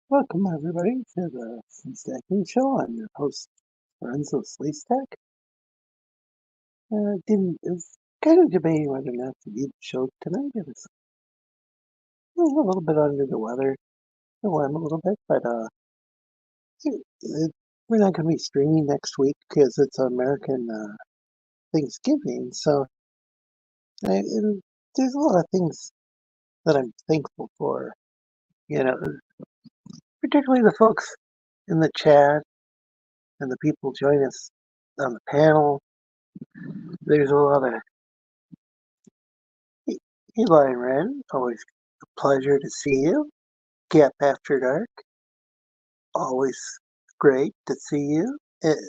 Welcome, everybody, to the Sleestakians show. I'm your host, Lorenzo Sleestak. It's kind of debating whether or not to do the show tonight. I was a little bit under the weather. I'm a little bit, but we're not going to be streaming next week because it's American Thanksgiving. So there's a lot of things that I'm thankful for. You know, particularly the folks in the chat and the people joining us on the panel. There's a lot of Eli and Ren, always a pleasure to see you. Gap After Dark, always great to see you.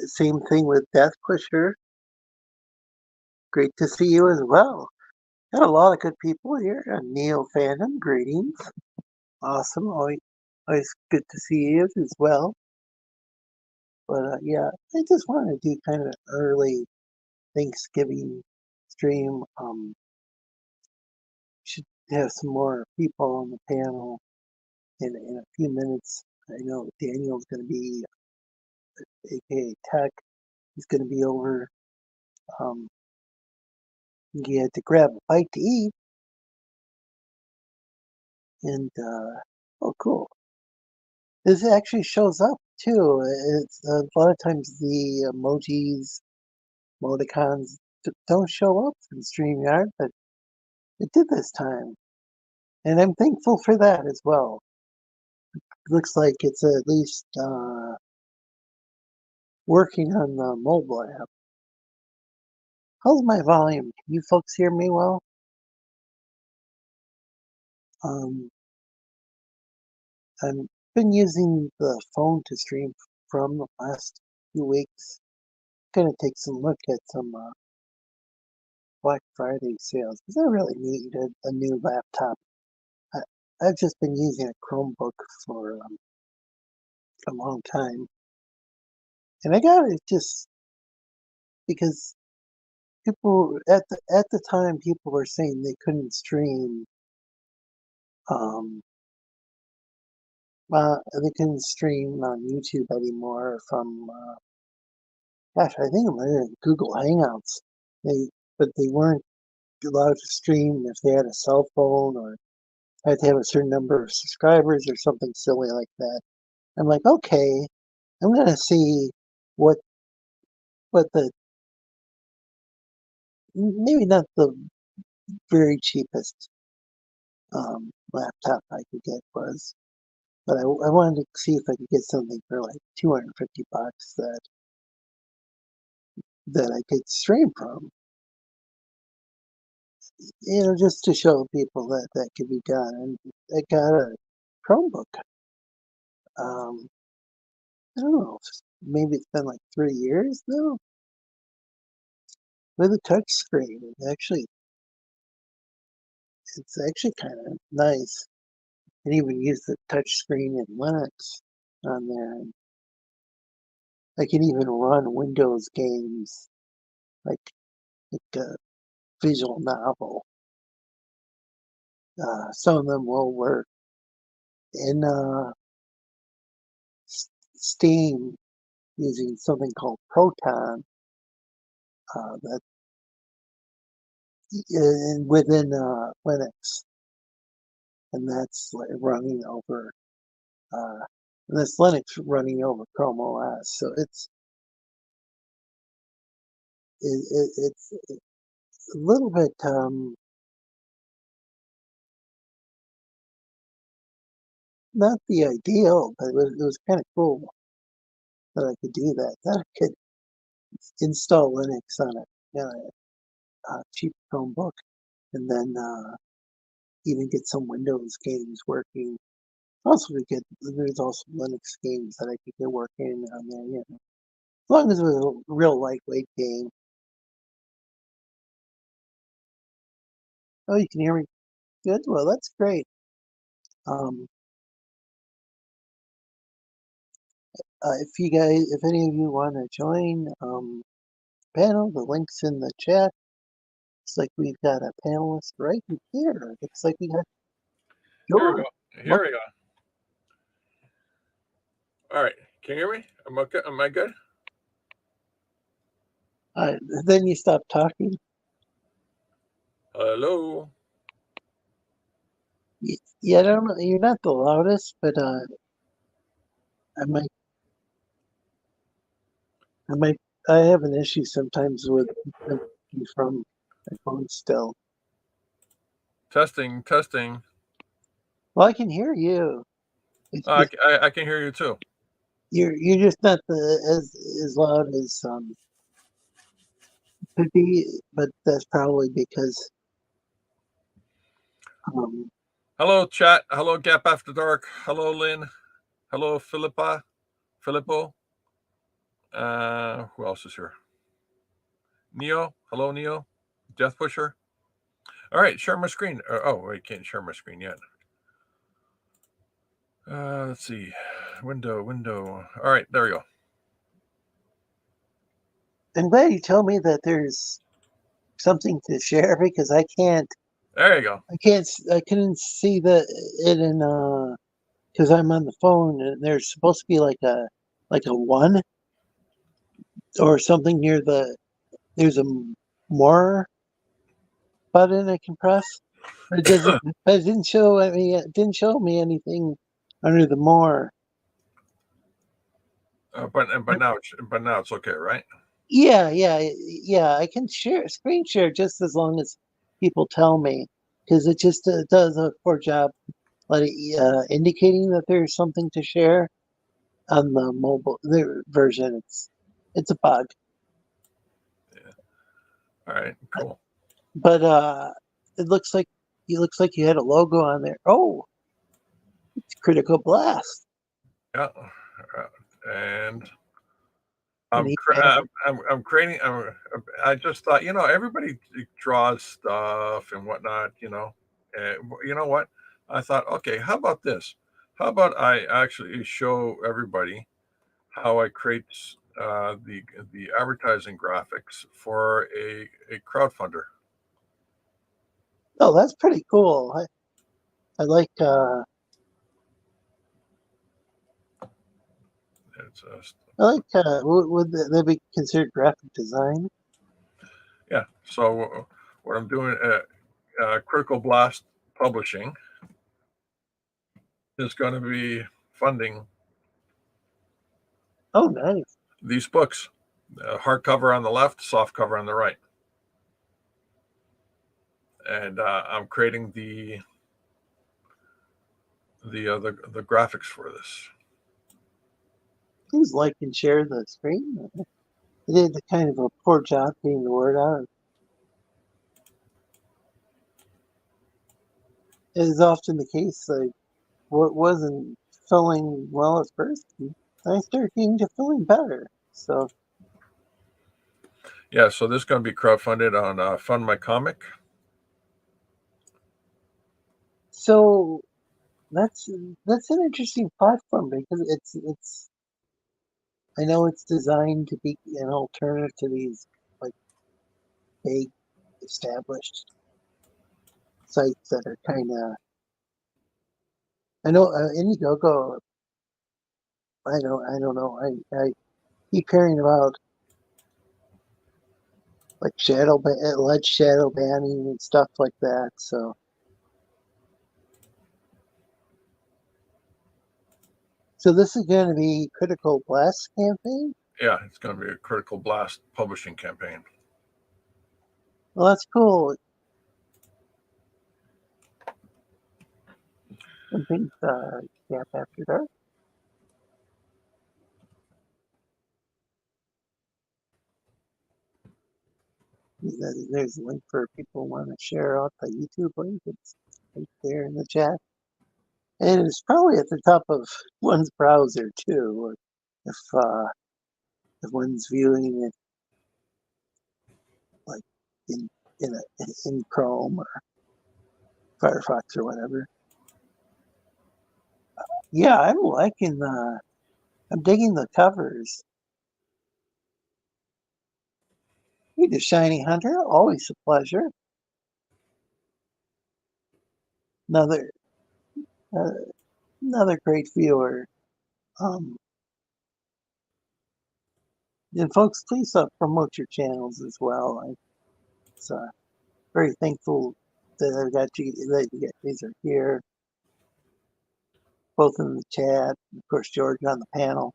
Same thing with Death Pusher, great to see you as well. Got a lot of good people here. Neo Fandom, greetings. Awesome, always good to see you as well. But yeah, I just wanted to do kind of an early Thanksgiving stream. Should have some more people on the panel in a few minutes. I know Daniel's going to be, aka Tech. He's going to be over. He had to grab a bite to eat, and oh, cool! This actually shows up too. It's a lot of times the emojis, emoticons don't show up in StreamYard, but it did this time, and I'm thankful for that as well. Looks like it's at least working on the mobile app. How's my volume? Can you folks hear me well? I've been using the phone to stream from the last few weeks. Gonna take some look at some Black Friday sales because I really need a new laptop. I've just been using a Chromebook for a long time, and I got it just because people at the time people were saying they couldn't stream. They couldn't stream on YouTube anymore from gosh, I think it might have been Google Hangouts. But they weren't allowed to stream if they had a cell phone or had to have a certain number of subscribers or something silly like that. I'm like, okay, I'm gonna see what the maybe not the very cheapest laptop I could get was, but I wanted to see if I could get something for like $250 that I could stream from. Just to show people that that could be done. And I got a Chromebook. I don't know, maybe it's been like 3 years now with a touch screen. It's actually kind of nice. And even use the touch screen in Linux on there. And I can even run Windows games like a visual novel. Some of them will work in Steam using something called Proton. That within Linux, and that's like running over this Linux running over Chrome OS. So it's a little bit not the ideal, but it was kind of cool that I could do that. That I could install Linux on a cheap Chromebook, and then even get some Windows games working. Also, there's also Linux games that I could get working on there. As long as it was a real lightweight game. Oh, you can hear me good? Well, that's great. If any of you want to join panel, the link's in the chat. It's like we've got a panelist right here. Looks like we got George. Here we go. All right. Can you hear me? Am I good? Then you stop talking. Hello. Yeah, I don't know. You're not the loudest, but I might, I might, I have an issue sometimes with them from my phone still. Testing, testing. Well, I can hear you. It's just I can hear you too. you're just not as loud as could be, but that's probably because um Hello, chat. Hello, Gap After Dark. Hello, Lynn. Hello, Filippo. Who else is here? Neo. Hello, Neo. Death Pusher. All right, share my screen. Oh, I can't share my screen yet. Let's see. Window. All right, there we go. I'm glad you told me that there's something to share because I can't. There you go. I couldn't see it in because I'm on the phone and there's supposed to be like a one or something near there's a more button I can press, but it doesn't. But it didn't show. I mean, it didn't show me anything under the more. But now it's okay, right? Yeah. I can screen share just as long as people tell me because it just does a poor job indicating that there's something to share on the version. It's a bug. Yeah. All right, cool. But it looks like you had a logo on there. Oh, it's Critical Blast. Yeah. And And I'm creating. I just thought, everybody draws stuff and whatnot. And you know what? I thought, okay, how about this? How about I actually show everybody how I create the advertising graphics for a crowdfunder. oh, that's pretty cool. I like. It's I like. Would they be considered graphic design? yeah. So what I'm doing, Critical Blast Publishing is going to be funding Oh, nice. these books. Hardcover on the left, soft cover on the right, and I'm creating the graphics for this. Please like and share the screen. They did a kind of a poor job getting the word out. It is often the case. Like what wasn't filling well at first, I started getting to feeling better. So Yeah, so this is going to be crowdfunded on Fund My Comic. so that's an interesting platform because it's I know it's designed to be an alternative to these like big established sites that are kind of. I know Indiegogo. I don't know. I keep hearing about like alleged shadow banning and stuff like that. So this is going to be Critical Blast campaign. Yeah, it's going to be a Critical Blast publishing campaign. Well, that's cool. Something Gap After Dark. There's a link for people who want to share out the YouTube link. It's right there in the chat. And it's probably at the top of one's browser too, if one's viewing it like in in Chrome or Firefox or whatever. Yeah, I'm digging the covers. Hey, the Shiny Hunter, always a pleasure. Another uh, another great viewer. and folks, please promote your channels as well. It's very thankful that I've got you, that you guys are here, both in the chat, and of course, George on the panel.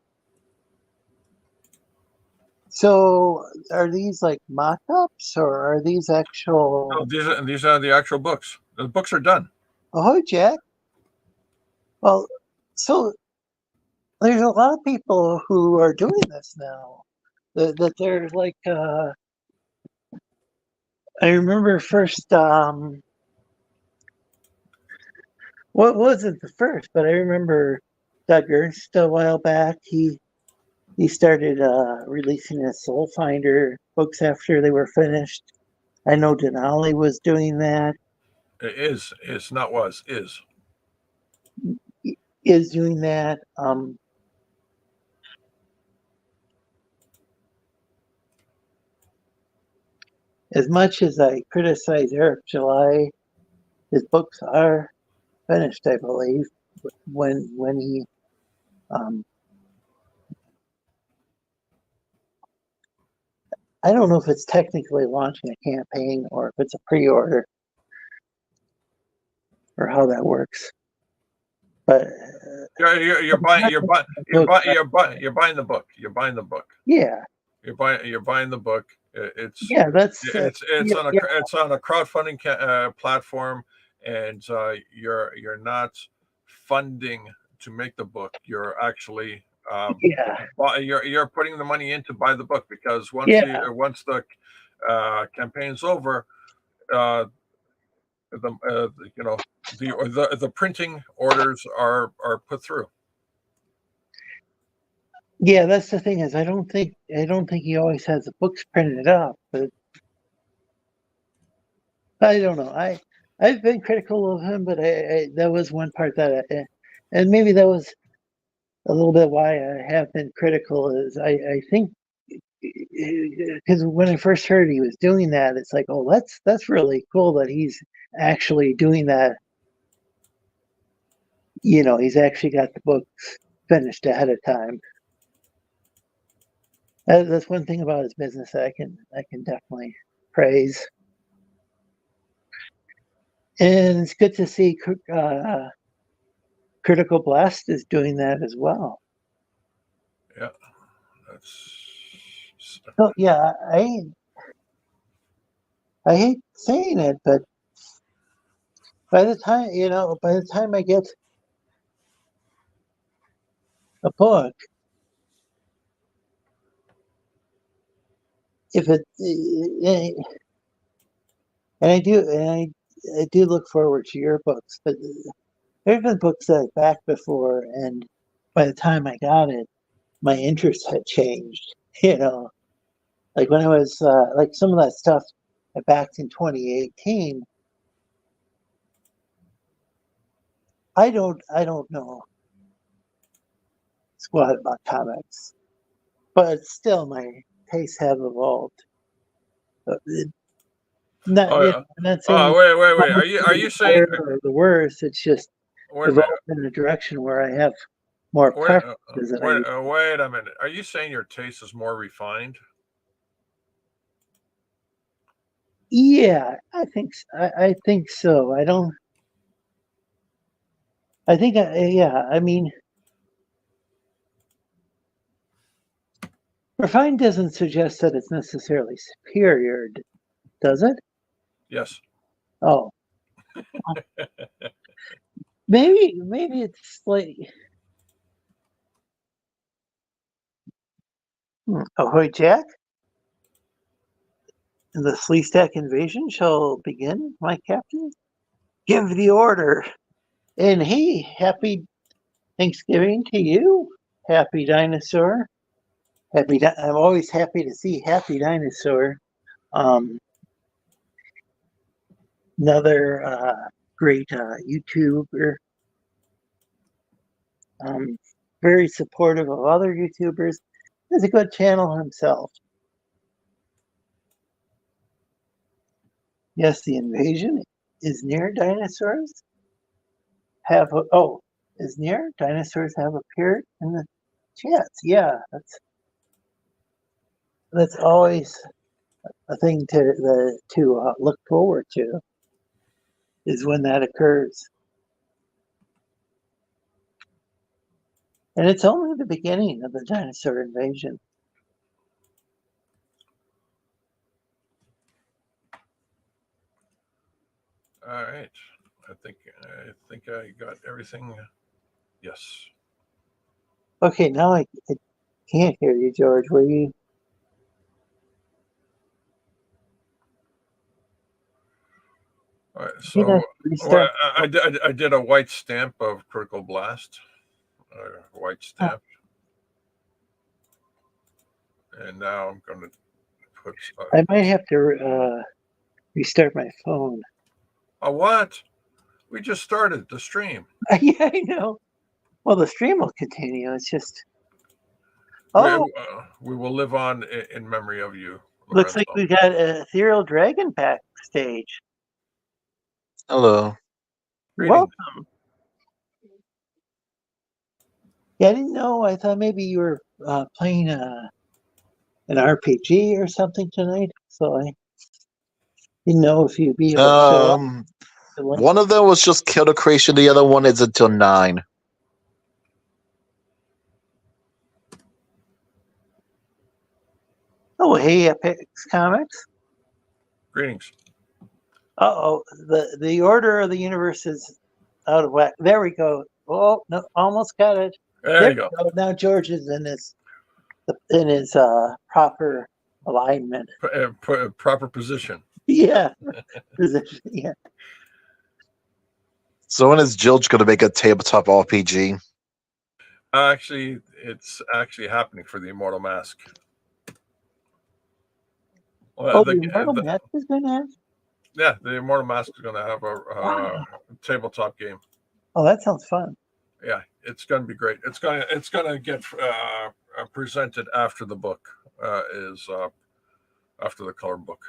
So, are these like mock-ups, or are these actual? No, these are the actual books. The books are done. Ahoy, Jack. Well, so there's a lot of people who are doing this now. That they're like, I remember first, what wasn't the first, but I remember Doug Ernst a while back. He started releasing his Soul Finder books after they were finished. I know Dinale was doing that. It is not was is. Is doing that. As much as I criticize Eric July, his books are finished, I believe, when he I don't know if it's technically launching a campaign or if it's a pre-order or how that works. But You're buying the book. You're buying the book. Yeah. You're buying the book. It's on a crowdfunding platform, and you're not funding to make the book. You're actually you're putting the money in to buy the book, because once the campaign's over, the printing orders are put through. Yeah, that's the thing, is I don't think he always has the books printed up, but I don't know. I've been critical of him, but that was one part that and maybe that was a little bit why I have been critical, is I think, because when I first heard he was doing that, it's like, oh, that's really cool that he's actually doing that. He's actually got the books finished ahead of time. That's one thing about his business that I can definitely praise. And it's good to see Critical Blast is doing that as well. Yeah, so yeah, I hate saying it, but by the time I get a book, if it and I do look forward to your books, but there have been books that I backed before, and by the time I got it, my interest had changed. Like when I was like some of that stuff I backed in 2018. I don't know squat about comics, but still my tastes have evolved. I'm not saying wait. Are you saying or the worse? It's just evolved in a direction where I have more preferences. Wait a minute. Are you saying your taste is more refined? Yeah, I think so. I mean, refined doesn't suggest that it's necessarily superior, does it? Yes. Oh. maybe it's like, ahoy, Jack. The Sleestak invasion shall begin, my captain. Give the order. And hey, happy Thanksgiving to you, Happy Dinosaur. I'm always happy to see Happy Dinosaur. Another great YouTuber. Very supportive of other YouTubers. Has a good channel himself. Yes, the invasion is near. Dinosaurs is near. Dinosaurs have appeared in the chats. Yeah, that's always a thing to look forward to, is when that occurs. And it's only the beginning of the dinosaur invasion. All right. I think I got everything. Yes. Okay, now I can't hear you, George. Were you? All right. So Restart. I did a white stamp of Critical Blast. White stamp. And now I'm going to put. I might have to restart my phone. What? We just started the stream. Yeah, I know. Well, the stream will continue. It's just. Oh, we will live on in memory of you, Lorenzo. Looks like we got a Ethereal Dragon backstage. Hello. Greetings. Welcome. Yeah, I didn't know. I thought maybe you were playing an RPG or something tonight. So I didn't know if you'd be able to show up. One of them was just Kill the Creation. The other one is until 9. Oh, hey, Epic Comics. Greetings. Uh-oh, the order of the universe is out of whack. There we go. Oh, no, almost got it. There you go. Now George is in his proper alignment. Proper position. Yeah. Position, yeah. So when is George going to make a tabletop RPG? Actually, it's actually happening for the Immortal Mask. Well, the Immortal Mask is going to have? Yeah, the Immortal Mask is going to have a tabletop game. Oh, that sounds fun. Yeah, it's going to be great. It's going to get presented after the book is after the color book.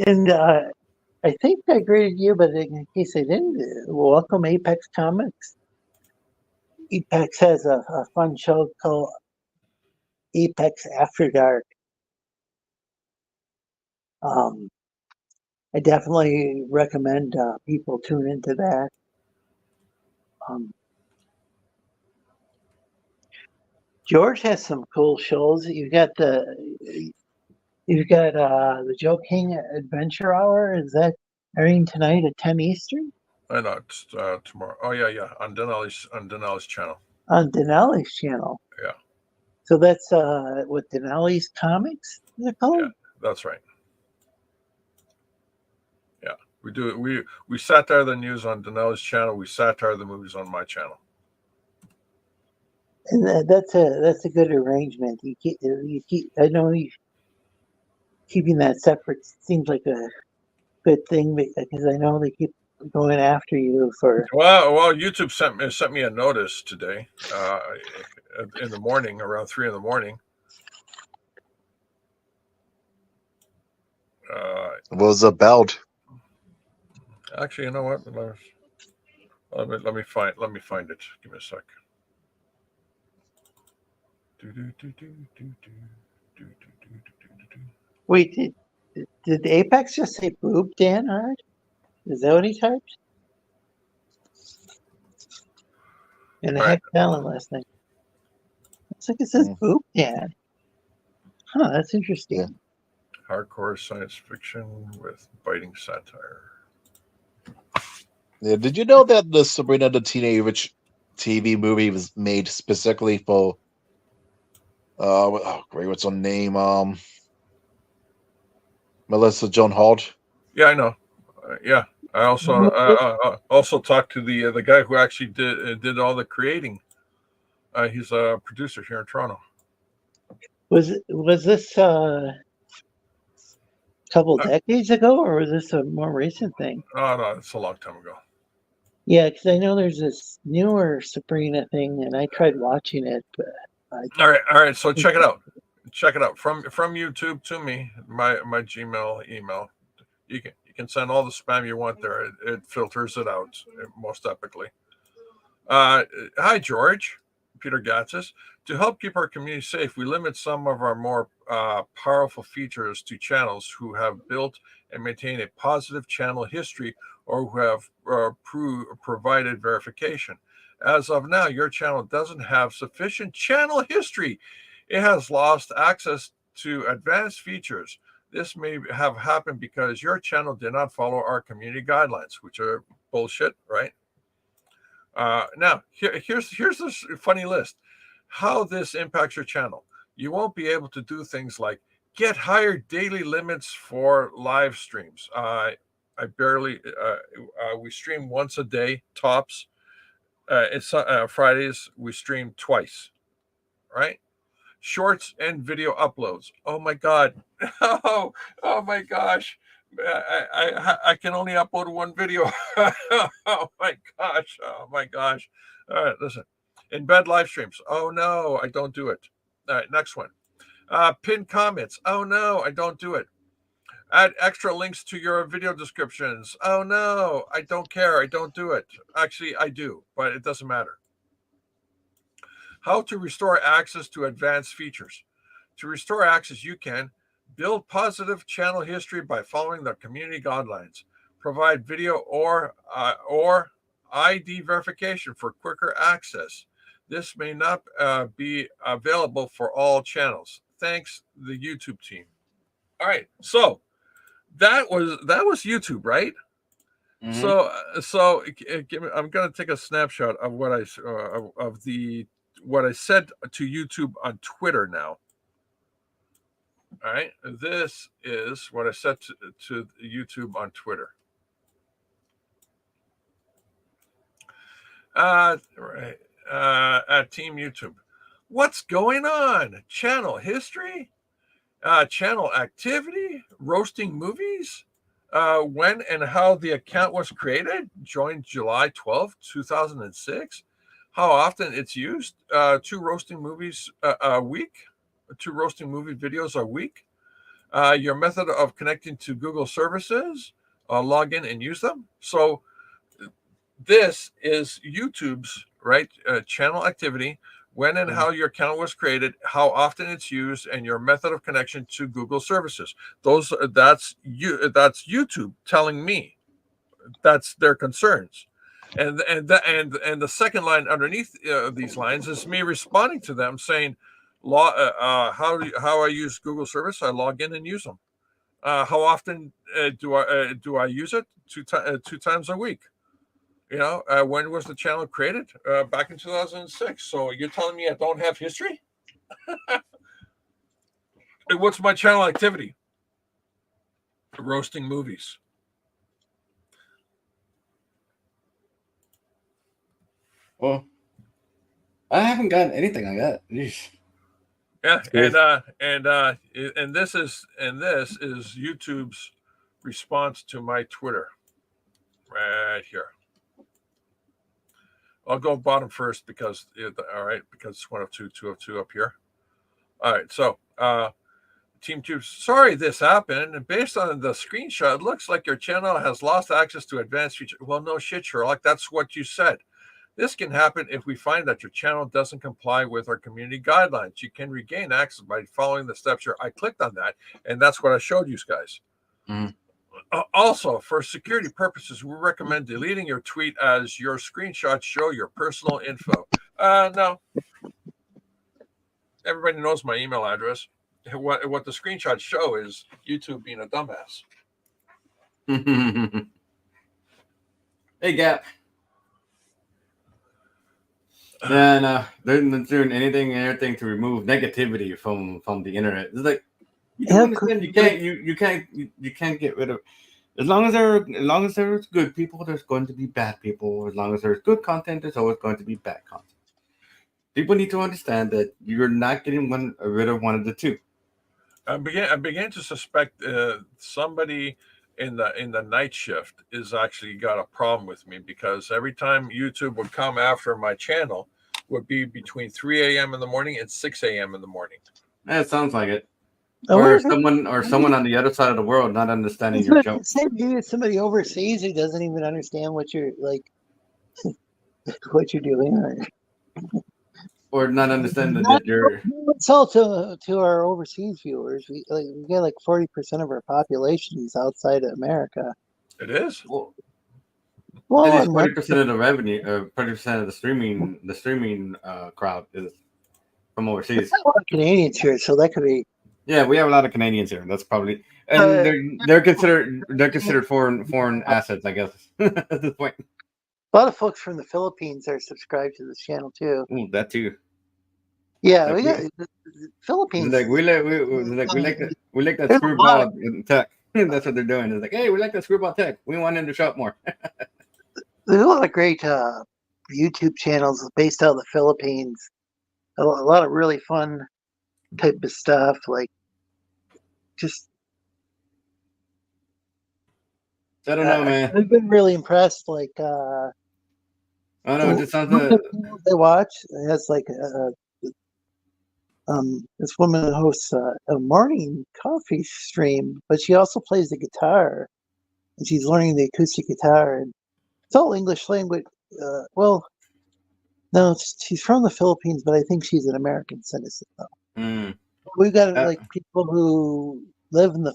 And I think I graded you, but in case I didn't, welcome Apex Comics. Apex has a fun show called Apex After Dark. I definitely recommend people tune into that. George has some cool shows. You've got the Joe King Adventure Hour. Is that airing tonight at 10 Eastern? I know it's tomorrow. Oh yeah, on Dinale's channel. On Dinale's channel. Yeah. So that's what Dinale's Comics is it called? Yeah, that's right. Yeah, we do. We satire the news on Dinale's channel. We satire the movies on my channel. And that's a good arrangement. You keep. I know you keeping that separate seems like a good thing because I know they keep going after you for. Well, YouTube sent me a notice today in the morning around 3 in the morning. What was it about? Actually, you know what? Let me find it. Give me a sec. Wait, did Apex just say boob, Dan Hart? Is that what he typed? In the HexAllen last night. Looks like it says boob, Dan. Huh, that's interesting. Yeah. Hardcore science fiction with biting satire. Yeah, did you know that the Sabrina the Teenage Witch TV movie was made specifically for what's her name? Melissa Joan Hart. Yeah, I know. Yeah, I also talked to the guy who actually did all the creating. He's a producer here in Toronto. Was this a couple decades ago, or was this a more recent thing? Oh no, it's a long time ago. Yeah, because I know there's this newer Sabrina thing, and I tried watching it, but all right. So check it out. Check it out from YouTube to me. My Gmail email. You can send all the spam you want there. It filters it out most epically. Hi George. Peter Gatsis. To help keep our community safe, we limit some of our more powerful features to channels who have built and maintained a positive channel history or who have provided verification. As of now, your channel doesn't have sufficient channel history. It has lost access to advanced features. This may have happened because your channel did not follow our community guidelines, which are bullshit, right? Now, here's this funny list. How this impacts your channel. You won't be able to do things like get higher daily limits for live streams. I barely, we stream once a day, tops. It's Fridays, we stream twice, right? Shorts and video uploads. Oh my God. Oh my gosh. I can only upload one video. Oh my gosh. Oh my gosh. All right, listen. Embed live streams. Oh no, I don't do it. All right, next one. Pin comments. Oh no, I don't do it. Add extra links to your video descriptions. Oh no, I don't care. I don't do it. Actually, I do, but it doesn't matter. How to restore access to advanced features. To restore access, you can build positive channel history by following the community guidelines. Provide video or ID verification for quicker access. This may not be available for all channels. Thanks, the YouTube team. All right, so that was YouTube, right? Mm-hmm. So I'm going to take a snapshot of what I what I said to YouTube on Twitter now. All right, this is what I said to YouTube on Twitter. Right. At Team YouTube. What's going on? Channel history? Channel activity? Roasting movies? When and how the account was created? Joined July 12th, 2006. How often it's used? 2 roasting movies a week? 2 roasting movie videos a week? Your method of connecting to Google services? Log in and use them. So this is YouTube's channel activity, when and how your account was created, how often it's used, and your method of connection to Google services. That's YouTube telling me that's their concerns, and the second line underneath these lines is me responding to them saying, how I use Google service. I log in and use them. How often do I use it? 2 times a week. You know, when was the channel created? Back in 2006. So you're telling me I don't have history? What's my channel activity? Roasting movies. Well, I haven't gotten anything like that. Jeez. Yeah, and this is YouTube's response to my Twitter right here. I'll go bottom first because it's 1 of 2, 2 of 2 up here. All right, so Team Tube, sorry this happened. And based on the screenshot, it looks like your channel has lost access to advanced features. Well, no shit, Sherlock. That's what you said. This can happen if we find that your channel doesn't comply with our community guidelines. You can regain access by following the steps here. I clicked on that, and that's what I showed you guys. Mm-hmm. Also, for security purposes, we recommend deleting your tweet as your screenshots show your personal info. No. Everybody knows my email address. What the screenshots show is YouTube being a dumbass. Hey, Gap. Then they're not doing anything and everything to remove negativity from the internet. It's like you can't get rid of. As long as there's good people, there's going to be bad people. As long as there's good content, there's always going to be bad content. People need to understand that you're not getting rid of one of the two. I began to suspect somebody in the night shift is actually got a problem with me, because every time YouTube would come after my channel would be between 3 a.m. in the morning and 6 a.m. in the morning. That sounds like it. Or someone on the other side of the world not understanding your joke. Maybe somebody overseas who doesn't even understand what you're like, what you're doing. or not understanding that you're. It's all to our overseas viewers. We get like 40% of our population is outside of America. It is. Well, Well, at least and 40% of the revenue, 40% of the streaming crowd is from overseas. a lot of Canadians here, so that could be. Yeah, we have a lot of Canadians here. That's probably, and they're considered foreign assets, I guess, at this point. A lot of folks from the Philippines are subscribed to this channel too. Ooh, that too. Yeah, Like we got the Philippines. Like we like that There's a screwball lot. in tech. That's what they're doing. It's like, hey, we like that screwball tech. We want him to shop more. There's a lot of great YouTube channels based out of the Philippines. A lot of really fun type of stuff, like just. I don't know, man. I've been really impressed. Like, I don't know. It just sounds one of the videos I watch has like this woman hosts a morning coffee stream, but she also plays the guitar, and she's learning the acoustic guitar, and it's all English language. Well, no, she's from the Philippines, but I think she's an American citizen though. Mm. We've got like people who live in the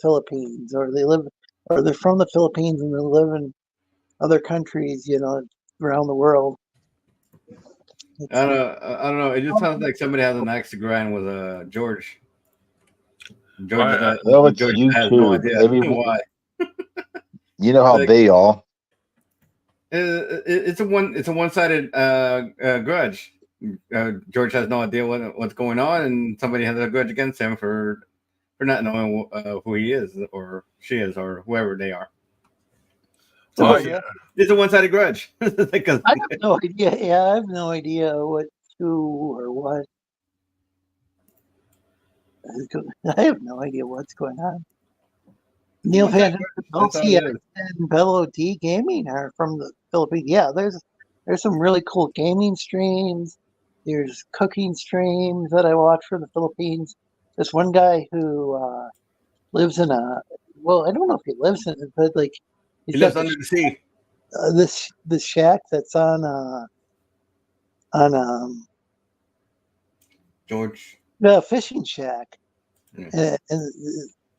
Philippines, or they're from the Philippines and they live in other countries, around the world. I don't know. It just sounds like somebody has an axe to grind with George. George has no idea why. You know how Like, they all. It's a one-sided grudge. George has no idea what's going on, and somebody has a grudge against him for not knowing who he is or she is or whoever they are. So it's a one-sided grudge. I have no idea. Yeah, I have no idea who or what. I have no idea what's going on. Neil Van and Bello D Gaming are from the Philippines. Yeah, there's some really cool gaming streams. There's cooking streams that I watch from the Philippines. This one guy who lives in I don't know if he lives in it, but like he lives under the sea. This shack that's on George. the fishing shack, and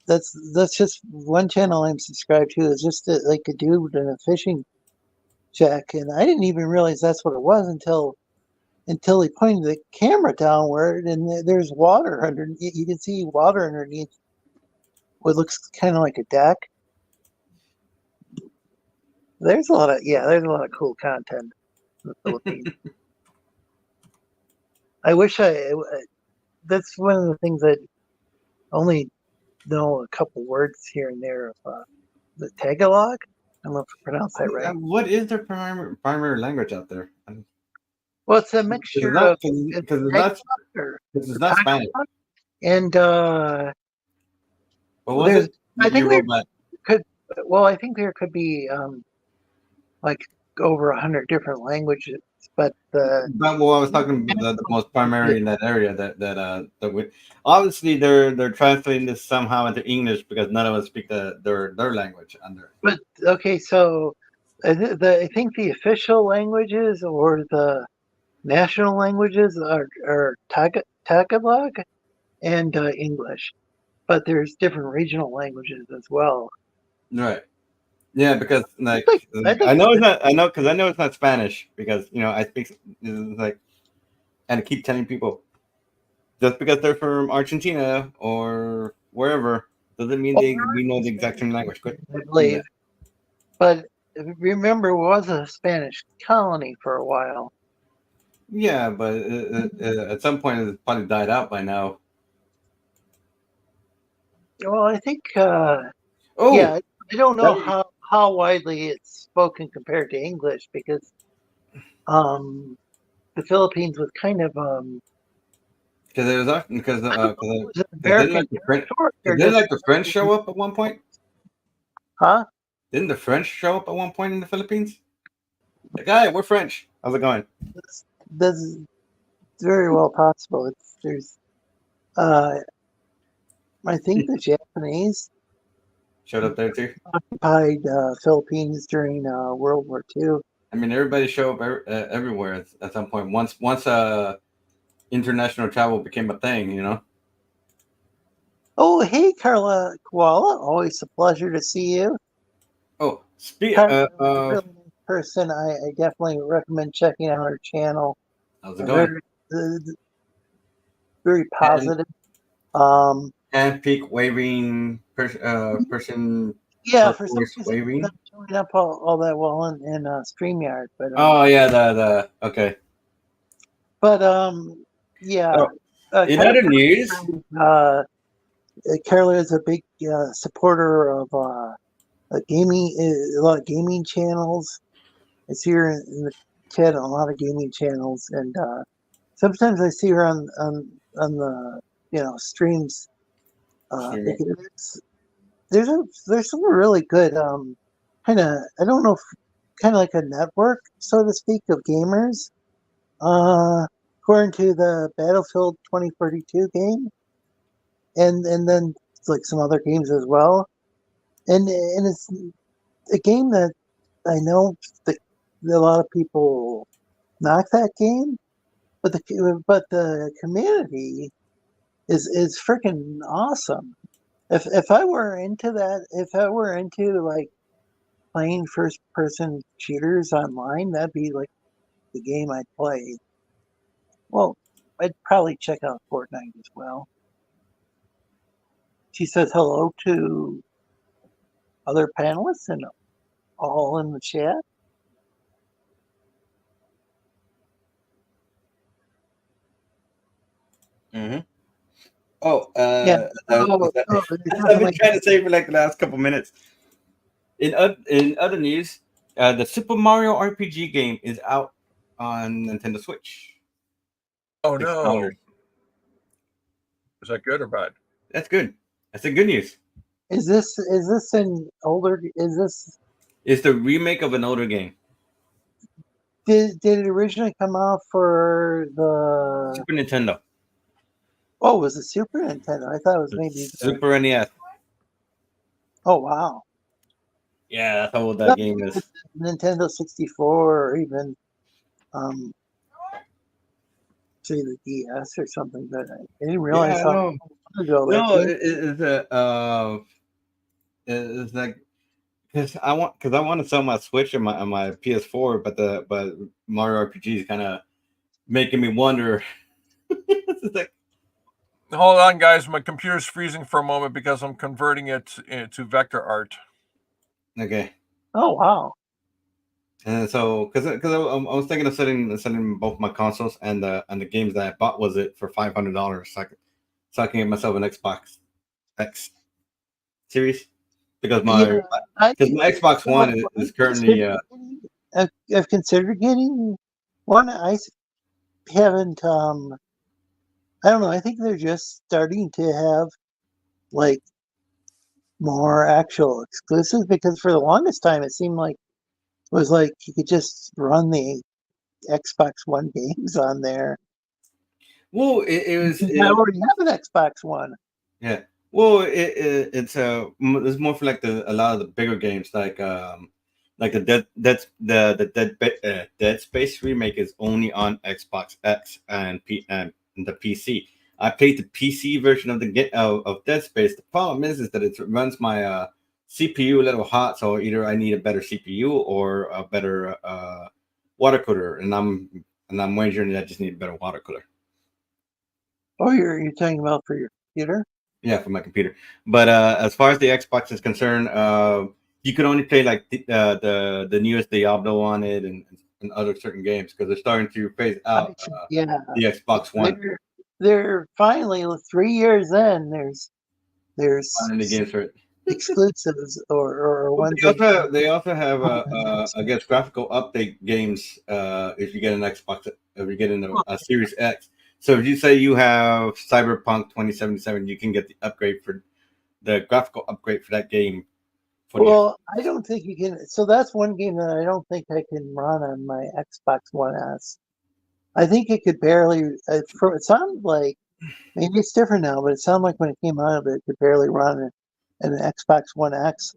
that's just one channel I'm subscribed to. Is just like a dude in a fishing shack, and I didn't even realize that's what it was until he pointed the camera downward, and there's water underneath. You can see water underneath what looks kind of like a deck. There's a lot of cool content in the Philippines. I wish that's one of the things I only know a couple words here and there of the Tagalog. I don't know if I pronounced that right. What is their primary language out there? Well, it's a mixture of because it's not Spanish. And I think there could be like over 100 different languages, but I was talking about the most primary in that area that we obviously they're translating this somehow into English because none of us speak their language under. But okay, so I think the official languages or the national languages are Tagalog and English, but there's different regional languages as well. Right. Yeah, because I know it's not Spanish because I speak like, and I keep telling people just because they're from Argentina or wherever doesn't mean we know the exact same language. I believe, but remember, it was a Spanish colony for a while. Yeah, but at some point it's probably died out by now. Well, I think. I don't know how widely it's spoken compared to English because the Philippines was kind of because it was often because didn't the French show up at one point? Huh? Didn't the French show up at one point in the Philippines? Like, hi, we're French. How's it going? That's very well possible. I think the Japanese showed up there too. Occupied Philippines during World War II. I mean, everybody showed up everywhere at some point. Once international travel became a thing, you know. Oh, hey, Carla Koala. Always a pleasure to see you. Oh, Carla, really nice person. I definitely recommend checking out her channel. how's it going? Very positive. Hand peak waving person. Yeah, for some turquoise reason, it's waving. not showing up all that well in StreamYard. But Oh yeah, the okay. But yeah. Oh, in other news, Carla is a big supporter of gaming, a lot of gaming channels. I see her in the chat on a lot of gaming channels, and sometimes I see her on the streams. streamer. Because there's some really good kind of, I don't know, kind of like a network, so to speak, of gamers. According to the Battlefield 2042 game, and then like some other games as well, and it's a game that I know that a lot of people knock that game, but the community is freaking awesome. If I were into that, if I were into like playing first person shooters online, that'd be like the game I'd play. Well, I'd probably check out Fortnite as well. She says hello to other panelists and all in the chat. Mm-hmm. Oh, Yeah. I've been trying to say for like the last couple minutes. In other news, the Super Mario RPG game is out on Nintendo Switch. Oh no! $6. Is that good or bad? That's good. That's the good news. Is this an older? Is this? It's the remake of an older game. Did it originally come out for the Super Nintendo? Oh, was it Super Nintendo? I thought it was maybe Super NES. Oh wow! Yeah, that's how old that game is. Nintendo 64, or even say the DS or something. But I didn't realize how long ago that No, it's like because I want to sell my Switch and my PS4, but Mario RPG is kind of making me wonder. It's like, hold on, guys. My computer's freezing for a moment because I'm converting it to vector art. okay. Oh wow! And so, because I was thinking of selling both my consoles and the games that I bought was it for $500, so I can get myself an Xbox X series because my Xbox One is currently I've considered getting one. I haven't. I don't know. I think they're just starting to have like more actual exclusives, because for the longest time it seemed like it was like you could just run the Xbox One games on there. well, it was. I already have an Xbox One. Yeah. Well, it's more for like a lot of the bigger games like the Dead Space remake is only on Xbox X and the PC. I played the PC version of of Dead Space. The problem is that it runs my CPU a little hot, so either I need a better CPU or a better water cooler, and I'm wondering that I just need a better water cooler. Oh, you're talking about for your computer? Yeah, for my computer. But as far as the Xbox is concerned, you could only play like the newest Diablo on it and other certain games because they're starting to phase out the Xbox One. They're finally 3 years in. There's the games for it. exclusives or ones. They also have I guess graphical update games if you get an Xbox, if you get a Series X. So if you say you have Cyberpunk 2077, you can get the upgrade for the graphical upgrade for that game. Well, I don't think you can. So that's one game that I don't think I can run on my Xbox One S. I think it could barely. It sounded like, maybe it's different now, but it sounded like when it came out of it, it could barely run an Xbox One X.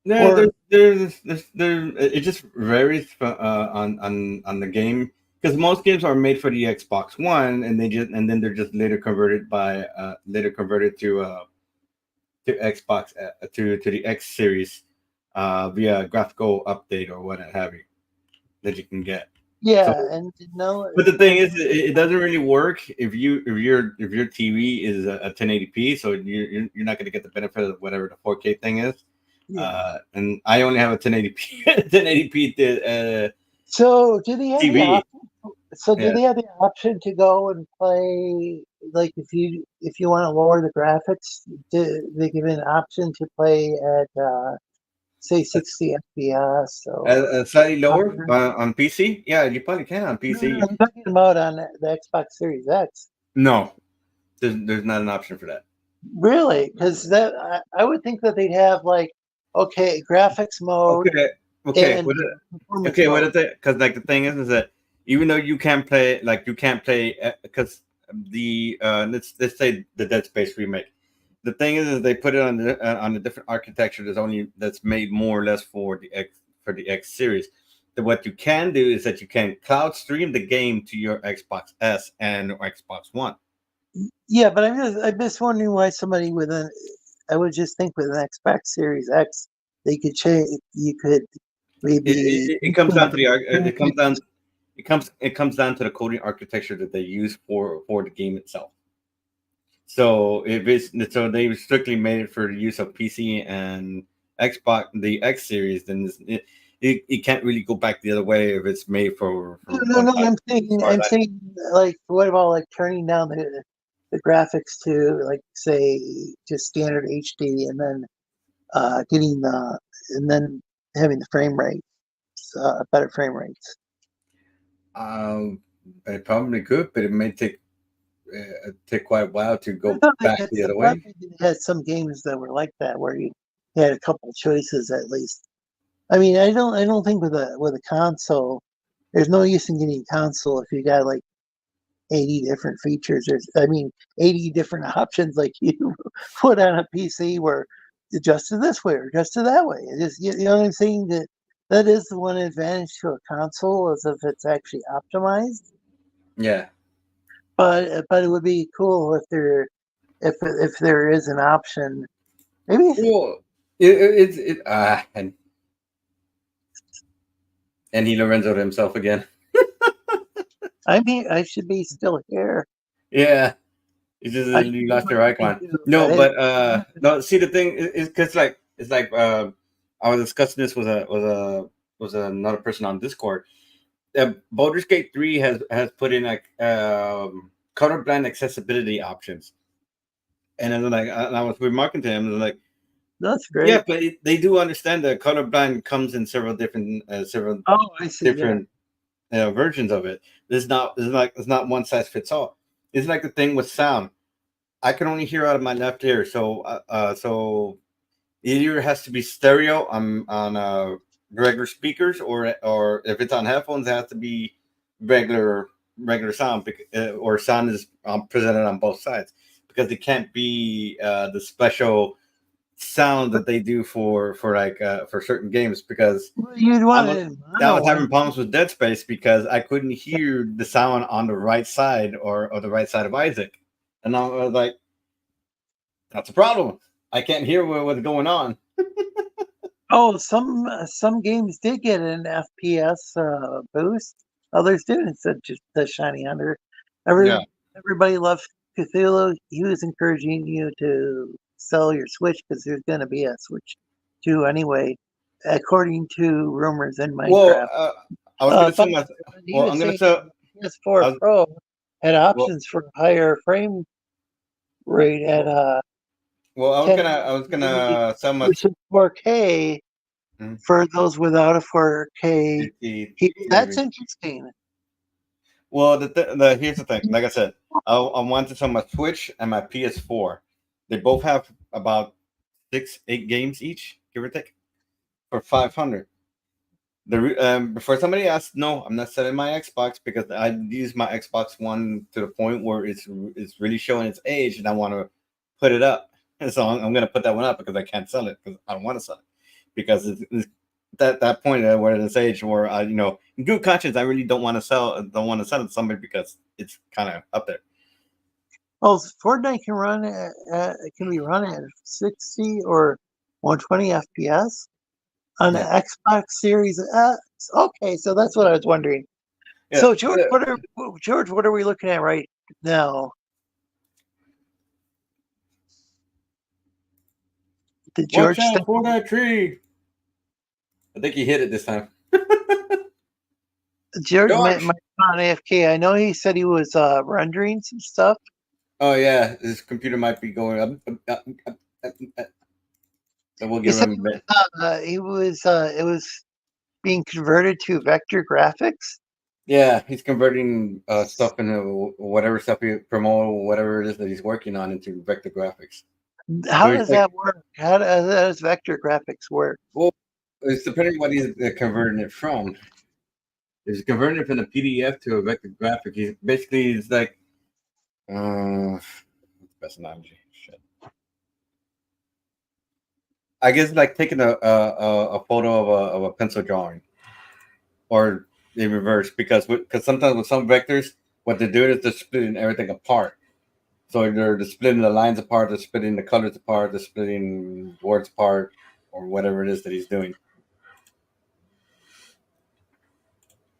Yeah, it just varies on the game. because most games are made for the Xbox One, and then they're just later converted to Xbox to the X series via graphical update or what have you that you can get. Yeah, So, and no, but the thing is, it doesn't really work if your TV is a 1080p, so you're not going to get the benefit of whatever the 4K thing is. yeah. And I only have a 1080p 1080p So do they have the TV. option? So do Yeah. they have the option to go and play, like if you want to lower the graphics, do they give an option to play at say 60 FPS or Slightly lower higher? on PC. Yeah, you probably can on No, PC. I'm talking about on the Xbox Series X. No, there's not an option for that. Really? Because that I would think that they'd have like, okay, graphics mode Okay. and performance Okay, what mode. is it? Because like the thing is that even though you can't play, because the let's say the Dead Space remake. The thing is they put it on a different architecture that's made more or less for the X series. That what you can do is that you can cloud stream the game to your Xbox S and Xbox One. Yeah, but I'm just wondering why somebody with an I would just think with an Xbox Series X they could change. You could maybe It comes down to it comes down to the coding architecture that they use for the game itself. So they strictly made it for the use of PC and Xbox, the X series, then it can't really go back the other way if it's made for one no. side. I'm saying like what about like turning down the graphics to like say just standard HD and then getting the and then having the frame rate better frame rates. It probably could, but it may take quite a while to I go thought back the other way. they had some games that were like that where you had a couple choices at least. I mean, I don't think with a console, there's no use in getting a console if you got like 80 different features. I mean, 80 different options like you put on a PC where adjusted this way or adjusted that way. It just you know what I'm saying that is the one advantage to a console is if it's actually optimized. Yeah. But it would be cool if there is an option. Maybe Well, and he Lorenzo himself again. I mean I should be still here. Yeah. It's just I you should lost your icon. do, No, but but no. See, the thing is, because I was discussing this with another person on Discord. Baldur's Gate 3 has put in like colorblind accessibility options, and then I was remarking to him, and like, that's great. yeah, but they do understand that colorblind comes in several different Oh, I see. different versions of it. It's not one size fits all. It's like the thing with sound. I can only hear out of my left ear, so either it has to be stereo on regular speakers, or if it's on headphones, it has to be regular sound, or sound is presented on both sides, because it can't be the special sound that they do for certain games, because You'd want it in I was mono. having problems with Dead Space because I couldn't hear the sound on the right side or the right side of Isaac, and I was like, that's a problem. I can't hear what's going on. Oh, some games did get an FPS boost. Others didn't. So just the shiny under. Yeah. Everybody loved Cthulhu. He was encouraging you to sell your Switch because there's going to be a Switch 2 anyway, according to rumors in Minecraft. Well, I was going to say But he well, was I'm going to saying say PS4 was, Pro had well, options for higher frame rate at well, I 10 was gonna sell my versus 4K for those without a 4K. That's interesting. Well, here's the thing. Like I said, I want to sell my Switch and my PS4. They both have about 6-8 games each, give or take, for $500. Before somebody asks, no, I'm not selling my Xbox because I use my Xbox One to the point where it's really showing its age, and I want to put it up. And so I'm going to put that one up because I can't sell it because I don't want to sell it, because that point that we're at this age where in good conscience, I really don't want to sell it to somebody because it's kind of up there. Well, Fortnite can be run at 60 or 120 FPS on the Xbox Series X. Okay, so that's what I was wondering. Yeah. So George, what are we looking at right now? Did George Watch out for that tree. I think he hit it this time. George might on AFK. I know he said he was rendering some stuff. Oh yeah, his computer might be going up. So we'll give him a bit. It was being converted to vector graphics. Yeah, he's converting stuff into whatever stuff he promote, whatever it is that he's working on, into vector graphics. How does that work? How does vector graphics work? Well, it's depending on what he's converting it from. If he's converting it from a PDF to a vector graphic, it's like best analogy. Shit. I guess like taking a photo of a pencil drawing, or in reverse, because sometimes with some vectors, what they're doing is they're splitting everything apart. So they're splitting the lines apart, they're splitting the colors apart, they're splitting words apart, or whatever it is that he's doing.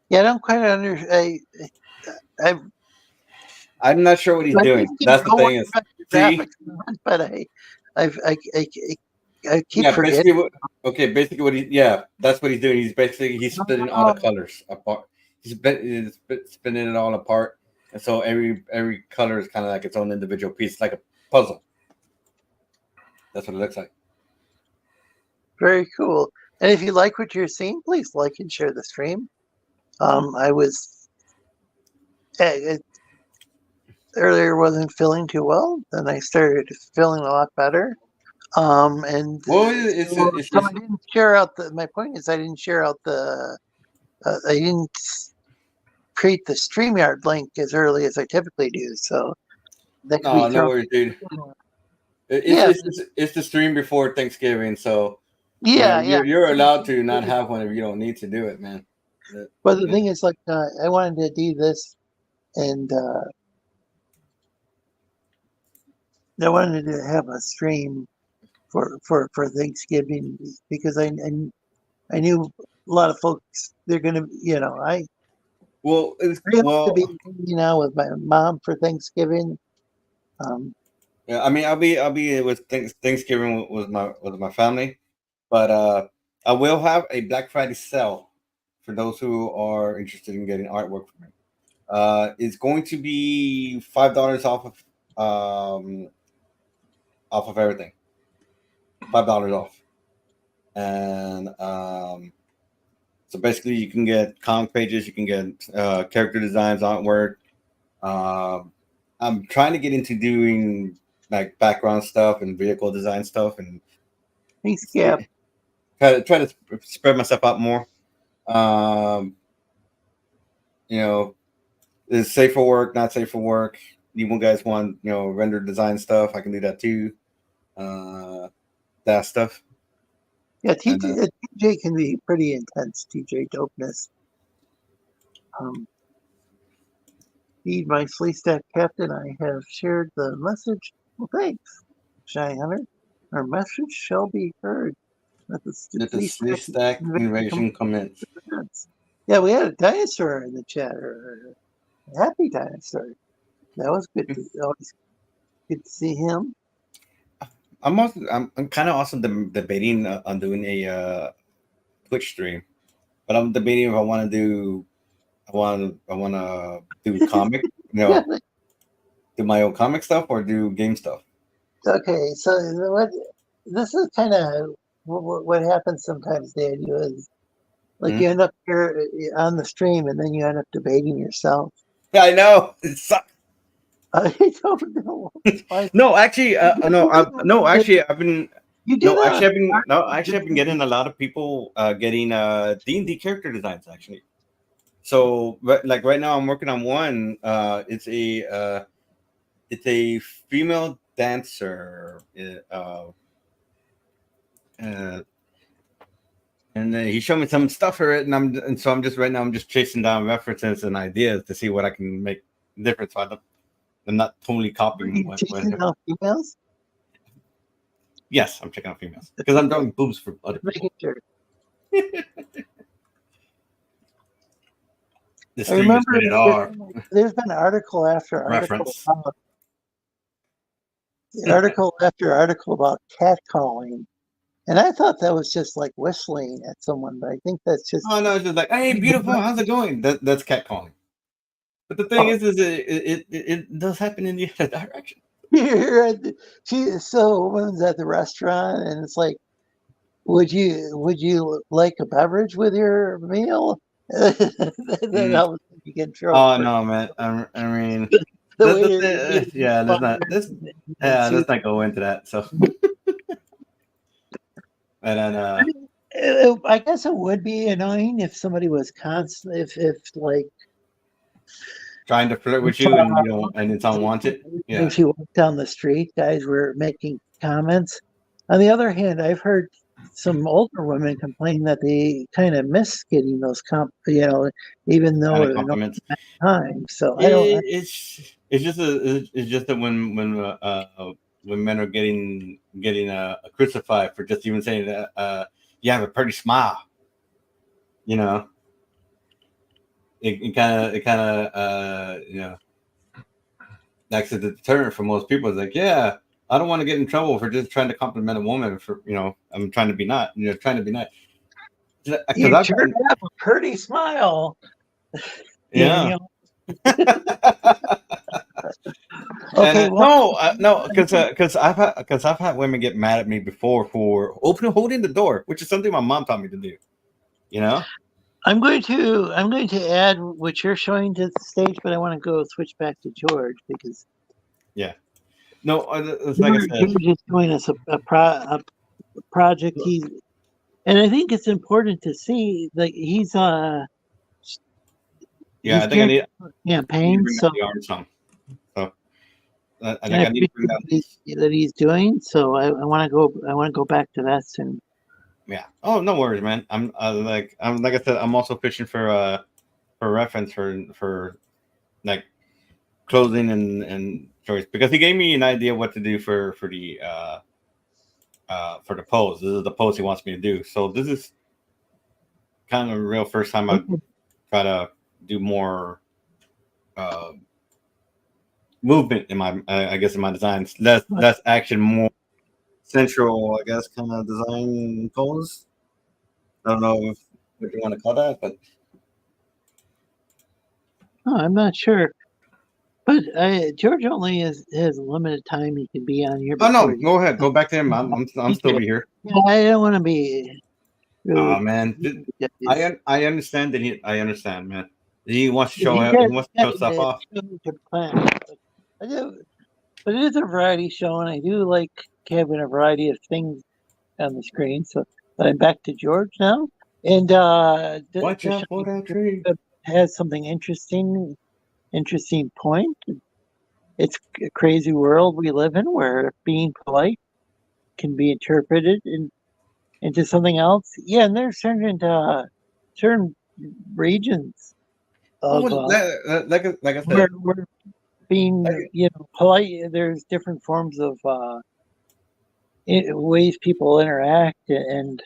Yeah, I don't quite understand. I'm not sure what he's doing. That's the thing is, but I keep forgetting. Basically That's what he's doing. He's splitting all the colors apart. He's spinning it all apart, and so every color is kind of like its own individual piece, like a puzzle. That's what it looks like. Very cool. And if you like what you're seeing, please like and share the stream. I was earlier wasn't feeling too well, then I started feeling a lot better. I didn't share out my point is I didn't share out I didn't create the StreamYard link as early as I typically do. So that could be no worries, dude. It's the stream before Thanksgiving, so you're allowed to not have one if you don't need to do it, man. But the thing is, like, I wanted to do this, and I wanted to have a stream for Thanksgiving because I knew a lot of folks. They're gonna, to be with my mom for Thanksgiving. Yeah, I mean, I'll be with Thanksgiving with my family, but I will have a Black Friday sale for those who are interested in getting artwork from me. It's going to be $5 off of everything. $5 off, and so basically you can get comic pages, you can get character designs, artwork. I'm trying to get into doing like background stuff and vehicle design stuff, and try to spread myself out more. Is safe for work, not safe for work. You guys want render design stuff? I can do that too. That stuff. Yeah, TJ can be pretty intense. TJ dopeness. Feed my Sleestak captain. I have shared the message. Well, thanks, Shy Hunter. Our message shall be heard. Let the Sleestak invasion commence. Yeah, we had a dinosaur in the chat, or a happy dinosaur. That was good. Always good to see him. I'm kind of also debating on doing a Twitch stream, but I'm debating if I want to do comic, do my own comic stuff or do game stuff. Okay, so this is kind of what happens sometimes. The idea is like you end up here on the stream, and then you end up debating yourself. Yeah, I know it sucks. I don't know. Actually, I've been getting a lot of people getting D&D character designs actually. So like right now I'm working on one. It's a female dancer. And he showed me some stuff for it, and so I'm just chasing down references and ideas to see what I can make different. So I'm not totally copying what. Chasing out females? Yes, I'm checking out females because I'm drawing boobs for other people. Making sure. The I stream is remember rated R. there's been article after article Reference. article about catcalling. And I thought that was just like whistling at someone, but I think that's just. Oh no, it's just like, hey, beautiful, how's it going? That's catcalling. But the thing is it does happen in the other direction. So a woman's at the restaurant, and it's like, would you like a beverage with your meal? Then I was you get in trouble. Oh no, man. I mean, let's not go into that. So, and then I guess it would be annoying if somebody was constant, if like trying to flirt with you and it's unwanted. Yeah. If you walk down the street, guys were making comments. On the other hand, I've heard some older women complain that they kind of miss getting those even though Kind of compliments. Time. So it's just that when men are getting crucified for just even saying that you have a pretty smile, it kind of acts as a deterrent for most people. It's like, yeah, I don't want to get in trouble for just trying to compliment a woman for, I'm trying to be nice. Trying to be nice. You have a pretty smile. Yeah. Okay. Because I've had women get mad at me before for holding the door, which is something my mom taught me to do. I'm going to add what you're showing to the stage, but I want to go switch back to George because. Yeah. No, it's like I said, George is doing us a project. And I think it's important to see that he's I think I need campaign. So I think I need to bring that he's doing. So I want to go back to that soon. Yeah. Oh, no worries, man. I'm like I said, I'm also fishing for reference for like clothing and choice because he gave me an idea what to do for the pose. This is the pose he wants me to do. So this is kind of a real first time I try to do more movement in my in my designs. Less action, more central, I guess, kind of design pose. I don't know what you want to call that, but I'm not sure. But George only has limited time he can be on here. Oh no, go ahead, go back to him. I'm still be here. Yeah, I don't want to be. Oh man, I understand that I understand, man. He wants to show stuff off. I do, but it is a variety show, and I do like having a variety of things on the screen. So, but I'm back to George now, and watch out for that tree. Has something interesting point. It's a crazy world we live in where being polite can be interpreted into something else. Yeah, and there's certain regions of like I said, where being polite. There's different forms of ways people interact, and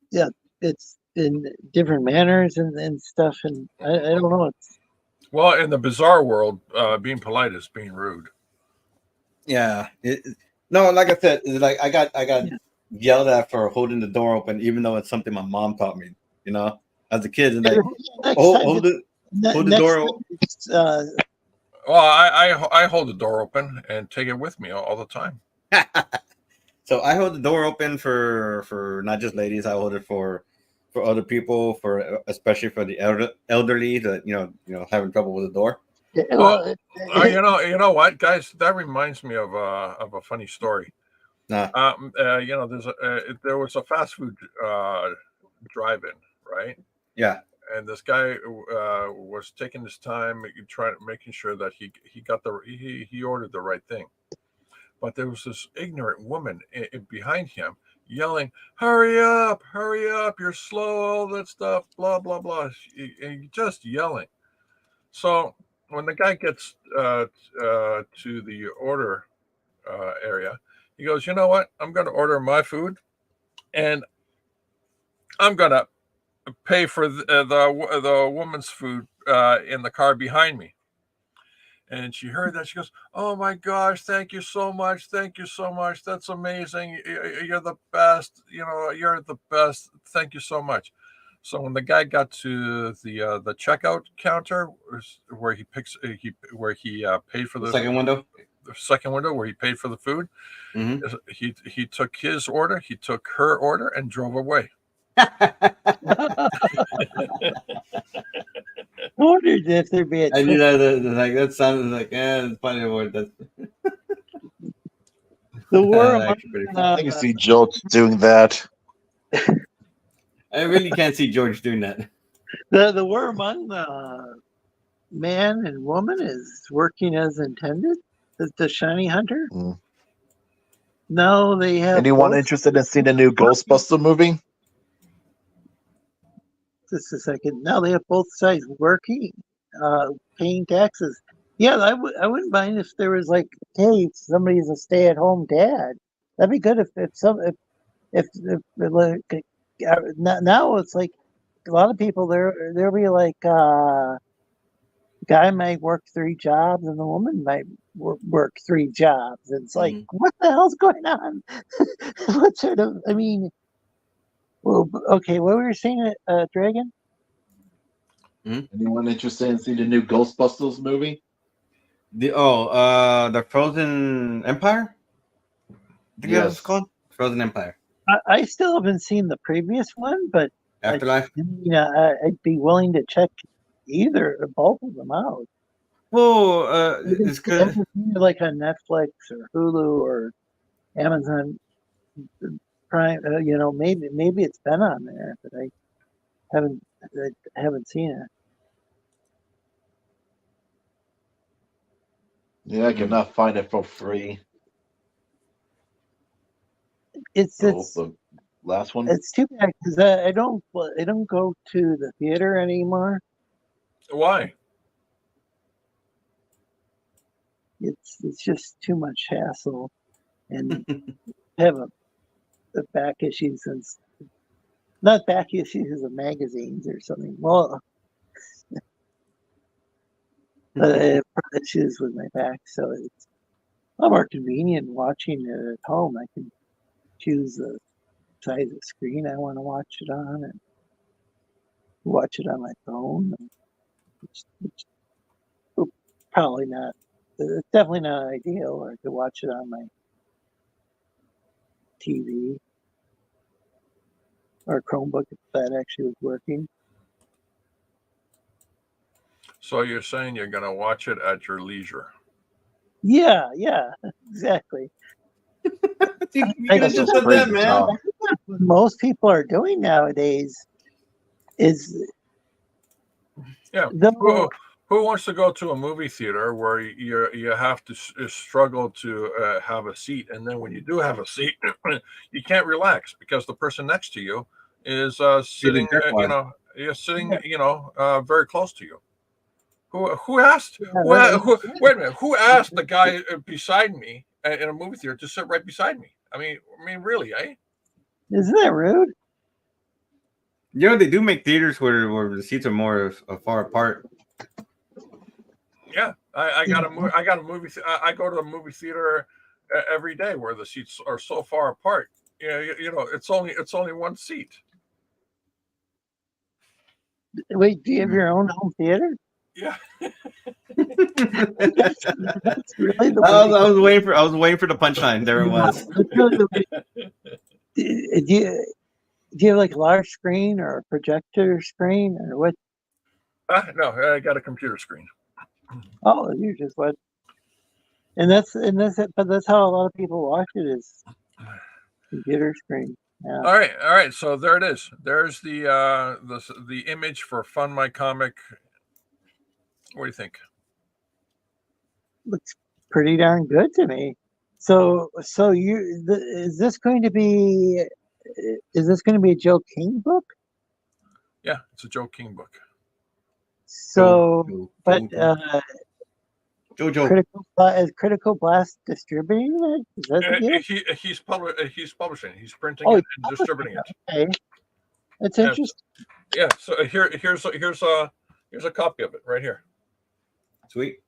yeah, it's in different manners and stuff. And I don't know. Well, in the bizarre world, being polite is being rude. Yeah. No, like I said, like I got yelled at for holding the door open, even though it's something my mom taught me. As a kid, and like hold the door open. Well, I hold the door open and take it with me all the time. So I hold the door open for not just ladies. I hold it for other people, especially for the elderly that having trouble with the door. Well, you know what, guys? That reminds me of a funny story. There was a fast food drive-in, right? Yeah. And this guy was taking his time, making sure that he got he ordered the right thing. But there was this ignorant woman behind him yelling, hurry up, you're slow, all that stuff, blah, blah, blah. And just yelling. So when the guy gets to the order area, he goes, you know what? I'm going to order my food, and I'm going to pay for the woman's food in the car behind me. And she heard that. She goes, oh my gosh, thank you so much. Thank you so much. That's amazing. You're the best. You're the best. Thank you so much. So when the guy got to the checkout counter where he paid for the second window, where he paid for the food, mm-hmm. he took his order, he took her order, and drove away. I wondered if there'd be a I knew that sounded like it's funny about that. The war I can see George doing that. I really can't see George doing that. The war among man and woman is working as intended. The shiny hunter. Mm. No, they have. Anyone interested in seeing the new Ghostbuster movie? Just a second. Now they have both sides working, paying taxes. Yeah, I wouldn't mind if there was like, hey, somebody's a stay-at-home dad. That'd be good if now it's like a lot of people there'll be like guy might work 3 jobs and the woman might work 3 jobs. It's like, what the hell's going on? What sort of? I mean. Well, okay, what were you saying, Dragon? Anyone interested in seeing the new Ghostbusters movie? The Frozen Empire? I think that's what it's called? Frozen Empire. I still haven't seen the previous one, but Afterlife? I'd be willing to check either or both of them out. Well, it's good. Like on Netflix or Hulu or Amazon Prime, maybe it's been on there, but I haven't seen it. Yeah, I cannot find it for free. It's the last one. It's too bad because I don't go to the theater anymore. Why? It's just too much hassle, and have the back issues and not back issues of magazines or something. Well, but I have issues with my back, so it's a lot more convenient watching it at home. I can choose the size of screen I want to watch it on and watch it on my phone. It's probably not. It's definitely not ideal. Or I could watch it on my TV or Chromebook if that actually was working. So you're saying you're going to watch it at your leisure? Yeah, exactly. What most people are doing nowadays is who wants to go to a movie theater where you have to struggle to have a seat, and then when you do have a seat, you can't relax because the person next to you is sitting, you're sitting, very close to you. Who asked? Wait a minute. Who asked the guy beside me in a movie theater to sit right beside me? I mean, really, eh? Isn't that rude? They do make theaters where the seats are more far apart. Yeah, I got a movie. I go to a movie theater every day where the seats are so far apart. It's only one seat. Wait, do you have your own home theater? Yeah. That's really the I was waiting for the punchline. There it was. Do you have like a large screen or a projector screen or what? No, I got a computer screen. Oh, you just what? And that's it. But that's how a lot of people watch it is computer screen. Yeah. All right. So there it is. There's the image for Fund My Comic. What do you think? Looks pretty darn good to me. So is this going to be a Joe King book? Yeah, it's a Joe King book. So, but Jojo. is Critical Blast distributing it? Is that the deal? He's publishing. He's printing Oh, it and distributing it. Okay, that's Yeah, interesting. Yeah. So here's a copy of it right here. Sweet.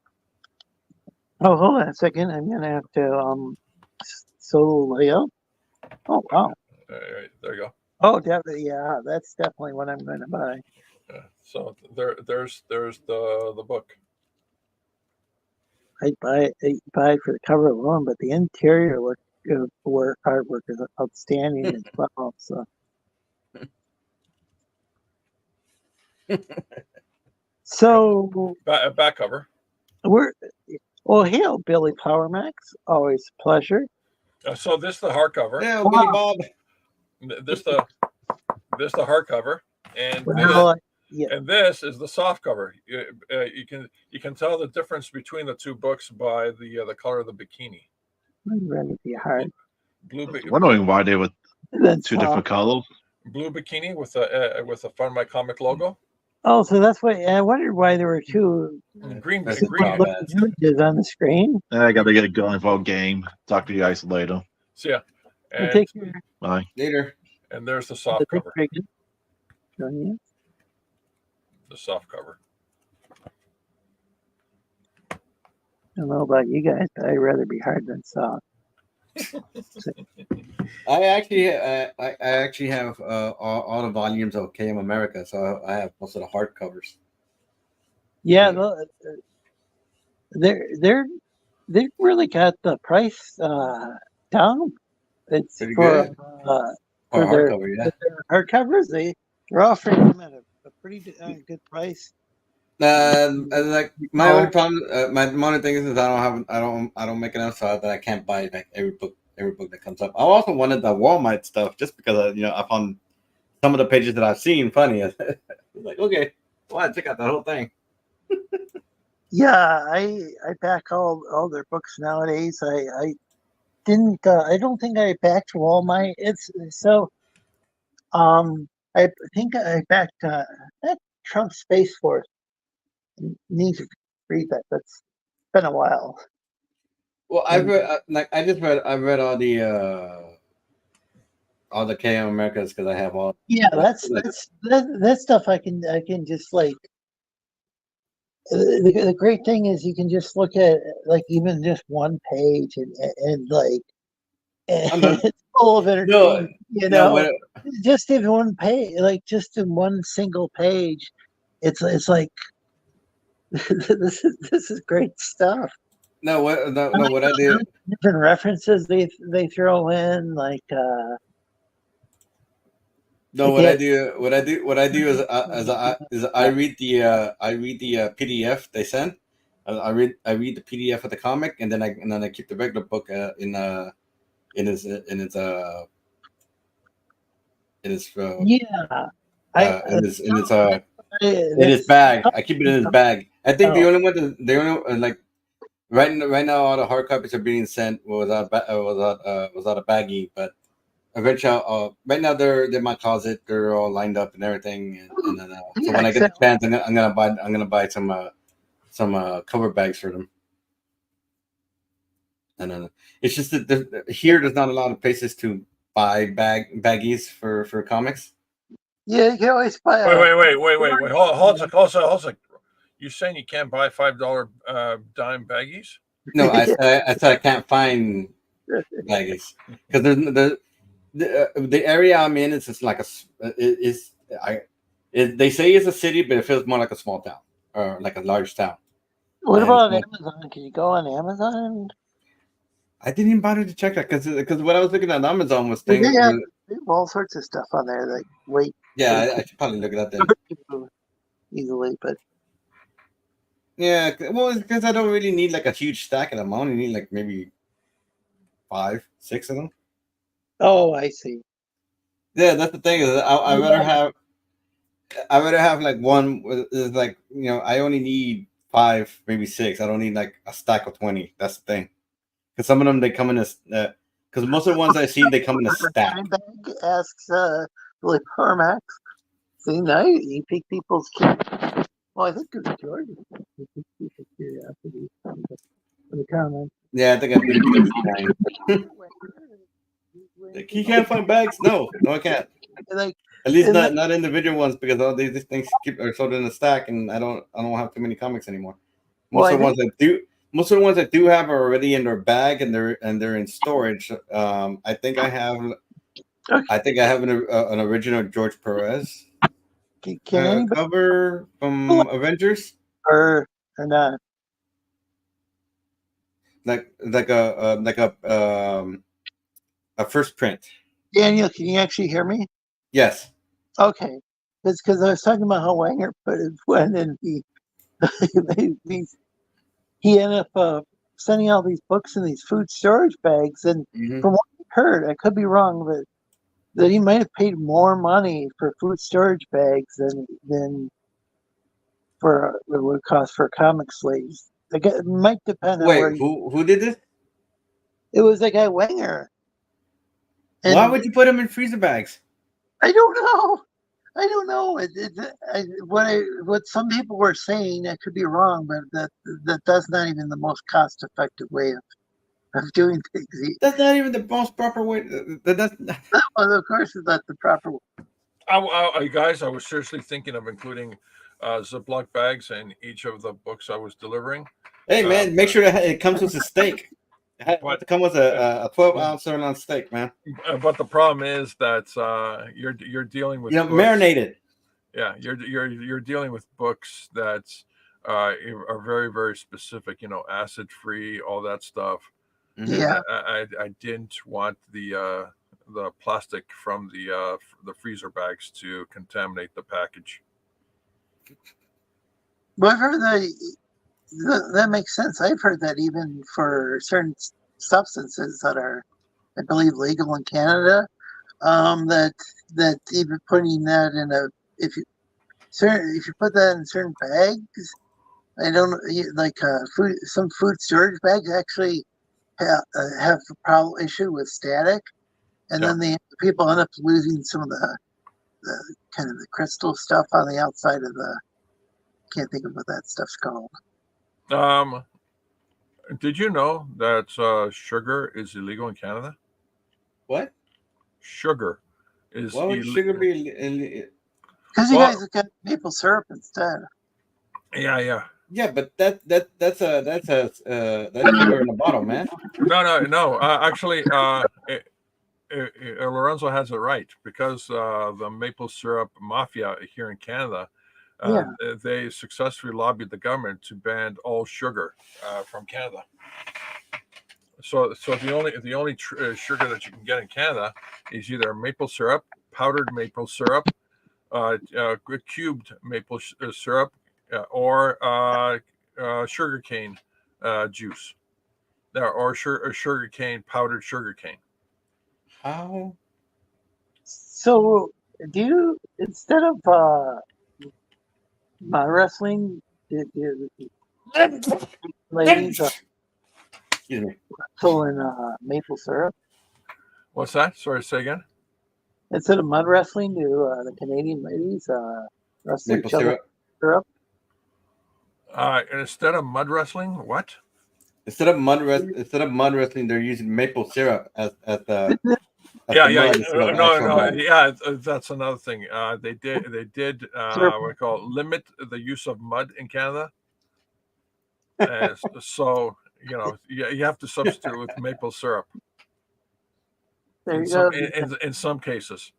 Oh, hold on a second. I'm gonna have to solo layout. Oh wow. Right, there you go. Oh, definitely. Yeah, that's definitely what I'm going to buy. Yeah. So there's the book. I'd buy it for the cover alone, but the interior artwork is outstanding as well. So. So Back cover. Hail Billy Power Max, always a pleasure. So this is the hardcover. Yeah, Billy Bob. This the hardcover, and and this is the soft cover. You can tell the difference between the two books by the color of the bikini. Really be hard. Wondering why they were two different colors. Blue bikini with a Fun My Comic logo. Oh, so that's why I wondered why there were two green images on the screen. I got to get going for a game. Talk to you guys later. So yeah, and take care. Bye. Later. And there's the soft cover. The soft cover. I don't know about you guys, but I'd rather be hard than soft. I actually have all the volumes of KM America, so I have most of the hardcovers. Yeah, they really got the price down. It's pretty for good. For their hardcovers. They're offering them at a pretty good price. Like my only problem, my only thing is I don't make enough so that I can't buy like every book that comes up. I also wanted the Walmart stuff just because I found some of the pages that I've seen funny. Like, okay, well, check out the whole thing. Yeah, I back all their books nowadays. I didn't. I don't think I backed Walmart. It's so. I think I backed that Trump Space Force. Need to read that. That's been a while. Well, I've read I read all the KM Americas because I have all. Yeah, that stuff. I can just like. The great thing is you can just look at like even just one page and like it's full of entertainment. Just in one page, like just in one single page, it's like this is great stuff. What I do? Different references they throw in like. What I do is I read the PDF they send. I read the PDF of the comic and then I keep the regular book in its bag. I keep it in his bag. I think the only one like right now all the hard copies are being sent without a baggie, but eventually right now they're in my closet. They're all lined up and everything, and then so when I get the chance, I'm gonna buy some cover bags for them. And it's just that here there's not a lot of places to buy baggies for comics. Yeah, you can always buy. Wait. Hold on. You saying you can't buy $5 dime baggies? No, I said I can't find baggies because there's the area I'm in is just like they say it's a city, but it feels more like a small town or like a large town. What about Amazon? Can you go on Amazon? I didn't even bother to check that because what I was looking at Amazon was things. They have all sorts of stuff on there. Like wait. Yeah, I should probably look at that then. Easily, but. Yeah, well, it's because I don't really need like a huge stack of them. I only need like maybe 5, 6 of them. Oh, I see. Yeah, that's the thing is I rather have like one is like I only need 5, maybe 6. I don't need like a stack of 20. That's the thing. Because some of them they come in a because most of the ones I've seen they come in a stack. Bag asks Billy Parmax. See, now you pick people's curiosity. Well, I think it's Jordan. You pick people's curiosity from the comments. Yeah, I think I beat him. Like, he can't find bags. No, I can't. Like, At least and not individual ones because all these things are sort of in a stack, and I don't have too many comics anymore. Most of the ones that do have are already in their bag and they're in storage. I think I have an original George Perez can cover from Avengers or not? like a first print. Daniel, can you actually hear me? Yes. Okay, it's because I was talking about how Wanger put it when and he ended up sending all these books in these food storage bags, and from what I heard, I could be wrong, but that he might have paid more money for food storage bags than for what it would cost for comic slaves. It might depend on where. Who did this? It was that guy Wanger. And why would you put them in freezer bags? I don't know. What some people were saying, I could be wrong, but that's not even the most cost-effective way of doing things. That's not even the most proper way. Well, of course, it's not the proper way. Guys, I was seriously thinking of including Ziploc bags in each of the books I was delivering. Hey, man, make sure that it comes with a steak. It has to come with a 12-ounce sirloin steak, man. But the problem is that you're dealing with marinated. Yeah, you're dealing with books that are very, very specific. Acid free, all that stuff. Yeah, I didn't want the plastic from the freezer bags to contaminate the package. but I've heard that makes sense. I've heard that even for certain substances that are, I believe, legal in Canada, that even putting that in if you put that in certain bags, I don't like some food storage bags actually have a problem issue with static, and then the people end up losing some of the kind of the crystal stuff on the outside of the. Can't think of what that stuff's called. Did you know that sugar is illegal in Canada? What? Sugar is. Why would sugar be illegal? Because you guys have got maple syrup instead. Yeah. Yeah, but that's sugar in a bottle, man. No. Actually, Lorenzo has it right because the maple syrup mafia here in Canada. They successfully lobbied the government to ban all sugar from Canada. So the only sugar that you can get in Canada is either maple syrup, powdered maple syrup, cubed maple syrup, or sugarcane juice, or sugarcane powdered sugarcane. How? So do you instead of wrestling, ladies pulling maple syrup? What's that? Sorry, say again. Instead of mud wrestling, do the Canadian ladies wrestle maple each other syrup? Instead of mud wrestling, what? Instead of mud wrestling, they're using maple syrup as the. No. That's another thing. They did what we call limit the use of mud in Canada. So you have to substitute with maple syrup. There you go. In some cases.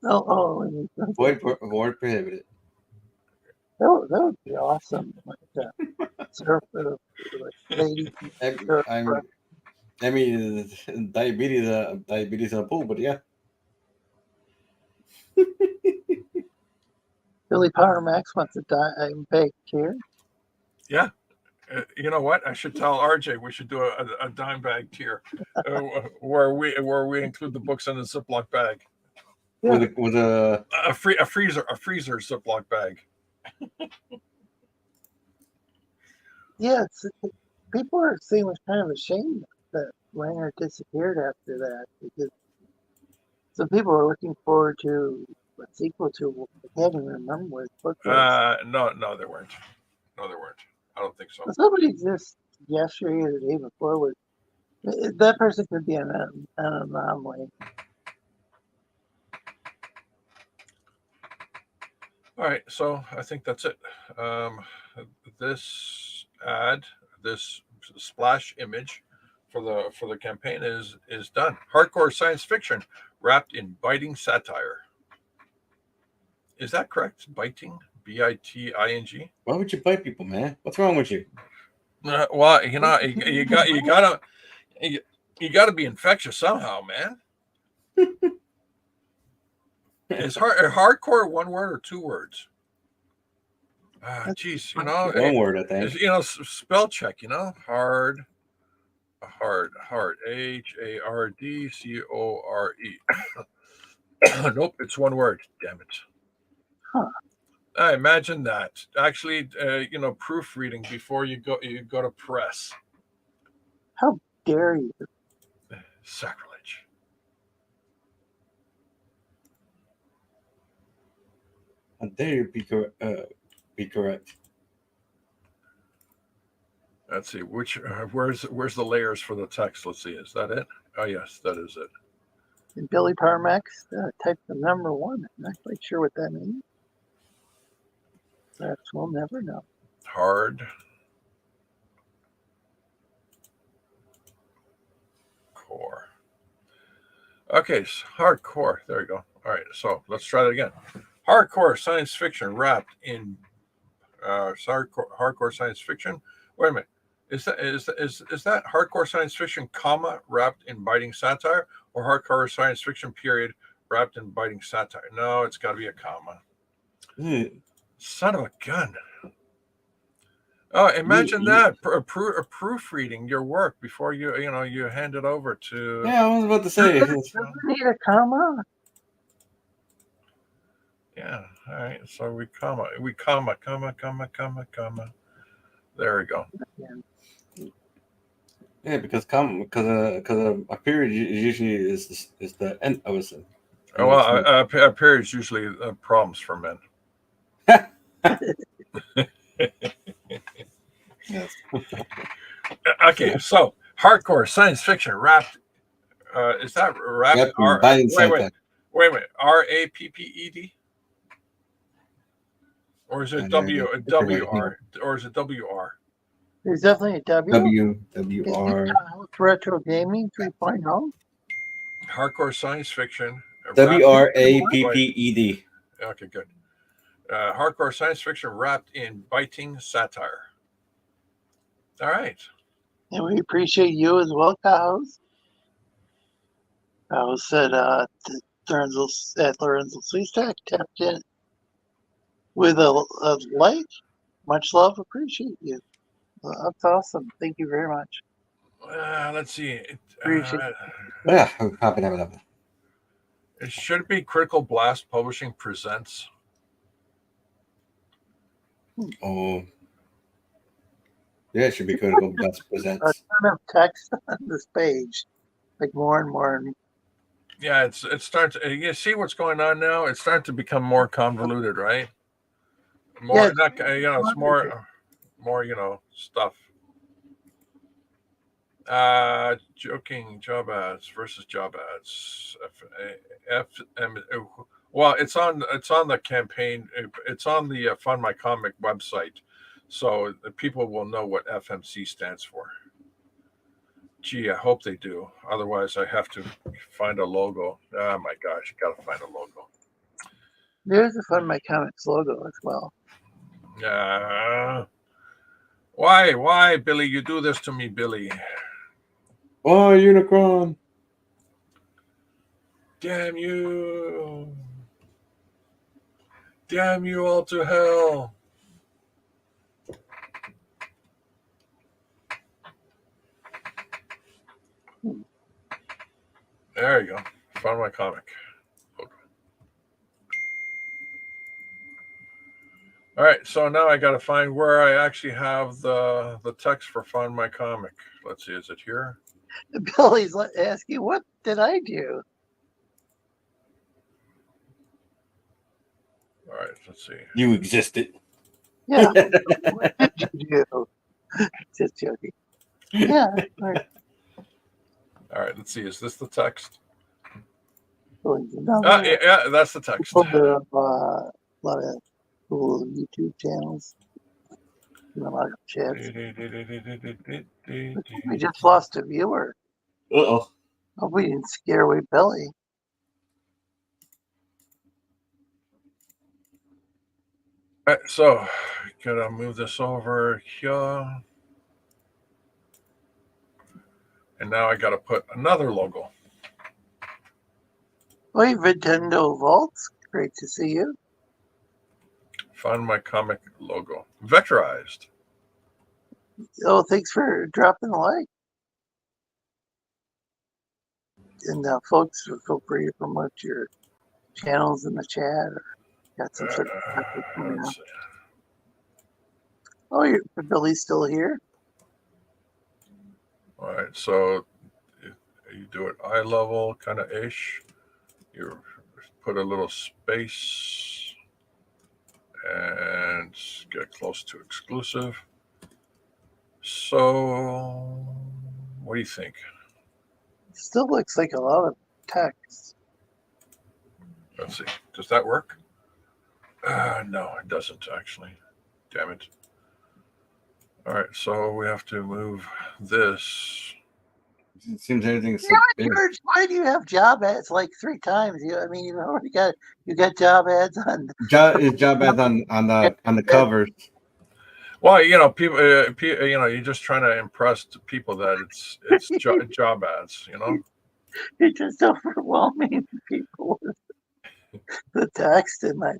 Void prohibited. That would be awesome. Like syrup, ladies. I mean, diabetes in a pool, but yeah. Billy Power Max wants a bag tier. Yeah. You know what? I should tell RJ we should do a dime bag tier where we include the books in a Ziploc bag. Yeah. With a freezer Ziploc bag. Yeah, people are seeing was kind of ashamed that Langer disappeared after that because some people were looking forward to a sequel to. I can't even remember what his book was. No, there weren't. No, there weren't. I don't think so. Somebody just yesterday or the day before was that person could be an anomaly. All right, so I think that's it. This splash image for the campaign is done. Hardcore science fiction wrapped in biting satire. Is that correct? Biting, biting. Why would you bite people, man? What's wrong with you? Well, you know, you gotta be infectious somehow, man. Is hardcore one word or two words? Geez, you know, One word, I think. You know, spell check. You know, hard, HARDCORE. Nope, it's one word. Damn it. Huh. I imagine that. Actually, you know, proofreading before you go to press. How dare you? Sacrilege. How dare you be correct? Let's see. Which where's the layers for the text? Let's see. Is that it? Oh yes, that is it. And Billy Parmax typed the number 1. I'm not quite sure what that means. Perhaps we'll never know. Hard core. Okay, hardcore. There you go. All right, so let's try that again. Hardcore science fiction wrapped in hardcore science fiction. Wait a minute. Is that hardcore science fiction, comma, wrapped in biting satire, or hardcore science fiction period wrapped in biting satire? No, it's got to be a comma. Son of a gun. Oh, imagine that proofreading your work before you hand it over to. Yeah, I was about to say. Doesn't need a comma. Yeah. All right. So we comma. There we go. Yeah, because a period usually is the end of a sentence. Oh, well, a period is usually problems for men. Yes. Okay, so hardcore science fiction wrapped. Is that wrapped? Yep, Wait a minute. RAPPED? Or is it WR? Or is it WR? There's definitely a W. WR. Retro Gaming 3.0. Hardcore science fiction. WRAPPED. Okay, good. Hardcore science fiction wrapped in biting satire. All right. And we appreciate you as well, Caos. Caos said Lorenzo Sleestakians tapped in with a like. Much love, appreciate you. Well, that's awesome. Thank you very much. Let's see. Yeah, happy to have it. It should be Critical Blast Publishing presents. Oh. Yeah, it should be Critical Blast presents. A ton of text on this page, like more and more. Yeah, it starts. You see what's going on now? It's starting to become more convoluted, right? More, Yeah, not it's more, stuff. Joking job ads versus job ads. Well, it's on the campaign. It's on the Fund My Comic website, so the people will know what FMC stands for. Gee, I hope they do. Otherwise, I have to find a logo. Oh my gosh, gotta find a logo. There's a Fund My Comics logo as well. Why, Billy? You do this to me, Billy. Oh, Unicron! Damn you! Damn you all to hell! There you go. Found my comic. Okay. All right, so now I got to find where I actually have the text for Find My Comic. Let's see, is it here? Billy's asking, what did I do? All right, let's see. You existed. Yeah, what did you do? Just joking. Yeah. Right. All right, let's see. Is this the text? Another, Yeah, that's the text. a lot of cool YouTube channels. And a lot of chats. We just lost a viewer. Uh-oh. Hope we didn't scare away Billy. All right, so gotta move this over here. And now I gotta put another logo. Hey, Nintendo Vaults. Great to see you. Find My Comic logo. Vectorized. Oh, thanks for dropping a like. And folks, feel free to promote your channels in the chat or got some sort of topic coming up. Oh, Billy's still here? All right, so you do it eye level, kind of ish. You put a little space and get close to exclusive. So, what do you think? Still looks like a lot of text. Let's see. Does that work? No, it doesn't actually. Damn it. All right, so we have to move this. It seems everything's so big. George, why do you have job ads like 3 times? I mean, you've already got job ads on. Job ads on the covers. Well, people, you're just trying to impress the people that it's job ads, You're just overwhelming people with the text in my.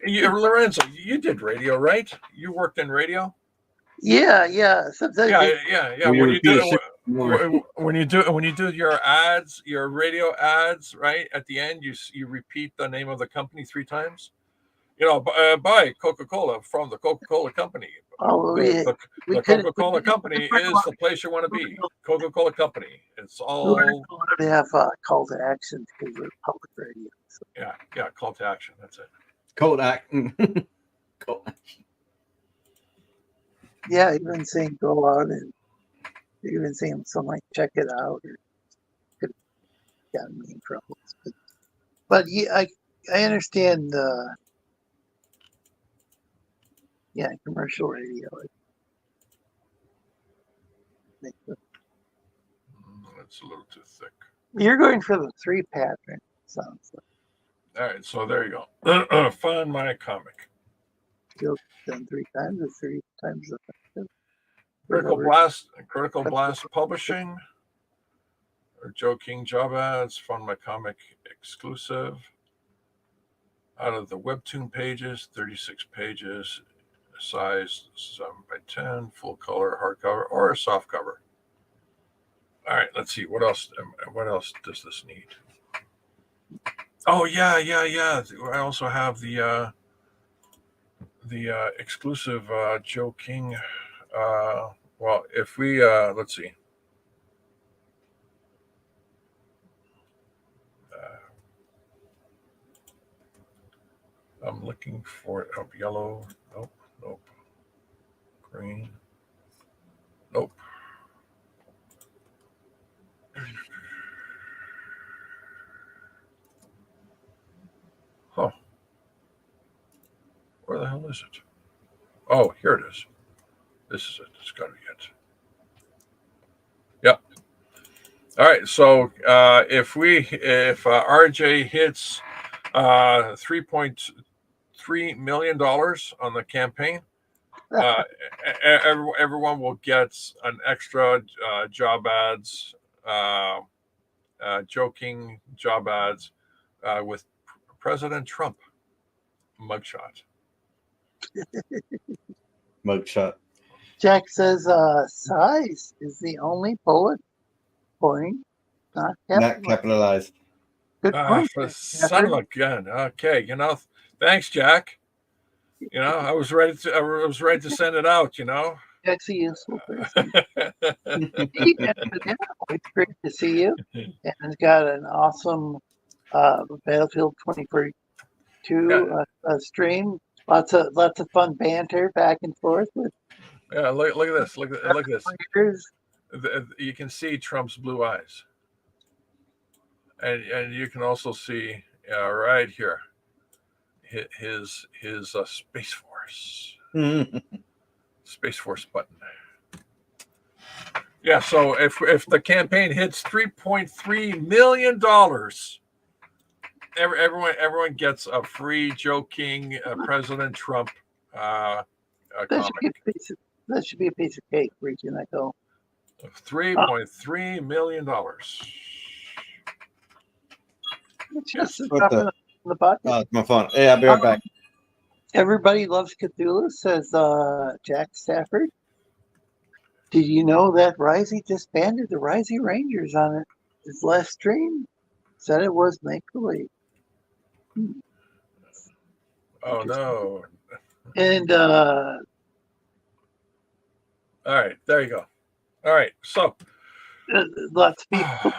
Lorenzo, you did radio, right? You worked in radio. Yeah. Sometimes Yeah. When you do your ads, your radio ads, right at the end, you repeat the name of the company 3 times. Buy Coca-Cola from the Coca-Cola Company. The Coca-Cola Company is the place you want to be. Coca-Cola Company. It's all. They have call to action because they're public radio. So. Yeah, call to action. That's it. Call to action. Call to action. Yeah, even saying go out and even saying something like check it out or could have gotten me in trouble. But yeah, I understand commercial radio. It's a little too thick. You're going for the 3 pattern, sounds like. All right, so there you go. Find My Comic. Still done 3 times or 3 times effective. Critical Blast Publishing, or Joe King job ads. Find My Comic exclusive. Out of the webtoon pages, 36 pages, size 7x10, full color, hardcover, or a soft cover. All right, let's see what else. What else does this need? Oh yeah. I also have the exclusive Joe King. Well, if we let's see. I'm looking for it. Oh, yellow. Nope. Green. Nope. Huh. Where the hell is it? Oh, here it is. This is it. It's got to be it. Yep. All right. So if RJ hits $3.3 million on the campaign, everyone will get an extra job ads, joking job ads with President Trump mugshot. Mugshot. Jack says size is the only bullet point not capitalized. Good point. For son of a gun. Okay, thanks, Jack. You know, I was ready to send it out. You know. Jack's a useful person. Yeah, it's great to see you. And it's got an awesome Battlefield 2042 stream. Lots of fun banter back and forth with. Yeah, look at this. Look at this. Players. You can see Trump's blue eyes, and you can also see right here his Space Force Space Force button. Yeah, so if the campaign hits $3.3 million, everyone gets a free Joe King President Trump That should be a piece of cake for each and I go. $3.3 million. It's just a What drop the- in the bucket. Oh, it's my phone. Hey, I'll be right back. Everybody loves Cthulhu, says Jack Stafford. Did you know that Risey disbanded the Risey Rangers on his last stream? Said it was make-believe. Oh no. And All right, there you go. All right, so lots of people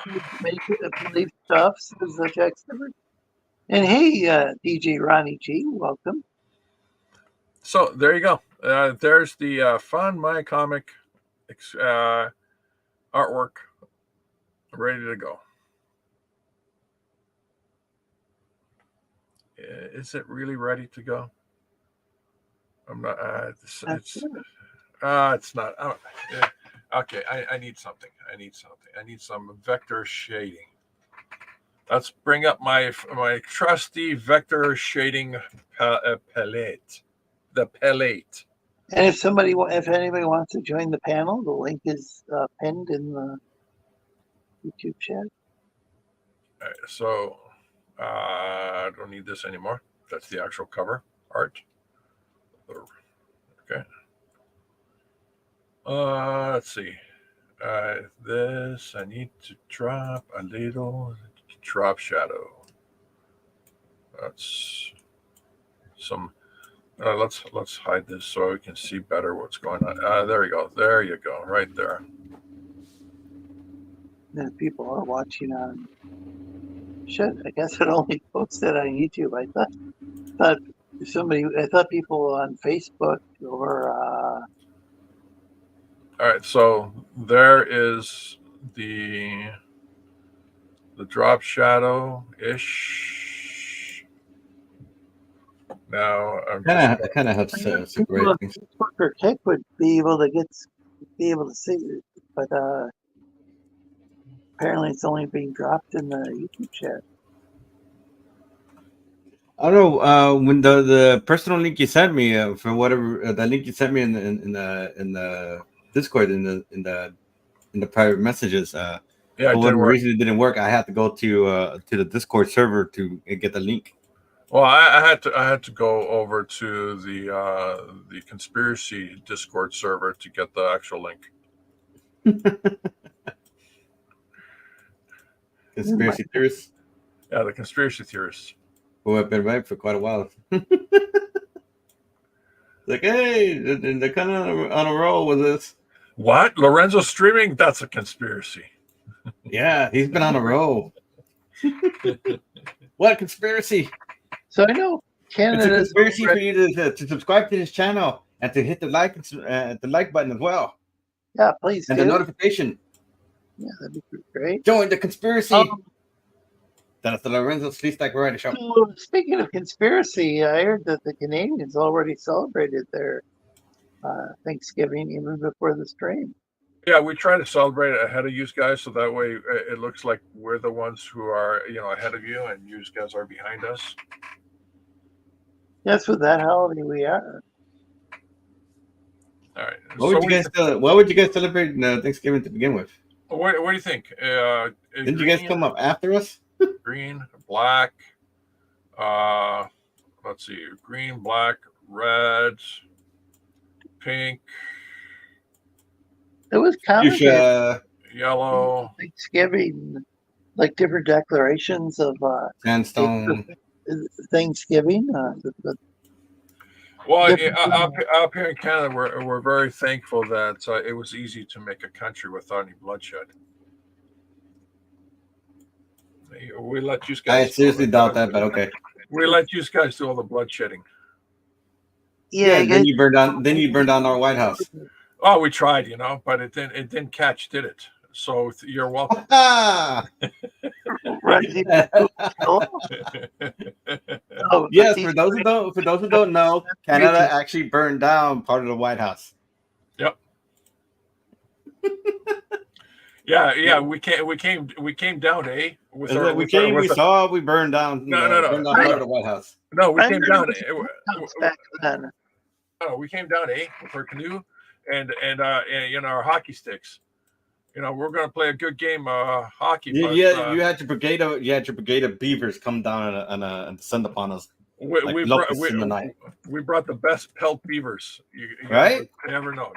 believe stuff, says Jack Stafford. And hey, DJ Ronnie G, welcome. so there you go. There's the Fun My Comic artwork ready to go. Is it really ready to go? I'm not. It's not. Okay, I need something. I need some vector shading. Let's bring up my trusty vector shading palette. The palette. And if anybody wants to join the panel, the link is pinned in the YouTube chat. All right, so I don't need this anymore. That's the actual cover art. Okay. Let's see. This I need to drop a little drop shadow. That's some. Let's hide this so we can see better what's going on. There you go. There you go. Right there. And if people are watching on. I guess it only posted on YouTube. I thought people on Facebook or. All right, so there is the drop shadow ish. Now I'm Kind of have separate things. Facebook or Kick would be able to see it, but apparently it's only being dropped in the YouTube chat. I don't know when the personal link you sent me for whatever the link you sent me in the Discord in the private messages. yeah, for whatever reason it didn't work. I had to go to the Discord server to get the link. Well, I had to go over to the conspiracy Discord server to get the actual link. Conspiracy theorists. Yeah, the conspiracy theorists who have been right for quite a while. Like, hey, they're kind of on a roll with this. What? Lorenzo streaming? That's a conspiracy. Yeah, he's been on a roll. What conspiracy? So I know Canada. It's a conspiracy for you to subscribe to this channel and to hit the like button as well. Yeah, please. And the notification. Yeah, that'd be great. Join the conspiracy. That's the Lorenzo Sleestakians Variety Show. So, speaking of conspiracy, I heard that the Canadians already celebrated their Thanksgiving even before the stream. Yeah, we try to celebrate it ahead of you guys, so that way it looks like we're the ones who are, ahead of you, and you guys are behind us. That's what that holiday we are. All right. Why would you guys celebrate Thanksgiving to begin with? What do you think? Didn't you guys come up after us? Green, black. Let's see. Green, black, red, pink. It was common. Yellow. Thanksgiving, like different declarations of sandstone. Thanksgiving. Well, Different up here in Canada, we're very thankful that it was easy to make a country without any bloodshed. We let you I guys. seriously doubt that, but okay. We let you guys do all the bloodshedding. Yeah, I then guess you burn down. Then you burn down our White House. Oh, we tried, but it didn't catch, did it? So you're welcome. Resident Evil. Oh, but Yes, these for those who don't know, Canada actually burned down part of the White House. Yep. Yeah. We came down, eh? We saw, we burned down. Burned down part of the White House. No, we I came remember down. comes back then. No, we came down, eh, with our canoe and our hockey sticks. We're gonna play a good game of hockey. But, you had your brigade of beavers come down and descend upon us. We brought the best pelt beavers you right? ever know.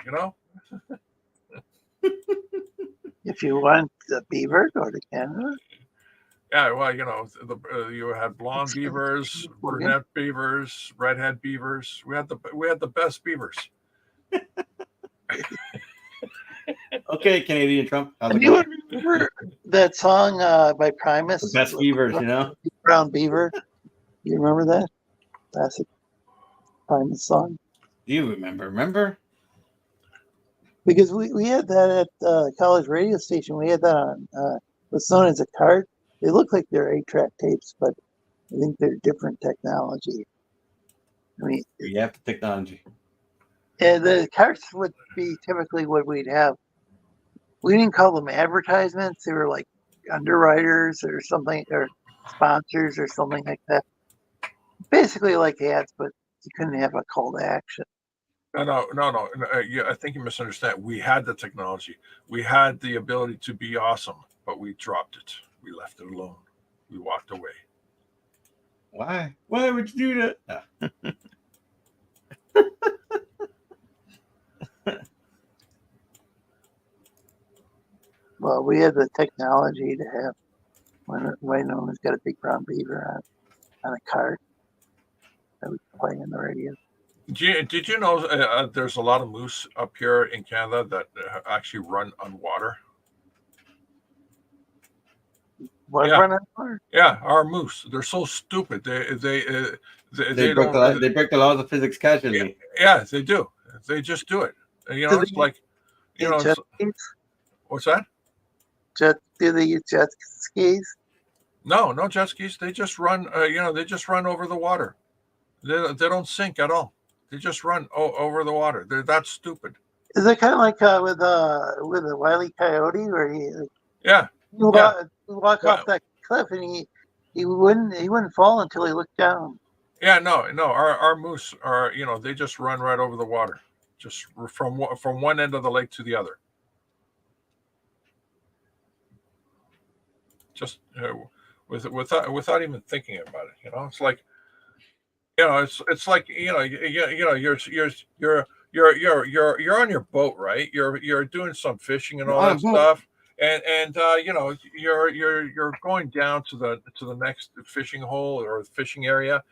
If you want the beaver, go to Canada. Yeah, well, you had blonde beavers, brunette beavers, redhead beavers. We had the best beavers. Okay, Canadian Trump. How's it You going? remember that song by Primus? The best beavers, Brown Beaver. You remember that? Classic Primus song. Do you remember? Because we had that at college radio station. We had that on what's known as a cart. They look like they're 8-track tapes, but I think they're different technology. I mean, you have the technology. And the carts would be typically what we'd have. We didn't call them advertisements. They were like underwriters or something, or sponsors or something like that. Basically like ads, but you couldn't have a call to action. No. I think you misunderstand. We had the technology. We had the ability to be awesome, but we dropped it. We left it alone. We walked away. Why? Why would you do that? Well, we had the technology to have when no one's got a big brown beaver on a cart that we could play in the radio. Did you know there's a lot of moose up here in Canada that actually run on water? Run on water? Yeah, our moose. They're so stupid. They break the laws of physics casually. Yeah, they do. They just do it. It's like jet skis? What's that? Do they use jet skis? No jet skis. They just run. They just run over the water. They don't sink at all. They just run over the water. They're that stupid. Is it kind of like with a Wile E. Coyote, where you walk off that cliff and he wouldn't fall until he looked down. Yeah, no. Our moose are they just run right over the water, just from one end of the lake to the other. Just without even thinking about it. It's like. It's like you're on your boat, right? You're doing some fishing and all that stuff, and you're going down to the next fishing hole or fishing area,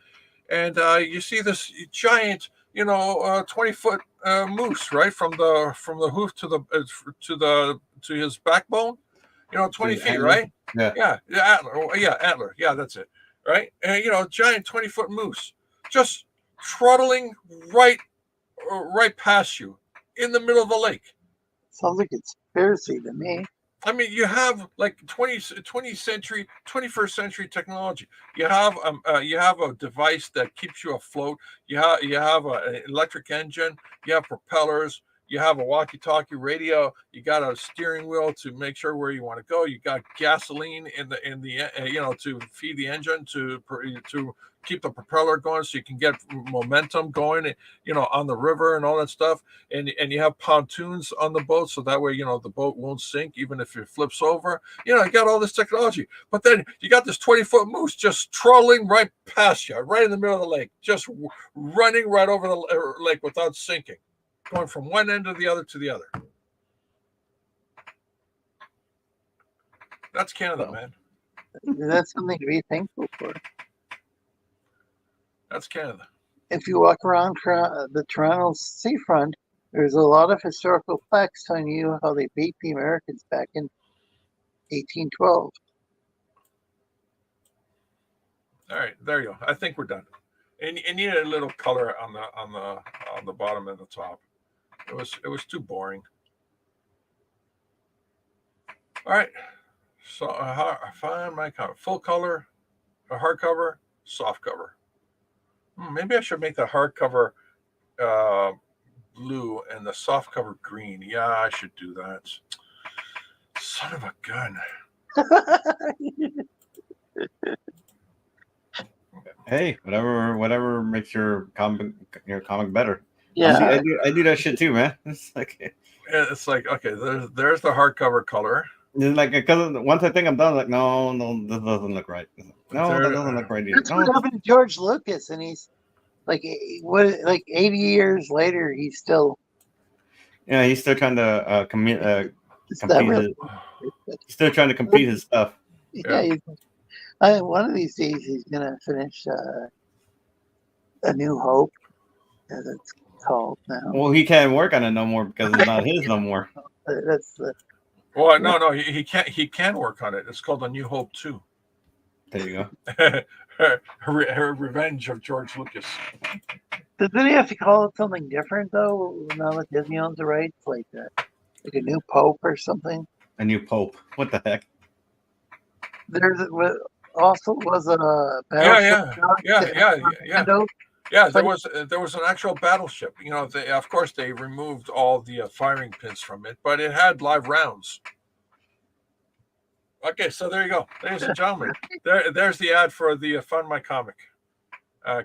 and you see this giant 20-foot moose, right, from the hoof to his backbone, 20 feet, antler. right? Yeah, antler, yeah, that's it, right? And giant 20-foot moose. Just throttling right past you in the middle of the lake. Sounds like it's conspiracy to me. I mean, you have like 21st century technology. You have a device that keeps you afloat. You have an electric engine. You have propellers. You have a walkie-talkie radio. You got a steering wheel to make sure where you want to go. You got gasoline in the to feed the engine to keep the propeller going so you can get momentum going, on the river and all that stuff. And you have pontoons on the boat so that way the boat won't sink even if it flips over. You got all this technology, but then you got this 20-foot moose just trolling right past you, right in the middle of the lake, just running right over the lake without sinking. Going from one end of the other to the other. That's Canada, man. That's something to be thankful for. That's Canada. if you walk around the Toronto seafront, there's a lot of historical plaques telling you how they beat the Americans back in 1812. All right, there you go. I think we're done. And you needed a little color on the bottom and the top. It was too boring. All right. So I find my cover. Full color, a hardcover, soft cover. Maybe I should make the hardcover blue and the soft cover green. Yeah, I should do that. Son of a gun. Hey, whatever makes your comic better. Yeah. I do that shit too, man. It's like okay, there's the hardcover color. It's like because once I think I'm done, like no, this doesn't look right. No, that doesn't look right. That's what happened to George Lucas, and he's like 80 years later, he's still. Yeah, he's still trying to compete. He's still trying to compete his stuff. Yeah. One of these days he's gonna finish A New Hope, as it's called now. Well, he can't work on it no more because it's not his no more. That's the. Well, no, he can't. He can work on it. It's called A New Hope 2. There you go. Her Revenge of George Lucas. Doesn't he have to call it something different though? Now that Disney owns the rights, like a new Pope or something. A new Pope. What the heck? There's also was a Yeah, there was an actual battleship. You know, of course they removed all the firing pins from it, but it had live rounds. Okay, so there you go, ladies and gentlemen. There's the ad for the Fund My Comic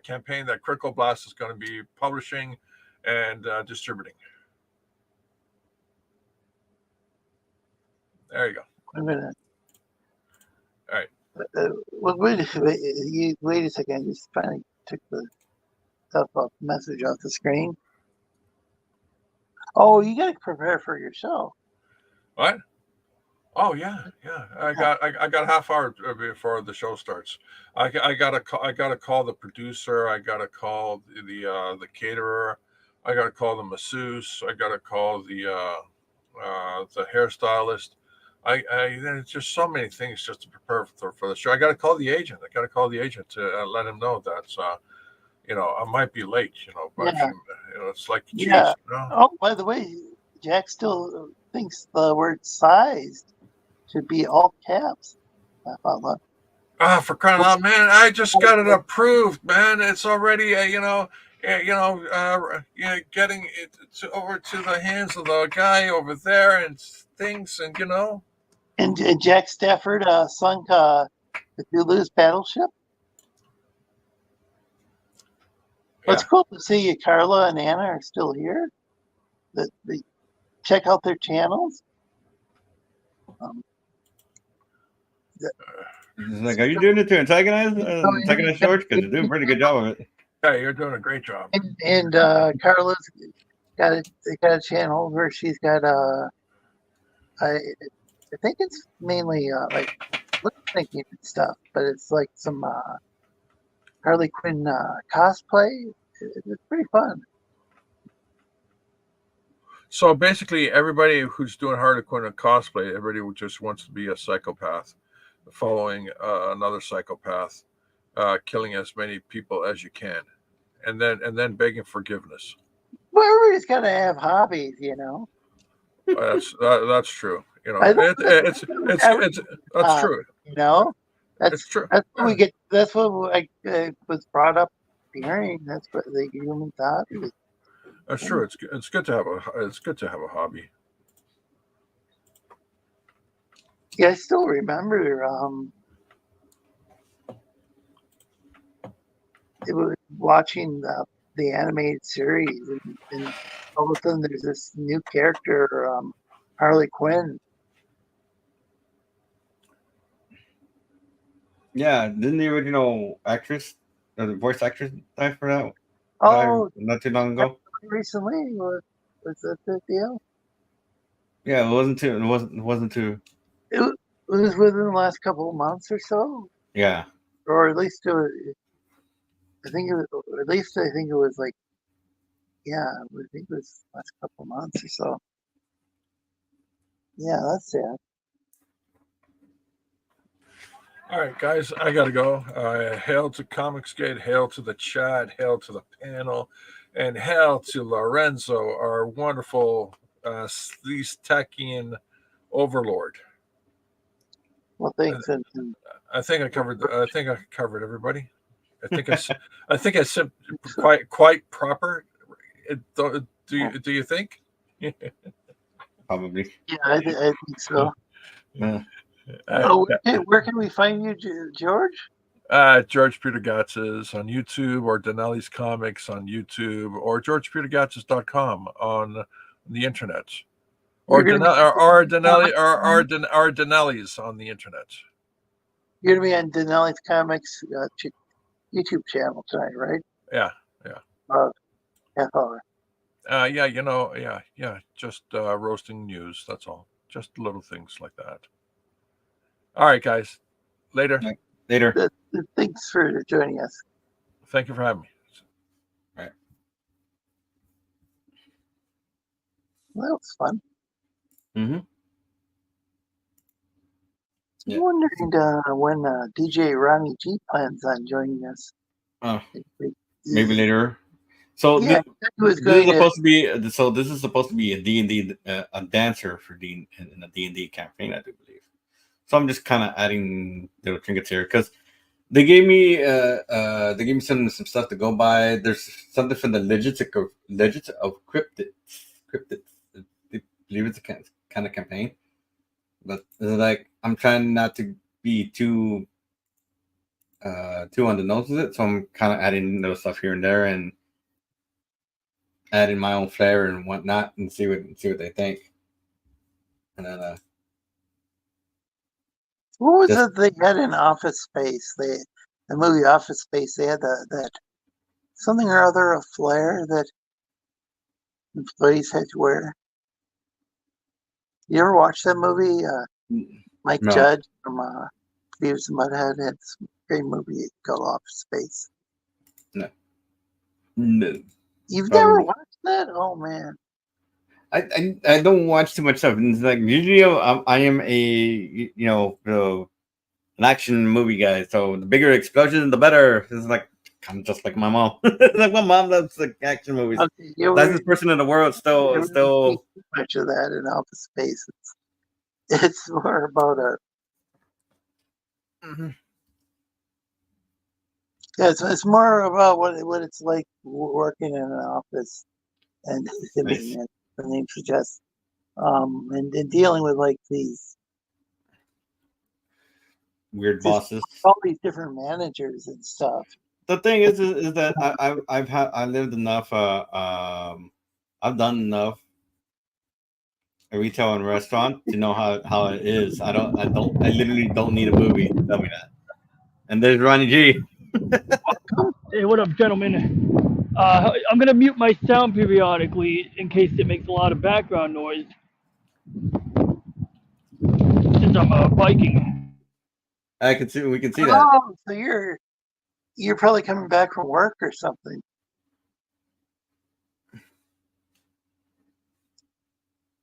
campaign that Critical Blast is going to be publishing and distributing. There you go. I'm gonna. All right. Wait a second. I just finally took the stuff off message off the screen. Oh, you got to prepare for your show. What? Oh yeah. I got half hour before the show starts. I gotta call the producer. I gotta call the caterer. I gotta call the masseuse. I gotta call the hairstylist. There's just so many things just to prepare for the show. I got to call the agent. I got to call the agent to let him know that, I might be late, but it's like, geez, yeah. Oh, by the way, Jack still thinks the word sized should be all caps. For crying out, man! I just got it approved, man. It's already, getting it over to the hands of the guy over there and things, and And Jack Stafford sunk the Duluth battleship. Well, it's cool to see you. Carla and Anna are still here. They check out their channels. Like, are you doing it to antagonize George? Because you're doing a pretty good job of it. Yeah, you're doing a great job. And Carla's got a channel where she's got I think it's mainly like lip syncing and stuff, but it's like some Harley Quinn cosplay. It's pretty fun. So basically, everybody who's doing Harley Quinn cosplay, everybody just wants to be a psychopath, following another psychopath, killing as many people as you can, and then begging forgiveness. Well, everybody's got to have hobbies, That's true. It's true. That's true. That's what we get. That's what was brought up hearing. That's what the human thought. That's true. It's good to have a hobby. Yeah, I still remember. It was watching the animated series, and all of a sudden there's this new character, Harley Quinn. Yeah, didn't the original actress, or the voice actress, die for that? Oh, not too long ago. Recently, was that the deal? Yeah, it wasn't too. It was within the last couple of months or so. Yeah. Or at least I think it was, or at least I think it was like, yeah, I think it was last couple months or so. Yeah, that's sad. All right, guys, I got to go. Hail to Comicsgate, hail to the chat, hail to the panel, and hail to Lorenzo, our wonderful Sleestakian overlord. Well, thanks. I think I covered everybody. I think I said quite proper. Do you think? Probably. Yeah, I think so. Yeah. Where can we find you, George? George Peter Gatsis on YouTube, or Dinale's Comics on YouTube, or GeorgePeterGatsis.com on the internet, or Dinale's on the internet. You're gonna be on Dinale's Comics YouTube channel tonight, right? Yeah. Half hour. Yeah. Just roasting news. That's all. Just little things like that. All right, guys. Later. Later. Thanks for joining us. Thank you for having me. All right. Well, that was fun. Mm-hmm. I'm wondering when DJ Ronnie G plans on joining us. Maybe later. So yeah, this is supposed to be a D&D a dancer for in a D&D campaign, I do believe. So I'm just kind of adding little trinkets here because they gave me some stuff to go by. There's something from the Legends of Cryptids. I believe it's a kind of campaign, but it's like I'm trying not to be too on the nose with it, so I'm kind of adding little stuff here and there and adding my own flair and whatnot, and see what they think. And then what was it they had in Office Space? The movie Office Space. They had that something or other, a flair that employees had to wear. You ever watch that movie? Mike Judge from Beavis and Butthead had some great movie called Office Space. No. You've never watched that? Oh man. I don't watch too much stuff. It's like usually I am a an action movie guy. So the bigger explosion, the better. It's like kind of just like my mom. Like my mom loves like action movies. Okay, that's this person in the world still much of that in Office Space. It's more about a. Mm-hmm. Yeah, it's more about what it's like working in an office, and the name suggests, and dealing with like these weird bosses, all these different managers and stuff. The thing is that I lived enough. I've done enough retail and restaurant to know how it is. I literally don't need a movie to tell me that. And there's Ronnie G. Hey, what up, gentlemen? I'm gonna mute my sound periodically in case it makes a lot of background noise, since I'm biking. We can see that. Oh, so you're probably coming back from work or something.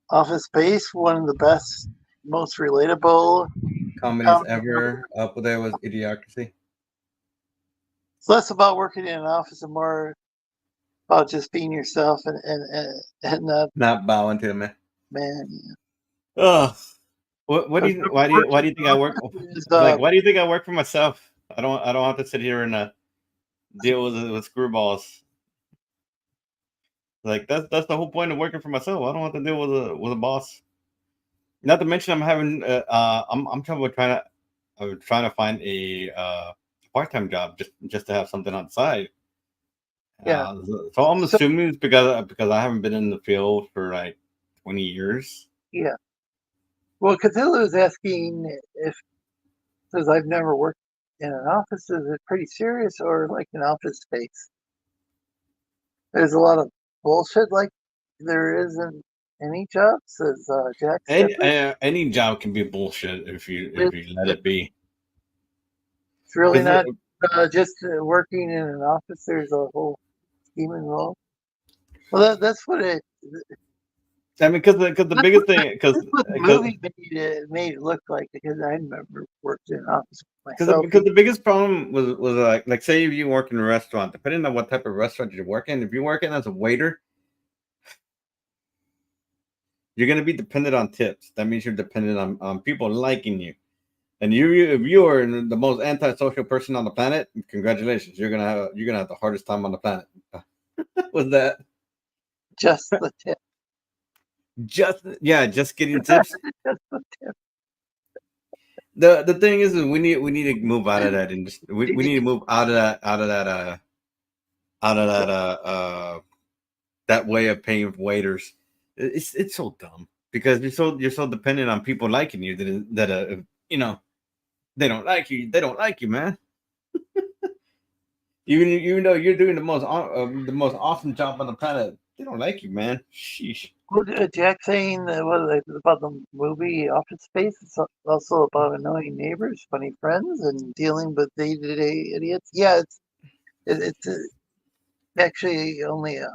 Office Space, one of the best, most relatable comedies ever. Up there was Idiocracy. It's less about working in an office and more about just being yourself and not bowing to the man. Man, yeah. Oh, why do you think I work? Like, why do you think I work for myself? I don't have to sit here and deal with screwballs. Like that's the whole point of working for myself. I don't have to deal with a boss. Not to mention, I'm having I'm trying to find a part-time job just to have something on the side. Yeah. So I'm assuming it's because I haven't been in the field for like 20 years. Yeah. Well, Cthulhu is asking says I've never worked in an office. Is it pretty serious or like an office space? There's a lot of bullshit like there is in any job, says Jack. Any job can be bullshit if you let it be. It's really not just working in an office, there's a whole scheme involved. Well, that's what it. I mean, because the biggest thing, That's what the movie made it look like, because I remember working in an office myself. because the biggest problem was like say if you work in a restaurant, depending on what type of restaurant you work in, if you're working as a waiter, you're going to be dependent on tips. That means you're dependent on people liking you. And if you are the most antisocial person on the planet, congratulations, you're gonna have the hardest time on the planet. Was that Just the tip. just getting tips? Just the tip. The thing is we need to move out of that industry. We need to move out of that way of paying for waiters. It's so dumb because you're so dependent on people liking you that you know, they don't like you, man. even though you're doing the most awesome job on the planet, they don't like you, man. Sheesh. Well, Jack saying about the movie Office Space. It's also about annoying neighbors, funny friends, and dealing with day-to-day idiots. Yeah, it's actually only a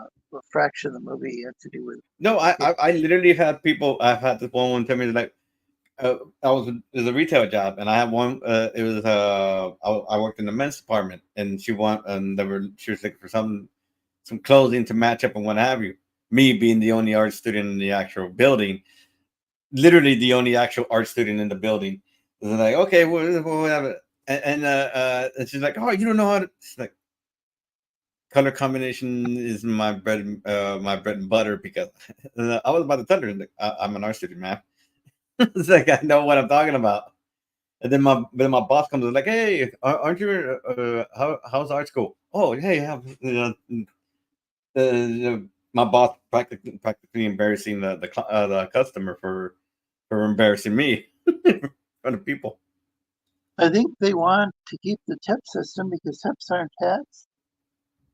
fraction of the movie had to do with. No, I literally had people. I've had this one tell me like, it was a retail job, and I had one. It was I worked in the men's department, and she was looking for some clothing to match up and what have you. Me being the only art student in the actual building, literally the only actual art student in the building. And like, okay, we'll have it. And she's like, oh, you don't know how to. She's like, color combination is my bread and butter, because I was about to tell her, like, I'm an art student, man. It's like, I know what I'm talking about. And then my boss comes and like, hey, aren't you how's art school? Oh, hey, my boss practically embarrassing the customer for embarrassing me in front of people. I think they want to keep the tip system because tips aren't taxed.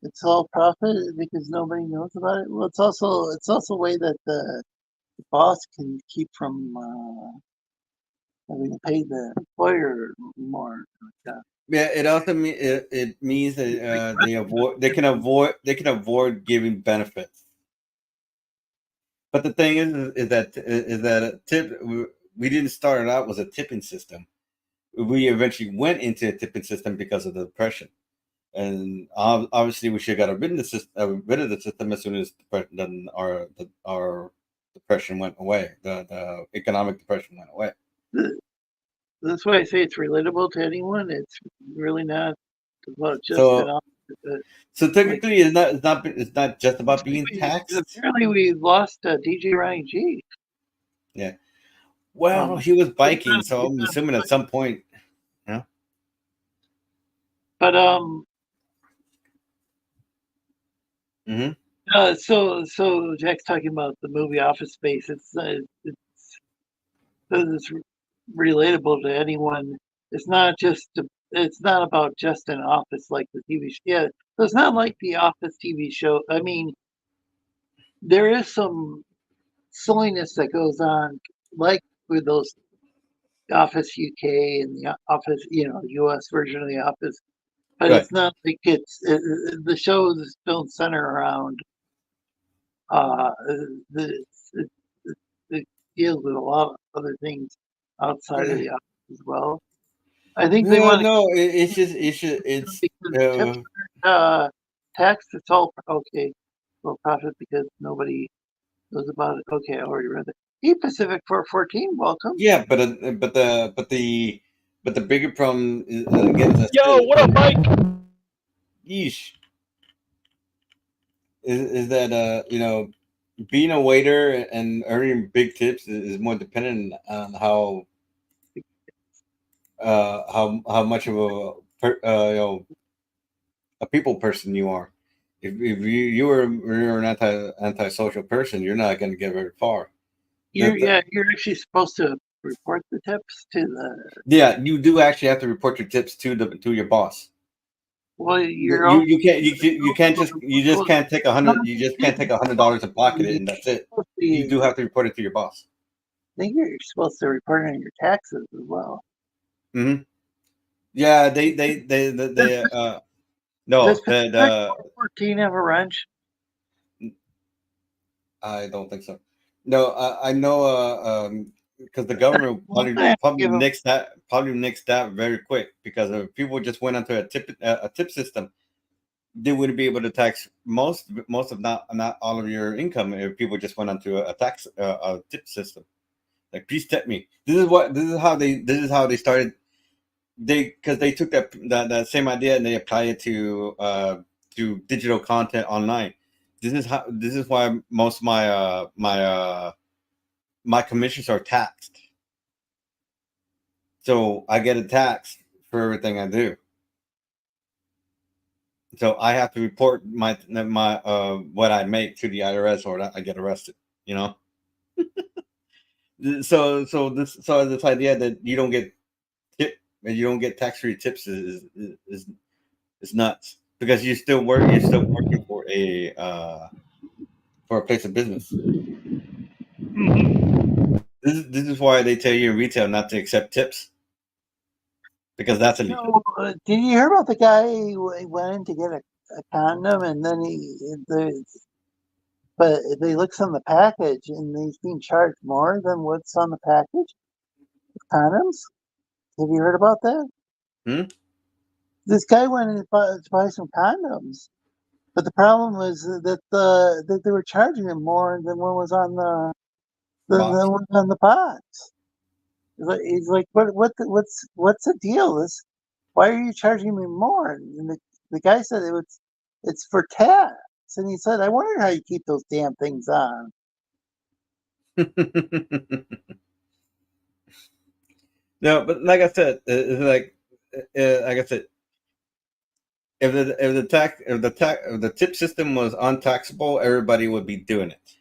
It's all profit because nobody knows about it. Well, it's also a way that the boss can keep from having to pay the employer more. Yeah, it also it means that they can avoid giving benefits. But the thing is that a tip, we didn't start it out with a tipping system. We eventually went into a tipping system because of the depression, and obviously we should have got rid of the system as soon as our depression went away. The economic depression went away. That's why I say it's relatable to anyone. It's really not about just so technically, it's not just about being taxed. Apparently, we lost DJ Ronnie G. Yeah. Well, he was biking, so I'm assuming at some point, yeah. But Mm-hmm. So Jack's talking about the movie Office Space. It's relatable to anyone. It's not about just an office like the TV show. Yeah, so it's not like the Office TV show. I mean, there is some silliness that goes on, like with those Office UK and the Office, US version of the Office. But right. It's not like the shows don't center around. It deals with a lot of other things outside of the office as well. I think they want to. No, it's tax. It's all okay. Low profit because nobody knows about it. Okay, I already read it. E Pacific 414, welcome. Yeah, but the bigger problem is again. Yo, what up, Mike? Yeesh. Is that being a waiter and earning big tips is more dependent on how much of a people person you are. If you're an antisocial person, you're not going to get very far. You're actually supposed to report the tips to the. Yeah, you do actually have to report your tips to your boss. Well, you can't take $100. You just can't take $100 and pocket it, and that's it. You do have to report it to your boss. I think you're supposed to report it on your taxes as well. Mm-hmm. Yeah, no, Does Pacific the 14 have a wrench? I don't think so. No, I know because the government probably Give 'em- nixed that very quick because if people just went onto a tip system, they wouldn't be able to tax most of not all of your income if people just went onto a tax a tip system. Like, please tip me. This is how they started. Because they took that same idea and they apply it to digital content online. This is why most of my commissions are taxed. So I get a tax for everything I do. So I have to report my what I make to the IRS or I get arrested. You know. So this idea that you don't get tip and you don't get tax free tips is nuts because you're still working for a place of business. This is why they tell you in retail not to accept tips because that's illegal. Did you hear about the guy who went in to get a condom and then but they looks on the package and he's being charged more than what's on the package? Condoms? Have you heard about that? This guy went in to buy some condoms, but the problem was that they were charging him more than what was on the box. He's like, what's the deal? Why are you charging me more? And the guy said it's for tax, and he said, I wonder how you keep those damn things on. No, but like I said, it's like I said, if the tip system was untaxable, everybody would be doing it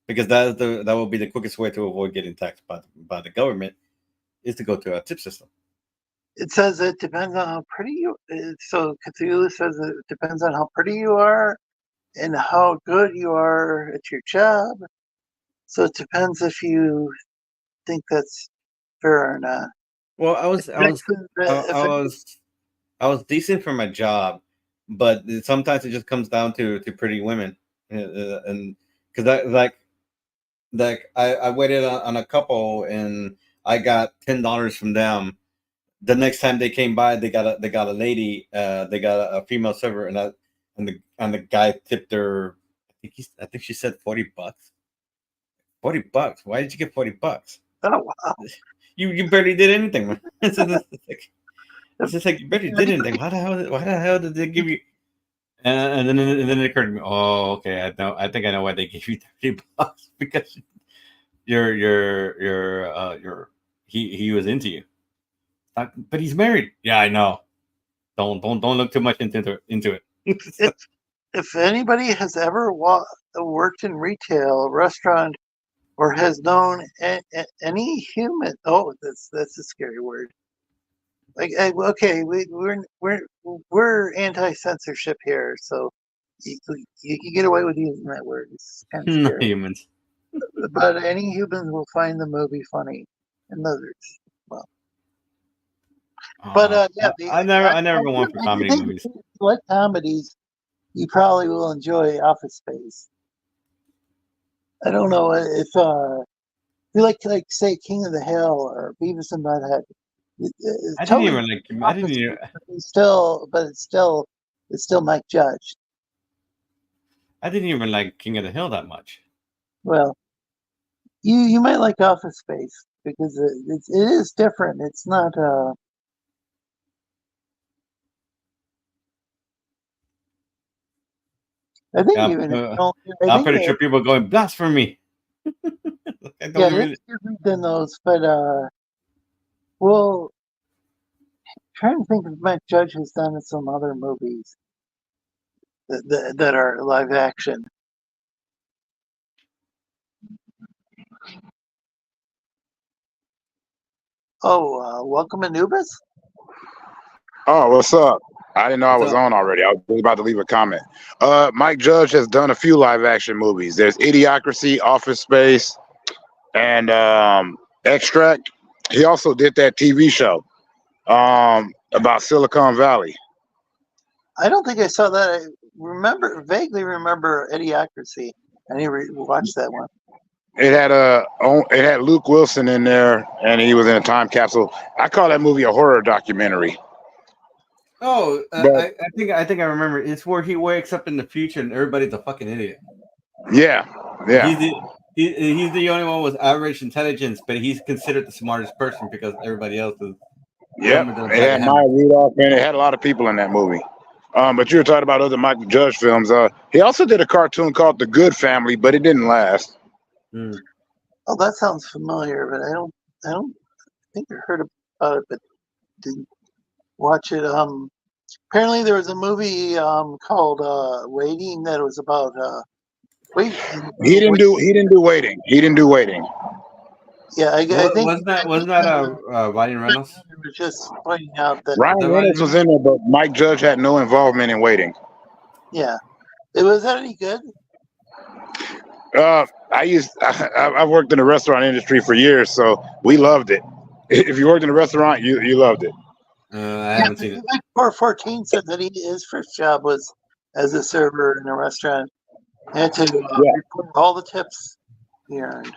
because that will be the quickest way to avoid getting taxed by the government is to go to a tip system. It says it depends on how pretty you. So Cthulhu says it depends on how pretty you are and how good you are at your job. So it depends if you think that's fair or not. Well, I was decent for my job, but sometimes it just comes down to pretty women, and because I waited on a couple and I got $10 from them. The next time they came by, they got a lady, they got a female server, and the guy tipped her. I think she said $40. $40. Why did you get $40? Oh wow! You barely did anything, man. It's just like you barely did anything. Why the hell did they give you? And then it occurred to me. Oh, okay. I think I know why they gave you $30 because he was into you. But he's married. Yeah, I know. Don't look too much into it. If anybody has ever worked in retail, restaurant, or has known any human, that's a scary word. Like, okay, we're anti-censorship here, so you can get away with using that word. It's kind of scary. Humans. But any humans will find the movie funny, and others, well. But yeah, I never been one for comedy movies. If you like comedies, you probably will enjoy Office Space. I don't know if you like say King of the Hill or Beavis and Butthead. I didn't even like. I didn't even. It's still Mike Judge. I didn't even like King of the Hill that much. Well, you might like Office Space because it is different. It's not. I think I'm pretty sure people are going blasphemy. It's different than those, but well, trying to think if Mike Judge has done some other movies that are live action. Oh, welcome Anubis. Oh, what's up? I didn't know I was on already. I was about to leave a comment. Mike Judge has done a few live action movies. There's Idiocracy, Office Space, and Extract. He also did that TV show. about Silicon Valley. I don't think I saw that. I vaguely remember Idiocracy. I didn't watch that one. It had Luke Wilson in there, and he was in a time capsule. I call that movie a horror documentary. Oh, But- I think I remember. It's where he wakes up in the future and everybody's a fucking idiot. Yeah. He's the only one with average intelligence, but he's considered the smartest person because everybody else is. Yep. It had Maya Rudolph, and it had a lot of people in that movie. But you were talking about other Michael Judge films. He also did a cartoon called The Good Family, but it didn't last. Oh, that sounds familiar, but I don't think I heard about it, but didn't watch it. Apparently there was a movie called Waiting that was about wait. He didn't do Waiting. He didn't do Waiting. Yeah, I think wasn't that Ryan Reynolds? I was just pointing out that Ryan Reynolds was in there, but Mike Judge had no involvement in Waiting. yeah, was that any good? I worked in the restaurant industry for years, so we loved it. If you worked in a restaurant, you loved it. I haven't seen it. 414 said that his first job was as a server in a restaurant. He had to report all the tips he earned.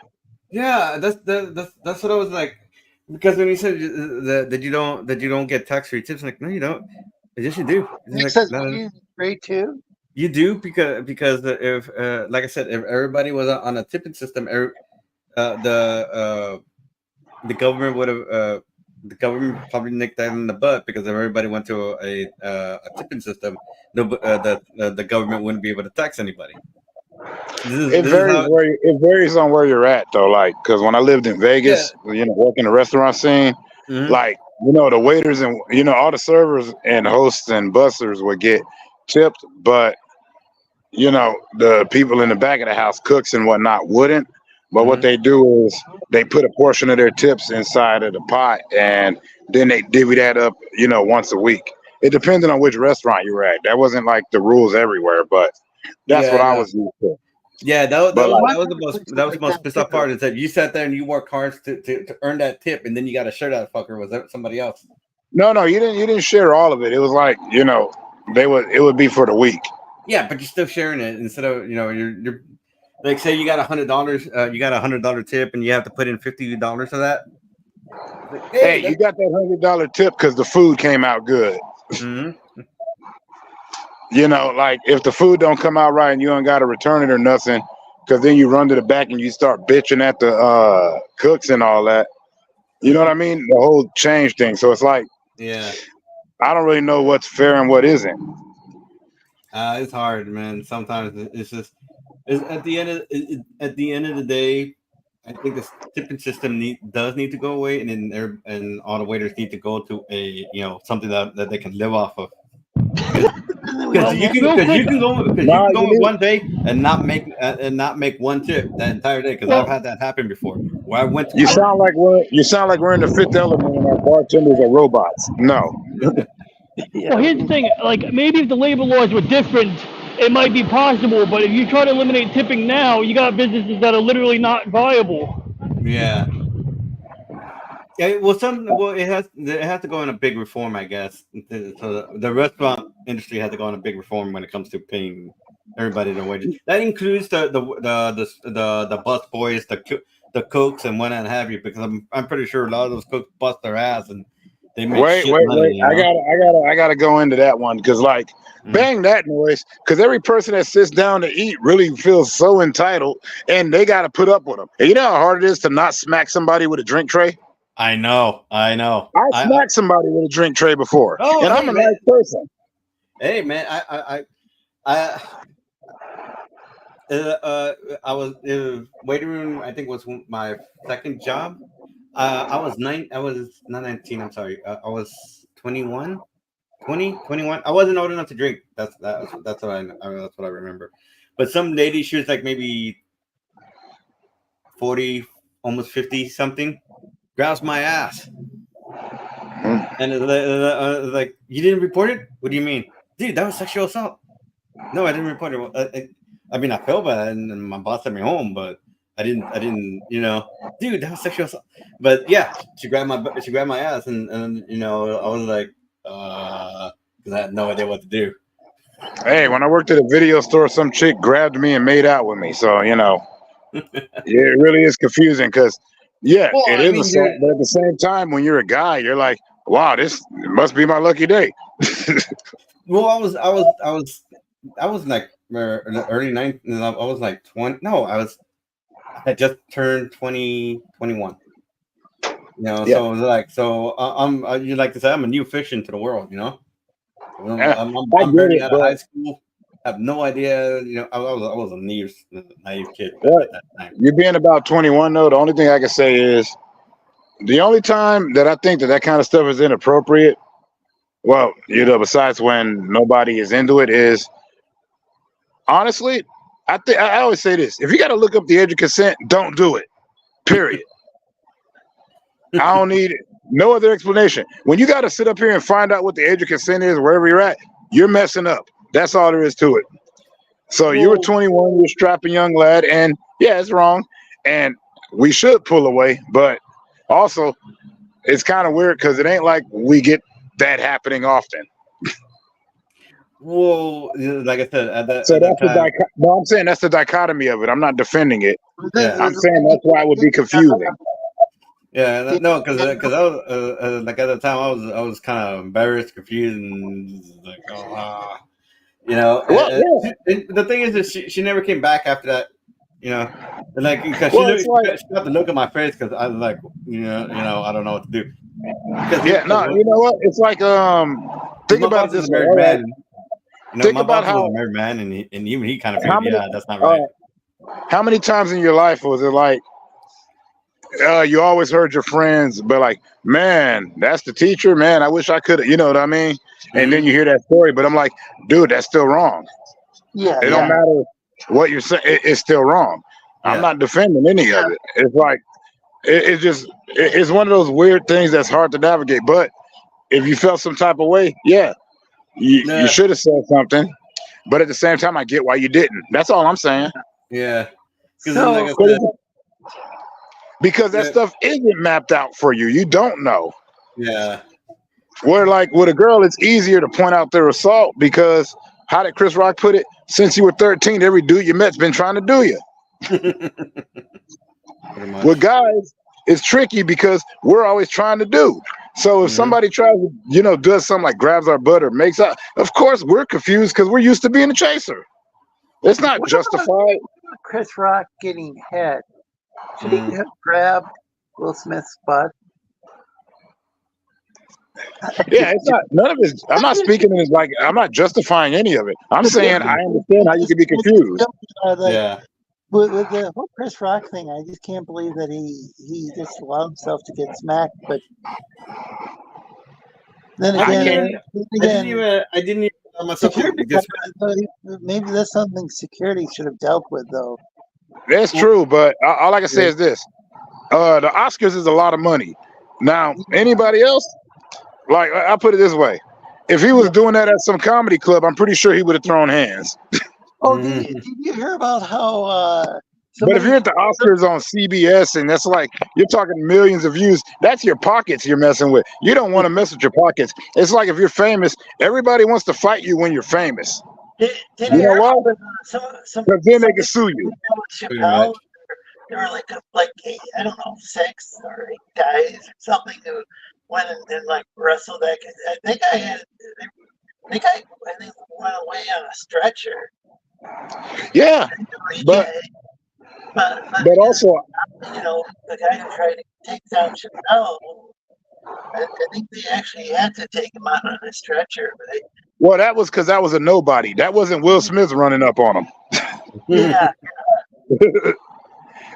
Yeah, that's what I was like. Because when he said that you don't get tax-free tips, I'm like, no, you don't. Yes, you do. He Like, says no, you great too. you do because if like I said, if everybody was on a tipping system, the government would have the government probably nicked that in the butt because if everybody went to a tipping system, the government wouldn't be able to tax anybody. It varies on where you're at though. Like, because when I lived in Vegas, working the restaurant scene, like the waiters and all the servers and hosts and bussers would get tipped, but the people in the back of the house, cooks and whatnot, wouldn't. But what they do is they put a portion of their tips inside of the pot, and then they divvy that up, once a week. It depended on which restaurant you were at. That wasn't like the rules everywhere, but that's what I was used to. Yeah, that was the most pissed off part is that you sat there and you worked hard to earn that tip, and then you got to share that fucker with somebody else. No, you didn't share all of it. It was like it would be for the week. Yeah, but you're still sharing it instead of you're like, say you got $100, you got $100 tip, and you have to put in $50 of that. Like, hey, you got that $100 tip because the food came out good. Like if the food don't come out right and you don't got to return it or nothing, because then you run to the back and you start bitching at the cooks and all that. You know what I mean? The whole change thing. So it's like, I don't really know what's fair and what isn't. It's hard, man. Sometimes it's just. At the end of the day, I think the tipping system does need to go away, and all the waiters need to go to a something that they can live off of. Because you can go one day and not make one tip that entire day. Because I've had that happen before. Where I went. You sound like we're in the Fifth Element and our bartenders are robots. No. Well, here's the thing. Like maybe if the labor laws were different, it might be possible, but if you try to eliminate tipping now, you got businesses that are literally not viable. Yeah. It has to go in a big reform, I guess. So the restaurant industry has to go in a big reform when it comes to paying everybody their wages. That includes the bus boys, the cooks, and what have you. Because I'm pretty sure a lot of those cooks bust their ass and they make money. I gotta go into that one because bang that noise, because every person that sits down to eat really feels so entitled, and they got to put up with them. And you know how hard it is to not smack somebody with a drink tray? I know. I smacked somebody with a drink tray before, and I'm a nice person. Hey, man, I was waiting room. I think was my second job. I was not 19. I'm sorry. I was 21. 21. I wasn't old enough to drink. That's what I remember. But some lady, she was like maybe 40, almost 50 something, grabs my ass. And like, you didn't report it? What do you mean? Dude, that was sexual assault. No, I didn't report it. I mean, I felt bad and my boss sent me home, but I didn't, dude, that was sexual assault. But yeah, she grabbed my ass, and I was like, because I had no idea what to do. Hey, when I worked at a video store, some chick grabbed me and made out with me. So it really is confusing because, it is assault. But at the same time, when you're a guy, you're like, wow, this must be my lucky day. Well, I was like in the early 90s. I was like 20. No, I had just turned 21. So it was like, you like to say, I'm a new fish into the world. I'm barely out of high school. I have no idea. I was a naive kid at that time. You being about 21, though, the only thing I can say is the only time that I think that kind of stuff is inappropriate. Well, besides when nobody is into it, is honestly, I always say this: if you got to look up the age of consent, don't do it. Period. I don't need no other explanation. When you got to sit up here and find out what the age of consent is, wherever you're at, you're messing up. That's all there is to it. So you were 21, you're a strapping young lad, and it's wrong, and we should pull away. But also, it's kind of weird because it ain't like we get that happening often. Well, like I said, I'm saying that's the dichotomy of it. I'm not defending it. Yeah. I'm saying that's why it would be confusing. Yeah, no, because I was like at the time I was kind of embarrassed, confused, and like, the thing is that she never came back after that, like because she had to look at my face because I was like, I don't know what to do. You know what? It's like think about this married man. Think about how a married man, and even he kind of figured, that's not right. How many times in your life was it like? You always heard your friends, but like, man, that's the teacher, man. I wish I could, you know what I mean? And then you hear that story, but I'm like, dude, that's still wrong. Yeah. It don't matter what you're saying, it's still wrong. I'm not defending any of it. It's like, it's one of those weird things that's hard to navigate. But if you felt some type of way, you should have said something. But at the same time, I get why you didn't. That's all I'm saying. Yeah. Because that stuff isn't mapped out for you. You don't know. Yeah. Where like with a girl, it's easier to point out their assault because how did Chris Rock put it? Since you were 13, every dude you met's been trying to do you. With guys, it's tricky because we're always trying to do. So if somebody tries to, does something like grabs our butt or makes out, of course we're confused because we're used to being a chaser. It's not justified. Chris Rock getting head. Should he have grabbed Will Smith's butt? It's not. None of it. I'm not speaking as like I'm not justifying any of it. I'm saying I understand how you can be confused. With the whole Chris Rock thing, I just can't believe that he just allowed himself to get smacked. But then again, I didn't even allow myself to get smacked. Maybe that's something security should have dealt with, though. That's true, but all I can say is this: the Oscars is a lot of money. Now, anybody else, like I put it this way, if he was doing that at some comedy club, I'm pretty sure he would have thrown hands. Did you hear about how? But if you're at the Oscars on CBS and that's like you're talking millions of views, that's your pockets you're messing with. You don't want to mess with your pockets. It's like if you're famous, everybody wants to fight you when you're famous. You know what? Because then they can sue you. Chappelle, there were like I don't know, 6 or 8 guys or something who went and like wrestled that guy. I think went away on a stretcher. Yeah, but also, the guy who tried to take down Chappelle, I think they actually had to take him out on a stretcher. Well, that was because that was a nobody. That wasn't Will Smith running up on him. Yeah.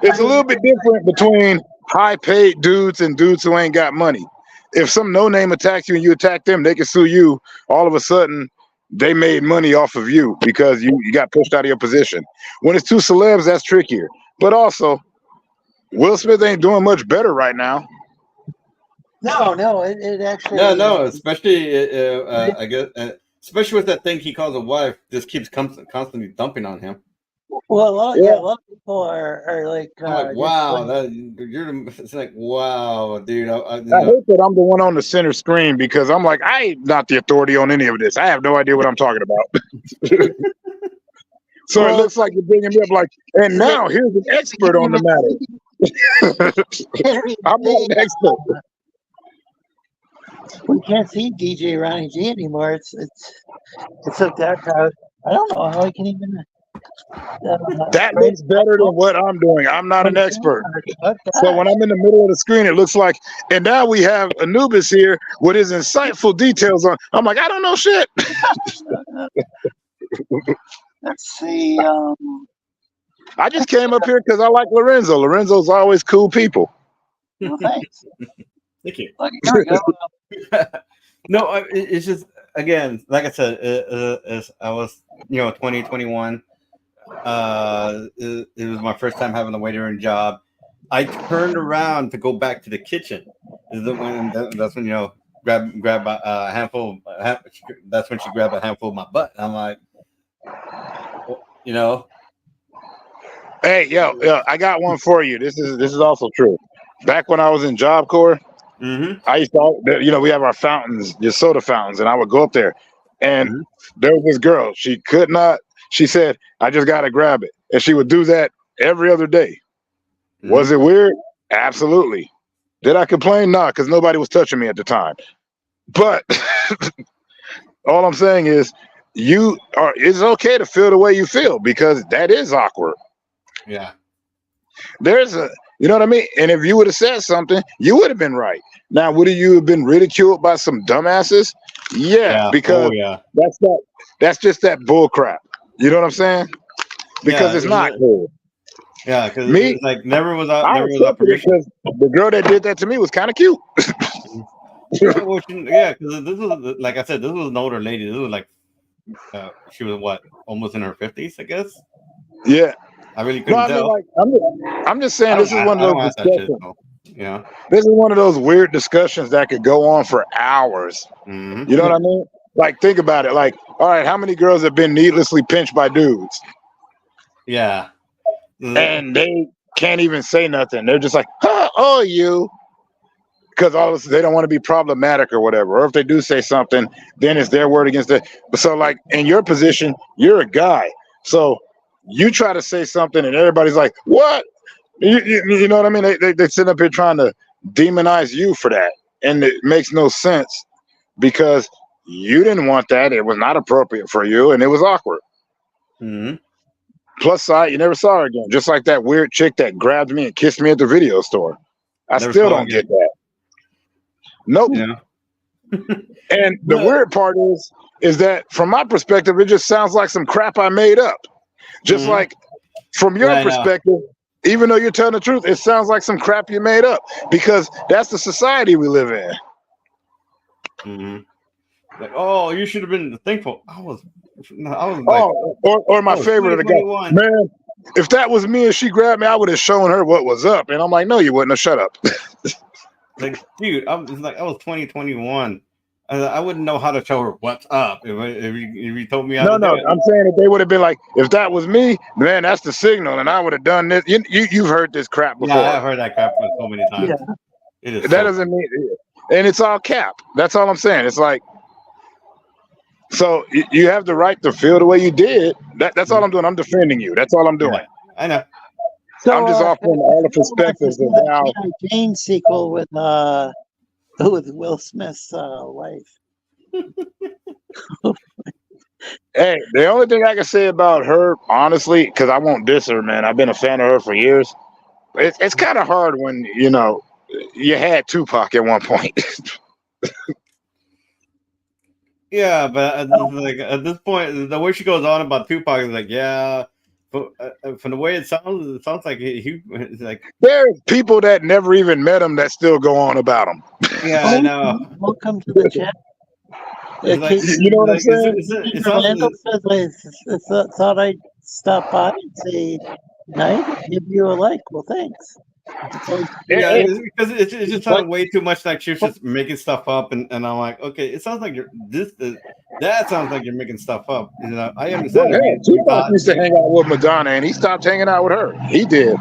It's a little bit different between high-paid dudes and dudes who ain't got money. If some no-name attacks you and you attack them, they can sue you. All of a sudden, they made money off of you because you got pushed out of your position. When it's 2 celebs, that's trickier. But also, Will Smith ain't doing much better right now. No, it actually. No, especially I guess, especially with that thing he calls a wife, just keeps constantly dumping on him. Well, yeah, a lot of people are like, I'm like, wow, it's like, wow, dude. I hope that I'm the one on the center screen because I'm like, I'm not the authority on any of this. I have no idea what I'm talking about. So it looks like you're bringing me up like, and now here's an expert on the matter. I'm not an expert. We can't see DJ Ronnie G anymore. It's so dark out. I don't know how I can even. That looks better than what I'm doing. I'm not an expert. So when I'm in the middle of the screen, it looks like, and now we have Anubis here with his insightful details on. I'm like, I don't know shit. Let's see. I just came up here because I like Lorenzo. Lorenzo's always cool people. Well, thanks. Thank you. Look, here we go. No, it's just, again, like I said, I was, 2021. It was my first time having a waitering job. I turned around to go back to the kitchen. That's when, grab a handful. That's when she grabbed a handful of my butt. I'm like, Hey, yo, I got one for you. This is also true. Back when I was in Job Corps, I used to, we have our fountains, just soda fountains, and I would go up there, and there was this girl. She could not. She said, "I just gotta grab it," and she would do that every other day. Was it weird? Absolutely. Did I complain? Nah, because nobody was touching me at the time. But all I'm saying is, it's okay to feel the way you feel because that is awkward. Yeah. There's you know what I mean? And if you would have said something, you would have been right. Now, would you have been ridiculed by some dumbasses? Yeah. Because that's just that bull crap. You know what I'm saying? Because it's not cool. Yeah, because me, like never was out permission. The girl that did that to me was kind of cute. Yeah, because this was, like I said, this was an older lady. This was like she was almost in her 50s, I guess. Yeah. I really couldn't tell. I'm just saying this is one of those discussions. This is one of those weird discussions that could go on for hours. You know what I mean? Like, think about it. Like, all right, how many girls have been needlessly pinched by dudes? Yeah. And they can't even say nothing. They're just like, oh, you. Because they don't want to be problematic or whatever. Or if they do say something, then it's their word against it. So, like, in your position, you're a guy. So you try to say something and everybody's like, what? You know what I mean? They sit up here trying to demonize you for that. And it makes no sense because you didn't want that. It was not appropriate for you and it was awkward. Plus side, you never saw her again. Just like that weird chick that grabbed me and kissed me at the video store. I still don't get that. Nope. Yeah. And the weird part is that from my perspective, it just sounds like some crap I made up. Just like from your perspective, even though you're telling the truth, it sounds like some crap you made up because that's the society we live in. Like, oh, you should have been thankful. I was like, or my favorite of the guy, man. If that was me and she grabbed me, I would have shown her what was up. And I'm like, no, you wouldn't have. Shut up. Like, dude, I was 2021. I wouldn't know how to show her what's up if you told me how to do it. I'm saying if they would have been like, if that was me, man, that's the signal, and I would have done this. You've heard this crap before. Yeah, I've heard that crap so many times. Yeah. It is that doesn't mean, and it's all cap. That's all I'm saying. It's like, so you have the right to feel the way you did. That's all I'm doing. I'm defending you. That's all I'm doing. Yeah, I know. So, I'm just offering all the perspectives of how Jane sequel with Will Smith's wife. Hey, the only thing I can say about her, honestly, because I won't diss her, man. I've been a fan of her for years. It's kind of hard when you had Tupac at one point. Yeah, but at this point, the way she goes on about Tupac is like, yeah. But from the way it sounds like he's like. There's people that never even met him that still go on about him. Yeah, I know. Welcome to the chat. Like, you know what I'm saying? Thought I'd stop by and say night, give you a like. Well, thanks. Yeah, because it just sounded way too much like she was just making stuff up, and I'm like, okay, it sounds like that sounds like you're making stuff up. You know, I understand. Well, hell, Tupac used to hang out with Madonna, and he stopped hanging out with her. He did,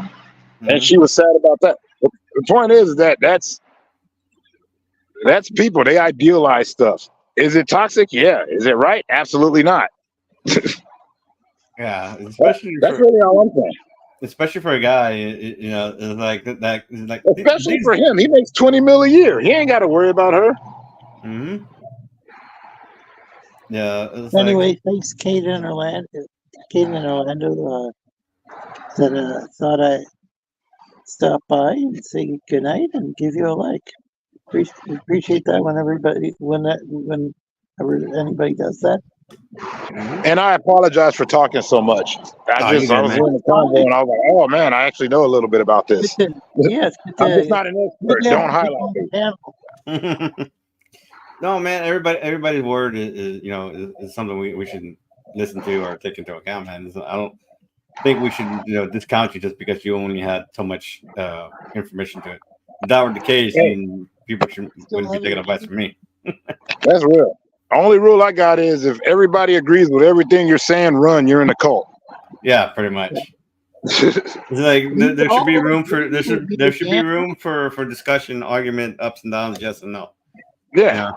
and she was sad about that. The point is that that's people. They idealize stuff. Is it toxic? Yeah. Is it right? Absolutely not. Yeah, especially that's really all I'm saying. Especially for a guy, you know, it's like that. Like especially for him, he makes $20 million a year. He ain't got to worry about her. Mm-hmm. Yeah. Anyway, thanks, Kate in Orlando. That thought I'd stop by and say goodnight and give you a like. Appreciate that when anybody does that. And I apologize for talking so much. I was in the convo and I was like, oh man, I actually know a little bit about this. Yeah, I'm just not an expert. Don't highlight me. No, man, everybody's word is you know is something we should listen to or take into account, man. I don't think we should discount you just because you only had so much information to it. If that were the case, then people wouldn't be taking advice from me. That's real. Only rule I got is if everybody agrees with everything you're saying, run. You're in a cult. Yeah, pretty much. It's like there should be room for there should be room for discussion, argument, ups and downs, yes and no. Yeah.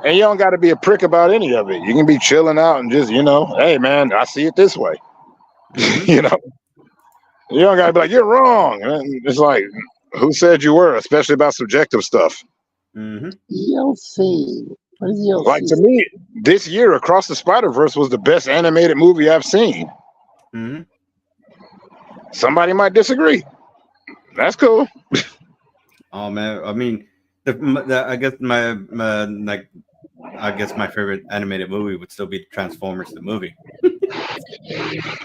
And you don't got to be a prick about any of it. You can be chilling out and just, hey man, I see it this way. You don't got to be like, you're wrong. And it's like, who said you were, especially about subjective stuff. ELC. What is ELC? Like to me, this year, Across the Spider-Verse was the best animated movie I've seen. Somebody might disagree. That's cool. Oh man, I mean, I guess my favorite animated movie would still be Transformers the movie.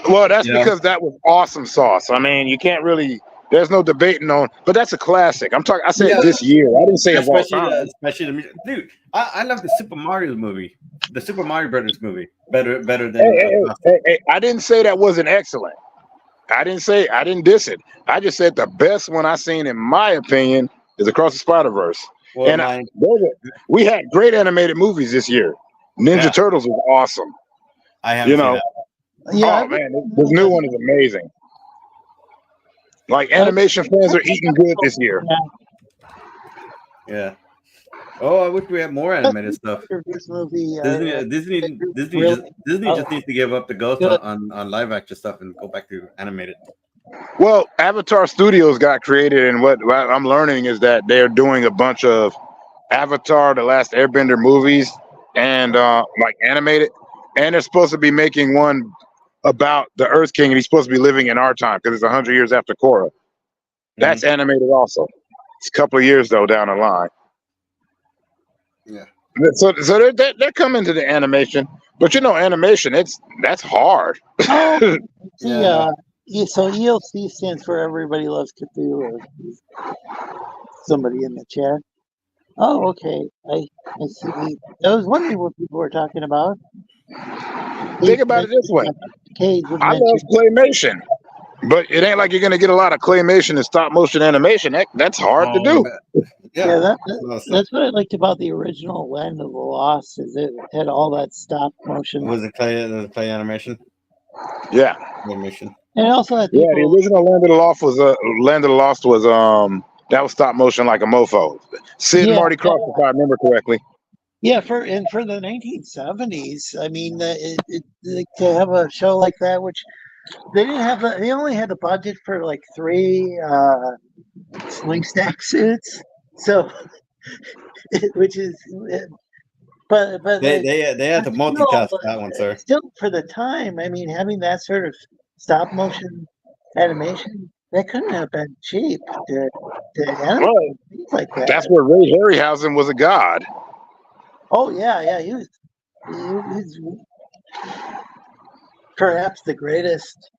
Well, that's because that was awesome sauce. I mean, you can't really. There's no debating on, but that's a classic. I'm talking. I said this year. I didn't say especially the dude. I love the Super Mario movie, the Super Mario Brothers movie, better than. Hey, I didn't say that wasn't excellent. I didn't diss it. I just said the best one I seen, in my opinion, is Across the Spider-Verse. Well, and we had great animated movies this year. Ninja Turtles was awesome. I haven't seen that. Yeah, oh man, this new one is amazing. Like animation fans are eating good this year. Yeah. Oh, I wish we had more animated stuff. Disney just needs to give up the ghost on live action stuff and go back to animated. Well, Avatar Studios got created, and what I'm learning is that they're doing a bunch of Avatar: The Last Airbender movies and like animated, and they're supposed to be making one about the Earth King, and he's supposed to be living in our time because it's 100 years after Korra. That's animated also. It's a couple of years though down the line. Yeah. So they're coming to the animation, but animation that's hard. So ELC stands for Everybody Loves Cthulhu. Somebody in the chat. Oh, okay. I see. I was wondering what people were talking about. Think about it this way. I love claymation, but it ain't like you're gonna get a lot of claymation and stop motion animation. That's hard to do. Yeah, that's what I liked about the original Land of the Lost, is it had all that stop motion. Was it clay animation? Yeah. Animation. And it also had the original Land of the Lost was that was stop motion like a mofo. Sid and Marty Krofft, if I remember correctly. Yeah, for the 1970s, I mean, to have a show like that, which they didn't have, they only had the budget for like 3 sling stack suits, so which is, but they had to multitask that one, sir. Still, for the time, I mean, having that sort of stop motion animation, that couldn't have been cheap to animate things like that. That's where Ray Harryhausen was a god. Oh yeah, he was perhaps the greatest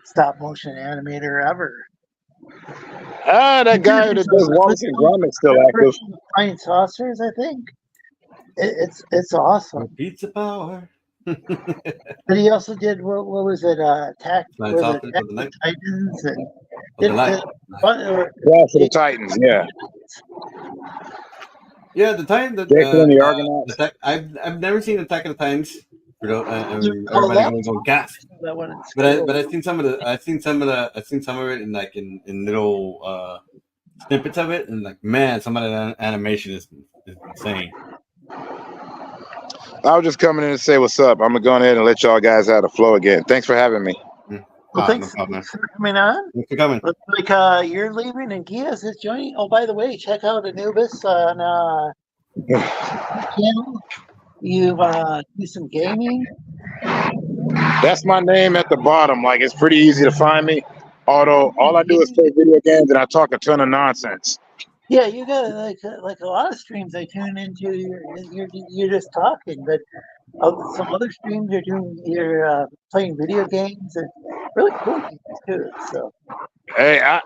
stop motion animator ever. That guy that does Wallace and Gromit still active. Flying Saucers, I think. It's awesome. Pizza power. But he also did what was it? Attack of the Titans, and the line. Clash of the Titans, yeah. Yeah, the Titan. The Argonauts. I've never seen Attack of the Titans. Everybody goes on Gatsis. But I've seen some of it in like in little snippets of it, and like, man, some of the animation is insane. I was just coming in to say what's up. I'm gonna go ahead and let y'all guys have the flow again. Thanks for having me. Well, thanks for coming on. Thanks for coming. Looks like you're leaving and Geass is joining. Oh, by the way, check out Anubis on channel. You do some gaming. That's my name at the bottom. Like, it's pretty easy to find me. Although all I do is play video games and I talk a ton of nonsense. Yeah, you got like a lot of streams I tune into. You're just talking, but some other streams you're playing video games and really cool games too. So hey, I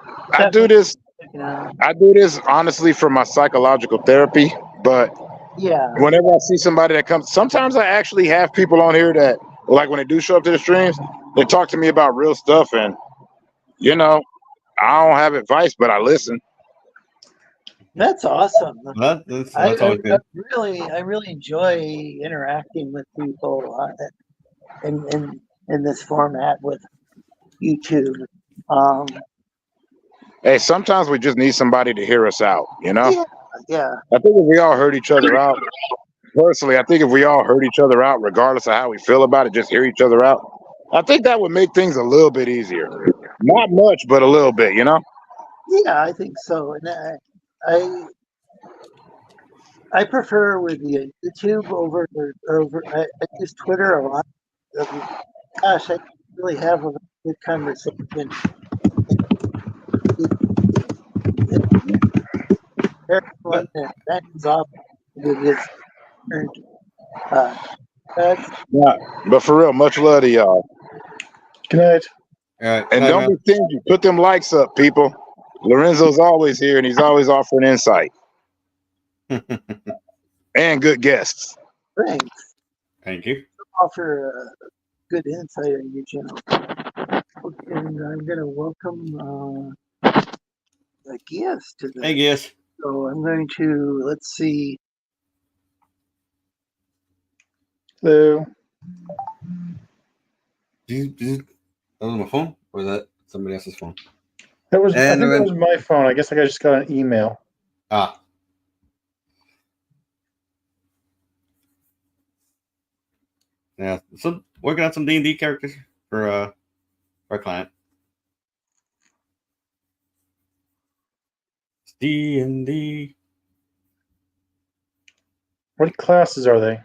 do this. I do this honestly for my psychological therapy. But yeah, whenever I see somebody that comes, sometimes I actually have people on here that, like, when they do show up to the streams, they talk to me about real stuff, and I don't have advice, but I listen. That's awesome. That's always good. I really enjoy interacting with people in this format with YouTube. Hey, sometimes we just need somebody to hear us out, Yeah. I think if we all heard each other out, personally, I think if we all heard each other out, regardless of how we feel about it, just hear each other out, I think that would make things a little bit easier. Not much, but a little bit, Yeah, I think so. And I prefer with the YouTube over. I use Twitter a lot. Gosh, I really have a good conversation. Everyone that is off with his yeah, but for real, much love to y'all. Good night. All right, and don't be stingy. Put them likes up, people. Lorenzo's always here, and he's always offering insight and good guests. Thanks. Thank you. Offer good insight on your channel, and I'm going to welcome Geass to the. Hey, Geass. So I'm going to, let's see. Hello. That was my phone, or is that somebody else's phone? I think that was my phone. I guess I just got an email. Ah. Yeah, so working on some D&D characters for our client. It's D&D. What classes are they?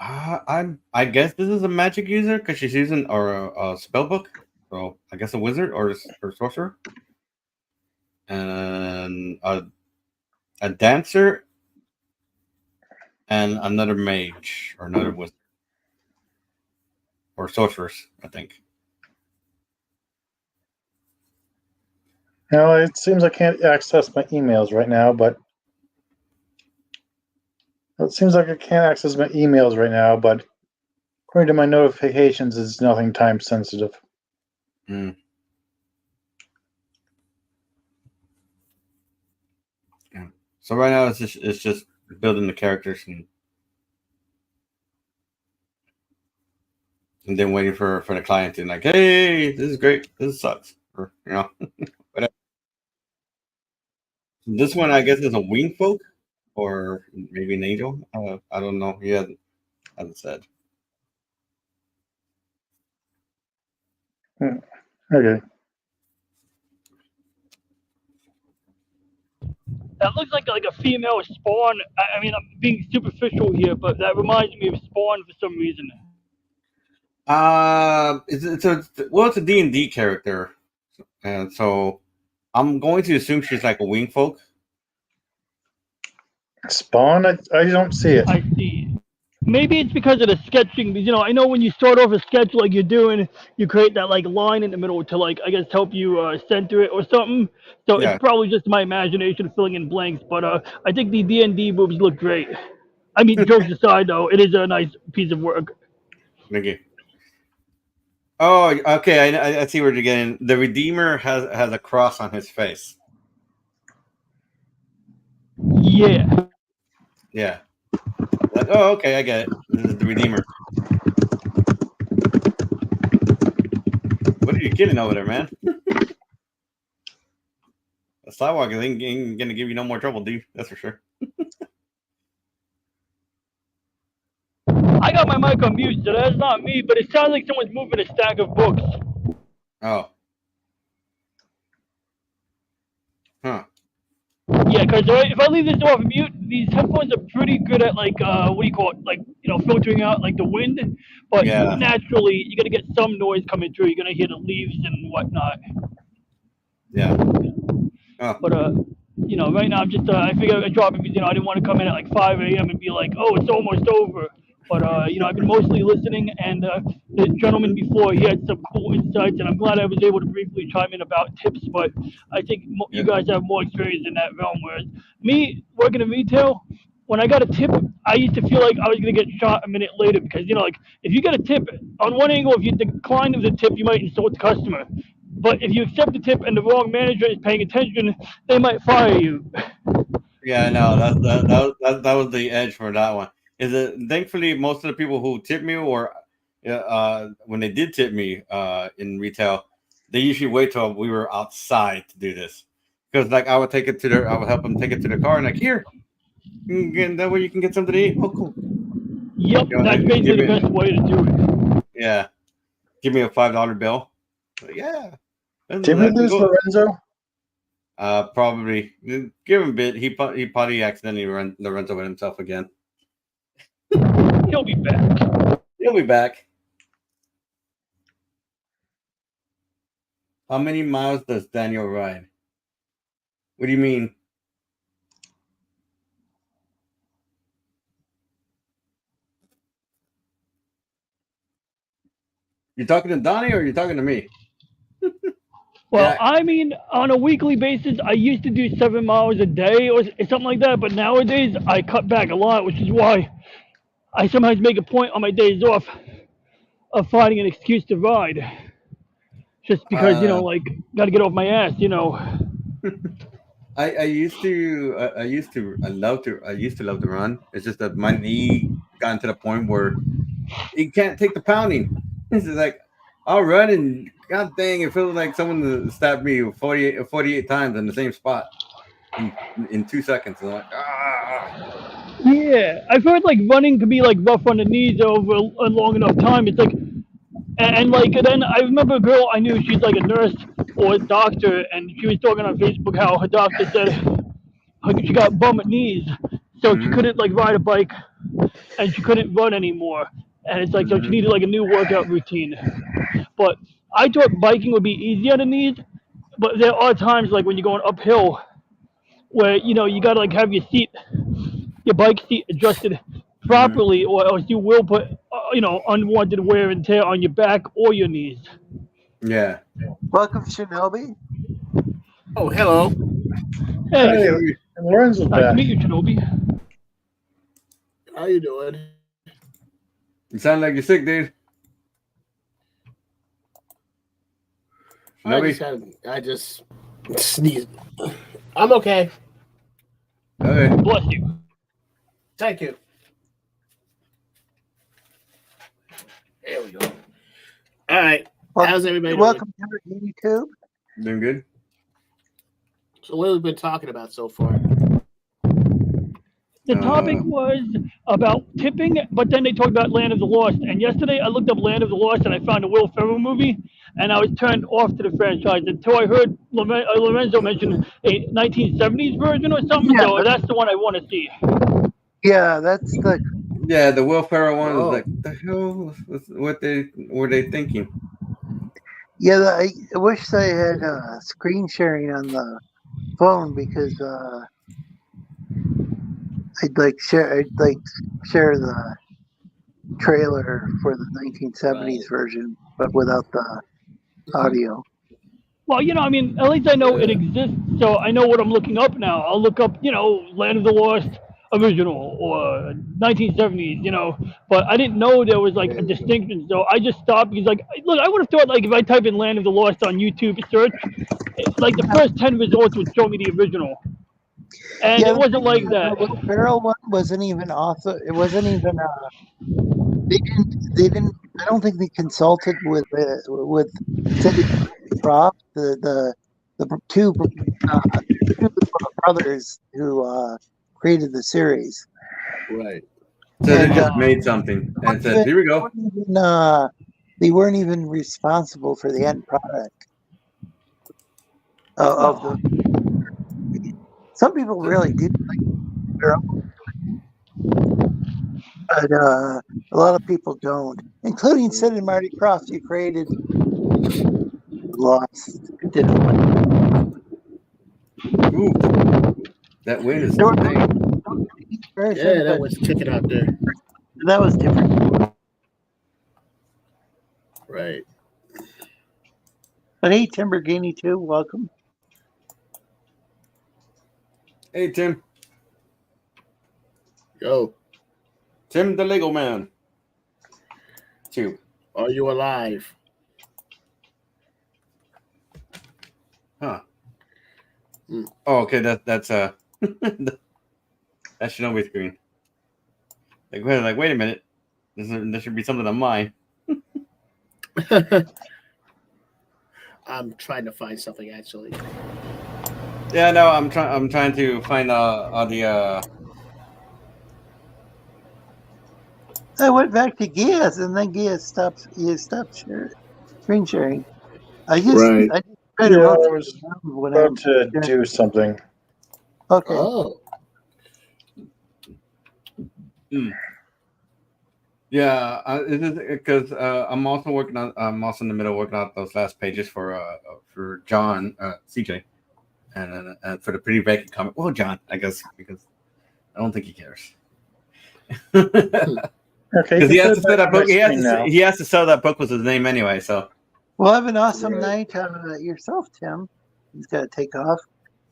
I guess this is a magic user because she's using a spell book. So I guess a wizard or sorcerer, and a dancer, and another mage or another wizard or sorceress, I think. Now it seems I can't access my emails right now, but it seems like I can't access my emails right now, but according to my notifications, it's nothing time sensitive. Yeah. So right now it's just building the characters and then waiting for the client to like, hey, this is great, this sucks, or whatever. This one I guess is a wing folk or maybe an angel. I don't know. He hasn't said. Okay. That looks like a female Spawn. I mean, I'm being superficial here, but that reminds me of Spawn for some reason. It's a D&D character, and so I'm going to assume she's like a wing folk. Spawn? I don't see it. I see. Maybe it's because of the sketching. Because, I know when you start off a sketch like you're doing, you create that like line in the middle to I guess help you center it or something. So Yeah. It's probably just my imagination filling in blanks. But I think the D&D movies look great. I mean, jokes aside, though, it is a nice piece of work. Thank you. Oh, okay. I see where you're getting. The Redeemer has a cross on his face. Yeah. Yeah. Oh, okay. I get it. This is the Redeemer. What are you kidding over there, man? The sidewalk ain't gonna give you no more trouble, dude. That's for sure. I got my mic on mute, so that's not me, but it sounds like someone's moving a stack of books. Oh. Huh. Yeah, because if I leave this off mute, these headphones are pretty good at, like, what do you call it? Like, filtering out, like, the wind. But Yeah. naturally, you're going to get some noise coming through. You're going to hear the leaves and whatnot. Yeah. Oh. But, right now I'm just, I figured I'd drop it because, I didn't want to come in at, like, 5 a.m. and be like, oh, it's almost over. But, I've been mostly listening, and the gentleman before, he had some cool insights, and I'm glad I was able to briefly chime in about tips, but I think you guys have more experience in that realm, whereas me, working in retail, when I got a tip, I used to feel like I was going to get shot a minute later because, if you get a tip, on one angle, if you decline the tip, you might insult the customer. But if you accept the tip and the wrong manager is paying attention, they might fire you. Yeah, no, that was the edge for that one. Is it thankfully most of the people who tip me or when they did tip me in retail, they usually wait till we were outside to do this. Because I would help them take it to the car and here. That way you can get something to eat. Oh, cool. Yep, that's basically the best way to do it. Yeah. Give me a $5 bill. Yeah. Did we lose Lorenzo? Probably. Give him a bit. He probably accidentally ran Lorenzo with himself again. He'll be back. He'll be back. How many miles does Daniel ride? What do you mean? You talking to Donnie or are you talking to me? Well, yeah. I mean, on a weekly basis, I used to do 7 miles a day or something like that, but nowadays I cut back a lot, which is why I sometimes make a point on my days off of finding an excuse to ride. Just because, got to get off my ass, I used to love to run. It's just that my knee got to the point where it can't take the pounding. It's just like I'll run and god dang, it feels like someone stabbed me 48 times in the same spot in 2 seconds. And I'm like, ah. Yeah, I've heard running can be rough on the knees over a long enough time. It's and then I remember a girl I knew, she's a nurse or a doctor, and she was talking on Facebook how her doctor said she got bum knees, so she couldn't ride a bike, and she couldn't run anymore, and it's so she needed a new workout routine. But I thought biking would be easy on the knees, but there are times when you're going uphill where you gotta have your bike seat adjusted properly, or else you will put unwanted wear and tear on your back or your knees. Yeah. Welcome, Shinobi. Oh, hello. Hey, Lorenzo's nice to back. meet you, Shinobi. How you doing? You sound like you're sick, dude. I just sneezed. I'm okay. Okay. Bless you. Thank you. There we go. All right. How's everybody welcome to YouTube. Doing good. So what have we been talking about so far? The topic was about tipping, but then they talked about Land of the Lost. And yesterday I looked up Land of the Lost and I found a Will Ferrell movie, and I was turned off to the franchise until I heard Lorenzo mention a 1970s version or something. Yeah. So that's the one I want to see. Yeah, that's the Will Ferrell one is the hell what were they thinking? Yeah, I wish they had screen sharing on the phone because I'd share the trailer for the 1970s version, but without the audio. Well, at least I know it exists, so I know what I'm looking up now. I'll look up, Land of the Lost, original or 1970s, you know. But I didn't know there was like a distinction, so I just stopped because like, look, I would have thought like if I type in Land of the Lost on YouTube search, like the first 10 results would show me the original, and Yeah, it wasn't like that. the Will Ferrell one wasn't even author. It wasn't even. They didn't. They didn't. I don't think they consulted with Cindy Croft, the two brothers who created the series. Right. So And, they just made something and said, "Here we go." They weren't even responsible for the end product of the. Some people really do like Ferrell, but a lot of people don't, including Sid and Marty Krofft, who created Lost. Did Ooh, that wind is There were- insane. Yeah, that was kicking out there. That was different. Right. But hey, Tim Bergini too, welcome. Hey, Tim. Yo, Tim the Lego Man. Two. are you alive? Huh. Hmm. Oh, okay. That's that Shinobi screen. Like, wait a minute. There should be something on mine. I'm trying to find something actually. Yeah, no, I'm trying to find all the I went back to Geass, and then Geass stopped screen sharing. I just try to Yeah, I rotate was around when about to do something. Okay. Oh, Yeah, because I'm also working on. I'm also in the middle of working out those last pages for John CJ, and for the pretty Vega comic. Well, John, I guess, because I don't think he cares. Okay, Because he has to put it sell that back book. on my screen now. He has to sell that book with his name anyway. So. Well, have an awesome night yourself, Tim. He's got to take off.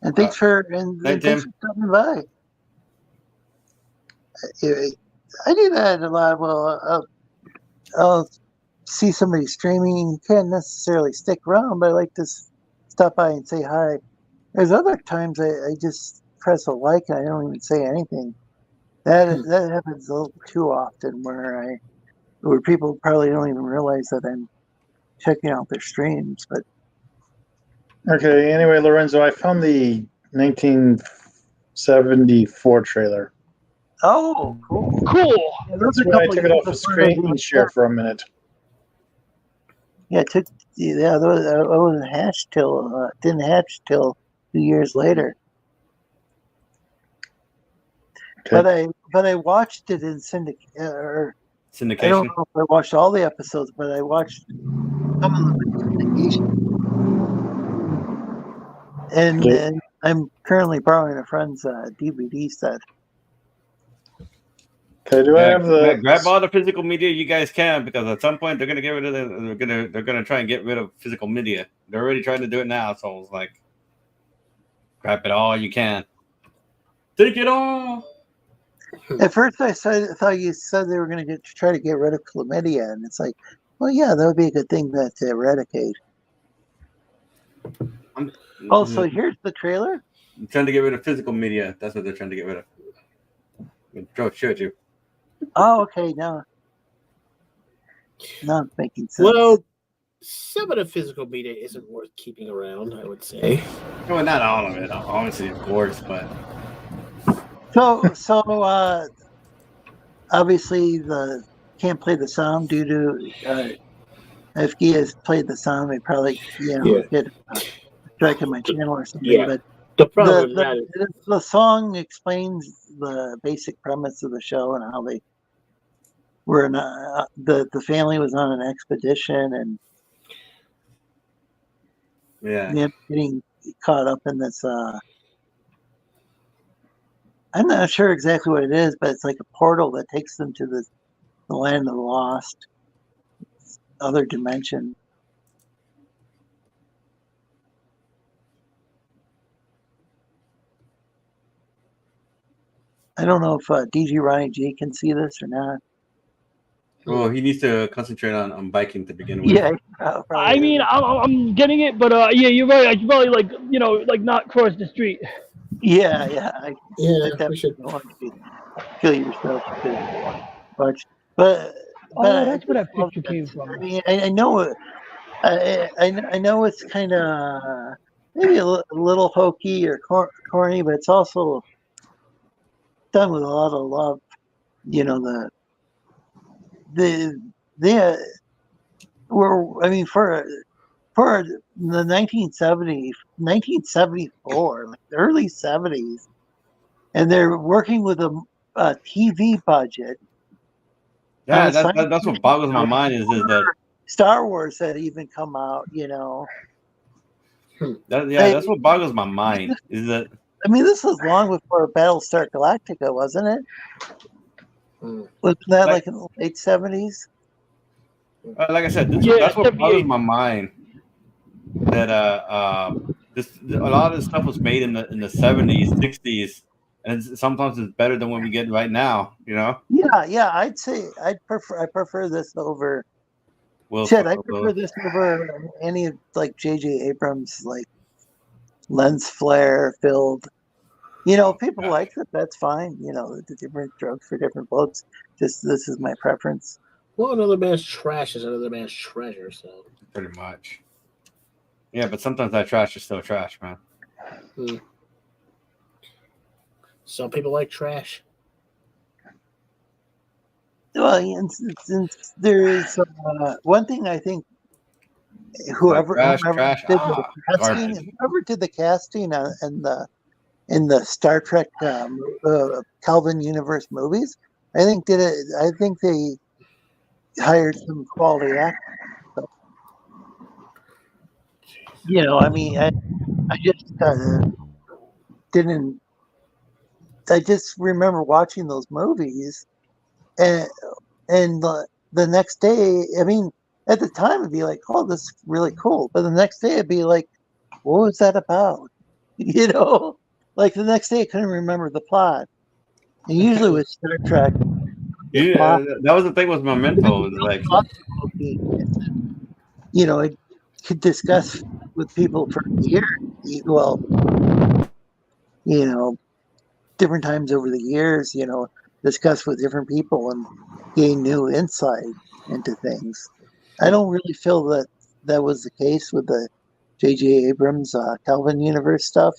And thanks for thanks for stopping by. I do that a lot. Well, I'll see somebody streaming. Can't necessarily stick around, but I like to stop by and say hi. There's other times I just press a like and I don't even say anything. That happens a little too often, where people probably don't even realize that I'm checking out their streams. But Okay, anyway, Lorenzo, I found the 1974 trailer. oh, cool! Yeah, That's why I took it off the screen share for a minute. Yeah, it took. Yeah, that wasn't hatched till didn't hatch till 2 years later. Okay. But I watched it in syndication. I don't know if I watched all the episodes, but I watched some of them in syndication. And I'm currently borrowing a friend's DVD set. Okay, do I have the grab all the physical media you guys can, because at some point they're gonna get rid of they're gonna try and get rid of physical media. They're already trying to do it now, so it's like grab it all you can. Take it all. At first, I thought you said they were going to try to get rid of chlamydia, and it's like, well, yeah, that would be a good thing to eradicate. So here's the trailer. I'm trying to get rid of physical media. That's what they're trying to get rid of. Joe showed you. Oh, okay, now it's making sense. Well, some of the physical media isn't worth keeping around, I would say. Well, not all of it, obviously, of course, but. So obviously can't play the sound due to if Geass played the sound, they probably get strike on my channel or something. Yeah. But the problem the song explains the basic premise of the show and how they were the family was on an expedition and getting caught up in this. I'm not sure exactly what it is, but it's like a portal that takes them to the land of the lost, other dimension. I don't know if DG Ronnie G can see this or not. Oh, he needs to concentrate on biking to begin with. Yeah, I mean, I'm getting it, but yeah, you're right. I should probably like not cross the street. Yeah, I we should. don't want you to kill yourself too much. But Oh, that's where that picture came from. I mean, I know I know it's kind of maybe a little hokey or corny, but it's also done with a lot of love. You know, I mean, for the 1974, like the early 70s, and they're working with a TV budget. Yeah, that's what boggles my mind is that Star Wars had even come out, you know. That's what boggles my mind is that. I mean, this was long before Battlestar Galactica, wasn't it? Wasn't that like in the late 70s? Like I said, that's what boggles my mind. That a lot of this stuff was made in the 70s, 60s, and sometimes it's better than what we get right now. You know? Yeah. I'd say I prefer this over. I prefer this over any of like J.J. Abrams like lens flare filled. You know, people like it. That's fine. You know, the different strokes for different books. Just this is my preference. Well, another man's trash is another man's treasure. So pretty much. Yeah, but sometimes that trash is still trash, man. Some people like trash. Well, since there is one thing I think whoever did the casting in the Star Trek Calvin Universe movies, I think they hired some quality actors. So, you know, I mean, I just didn't. I just remember watching those movies, and the next day, I mean, at the time it'd be like, "Oh, this is really cool," but the next day it'd be like, "What was that about?" You know, like the next day I couldn't remember the plot. And usually with Star Trek, that was the thing with Memento. Like, you know, it could discuss with people for years. Well, you know, different times over the years, you know, discuss with different people and gain new insight into things. I don't really feel that was the case with the J.J. Abrams Calvin Universe stuff.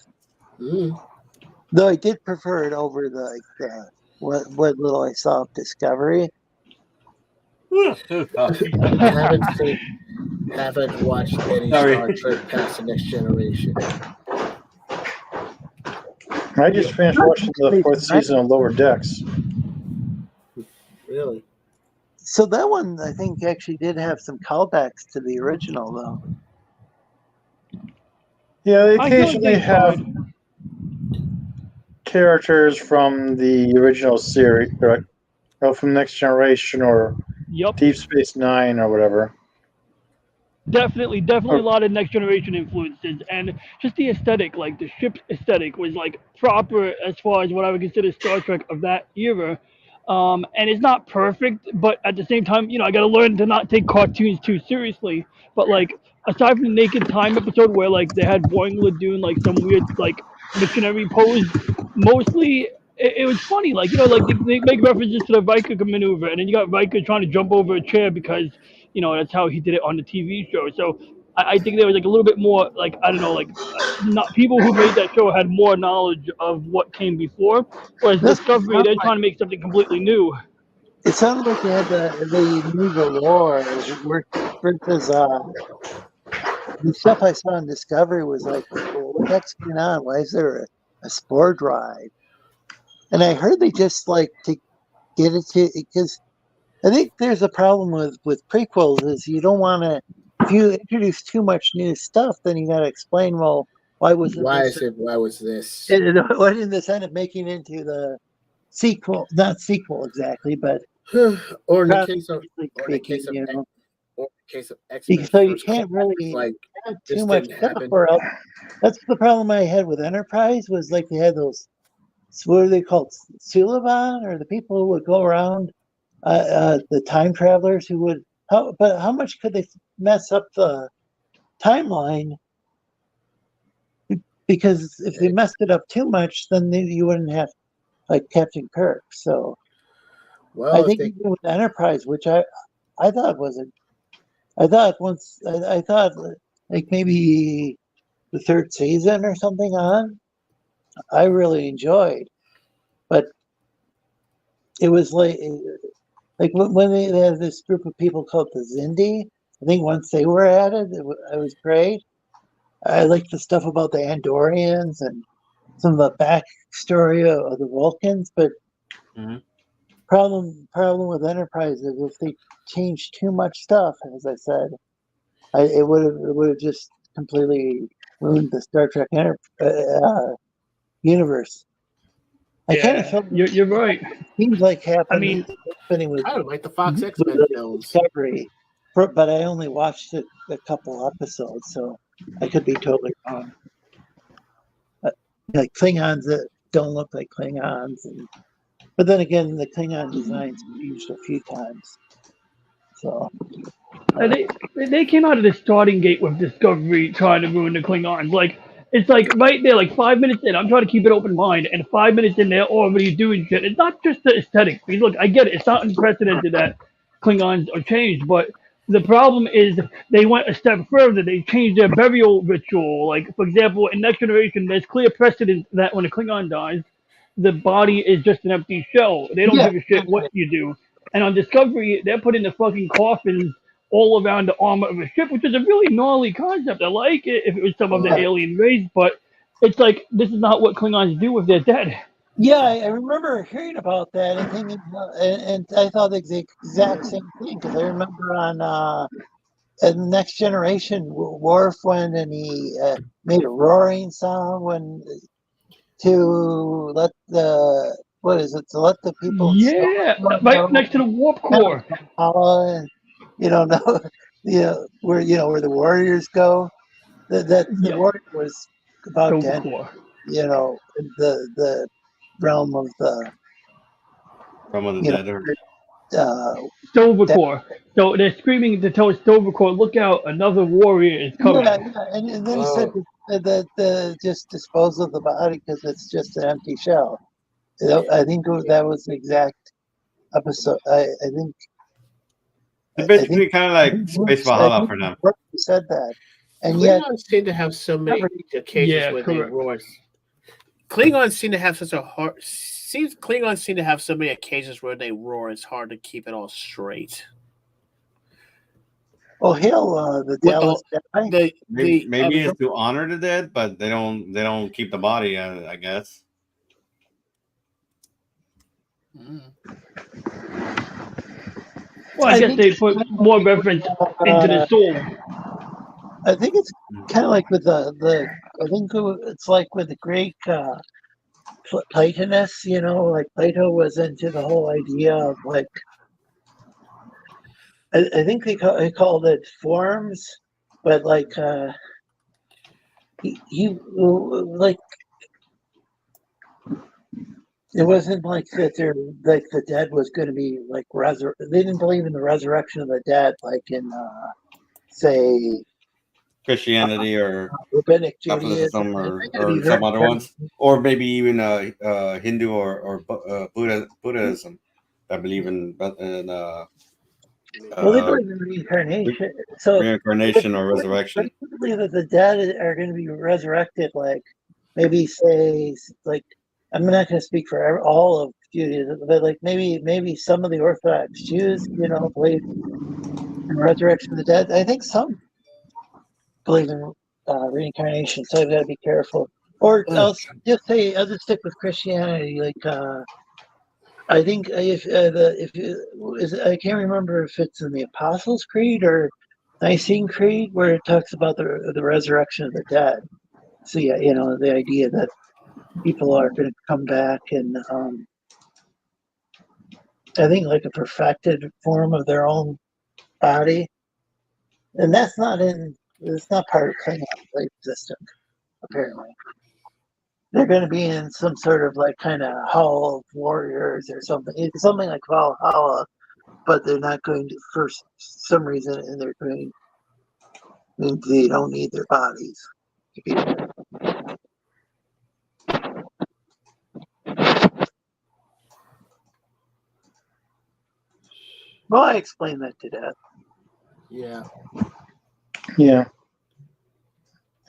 Though I did prefer it over what little I saw of Discovery. I haven't watched any Star Trek past the Next Generation. I just finished watching the 4th season of Lower Decks. Really? So that one, I think, actually did have some callbacks to the original, though. Yeah, they occasionally have characters from the original series, right? Or from Next Generation or Deep Space Nine or whatever. Definitely a lot of Next Generation influences, and just the aesthetic, like the ship's aesthetic was like proper as far as what I would consider Star Trek of that era. And it's not perfect, but at the same time, you know, I got to learn to not take cartoons too seriously. But like, aside from the Naked Time episode where like they had Boingler doing like some weird like missionary pose, mostly it was funny. Like, you know, like they make references to the Vega maneuver, and then you got Vega trying to jump over a chair because, you know, that's how he did it on the TV show. So I think there was like a little bit more, like, I don't know, like not people who made that show had more knowledge of what came before. Whereas Discovery, they're trying to make something completely new. It sounded like they knew the lore versus the stuff I saw in Discovery was like, well, what the heck's going on? Why is there a spore drive? And I heard they just like to get it to, because I think there's a problem with prequels is you don't want to, if you introduce too much new stuff, then you got to explain, well, why was this? Why was this? Why didn't this end up making into the sequel? Not sequel exactly, but or in the case of X-Men. So you can't really like add too much stuff, or else. That's the problem I had with Enterprise was like they had those what are they called? Suliban, or the people who would go around, the time travelers who would. But how much could they mess up the timeline? Because if they messed it up too much, then you wouldn't have like Captain Kirk. So Well, I think even with Enterprise, which I thought I thought like maybe the third season or something on, I really enjoyed, but it was like when they had this group of people called the Zindi. I think once they were added, it was great. I liked the stuff about the Andorians and some of the backstory of the Vulcans, but problem with Enterprise is if they changed too much stuff, as I said, it would have just completely ruined the Star Trek universe. I kind of felt you're right. Seems like happening. I mean, with kind of like the Fox X-Men films. Discovery, but I only watched a couple episodes, so I could be totally wrong. Like Klingons that don't look like Klingons, but then again, the Klingon designs changed a few times. So they came out of the starting gate with Discovery trying to ruin the Klingons. Like it's like right there, like 5 minutes in, I'm trying to keep an open mind, and 5 minutes in, they're already doing shit. It's not just the aesthetic. I mean, look, I get it. It's not unprecedented that Klingons are changed, but the problem is they went a step further. They changed their burial ritual. Like, for example, in Next Generation, there's clear precedent that when a Klingon dies, the body is just an empty shell. They don't give a shit what you do. And on Discovery, they're putting the fucking coffins all around the armor of a ship, which is a really gnarly concept. I like it if it was some of the alien race, but it's like, this is not what Klingons do if they're dead. Yeah, I remember hearing about that and thinking, and I thought the exact same thing, because I remember on Next Generation, Worf went and he made a roaring sound to let the people right next to the warp core, and where the warriors go. The warrior was about to enter, the realm of the dead. Stovercore. So they're screaming to tell Stovercore, look out, another warrior is coming. Yeah, and then he said that just dispose of the body because it's just an empty shell. I think that was the exact episode. I think it's basically kind of like Space Valhalla for them. He said that, and Klingons seem to have so many occasions where they roar. Klingons seem to have such a hard. Klingons seem to have so many occasions where they roar. It's hard to keep it all straight. Well, hell, the Dallas guy. Maybe it's to honor the dead, but they don't keep the body. I guess. Well, I guess they put more reference into the soul. I think it's kind of like with the. I think it's like with the Greek Platonists. Like Plato was into the whole idea of like. I think they called it forms, but like he like. It wasn't like that. Like the dead was going to be like They didn't believe in the resurrection of the dead, like in say Christianity or rabbinic Catholicism or some other ones, or maybe even Hindu or Buddhism that believe in well, they believe in reincarnation. So reincarnation or resurrection. They believe that the dead are going to be resurrected, like maybe say like. I'm not going to speak for all of Judaism, but like maybe some of the Orthodox Jews, believe in resurrection of the dead. I think some believe in reincarnation, so I've got to be careful. Or I'll just stick with Christianity. Like I think I can't remember if it's in the Apostles' Creed or Nicene Creed where it talks about the resurrection of the dead. So yeah, the idea that people are going to come back and I think like a perfected form of their own body, and it's not part of Klingon belief system apparently. they're going to be in some sort of like kind of Hall of Warriors or something. It's something like Valhalla, but they're not going to, for some reason, and they're going, they don't need their bodies. Well, I explained that to death. Yeah. Yeah.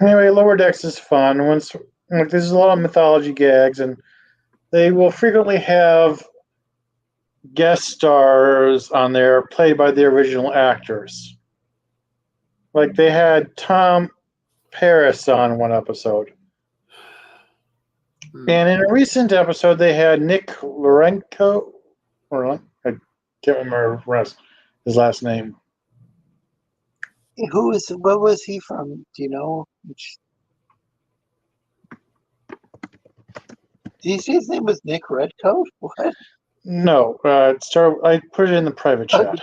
Anyway, Lower Decks is fun. There's a lot of mythology gags, and they will frequently have guest stars on there played by the original actors. Like they had Tom Paris on one episode. And in a recent episode, they had Nick Lorenko, I can't remember his last name. What was he from? Do you know? Did you say his name was Nick Redcoat? What? No, I put it in the private chat.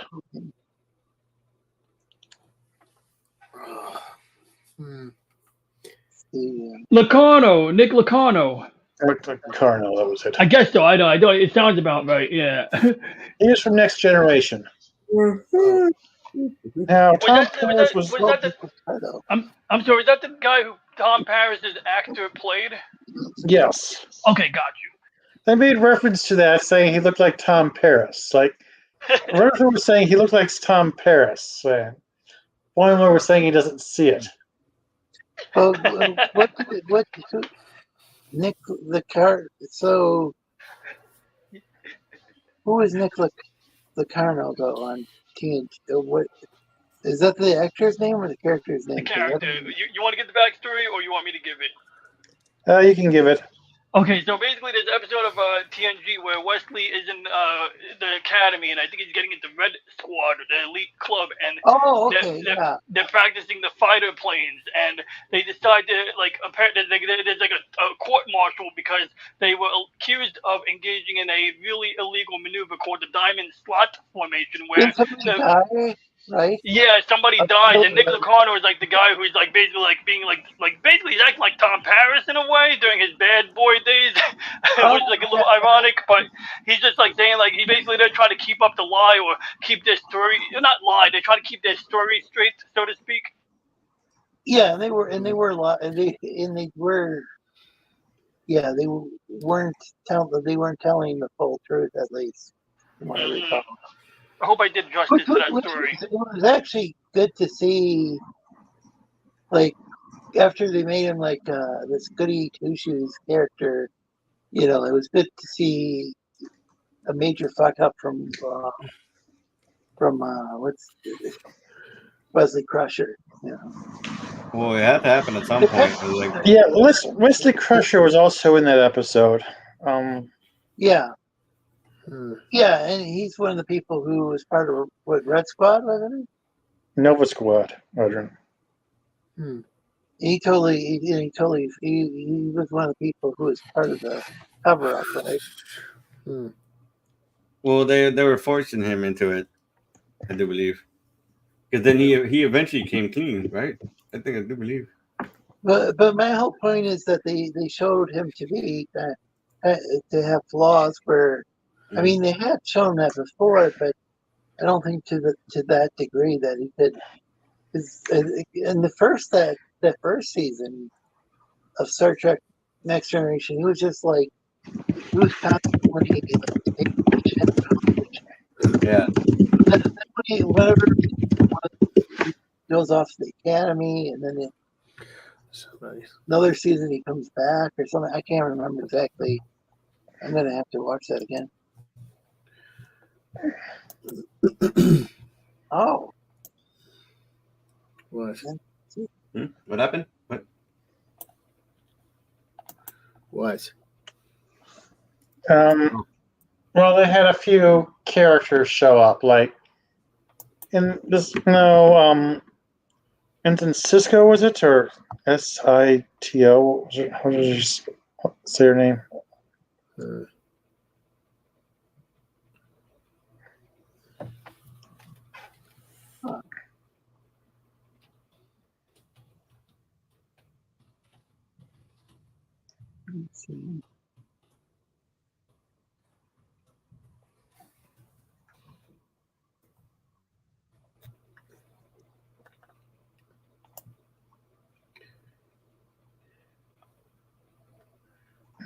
Locarno, Nick Locarno. Locarno, that was it. I guess so. I don't. It sounds about right. Yeah. He was from Next Generation. Now, Tom Paris was. I'm sorry. Is that the guy who Tom Paris's actor played? Yes. Okay, got you. They made reference to that, saying he looked like Tom Paris. Like, Renfrew was saying he looked like Tom Paris. Boimler was saying he doesn't see it. Nick so who is Nick Locarno though on TNT? What is that, the actor's name or the character's name? The character. You want to get the backstory, or you want me to give it? You can give it. Okay, so basically there's an episode of TNG where Wesley is in the academy, and I think he's getting into Red Squad, the elite club, and they're practicing the fighter planes, and they decide to, like, apparently there's like a court-martial because they were accused of engaging in a really illegal maneuver called the Diamond Slot Formation, where right? Yeah, somebody dies, and Nick Locarno is like the guy who's like basically like being like basically he's acting like Tom Paris in a way during his bad boy days, which is like a little ironic, but he's just like saying like he basically they're trying to keep up the lie or keep their story, not lie, they're trying to keep their story straight, so to speak. Yeah, they weren't telling the full truth, at least from what I recall. I hope I did justice to that story. It was actually good to see, like, after they made him like this goody two shoes character. You know, it was good to see a major fuck up from Wesley Crusher. You know. Well, it had to happen at some point. Yeah, Wesley Crusher was also in that episode. Yeah. Yeah, and he's one of the people who was part of Red Squad, wasn't he? Nova Squad, Adrian. He was one of the people who was part of the cover up, right? Well, they were forcing him into it, I do believe, because then he eventually came clean, right? I do believe. But my whole point is that they showed him to be to have flaws where. I mean, they had shown that before, but I don't think to that degree that he could. In the first season of Star Trek Next Generation, he was just like he was constantly yeah. Whenever he goes off to the academy, and then another season he comes back or something. I can't remember exactly. I'm gonna have to watch that again. Oh. What? What happened? What? Well, they had a few characters show up, like in this. Ensign Cisco, was it, or SITO? How did you say your name? Let's see.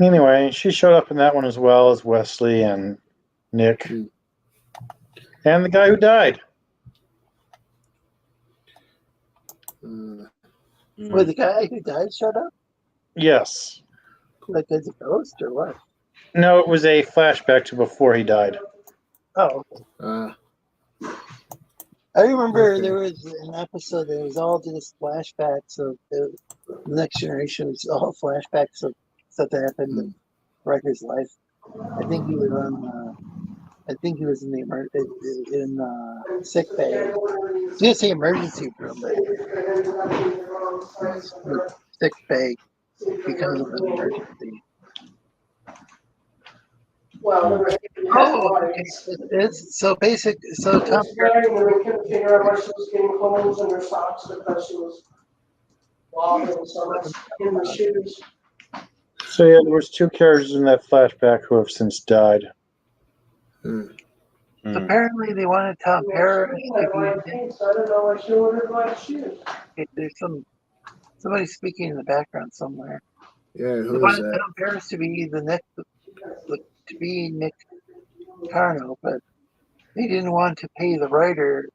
Anyway, she showed up in that one as well as Wesley and Nick. And the guy who died. Well, the guy who died showed up? Yes. Like as a ghost or what? No, it was a flashback to before he died. Oh. I remember there was an episode that was all just flashbacks of the Next Generation. It was all flashbacks of stuff that happened in Riker's life. I think he was on. I think he was in the sick bay. I was gonna say emergency room, but sick bay because of an emergency. Well, it's so basic. So Tom. We couldn't figure out where she was getting clothes in her socks because she was walking so much in the shoes. So yeah, there was two characters in that flashback who have since died. Apparently, they wanted Tom Paris to be. I don't know where she ordered my shoes. There's somebody speaking in the background somewhere. Yeah, They wanted Tom Paris to be Nick Carno, but they didn't want to pay the writer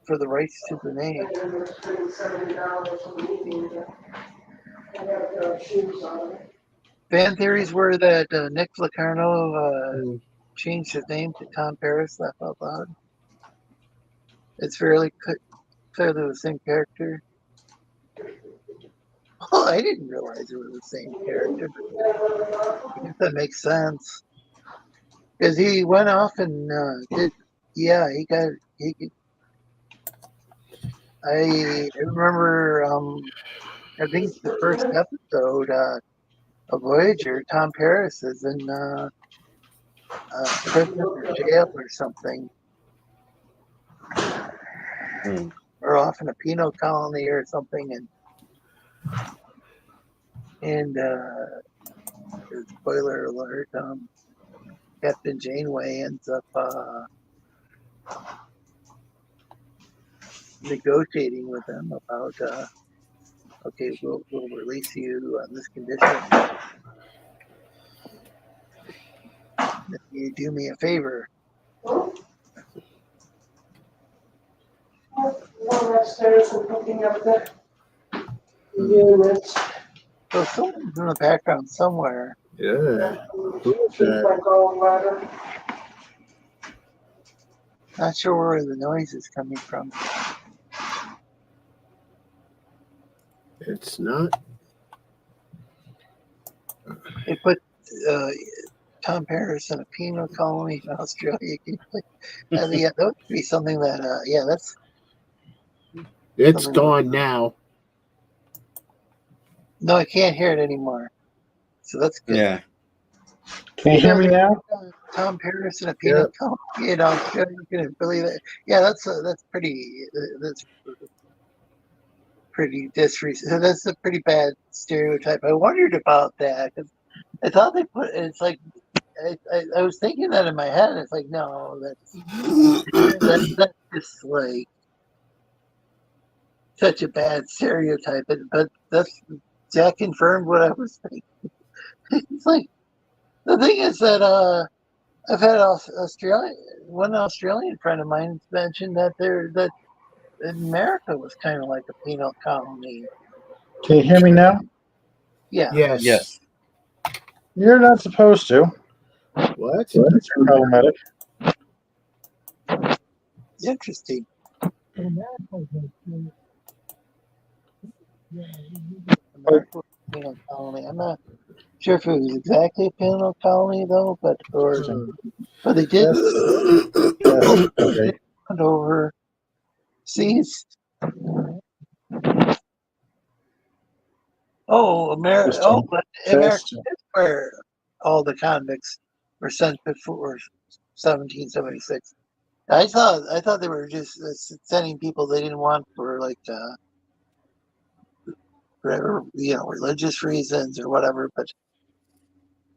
for the rights to the name. Fan theories were that Nick Locarno changed his name to Tom Paris, laugh out loud. It's fairly clearly the same character. Oh, I didn't realize it was the same character. I guess that makes sense. Because he went off and did, yeah, I remember, I think the first episode of Voyager, Tom Paris is in prison or jail or something. Or off in a penal colony or something, and spoiler alert, Captain Janeway ends up negotiating with him about okay, we'll release you on this condition if you do me a favor. One upstairs and picking up the units. So someone's in the background somewhere. Yeah. My gallbladder. Not sure where the noise is coming from. It's not. They put Tom Paris in a penal colony in Australia. Yeah, that would be something that, yeah, that's. It's gone now. No, I can't hear it anymore. So that's good. Yeah. Can you hear me now? Tom Paris in a penal colony in Australia. Can you believe it? Yeah, that's pretty disrespectful. That's a pretty bad stereotype. I wondered about that because I thought they put it's like I was thinking that in my head. It's like no, that's just like such a bad stereotype. But that confirmed what I was thinking. It's like the thing is that I've had one Australian friend of mine mentioned that America was kind of like a penal colony. Can you hear me now? Yeah. Yes. You're not supposed to. What? That's problematic. Interesting. America was a penal colony. I'm not sure if it was exactly a penal colony though, but they did overseas. Oh, America! Oh, but America is where all the convicts were sent before 1776. I thought they were just sending people they didn't want for like whatever, religious reasons or whatever. But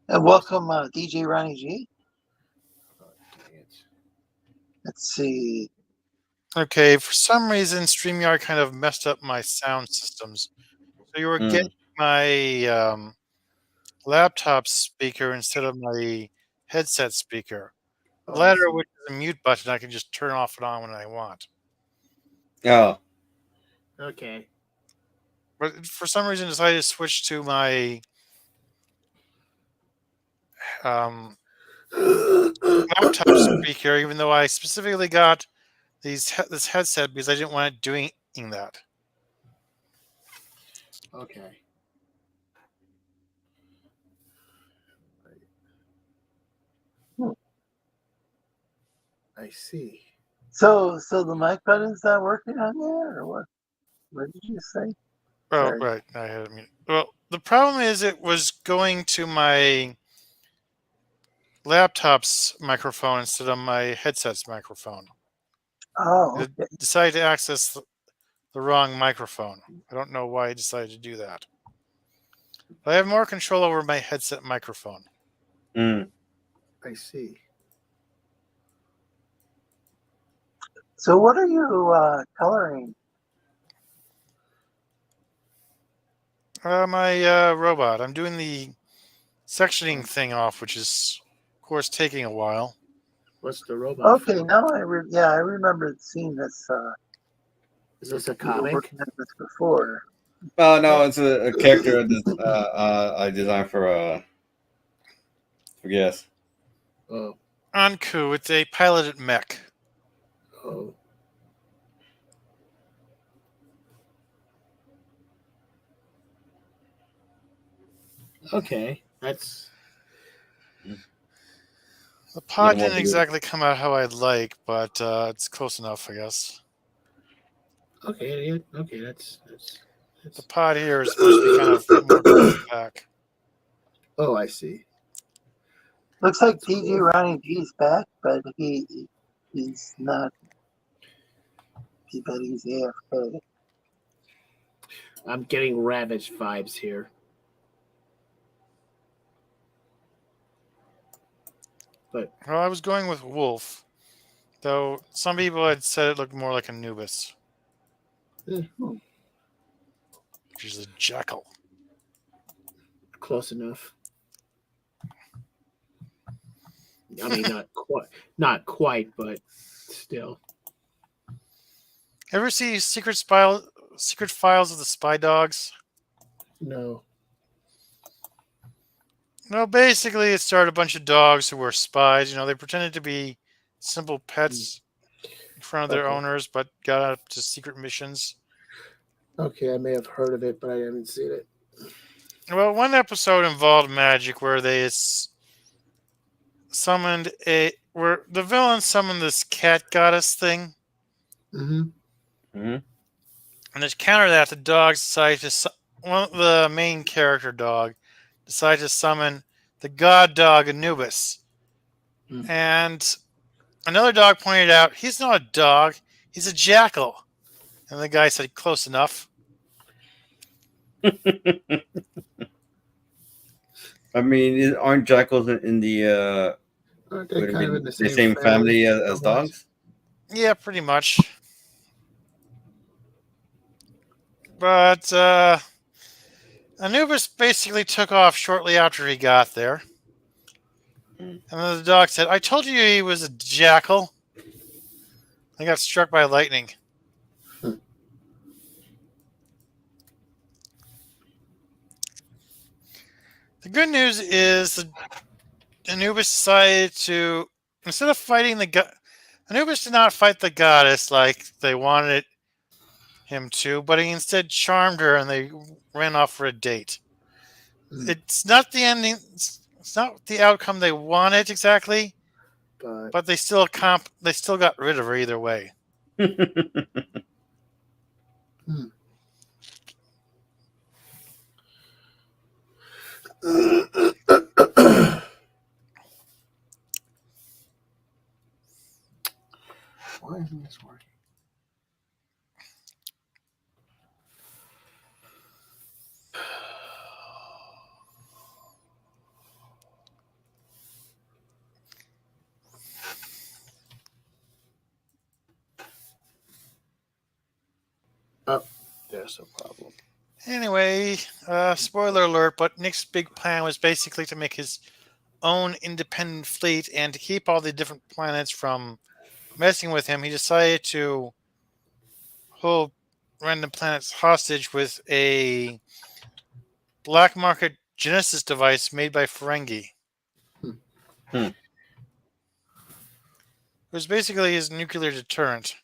and welcome, DJ Ronnie G. Let's see. Okay, for some reason, StreamYard kind of messed up my sound systems. So you were getting my laptop speaker instead of my headset speaker. The latter, which is a mute button, I can just turn off and on when I want. Oh. Okay. But for some reason, I decided to switch to my laptop speaker, even though I specifically got this headset because I didn't want it doing that. Okay. I see. So the mic button's not working on there, or what? What did you say? Oh, Sorry. right. I had it. Well, the problem is it was going to my laptop's microphone instead of my headset's microphone. Oh, okay. It decided to access the wrong microphone. I don't know why I decided to do that. But I have more control over my headset microphone. I see. So what are you coloring? My robot. I'm doing the sectioning thing off, which is, of course, taking a while. What's the robot? Okay, now I remember seeing this. Is this a you were comic? working on this before. No, it's a character I designed for Geass. Oh. Anku, it's a piloted mech. Oh. Okay, that's. The pod didn't exactly come out how I'd like, but it's close enough, I guess. Okay, yeah, okay, that's. The pod here is supposed to be kind of more close back. Oh, I see. Looks like DJ Ronnie G's back, but he's not. But he's AFK. I'm getting Ravage vibes here. But Well, I was going with Wolf, though some people had said it looked more like Anubis, which is a jackal. Close enough. I mean, not quite, but still. Ever see Secret Files of the Spy Dogs? No. No, basically it started a bunch of dogs who were spies. They pretended to be simple pets in front of their owners, but got up to secret missions. Okay, I may have heard of it, but I haven't seen it. Well, one episode involved magic where they where the villain summoned this cat goddess thing. And to counter that, the dogs decided to one of the main character dog decided to summon the god dog Anubis. And another dog pointed out, he's not a dog, he's a jackal. And the guy said, close enough. I mean, aren't jackals in the aren't they kind of in the same family as dogs? Yeah, pretty much. But Anubis basically took off shortly after he got there. And then the dog said, I told you he was a jackal. I got struck by lightning. The good news is that Anubis decided to, instead of fighting Anubis did not fight the goddess like they wanted him to, but he instead charmed her and they ran off for a date. It's not the ending, it's not the outcome they wanted exactly, but they still got rid of her either way. Why isn't this working? That's no problem. Anyway, spoiler alert, but Nick's big plan was basically to make his own independent fleet and to keep all the different planets from messing with him. He decided to hold random planets hostage with a black market Genesis device made by Ferengi. It was basically his nuclear deterrent.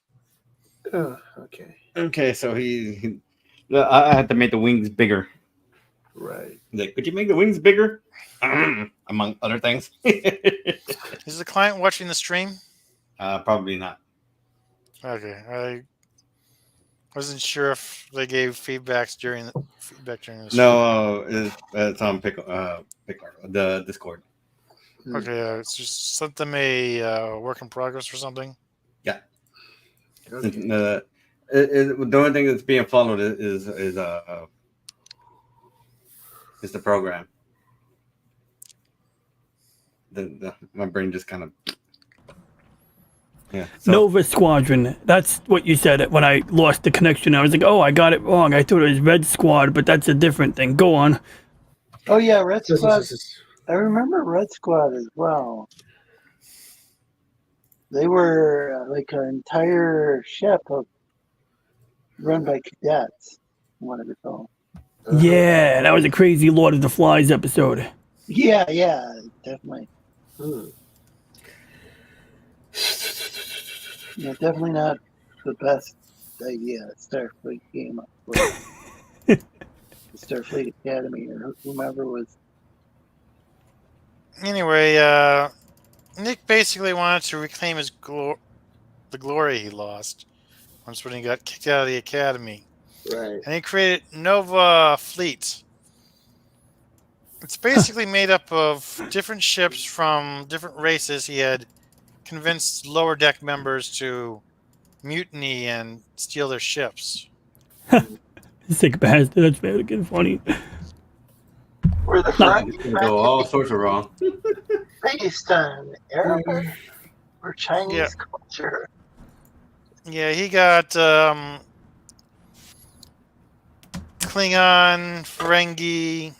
Oh, okay. Okay, so I had to make the wings bigger. Right. Like, could you make the wings bigger? Among other things. Is the client watching the stream? Probably not. Okay, I wasn't sure if they gave feedback during the stream. No, it's on the Discord. Okay, it's just sent them a work in progress or something. Yeah. Okay. The only thing that's being followed is the program. My brain just kind of. Yeah. So. Nova Squadron. That's what you said when I lost the connection. I was like, oh, I got it wrong. I thought it was Red Squad, but that's a different thing. Go on. Oh, yeah, Red Squad. I remember Red Squad as well. They were like an entire ship run by cadets, one of the films. Yeah, that was a crazy Lord of the Flies episode. Yeah, definitely. Yeah, definitely not the best idea Starfleet came up with. The Starfleet Academy or whomever was. Anyway, Nick basically wanted to reclaim his the glory he lost once when he got kicked out of the academy. Right. And he created Nova Fleet. It's basically made up of different ships from different races. He had convinced lower deck members to mutiny and steal their ships. Sick bastard. That's very good, funny. Were the Ferengi go all sorts of wrong. Based on Arabic or Chinese culture. Yeah, he got Klingon, Ferengi,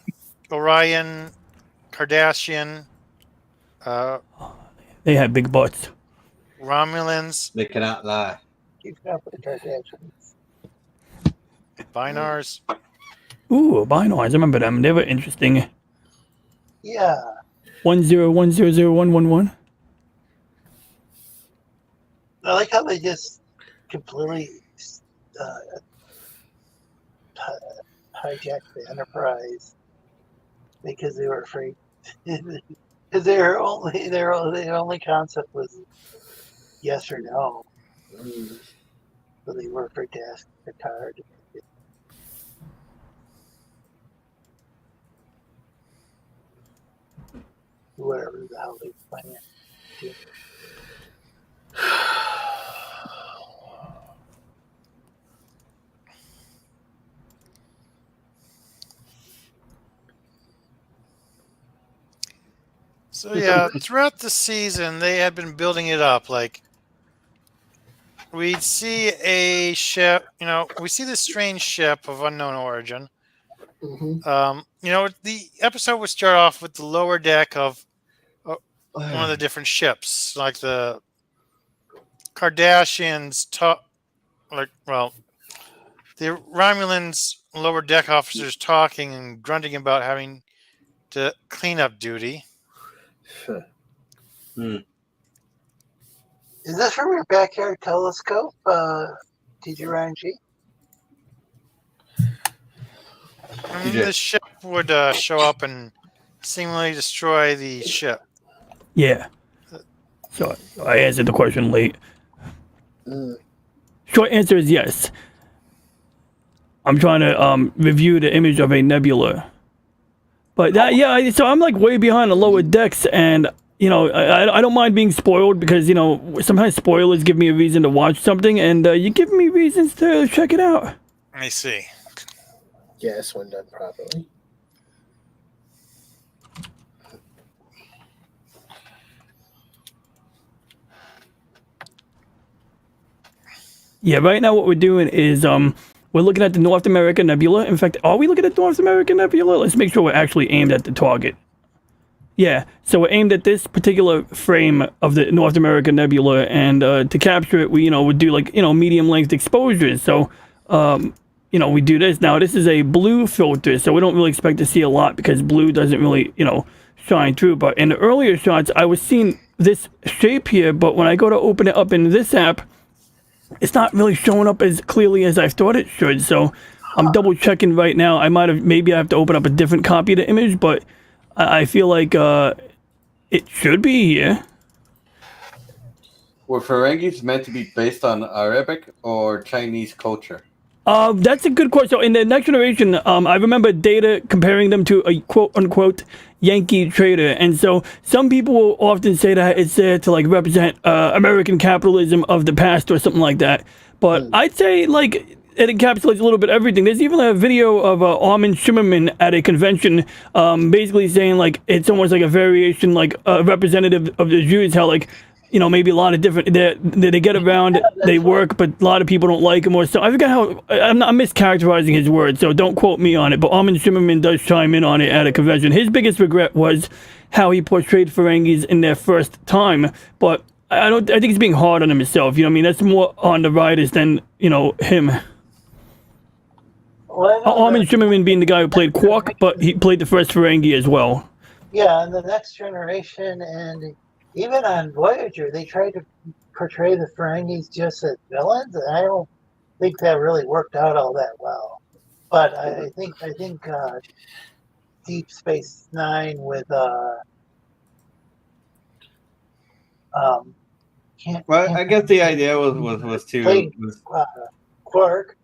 Orion, Kardashian. They had big butts. Romulans. They cannot lie. Keep up with the Kardashians. Binars. Ooh, Binars. I remember them. They were interesting. Yeah. 101001111. I like how they just completely hijacked the Enterprise because they were afraid. Because their only concept was yes or no. So they were afraid to ask the card. Whatever the hell they plan to. So yeah, throughout the season, they had been building it up. Like, we'd see a ship, we see this strange ship of unknown origin. The episode would start off with the lower deck of one of the different ships, like the Kardashians, the Romulans lower deck officers talking and grunting about having to clean up duty. Is this from your backyard telescope, TJ Ronnie G? The ship would show up and seemingly destroy the ship. Yeah. So I answered the question late. Short answer is yes. I'm trying to review the image of a nebula. But so I'm like way behind the lower decks, and I don't mind being spoiled because sometimes spoilers give me a reason to watch something, and you give me reasons to check it out. Let me see. Yes, when done properly. Yeah, right now what we're doing is we're looking at the North America Nebula. In fact, are we looking at North America Nebula? Let's make sure we're actually aimed at the target. Yeah, so we're aimed at this particular frame of the North America Nebula, and to capture it, we would do like medium length exposures. So we do this. Now this is a blue filter, so we don't really expect to see a lot because blue doesn't really shine through. But in the earlier shots, I was seeing this shape here, but when I go to open it up in this app, it's not really showing up as clearly as I thought it should. So I'm double checking right now. Maybe I have to open up a different copy of the image, but I feel like it should be here. Were Ferengis meant to be based on Arabic or Chinese culture? That's a good question. So in the Next Generation, I remember Data comparing them to a quote-unquote Yankee trader. And so some people will often say that it's there to like represent American capitalism of the past or something like that. But I'd say like it encapsulates a little bit everything. There's even a video of Armin Shimmerman at a convention basically saying like it's almost like a variation, like a representative of the Jews, how like maybe a lot of different they get around, they work, but a lot of people don't like him or so. I forgot how I'm mischaracterizing his words, so don't quote me on it. But Armin Shimmerman does chime in on it at a convention. His biggest regret was how he portrayed Ferengis in their first time, but I think he's being hard on himself. That's more on the writers than him. Armin Shimmerman being the guy who played Quark, but he played the first Ferengi as well. Yeah, and the Next Generation, and even on Voyager, they tried to portray the Ferengis just as villains, and I don't think that really worked out all that well. But I think Deep Space Nine with I guess the idea was to Quark.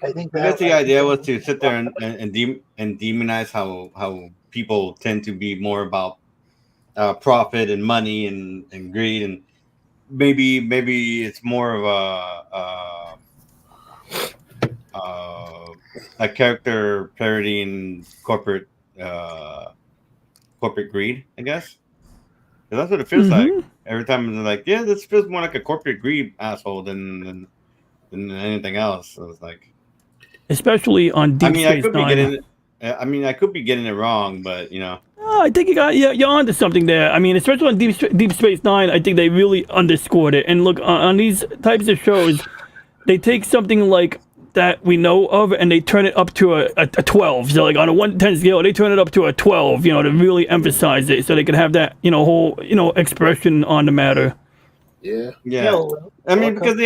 I guess the idea was to sit there and demonize how people tend to be more about profit and money and greed, and maybe it's more of a character parodying corporate greed, I guess. That's what it feels like every time. They're like, yeah, this feels more like a corporate greed asshole than anything else. So it's like, especially on Deep Space Nine. I could be getting it wrong, but I think you're onto something there. I mean, especially on Deep Space Nine, I think they really underscored it. And look, on these types of shows, they take something like that we know of and they turn it up to a 12. So like on a 1 to 10 scale, they turn it up to a 12, to really emphasize it, so they can have that, whole, expression on the matter. Yeah. I mean, because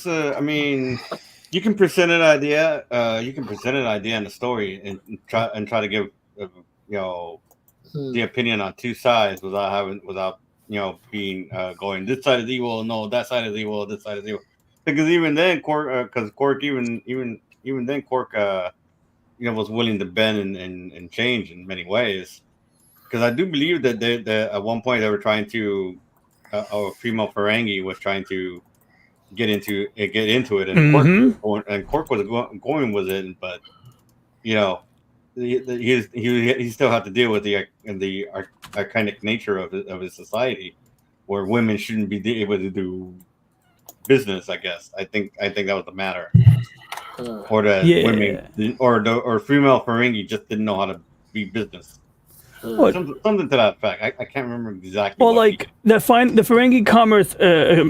I mean, you can present an idea, in the story and try to give the opinion on two sides without being going this side is evil, no, that side is evil, this side is evil. Because even then, Quark, even then, Quark, was willing to bend and change in many ways. Because I do believe that at one point they were trying to, a female Ferengi was trying to get into it, and Quark was going with it, but he still had to deal with the archaic nature of his society, where women shouldn't be able to do business. I guess I think that was the matter, or that women or female Ferengi just didn't know how to be business. Something to that effect. I can't remember exactly. Well, like the Ferengi Commerce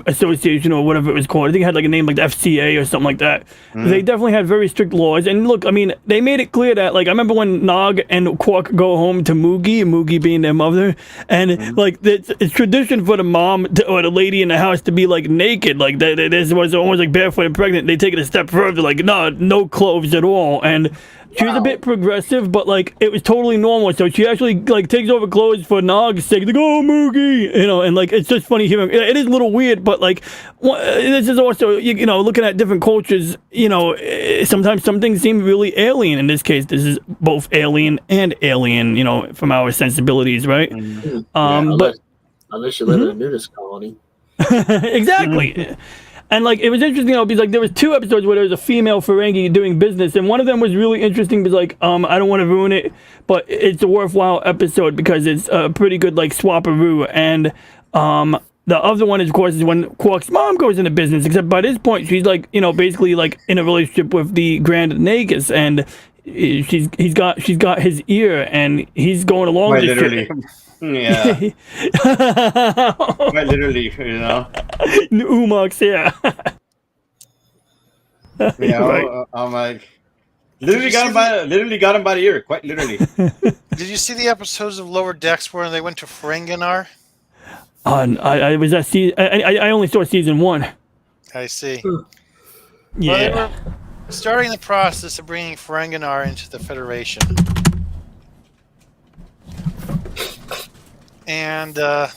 Association or whatever it was called. I think it had like a name like the FCA or something like that. They definitely had very strict laws. And look, I mean, they made it clear that, like, I remember when Nog and Quark go home to Moogie being their mother, and like it's tradition for the mom or the lady in the house to be like naked. Like this was almost like barefoot and pregnant. They take it a step further, like no clothes at all. And she was a bit progressive, but like it was totally normal. So she actually like takes over clothes for Nog's sake. Like, oh, Moogie, and like it's just funny hearing. It is a little weird, but like this is also looking at different cultures. Sometimes some things seem really alien. In this case, this is both alien and alien. From our sensibilities, right? Unless you live in a nudist colony. Exactly. And like it was interesting, because like there was 2 episodes where there was a female Ferengi doing business, and one of them was really interesting because like I don't want to ruin it, but it's a worthwhile episode because it's a pretty good like swap-a-roo, and the other one, of course, is when Quark's mom goes into business. Except by this point, she's like, basically like in a relationship with the Grand Nagus, and she's got his ear, and he's going along Quite with literally. Yeah. Quite literally, Umox, yeah. Right. I'm like, literally got him by the ear, quite literally. Did you see the episodes of Lower Decks where they went to Ferenginar? I was at I only saw season 1. I see. Yeah. Well, they were starting the process of bringing Ferenginar into the Federation. And to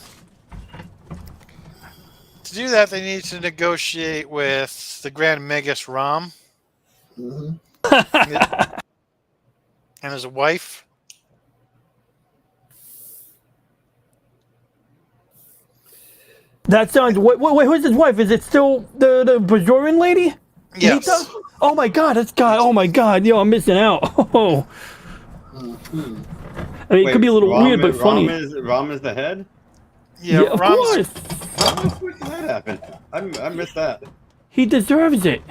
do that, they need to negotiate with the Grand Magus Rom and his wife. That sounds. Wait, who's his wife? Is it still the Bajoran lady? Yes. Nita? Oh my God, that's God. Oh my God, yo, I'm missing out. Oh. I mean, it could be a little weird, but funny. Rom is the head? Yeah, of course. When did that happen? I missed that. He deserves it.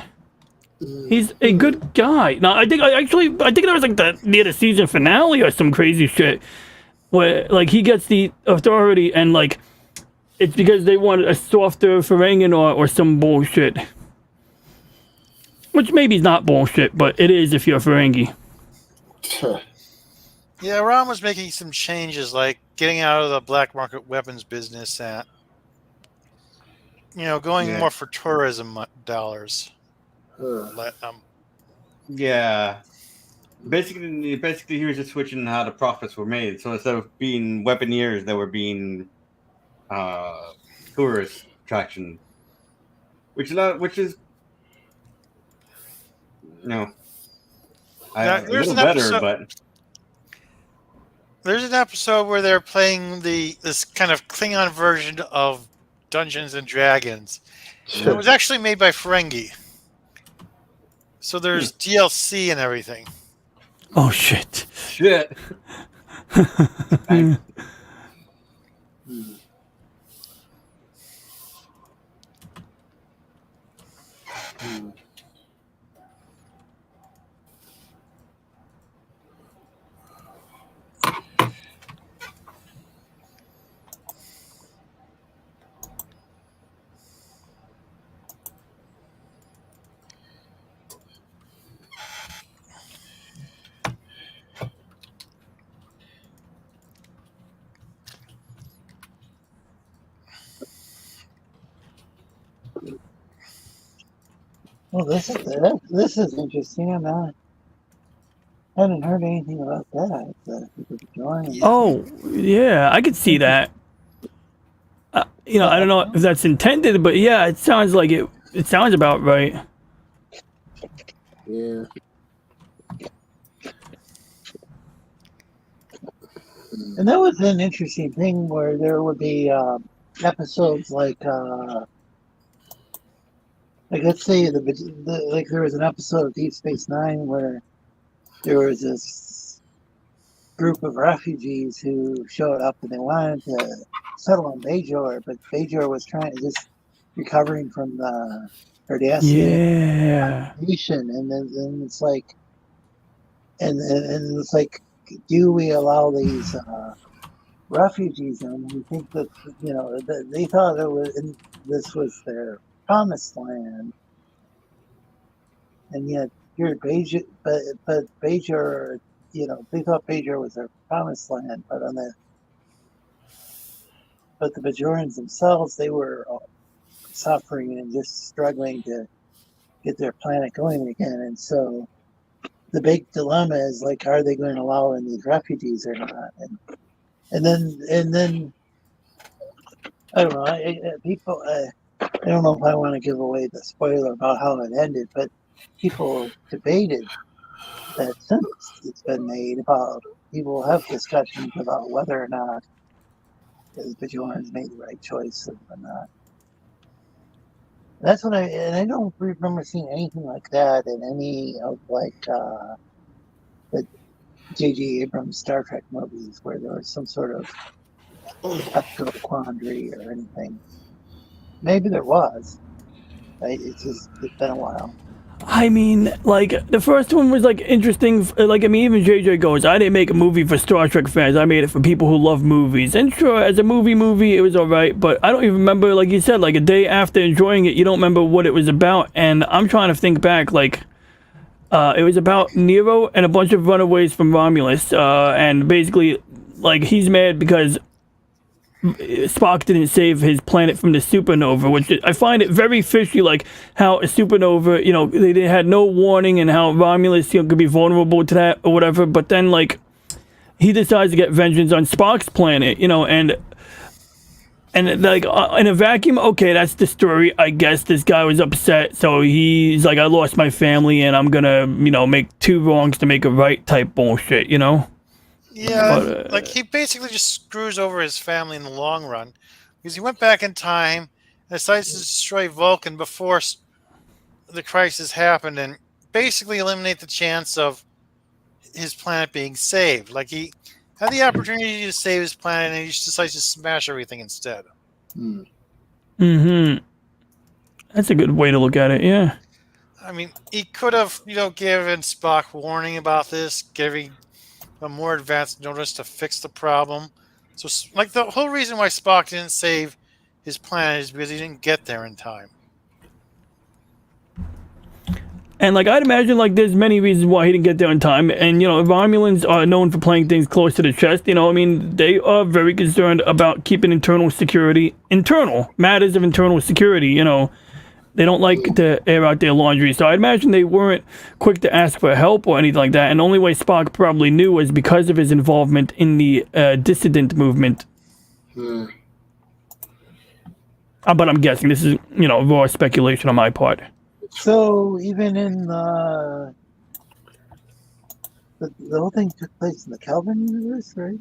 He's a good guy. Now, I think it was like near the season finale or some crazy shit, where like he gets the authority and like it's because they wanted a softer Ferenginar or some bullshit. Which maybe is not bullshit, but it is if you're a Ferengi. Yeah, Rom was making some changes, like getting out of the black market weapons business and, going more for tourism dollars. Yeah. Basically, he was just switching how the profits were made. So instead of being weaponeers, they were being tourist attraction, which is a little better, but. There's an episode where they're playing this kind of Klingon version of Dungeons and Dragons. It was actually made by Ferengi. So there's DLC and everything. Oh shit. Shit. Well, this is interesting. I hadn't heard anything about that. Oh yeah, I could see that. I don't know if that's intended, but yeah, it sounds like it. It sounds about right. Yeah. And that was an interesting thing where there would be episodes like let's say like there was an episode of Deep Space Nine where there was this group of refugees who showed up and they wanted to settle in Bajor, but Bajor was just recovering from the Cardassian occupation, and then it's like, and it's like, do we allow these refugees in who think that they thought this was their promised land, and yet here at Bajor, but Bajor, they thought Bajor was their promised land, but the Bajorans themselves, they were suffering and just struggling to get their planet going again, and so the big dilemma is like, are they going to allow in these refugees or not? And then I don't know. People, I don't know if I want to give away the spoiler about how it ended, but people debated that since it's been made about, people have discussions about whether or not the Bajorans made the right choice or not. That's what I don't remember seeing anything like that in any of the J.J. Abrams Star Trek movies where there was some sort of ethical quandary or anything. Maybe there was. It's been a while. I mean, like, the first one was, like, interesting. Like, I mean, even JJ goes, I didn't make a movie for Star Trek fans. I made it for people who love movies. And sure, as a movie, it was alright. But I don't even remember, like you said, like, a day after enjoying it, you don't remember what it was about. And I'm trying to think back, like, it was about Nero and a bunch of runaways from Romulus. And basically, like, he's mad because Spock didn't save his planet from the supernova, which I find it very fishy, like how a supernova, you know, they had no warning, and how Romulus, you know, could be vulnerable to that or whatever. But then, like, he decides to get vengeance on Spock's planet, you know, and like in a vacuum, okay, that's the story. I guess this guy was upset, so he's like, I lost my family, and I'm gonna, you know, make two wrongs to make a right type bullshit, you know. Yeah, but, like he basically just screws over his family in the long run because he went back in time and decides to destroy Vulcan before the crisis happened and basically eliminate the chance of his planet being saved. Like he had the opportunity to save his planet and he just decides to smash everything instead. Mm-hmm. That's a good way to look at it, yeah. I mean, he could have, you know, given Spock warning about this, giving a more advanced notice to fix the problem. So, like, the whole reason why Spock didn't save his planet is because he didn't get there in time. And, like, I'd imagine, like, there's many reasons why he didn't get there in time. And, you know, Romulans are known for playing things close to the chest. You know, I mean, they are very concerned about keeping internal matters of internal security, you know. They don't like to air out their laundry. So I imagine they weren't quick to ask for help or anything like that. And the only way Spock probably knew was because of his involvement in the dissident movement. But I'm guessing this is, you know, raw speculation on my part. So even in the whole thing took place in the Kelvin universe, right?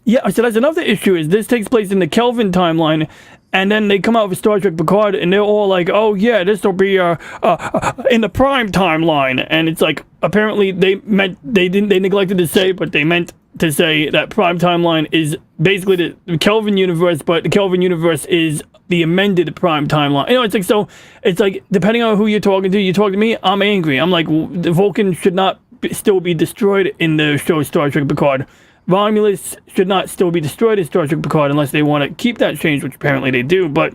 Yeah, so that's another issue, is this takes place in the Kelvin timeline, and then they come out with Star Trek Picard, and they're all like, oh yeah, this will be in the Prime timeline, and it's like, apparently they neglected to say, but they meant to say that Prime timeline is basically the Kelvin universe, but the Kelvin universe is the amended Prime timeline. You know, it's like, so, it's like, depending on who you're talking to, you talk to me, I'm angry. I'm like, the Vulcan should not still be destroyed in the show Star Trek Picard. Romulus should not still be destroyed in Star Trek Picard unless they want to keep that change, which apparently they do. But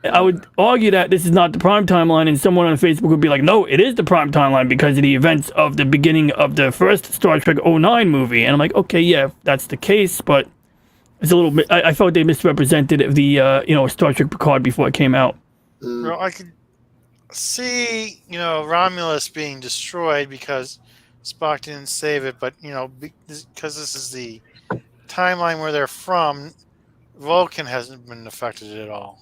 I would argue that this is not the Prime timeline, and someone on Facebook would be like, no, it is the Prime timeline because of the events of the beginning of the first Star Trek 09 movie. And I'm like, okay, yeah, that's the case, but it's a little bit, I felt they misrepresented the, you know, Star Trek Picard before it came out. Well, I could see, you know, Romulus being destroyed because Spock didn't save it, but, you know, because this is the timeline where they're from, Vulcan hasn't been affected at all.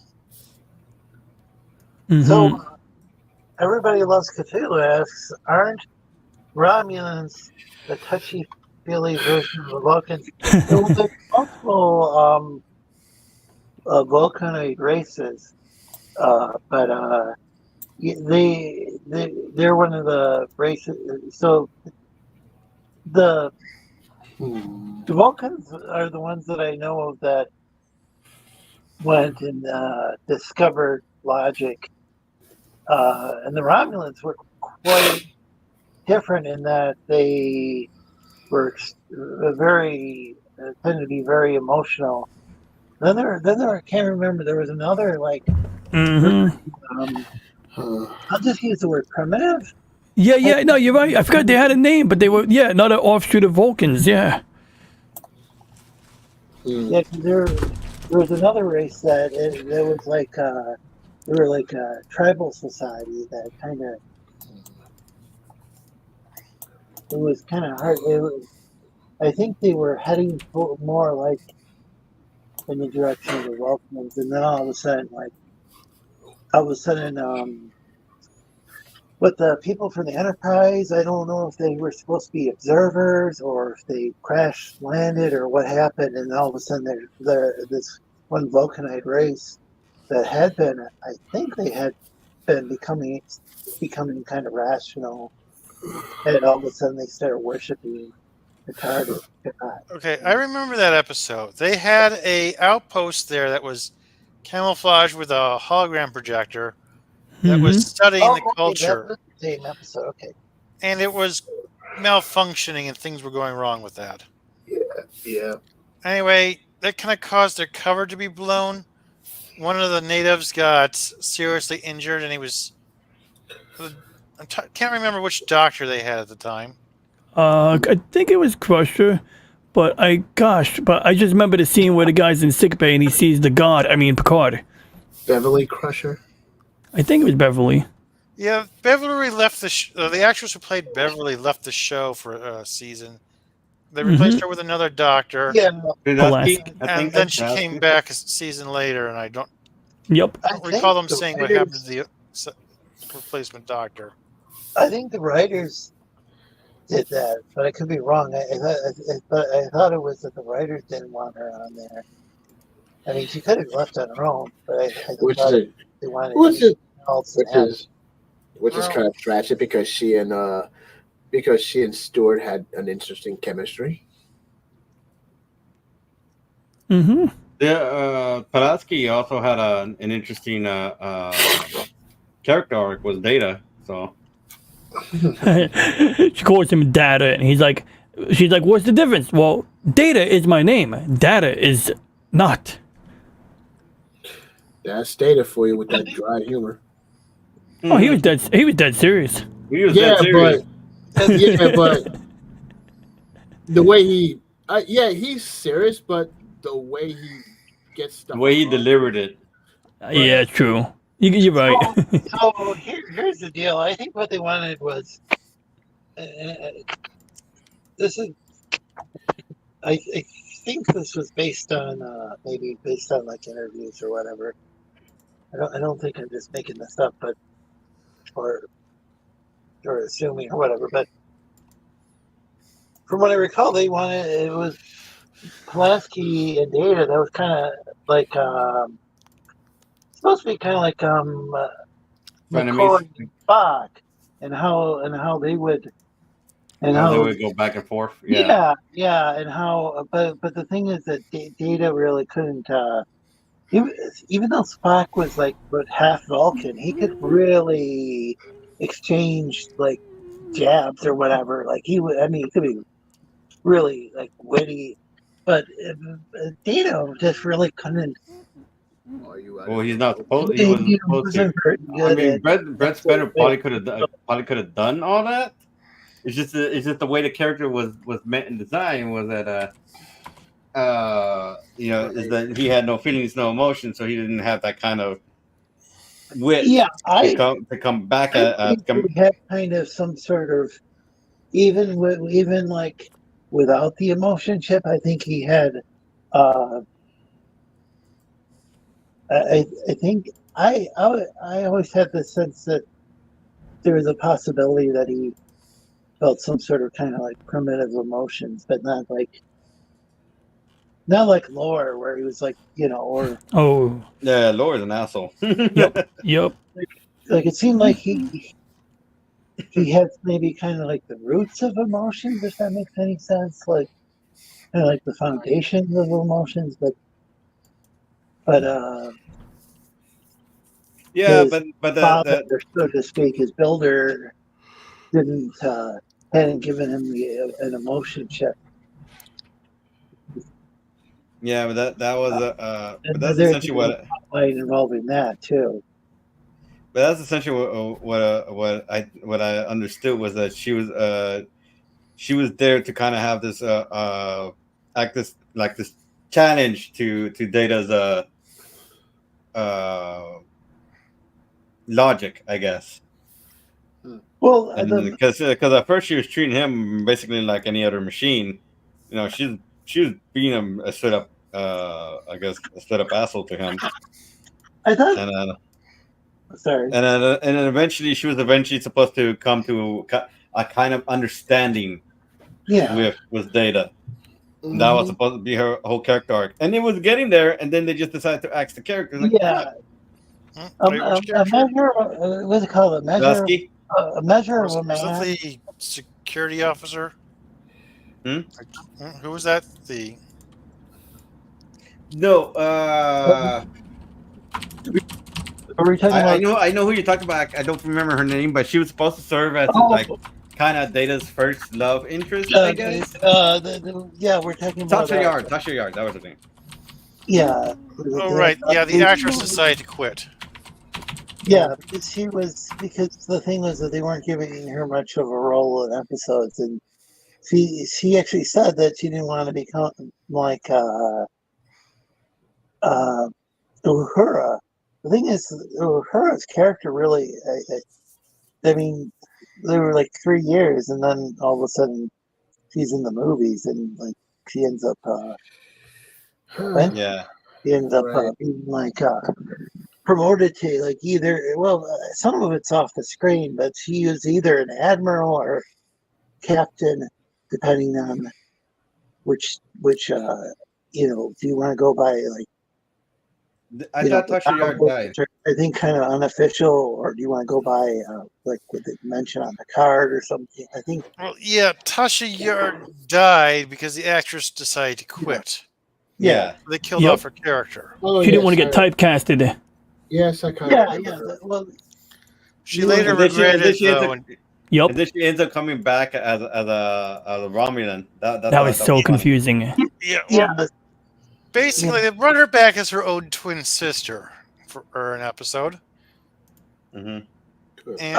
So everybody loves Cthulhu asks, aren't Romulans the touchy-feely version of the Vulcans? There were multiple Vulcanoid races, but they're one of the races. So the Vulcans are the ones that I know of that went and discovered logic, and the Romulans were quite different in that they were tended to be very emotional. Then there I can't remember. There was another like. I'll just use the word primitive. Yeah, no, you're right. I forgot they had a name, but they were, yeah, another offshoot of Vulcans, yeah. Yeah, because there was another race that there was like, they were like a tribal society that kind of, it was kind of hard. I think they were heading more like in the direction of the Vulcans, and then all of a sudden, with the people from the Enterprise, I don't know if they were supposed to be observers or if they crash landed or what happened, and all of a sudden this one Vulcanite race that had been, I think they had been becoming kind of rational, and all of a sudden they started worshiping Picard. Okay, I remember that episode. They had a outpost there that was camouflage with a hologram projector that was studying the culture. That's the same episode. Okay. And it was malfunctioning and things were going wrong with that. Yeah. Anyway, that kind of caused their cover to be blown. One of the natives got seriously injured, and he was... can't remember which doctor they had at the time. I think it was Crusher, but I just remember the scene where the guy's in sickbay and he sees the god. I mean Picard. Beverly Crusher. I think it was Beverly. Yeah, Beverly left the actress who played Beverly left the show for a season. They replaced her with another doctor. Yeah. And then she came back a season later, and I don't recall them saying what happened to the replacement doctor. I think the writers did that, but I could be wrong. I thought it was that the writers didn't want her on there. I mean, she could have left on her own, but I thought they wanted which is kind of tragic because she and Stewart had an interesting chemistry. Mm-hmm. Yeah, Pulaski also had an interesting character arc with Data. So she calls him Data, and she's like, "What's the difference?" Well, Data is my name. Data is not. That's Data for you with that dry humor. Oh, he was dead. He was dead serious. He was dead serious. But the way he's serious, but the way he gets stuff, the way he delivered it. Yeah, true. You're right. So here's the deal. I think what they wanted was this is. I think this was based on maybe based on like interviews or whatever. I don't think I'm just making this up, but or assuming or whatever. But from what I recall, they wanted it was Pulaski and Data. That was kind of like supposed to be kind of like McCoy and Spock, and how they would. And how they would go back and forth. Yeah, and how, but the thing is that Data really couldn't. Even though Spock was like but half Vulcan, he could really exchange like jabs or whatever. Like he would. I mean, he could be really like witty, but Data just really couldn't. Well, he's not supposed. He wasn't supposed to. I mean, Brett Spiner probably could have done all that. It's just the way the character was meant and designed was that is that he had no feelings, no emotion, so he didn't have that kind of wit. Yeah, to come back he had kind of some sort of even like without the emotion chip. I think he had. I think I always had the sense that there was a possibility that he felt some sort of kind of like primitive emotions, but not like Lore, where he was like, or yeah, Lore's an asshole. Yep. Like it seemed like he had maybe kind of like the roots of emotions, if that makes any sense, like kind of like the foundations of emotions, but yeah, his but father, so to speak, his builder hadn't given him an emotion check. Yeah, but that was but that's essentially what involving that too. But that's essentially what I understood was that she was there to kind of have this this challenge to Data's logic, I guess. Well, because at first she was treating him basically like any other machine. She was being a straight up, I guess, a straight up asshole to him. I thought. Sorry. And then eventually she was supposed to come to a kind of understanding. Yeah. With Data. Mm-hmm. That was supposed to be her whole character arc, and it was getting there, and then they just decided to axe the character. Like, yeah. A measure. What's it called? A measure. A measure of a man. Was that the security officer? Hmm? Who was that? Are we talking about? I know who you're talking about. I don't remember her name, but she was supposed to serve as kind of Data's first love interest, I guess. Yeah, we're talking about Tasha Yard. Tasha Yard. That was her name. Yeah. Oh right. Yeah, the actress decided to quit. Yeah, because the thing was that they weren't giving her much of a role in episodes, and she actually said that she didn't want to become like Uhura. The thing is, Uhura's character really, I mean, they were like 3 years, and then all of a sudden she's in the movies, and like she ends up, she ends up being like promoted to like some of it's off the screen, but she was either an admiral or captain, depending on which if you want to go by like. I thought Tasha Yard died. I think kind of unofficial, or do you want to go by like what they mention on the card or something? I think. Well, yeah, Tasha Yard died because the actress decided to quit. Yeah. They killed off her character. Oh, she didn't want to get typecasted. Yes, I kind of. Yeah. Well, she later regretted it though. Yep. And then she ends up coming back as a Romulan. That was so confusing. Yeah. Basically, they brought her back as her own twin sister for an episode. Mm-hmm. And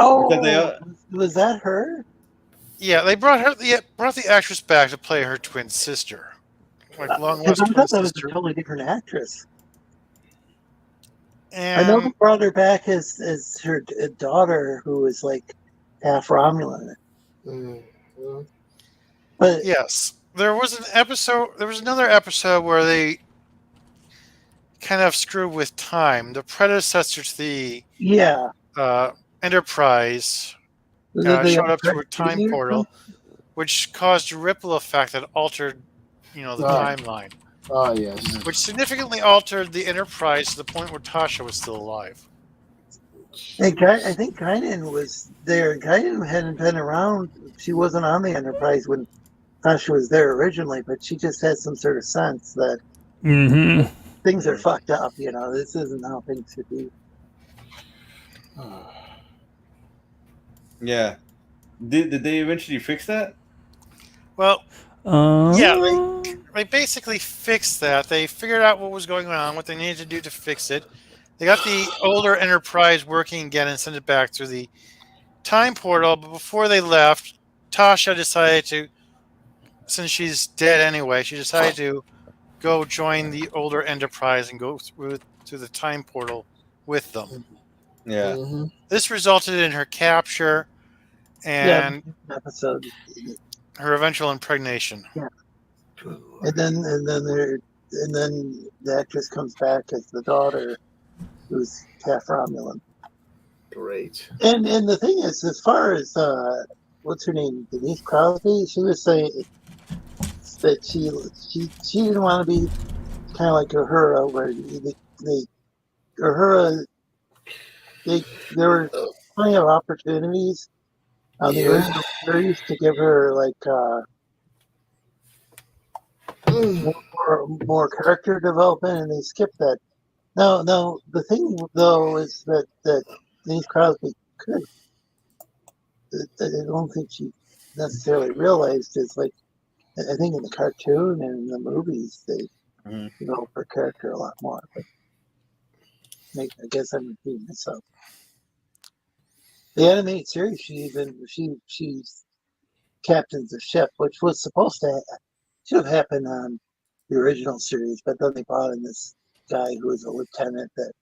was that her? Yeah, they brought the actress back to play her twin sister, like long lost twin thought that was sister. a totally different actress. And I know they brought her back as her daughter, who was like half Romulan. Mm-hmm. But yes, there was another episode where they kind of screwed with time. The predecessor to the Enterprise showed up through a time portal, which caused a ripple effect that altered, the timeline. Oh yes. Which significantly altered the Enterprise to the point where Tasha was still alive. I think Guinan was there. Guinan hadn't been around. She wasn't on the Enterprise when Tasha was there originally, but she just had some sort of sense that things are fucked up. This isn't how things should be. Yeah. Did they eventually fix that? Well, they basically fixed that. They figured out what was going on, what they needed to do to fix it. They got the older Enterprise working again and sent it back through the time portal. But before they left, Tasha decided to, since she's dead anyway, she decided to go join the older Enterprise and go through the time portal with them. Yeah. Mm-hmm. This resulted in her capture and her eventual impregnation. Yeah. And then the actress comes back as the daughter, who's half Romulan. Great. And the thing is, as far as what's her name, Denise Crosby, she was saying that she didn't want to be kind of like Uhura, where there were plenty of opportunities on the original series to give her like more character development, and they skipped that. No, the thing though is that Denise Crosby could. I don't think she necessarily realized is like I think in the cartoon and in the movies they develop her character a lot more. But I guess I'm repeating myself. The animated series, she's captains the ship, which was supposed to should have happened on the original series, but then they brought in this guy who was a lieutenant that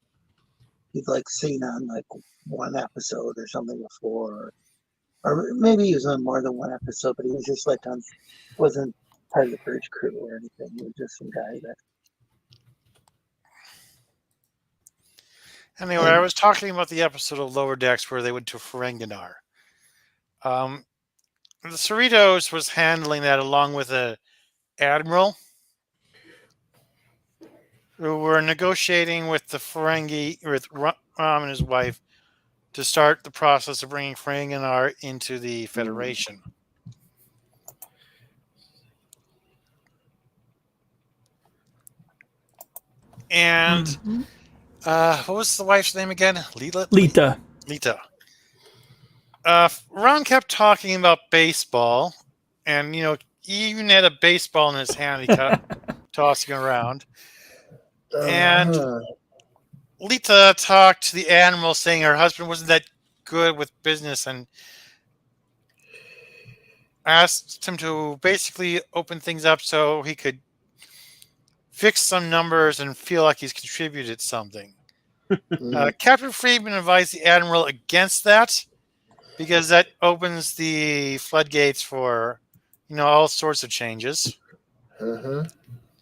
he'd like seen on like one episode or something before, or maybe he was on more than one episode, but he was just like wasn't part of the bridge crew or anything. He was just some guy that. Anyway, I was talking about the episode of Lower Decks where they went to Ferenginar. The Cerritos was handling that along with an admiral who were negotiating with the Ferengi, with Rom and his wife, to start the process of bringing Ferenginar into the Federation. And What was the wife's name again? Lita. Lita. Ron kept talking about baseball, and he even had a baseball in his hand. He kept tossing around, and Lita talked to the animal, saying her husband wasn't that good with business, and asked him to basically open things up so he could fix some numbers and feel like he's contributed something. Captain Friedman advised the Admiral against that because that opens the floodgates for, all sorts of changes. But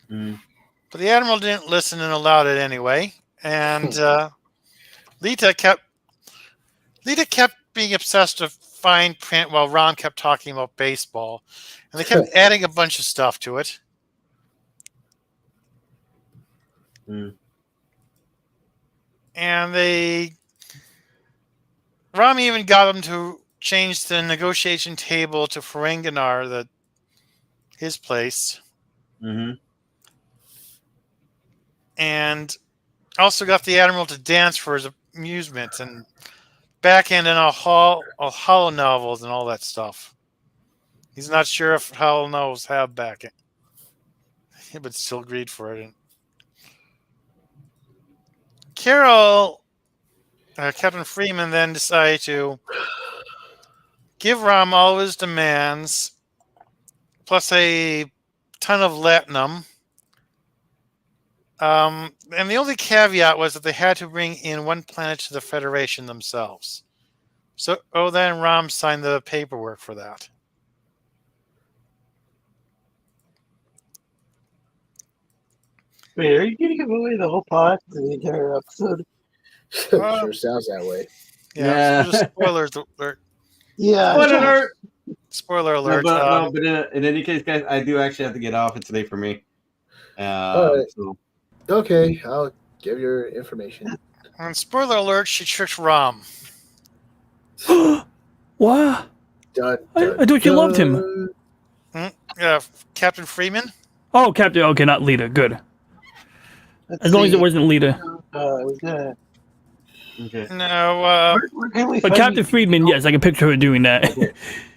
the Admiral didn't listen and allowed it anyway. And Lita kept being obsessed with fine print while Ron kept talking about baseball. And they kept adding a bunch of stuff to it. And Rom even got them to change the negotiation table to Ferenginar, his place. And also got the Admiral to dance for his amusement and backhand in hollow novels and all that stuff. He's not sure if hollow novels have backhand, but still agreed for it. Carol, Captain Freeman, then decided to give Rom all his demands, plus a ton of latinum. And the only caveat was that they had to bring in one planet to the Federation themselves. So then Rom signed the paperwork for that. Wait, are you going to give away the whole plot to the entire episode? Sure sounds that way. Yeah. Spoiler alert. Yeah. Spoiler alert. Spoiler alert. But in any case, guys, I do actually have to get off. It's late for me. All right. So. Okay, I'll give your information. And spoiler alert, she tricked Rom. What? I thought you loved him. Captain Freeman? Oh, Captain. Okay, not Lita. Good. As long as it wasn't Lita. Okay. No. But Captain Friedman, yes, I can picture her doing that.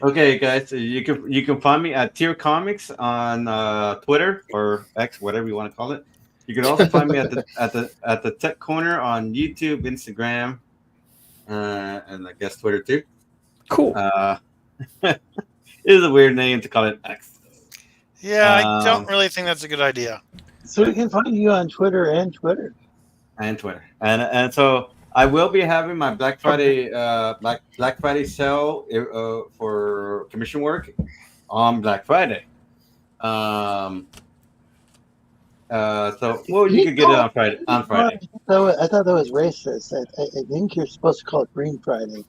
Okay, guys, so you can find me at Tier Comics on Twitter or X, whatever you want to call it. You can also find me at the Tech Corner on YouTube, Instagram, and I guess Twitter too. Cool. It is a weird name to call it X. Yeah, I don't really think that's a good idea. So we can find you on Twitter and Twitter. And so I will be having my Black Friday Black Friday sale for commission work on Black Friday. So you could get it on Friday. I thought that was racist. I think you're supposed to call it Green Friday.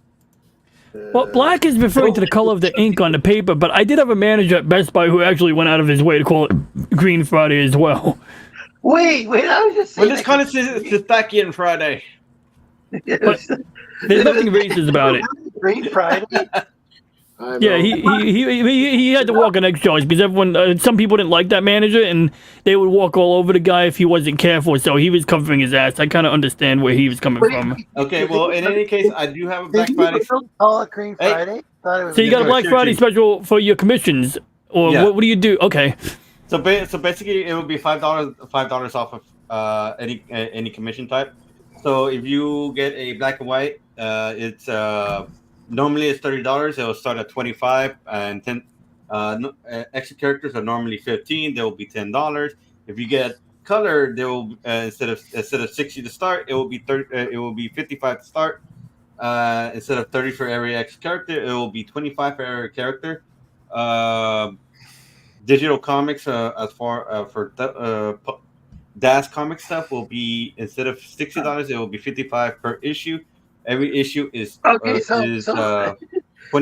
Well, black is referring to the color of the ink on the paper, but I did have a manager at Best Buy who actually went out of his way to call it Green Friday as well. Wait, I was just saying. We'll just call it Sleestakian Friday. But there's nothing racist about it. Green Friday? Yeah, he had to walk on eggshells because everyone, some people didn't like that manager, and they would walk all over the guy if he wasn't careful. So he was covering his ass. I kind of understand where he was coming from. Okay, well, in any case, I do have a Black Friday. Call it Green Friday? So you got a Black Friday special for your commissions, or what do you do? Okay. So basically, it would be $5 off of any commission type. So if you get a black and white, it's normally it's $30. It will start at $25, and 10 extra characters are normally $15. They will be $10. If you get color, they will instead of $60 to start, it will be $55 to start. Instead of $30 for every extra character, it will be $25 for every character. Digital comics, as far for DAS comic stuff, will be instead of $60, it will be $55 per issue. Every issue is 20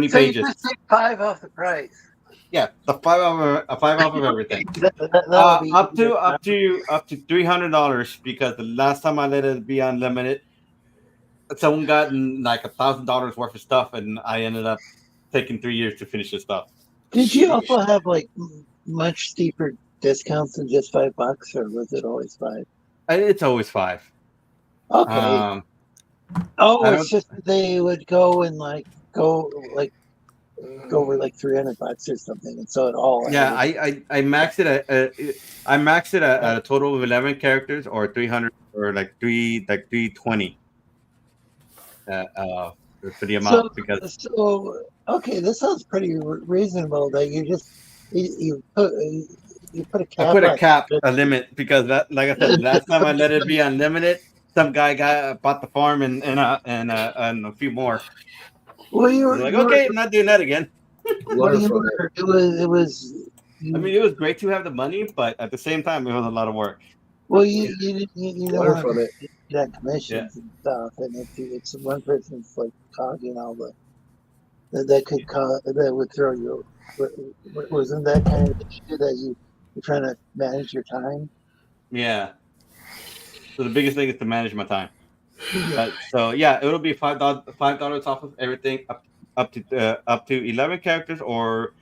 pages. You just take 5 off the price. Yeah, the 5 off of everything. Up to $300, because the last time I let it be unlimited, someone got like $1,000 worth of stuff, and I ended up taking 3 years to finish the stuff. Did you also have like much steeper discounts than just $5, or was it always 5? It's always 5. Okay. It's just they would go and go over like $300 or something, and so it all. Yeah, I maxed it at at a total of 11 characters, or 300, or like 320. For the amount, because okay, this sounds pretty reasonable. That you put a cap. I put a limit, because that, like I said, last time I let it be unlimited, some guy bought the farm and a few more. Well, okay, I'm not doing that again. It was. I mean, it was great to have the money, but at the same time, it was a lot of work. Well, you don't want to get commissions and stuff, and it's one person's like talking all that would throw you. Wasn't that kind of issue that you're trying to manage your time? Yeah. So the biggest thing is to manage my time. So yeah, it'll be $5 off of everything up to 11 characters, or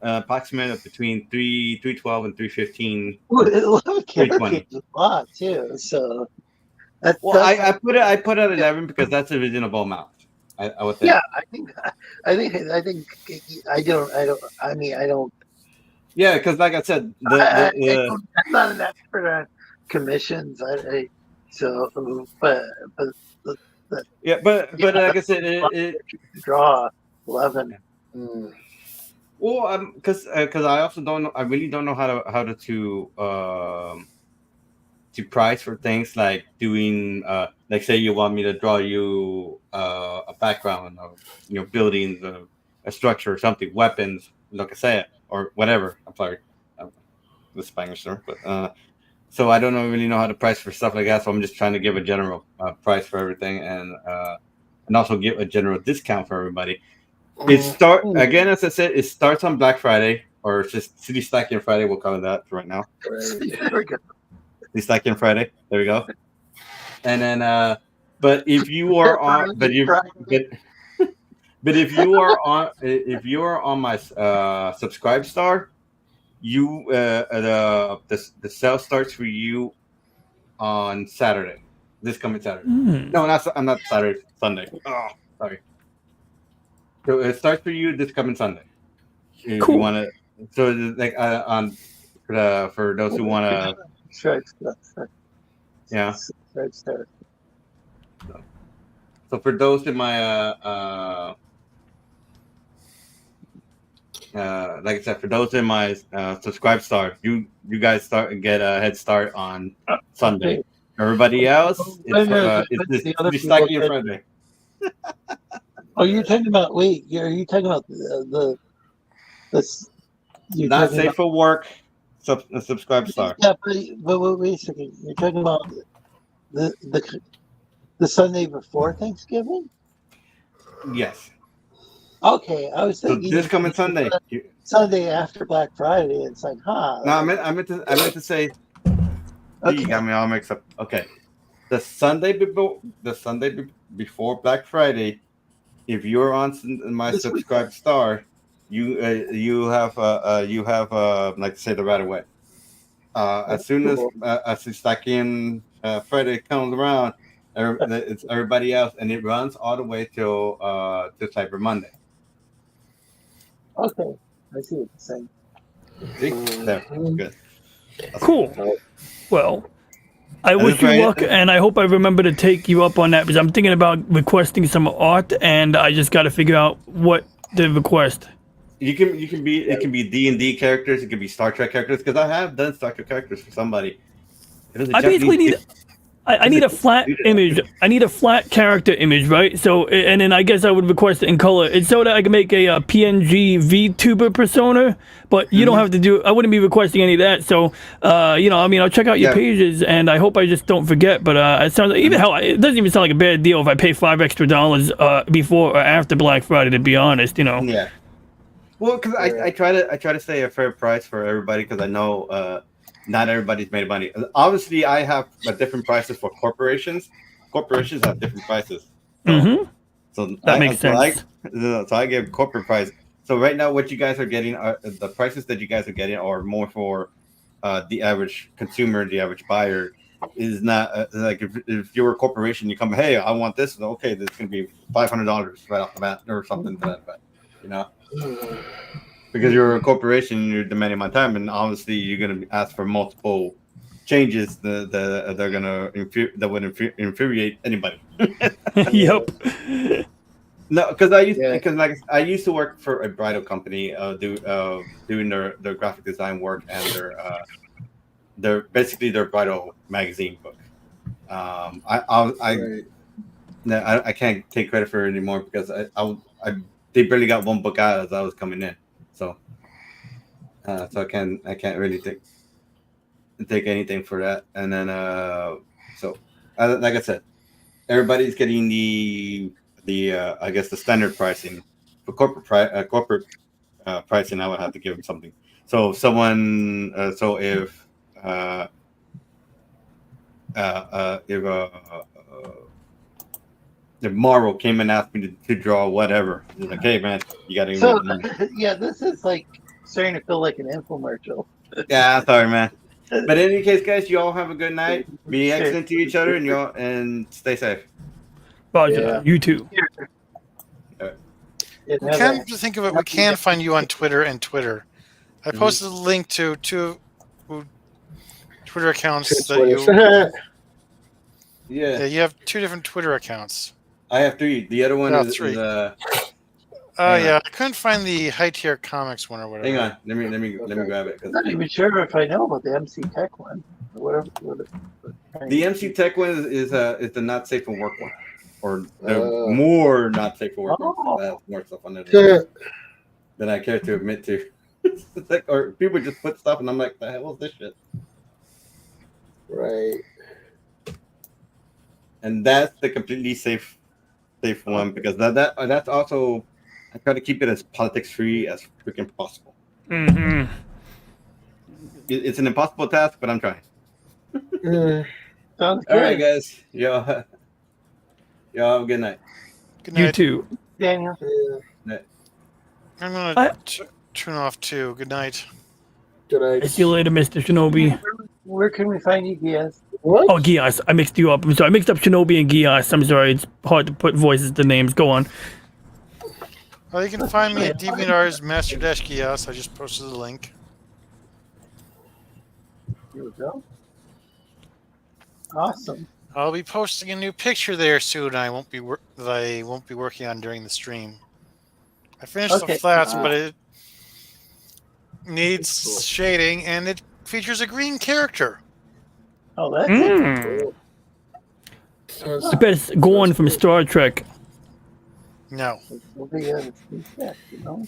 approximately between 312 and 315. 11 characters is a lot too. So I put it at 11 because that's a reasonable amount. I would think. Yeah, I think I don't. Yeah, because like I said, I'm not an expert on commissions. But like I said, it draw 11. Well, because I also don't know. I really don't know how to price for things like doing like, say you want me to draw you a background of buildings, a structure or something, weapons, like I said, or whatever. I'm sorry, the Spanish term, but so I don't really know how to price for stuff like that. So I'm just trying to give a general price for everything, and also give a general discount for everybody. Again, as I said, it starts on Black Friday, or it's just Sleestakian Friday. We'll call it that for right now. There we go. Sleestakian Friday. There we go. And then, but if you are on, but if you are on my Subscribe Star, you the sale starts for you on Saturday. This coming Saturday. No, not Saturday. Sunday. Oh, sorry. So it starts for you this coming Sunday. If you want to, so like for those who want to. Yeah. So for those in my like I said, for those in my Subscribe Star, you guys get a head start on Sunday. Everybody else, it's this Sleestakian Friday. Oh, you're talking about? Are you talking about this? Not safe for work. Subscribe Star. Yeah, but wait a second. You're talking about the Sunday before Thanksgiving? Yes. Okay, I was thinking this coming Sunday. Sunday after Black Friday. It's like, huh? No, I meant to say. Okay. You got me all mixed up. Okay, the Sunday before Black Friday, if you're on my Subscribe Star, you have like say the right away. As soon as Sleestakian Friday comes around, it's everybody else, and it runs all the way till Cyber Monday. Okay, I see what you're saying. See? There, good. Cool. Well, I wish you luck, and I hope I remember to take you up on that, because I'm thinking about requesting some art, and I just got to figure out what to request. It can be D&D characters, it can be Star Trek characters, because I have done Star Trek characters for somebody. I basically need. I need a flat image. I need a flat character image, right? So, and then I guess I would request it in color. It's so that I can make a PNG VTuber persona, but you don't have to do. I wouldn't be requesting any of that. So, I'll check out your pages, and I hope I just don't forget. But it sounds like, it doesn't even sound like a bad deal if I pay $5 extra before or after Black Friday. To be honest, Yeah. Well, because I try to stay a fair price for everybody, because I know. Not everybody's made money. Obviously, I have different prices for corporations. Corporations have different prices. So that makes sense. So I give corporate price. So right now, what you guys are getting are the prices that you guys are getting are more for the average consumer, the average buyer. is not like if you're a corporation, you come, hey, I want this. Okay, this is going to be $500 right off the bat or something to that effect, you know. Because you're a corporation, you're demanding my time, and obviously you're going to ask for multiple changes that they're going to that would infuriate anybody. Yep. No, because I used to work for a bridal company, doing their graphic design work and their basically their bridal magazine book. I can't take credit for it anymore because they barely got one book out as I was coming in, so I can't really take anything for that. And then like I said, everybody's getting the I guess the standard pricing for corporate pricing. I would have to give them something. So if Marvel came and asked me to draw whatever, it's like, hey man, you got to So yeah, this is like starting to feel like an infomercial. Yeah, sorry, man. But in any case, guys, you all have a good night. Be excellent to each other, and stay safe. Roger, you too. Come to think of it, we can find you on Twitter and Twitter. I posted a link to two Twitter accounts that you. Yeah, you have 2 different Twitter accounts. I have 3. The other one is 3. Yeah, I couldn't find the high tier comics one or whatever. Hang on, let me grab it. I'm not even sure if I know about the MC Tech one or whatever. The MC Tech one is the not safe for work one, or the more not safe for work one. That has more stuff on it than I care to admit to. It's like, or people just put stuff, and I'm like, the hell is this shit? Right. And that's the completely safe one because that's also. I try to keep it as politics free as freaking possible. Mm-hmm. It's an impossible task, but I'm trying. All right, guys. Y'all have a good night. Good night. You too. Daniel. I'm gonna turn off too. Good night. Good night. See you later, Mr. Shinobi. Where can we find you, Geass? What? Oh, Geass. I mixed you up. I'm sorry. I mixed up Shinobi and Geass. I'm sorry. It's hard to put voices to names. Go on. Well, you can find me at DeviantArt's Master-Geass. I just posted the link. Here we go. Awesome. I'll be posting a new picture there soon. I won't be working on during the stream. I finished the flats, but it needs shading, and it features a green character. Oh, that's cool. I bet it's Gorn from Star Trek. No. We'll be you know.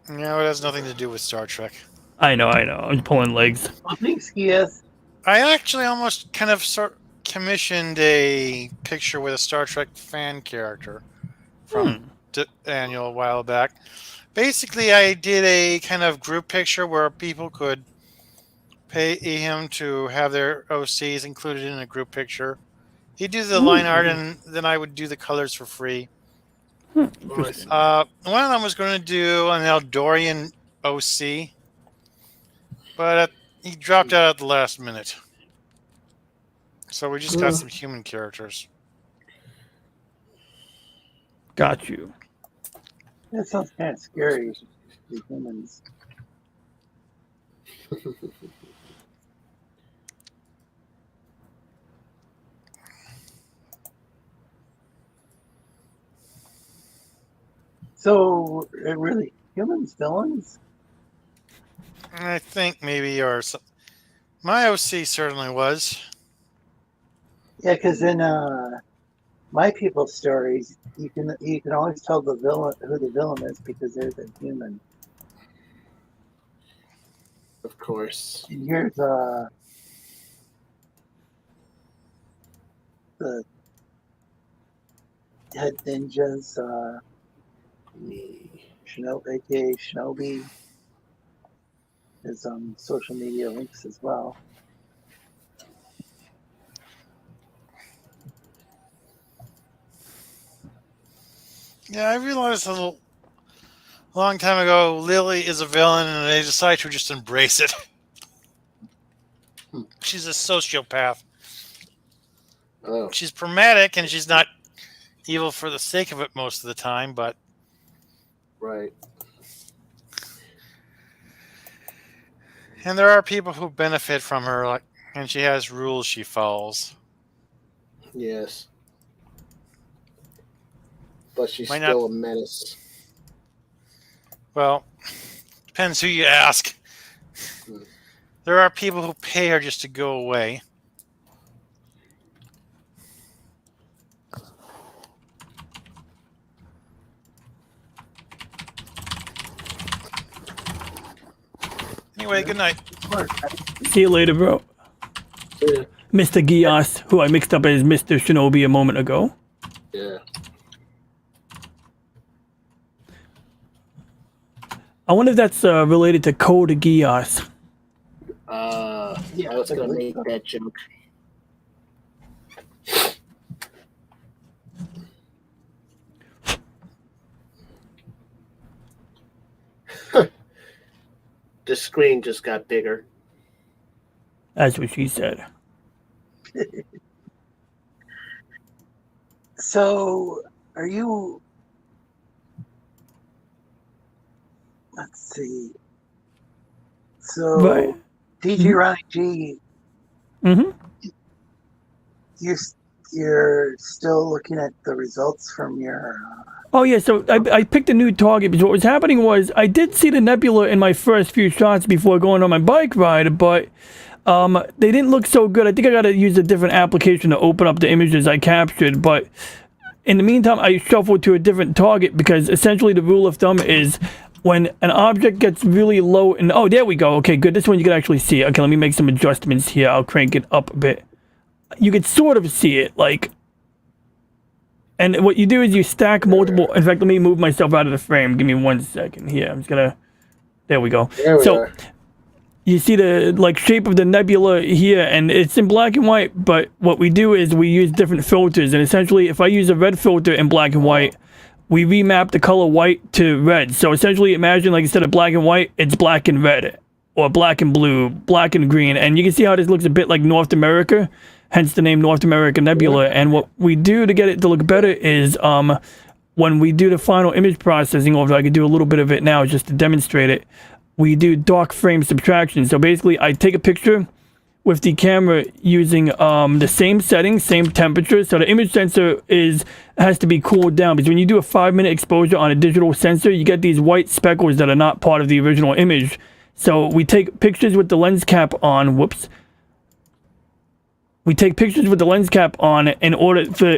No, it has nothing to do with Star Trek. I know. I'm pulling legs. Oh, thanks, Geass. I actually almost kind of commissioned a picture with a Star Trek fan character from Daniel a while back. Basically, I did a kind of group picture where people could pay him to have their OCs included in a group picture. He'd do the line art, and then I would do the colors for free. One of them was going to do an Eldorian OC, but he dropped out at the last minute. So we just got some human characters. Got you. That sounds kind of scary. The humans. So, really, humans, villains? I think maybe, or my OC certainly was. Yeah, because in my people's stories, you can always tell the villain who the villain is because they're the human. Of course. And here's the head ninjas, Shinobi, aka Shinobi. His social media links as well. Yeah, I realized a a long time ago, Lily is a villain, and they decide to just embrace it. She's a sociopath. Oh. She's pragmatic, and she's not evil for the sake of it most of the time, but... Right. And there are people who benefit from her, like, and she has rules she follows. Yes. But she's Might still not- a menace. Well, depends who you ask. There are people who pay her just to go away. Anyway, good night. See you later, bro. Yeah. Mr. Geass, who I mixed up as Mr. Shinobi a moment ago. Yeah. I wonder if that's related to Code Geass. Yeah, I was gonna make that joke. The screen just got bigger. That's what she said. So, are you... Let's see. So, Right. DJ Ronnie G, Mm-hmm. you're still looking at the results from your... Oh yeah, so I picked a new target because what was happening was I did see the nebula in my first few shots before going on my bike ride, but they didn't look so good. I think I got to use a different application to open up the images I captured, but in the meantime, I shuffled to a different target because essentially the rule of thumb is when an object gets really low and oh, there we go. Okay, good. This one you can actually see. Okay, let me make some adjustments here. I'll crank it up a bit. You could sort of see it, like, and what you do is you stack multiple. In fact, let me move myself out of the frame. Give me 1 second here. I'm just gonna. There we go. There we are. You see the like shape of the nebula here, and it's in black and white. But what we do is we use different filters, and essentially, if I use a red filter in black and white, we remap the color white to red. So essentially, imagine like instead of black and white, it's black and red, or black and blue, black and green, and you can see how this looks a bit like North America. Hence the name North American Nebula. And what we do to get it to look better is when we do the final image processing, or if I could do a little bit of it now just to demonstrate it, we do dark frame subtraction. So basically I take a picture with the camera using the same settings, same temperature. So the image sensor has to be cooled down because when you do a 5-minute exposure on a digital sensor, you get these white speckles that are not part of the original image. So we take pictures with the lens cap on. Whoops. We take pictures with the lens cap on in order for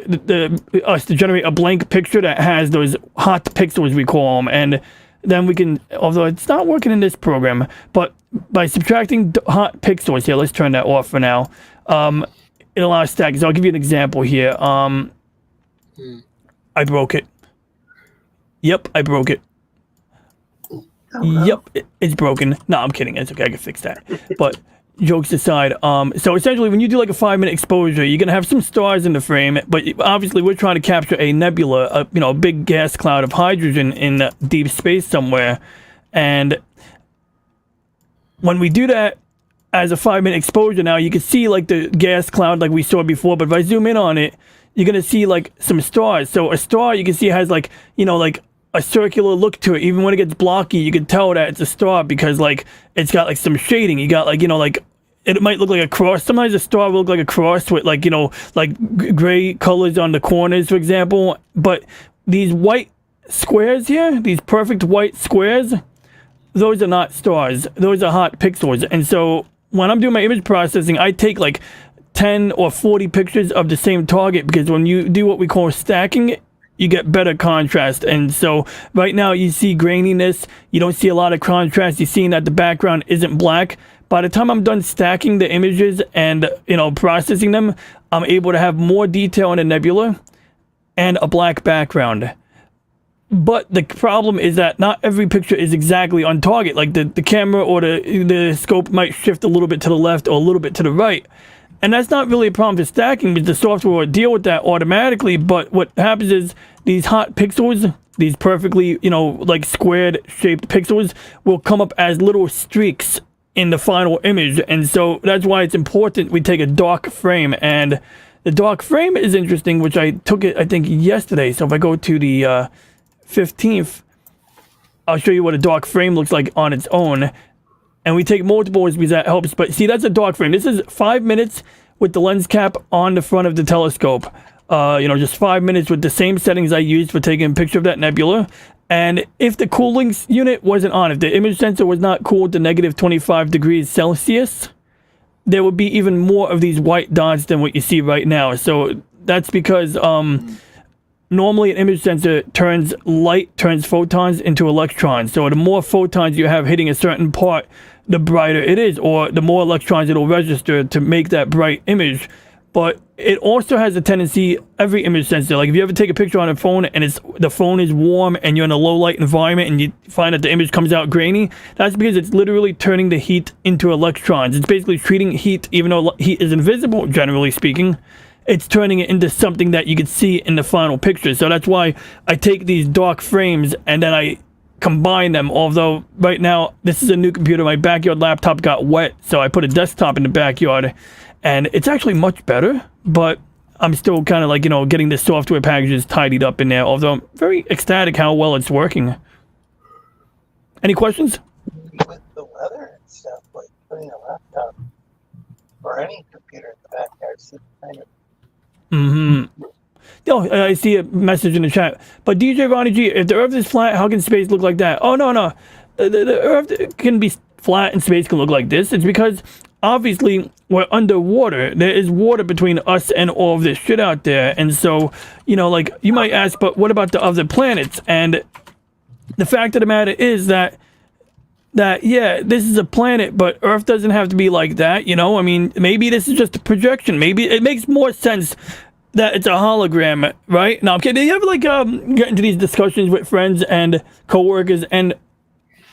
us to generate a blank picture that has those hot pixels, we call them. And then we can, although it's not working in this program, but by subtracting hot pixels here, let's turn that off for now. It allows stacking. So I'll give you an example here. I broke it. Yep, I broke it. Yep, it's broken. No, I'm kidding. It's okay. I can fix that. But jokes aside, so essentially when you do like a 5-minute exposure, you're gonna have some stars in the frame, but obviously we're trying to capture a nebula, a big gas cloud of hydrogen in deep space somewhere. And when we do that as a 5-minute exposure, now you can see like the gas cloud like we saw before, but if I zoom in on it, you're gonna see like some stars. So a star you can see has like, like a circular look to it. Even when it gets blocky, you can tell that it's a star because like it's got like some shading. You got like, like it might look like a cross. Sometimes a star will look like a cross with like, like gray colors on the corners, for example. But these white squares here, these perfect white squares, those are not stars. Those are hot pixels. And so when I'm doing my image processing, I take like 10 or 40 pictures of the same target because when you do what we call stacking, you get better contrast. And so right now you see graininess. You don't see a lot of contrast. You're seeing that the background isn't black. By the time I'm done stacking the images and, processing them, I'm able to have more detail in the nebula and a black background. But the problem is that not every picture is exactly on target. Like the camera or the scope might shift a little bit to the left or a little bit to the right. And that's not really a problem for stacking because the software will deal with that automatically. But what happens is these hot pixels, these perfectly, like squared shaped pixels will come up as little streaks in the final image. And so that's why it's important we take a dark frame. And the dark frame is interesting, which I took it, I think, yesterday. So if I go to the 15th, I'll show you what a dark frame looks like on its own. And we take multiples because that helps. But see, that's a dark frame. This is 5 minutes with the lens cap on the front of the telescope. Just 5 minutes with the same settings I used for taking a picture of that nebula. And if the cooling unit wasn't on, if the image sensor was not cooled to negative 25 degrees Celsius, there would be even more of these white dots than what you see right now. So that's because normally an image sensor turns photons into electrons. So the more photons you have hitting a certain part, the brighter it is, or the more electrons it'll register to make that bright image. But it also has a tendency, every image sensor, like if you ever take a picture on a phone and the phone is warm and you're in a low light environment and you find that the image comes out grainy, that's because it's literally turning the heat into electrons. It's basically treating heat, even though heat is invisible, generally speaking, it's turning it into something that you can see in the final picture. So that's why I take these dark frames and then I combine them. Although right now, this is a new computer. My backyard laptop got wet, so I put a desktop in the backyard. And it's actually much better, but I'm still kind of like, getting the software packages tidied up in there, although I'm very ecstatic how well it's working. Any questions? With the weather and stuff, like putting a laptop or any computer in the backyard seems kind of... Oh, I see a message in the chat. But DJ Ronnie G, if the Earth is flat, how can space look like that? Oh, no. The Earth can be flat and space can look like this. It's because... obviously, we're underwater. There is water between us and all of this shit out there. And so, you might ask, but what about the other planets? And the fact of the matter is that yeah, this is a planet, but Earth doesn't have to be like that, I mean, maybe this is just a projection. Maybe it makes more sense that it's a hologram, right? No, I'm kidding. You ever, get into these discussions with friends and coworkers, and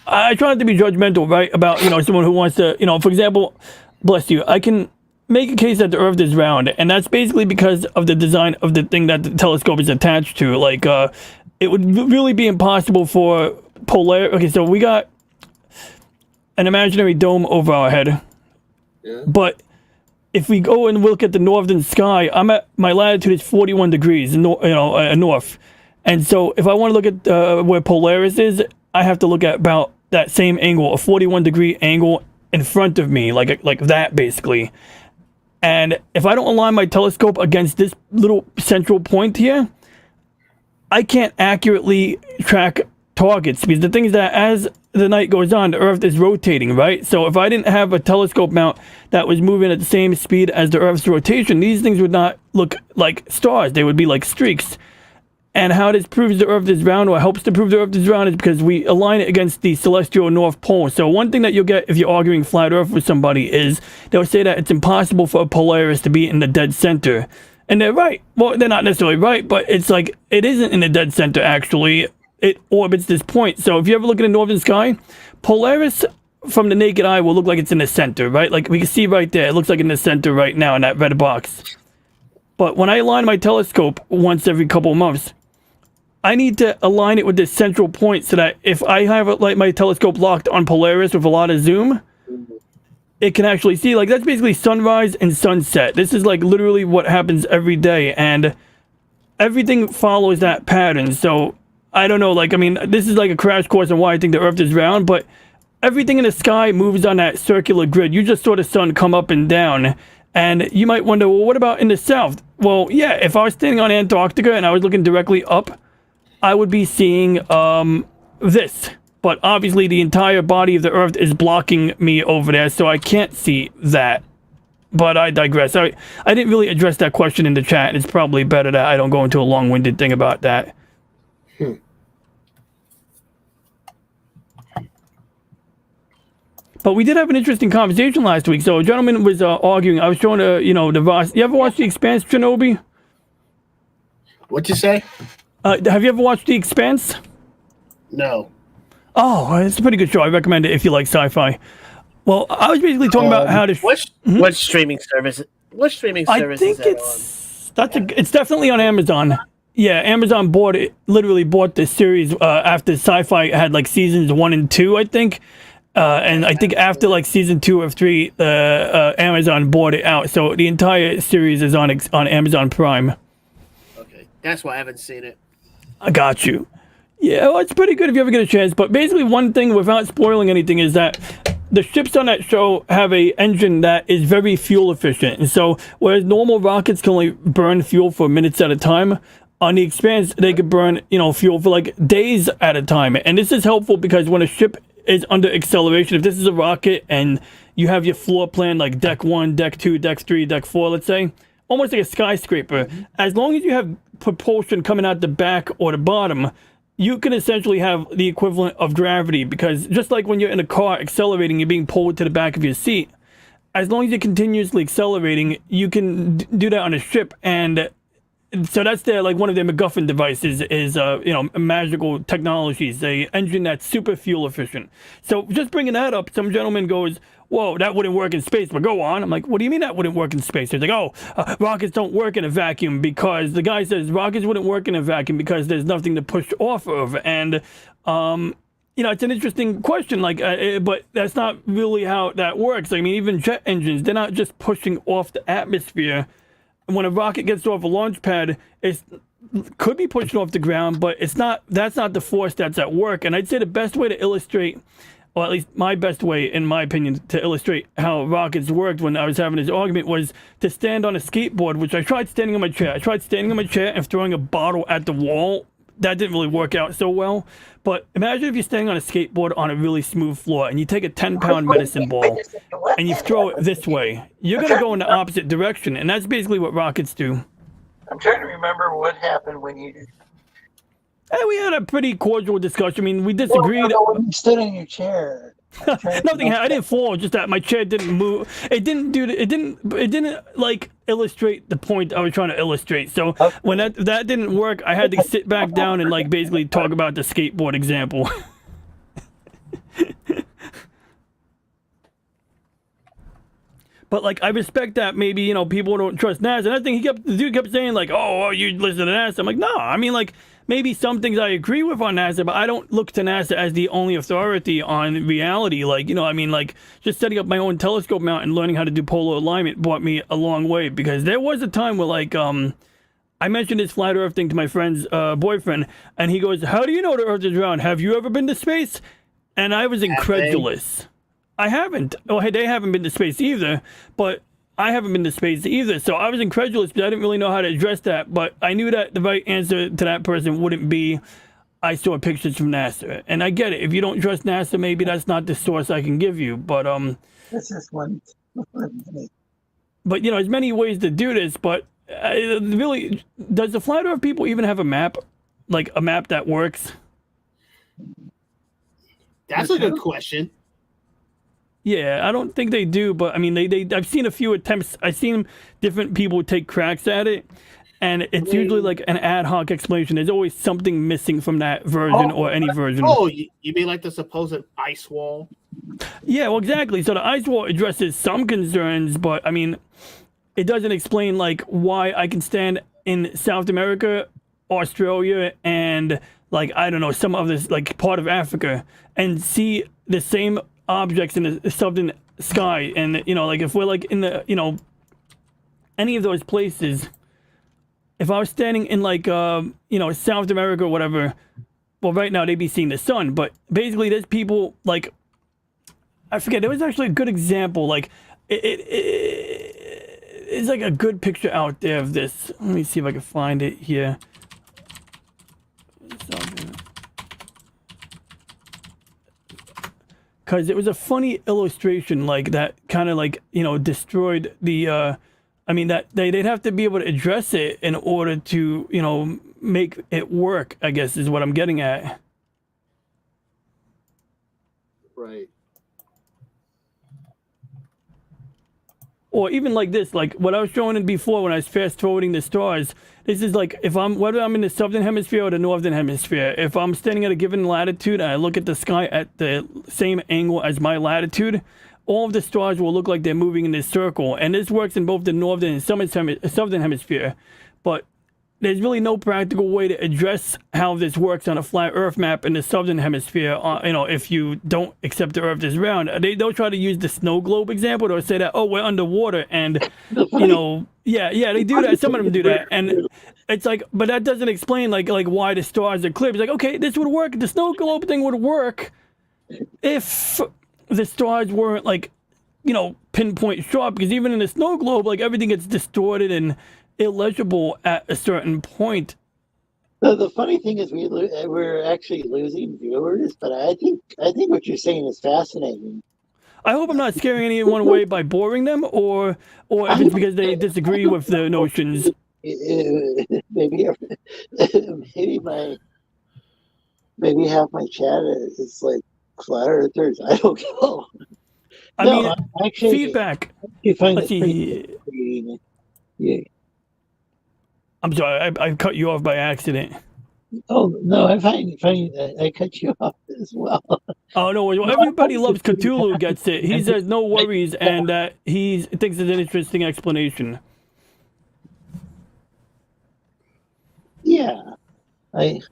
I try not to be judgmental, right? About, someone who wants to, for example, bless you, I can make a case that the Earth is round, and that's basically because of the design of the thing that the telescope is attached to. Like, it would really be impossible for okay, so we got an imaginary dome over our head. Yeah. But if we go and look at the northern sky, my latitude is 41 degrees, north. And so if I want to look at where Polaris is, I have to look at about that same angle, a 41-degree angle in front of me, like that, basically. And if I don't align my telescope against this little central point here, I can't accurately track targets, because the thing is that as the night goes on, the Earth is rotating, right? So if I didn't have a telescope mount that was moving at the same speed as the Earth's rotation, these things would not look like stars. They would be like streaks. And how this proves the Earth is round, or helps to prove the Earth is round, is because we align it against the celestial North Pole. So one thing that you'll get if you're arguing flat Earth with somebody is they'll say that it's impossible for a Polaris to be in the dead center. And they're right. Well, they're not necessarily right, but it's like, it isn't in the dead center, actually. It orbits this point. So if you ever look at the northern sky, Polaris from the naked eye will look like it's in the center, right? Like we can see right there, it looks like in the center right now in that red box. But when I align my telescope once every couple of months, I need to align it with this central point so that if I have my telescope locked on Polaris with a lot of zoom, it can actually see. Like, that's basically sunrise and sunset. This is like literally what happens every day, and everything follows that pattern. So I don't know, this is like a crash course on why I think the Earth is round, but everything in the sky moves on that circular grid. You just saw the sun come up and down, and you might wonder, well, what about in the south? Well, yeah, if I was standing on Antarctica and I was looking directly up, I would be seeing this. But obviously the entire body of the Earth is blocking me over there, so I can't see that. But I digress. I didn't really address that question in the chat. It's probably better that I don't go into a long-winded thing about that. But we did have an interesting conversation last week. So a gentleman was arguing. I was showing the Voss. You ever watched The Expanse, Shinobi? What'd you say? Have you ever watched The Expanse? No. Oh, it's a pretty good show. I recommend it if you like sci-fi. Well, I was basically talking about how to... What streaming service What streaming I service think is that on? it's definitely on Amazon. Yeah, Amazon literally bought this series after Sci-Fi had like seasons 1 and 2, I think. And I think after like season 2 or 3, Amazon bought it out. So the entire series is on Amazon Prime. Okay, that's why I haven't seen it. I got you. Yeah, well, it's pretty good if you ever get a chance. But basically, one thing without spoiling anything is that the ships on that show have a engine that is very fuel efficient. And so, whereas normal rockets can only burn fuel for minutes at a time, on the Expanse they could burn fuel for like days at a time. And this is helpful because when a ship is under acceleration, if this is a rocket and you have your floor plan like deck 1, deck 2, deck 3, deck 4, let's say, almost like a skyscraper, as long as you have propulsion coming out the back or the bottom, you can essentially have the equivalent of gravity, because just like when you're in a car accelerating, you're being pulled to the back of your seat. As long as you're continuously accelerating, you can do that on a ship. And so that's one of their MacGuffin devices is magical technologies, a engine that's super fuel efficient. So just bringing that up, some gentleman goes, "Whoa, that wouldn't work in space," but go on. I'm like, "What do you mean that wouldn't work in space?" He's like, "Oh, rockets don't work in a vacuum," because the guy says rockets wouldn't work in a vacuum because there's nothing to push off of. And it's an interesting question, but that's not really how that works. I mean, even jet engines, they're not just pushing off the atmosphere. When a rocket gets off a launch pad, it could be pushing off the ground, but it's not. That's not the force that's at work. And I'd say the best way to illustrate, or at least my best way, in my opinion, to illustrate how rockets worked when I was having this argument was to stand on a skateboard, which I tried standing on my chair. I tried standing on my chair and throwing a bottle at the wall. That didn't really work out so well. But imagine if you're standing on a skateboard on a really smooth floor and you take a 10-pound medicine ball and you throw it this way. You're going to go in the opposite direction, and that's basically what rockets do. I'm trying to remember what happened when you did. Hey, we had a pretty cordial discussion. I mean, we disagreed. No, when you stood in your chair. Nothing. I didn't fall. Just that my chair didn't move. It didn't do. It didn't like illustrate the point I was trying to illustrate. So when that didn't work, I had to sit back down and like basically talk about the skateboard example. But like, I respect that maybe people don't trust NASA. And I think the dude kept saying like, "Oh, you listen to NASA." I'm like, no. I mean, like, maybe some things I agree with on NASA, but I don't look to NASA as the only authority on reality. Like, I mean, like, just setting up my own telescope mount and learning how to do polar alignment brought me a long way, because there was a time where like I mentioned this flat Earth thing to my friend's boyfriend, and he goes, "How do you know the Earth is round? Have you ever been to space?" And I was incredulous. I haven't. Oh, hey, they haven't been to space either, but I haven't been to space either. So I was incredulous, but I didn't really know how to address that. But I knew that the right answer to that person wouldn't be, "I saw pictures from NASA." And I get it. If you don't trust NASA, maybe that's not the source I can give you. But this is one. But there's many ways to do this. But really, does the flat Earth people even have a map, like a map that works? That's a good question. Yeah, I don't think they do, but I mean, I've seen a few attempts. I've seen different people take cracks at it, and it's usually like an ad hoc explanation. There's always something missing from that version or any version. Oh, you mean like the supposed ice wall? Yeah, well, exactly. So the ice wall addresses some concerns, but I mean, it doesn't explain like why I can stand in South America, Australia, and like, I don't know, some other like part of Africa and see the same objects in the southern sky. And like, if we're like in the any of those places, if I was standing in like South America or whatever, well, right now they'd be seeing the sun, but basically there's people like, I forget, there was actually a good example, like it's like a good picture out there of this. Let me see if I can find it here. Because it was a funny illustration, like that kind of like destroyed the. I mean, that they'd have to be able to address it in order to make it work, I guess is what I'm getting at. Right. Or even like this, like what I was showing it before when I was fast forwarding the stars. This is like whether I'm in the southern hemisphere or the northern hemisphere. If I'm standing at a given latitude and I look at the sky at the same angle as my latitude, all of the stars will look like they're moving in this circle, and this works in both the northern and southern hemisphere. But there's really no practical way to address how this works on a flat Earth map in the southern hemisphere. If you don't accept the Earth is round, they'll try to use the snow globe example. They'll say that, oh, we're underwater, and they do that. Some of them do that, and it's like, but that doesn't explain like why the stars are clear. It's like, okay, this would work. The snow globe thing would work if the stars weren't like, pinpoint sharp. Because even in the snow globe, like everything gets distorted and illegible at a certain point. The funny thing is we're actually losing viewers, but I think what you're saying is fascinating. I hope I'm not scaring anyone away by boring them, or if it's because they disagree with the notions. Maybe half my chat is like flat earthers. I don't know. I mean, feedback. Let's see. Yeah. I'm sorry, I cut you off by accident. Oh no, I find I cut you off as well. Oh no, well, everybody loves Cthulhu gets it. He says no worries, and that he thinks it's an interesting explanation. Yeah, it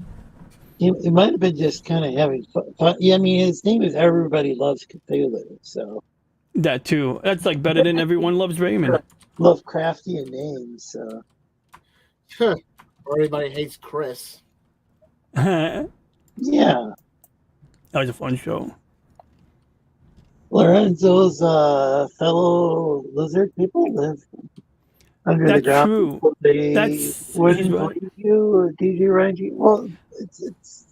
might have been just kind of having fun. Yeah, I mean, his name is Everybody Loves Cthulhu, so that too. That's like better than Everyone Loves Raymond. Lovecraftian names, so. Everybody hates Chris. Yeah. That was a fun show. Lorenzo's fellow lizard people live under the ground. True. That's wouldn't believe you or DJ Rangy. Well, it's.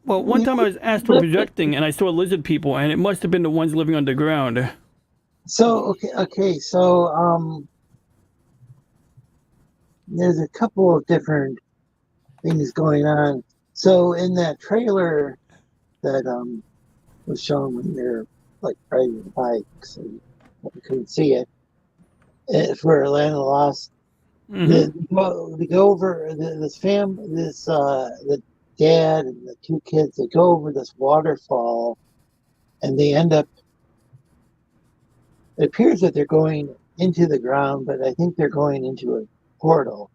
Well, one time I was astral projecting and I saw lizard people, and it must have been the ones living underground. So so there's a couple of different things going on. So in that trailer that was shown when you're like riding the bikes and you couldn't see it, for Land of the Lost, they go over the dad and the two kids. They go over this waterfall, and they end up. It appears that they're going into the ground, but I think they're going into a portal.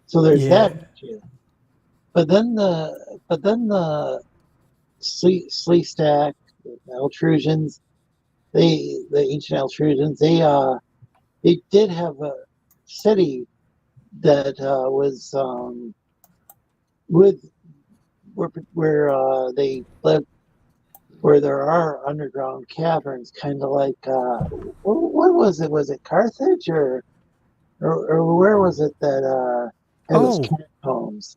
So there's that issue. But then the Sleestak, the Altrusians, the ancient Altrusians, they did have a city that was where they lived, where there are underground caverns, kind of like what was it? Was it Carthage or where was it that had those catacombs?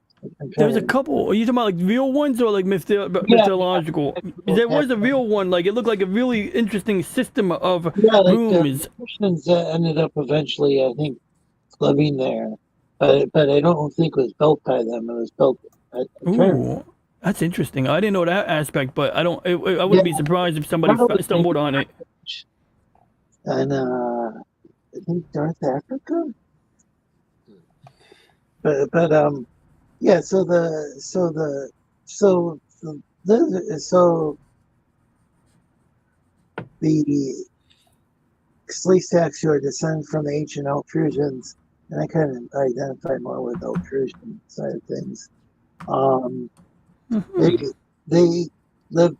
There was a couple. Are you talking about like real ones or like mythological? There was a real one. Like it looked like a really interesting system of rooms. The Christians ended up eventually, I think, living there, but I don't think it was built by them. It was built. Ooh, that's interesting. I didn't know that aspect, but I wouldn't be surprised if somebody stumbled on it. And I think North Africa. But yeah. So the Sleestaks, who are descended from the ancient Altrusians, and I kind of identify more with the Altrusian side of things. They live.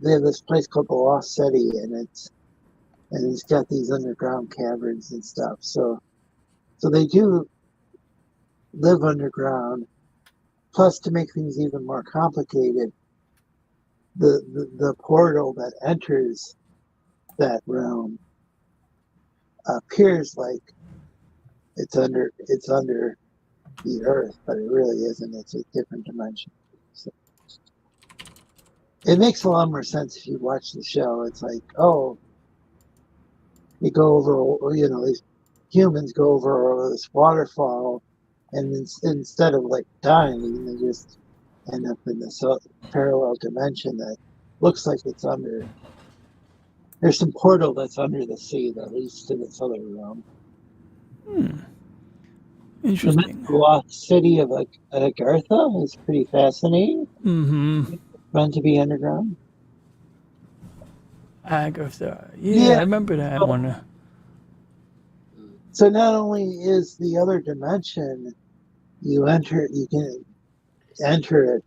They have this place called the Lost City, and it's got these underground caverns and stuff. So they do live underground. Plus, to make things even more complicated, the portal that enters that realm appears like it's under the Earth, but it really isn't. It's a different dimension. So it makes a lot more sense if you watch the show. It's like, oh, you go over, these humans go over this waterfall, and instead of like dying, they just end up in this parallel dimension that looks like it's under. There's some portal that's under the sea that leads to this other realm. Interesting. The lost city of Agartha is pretty fascinating. Mm-hmm. Meant to be underground. Agatha. Yeah, I remember that one. So not only is the other dimension, you can enter it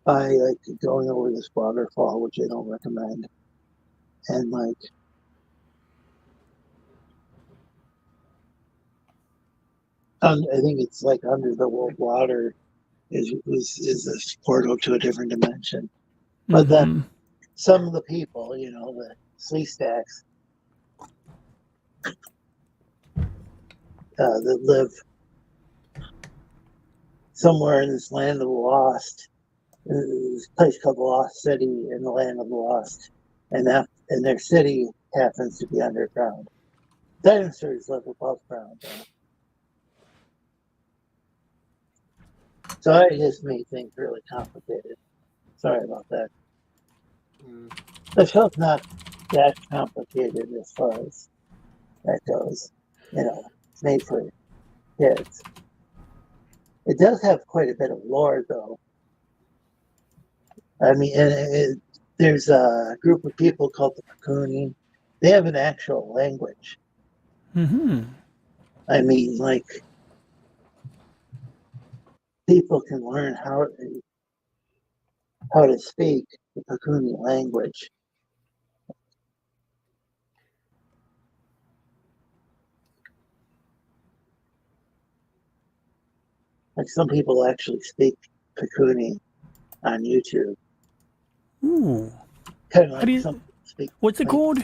by like going over this waterfall, which I don't recommend, and like I think it's like under the water is this portal to a different dimension. But then some of the people, the Sleestaks, that live somewhere in this land of the lost, this place called the Lost City in the land of the lost, and their city happens to be underground. Dinosaurs live above ground, though. So I just made things really complicated. Sorry about that. The show's not that complicated as far as that goes. It's made for kids. It does have quite a bit of lore, though. I mean, there's a group of people called the Pakuni. They have an actual language. I mean, like, people can learn how to speak the Pakuni language. Like, some people actually speak Pakuni on YouTube. Ooh. Kind of like what's it called?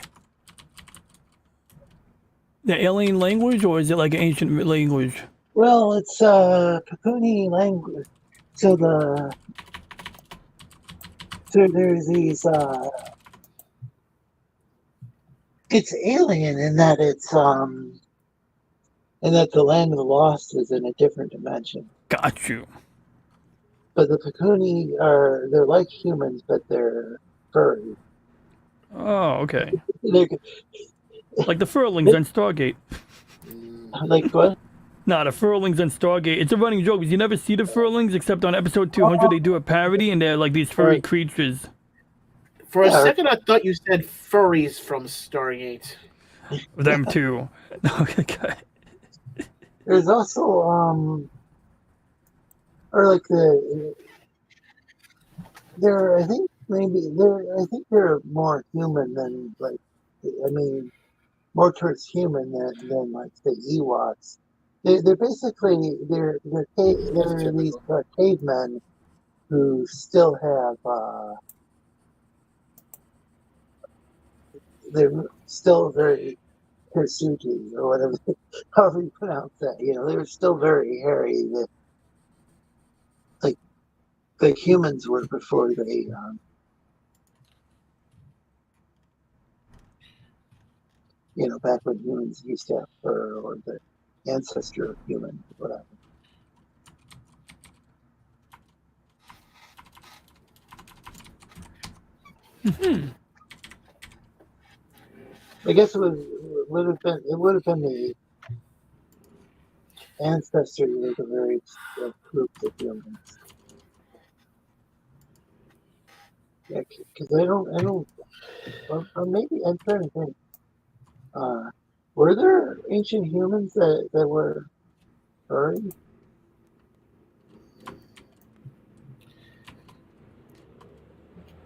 The alien language, or is it like an ancient language? Well, it's Pakuni language. So there's these. It's alien in that the land of the lost is in a different dimension. Got you. But the Pakuni they're like humans, but they're furry. Oh, okay. They're, like the Furlings on Stargate. Like what? Nah, the Furlings on Stargate. It's a running joke because you never see the Furlings except on episode 200 they do a parody and they're like these furry creatures. For a second, I thought you said furries from Stargate. Them too. Okay. There's also or like I think they're more human than like, I mean, more towards human than like the Ewoks. They're basically they're these cavemen who still have they're still very hirsuti or whatever, however you pronounce that. They're still very hairy. Like humans were before they back when humans used to have fur, or the ancestor of humans, whatever. I guess it would have been the ancestors of the various groups of humans. Yeah, because I don't, or maybe I'm trying to think. Were there ancient humans that were furry?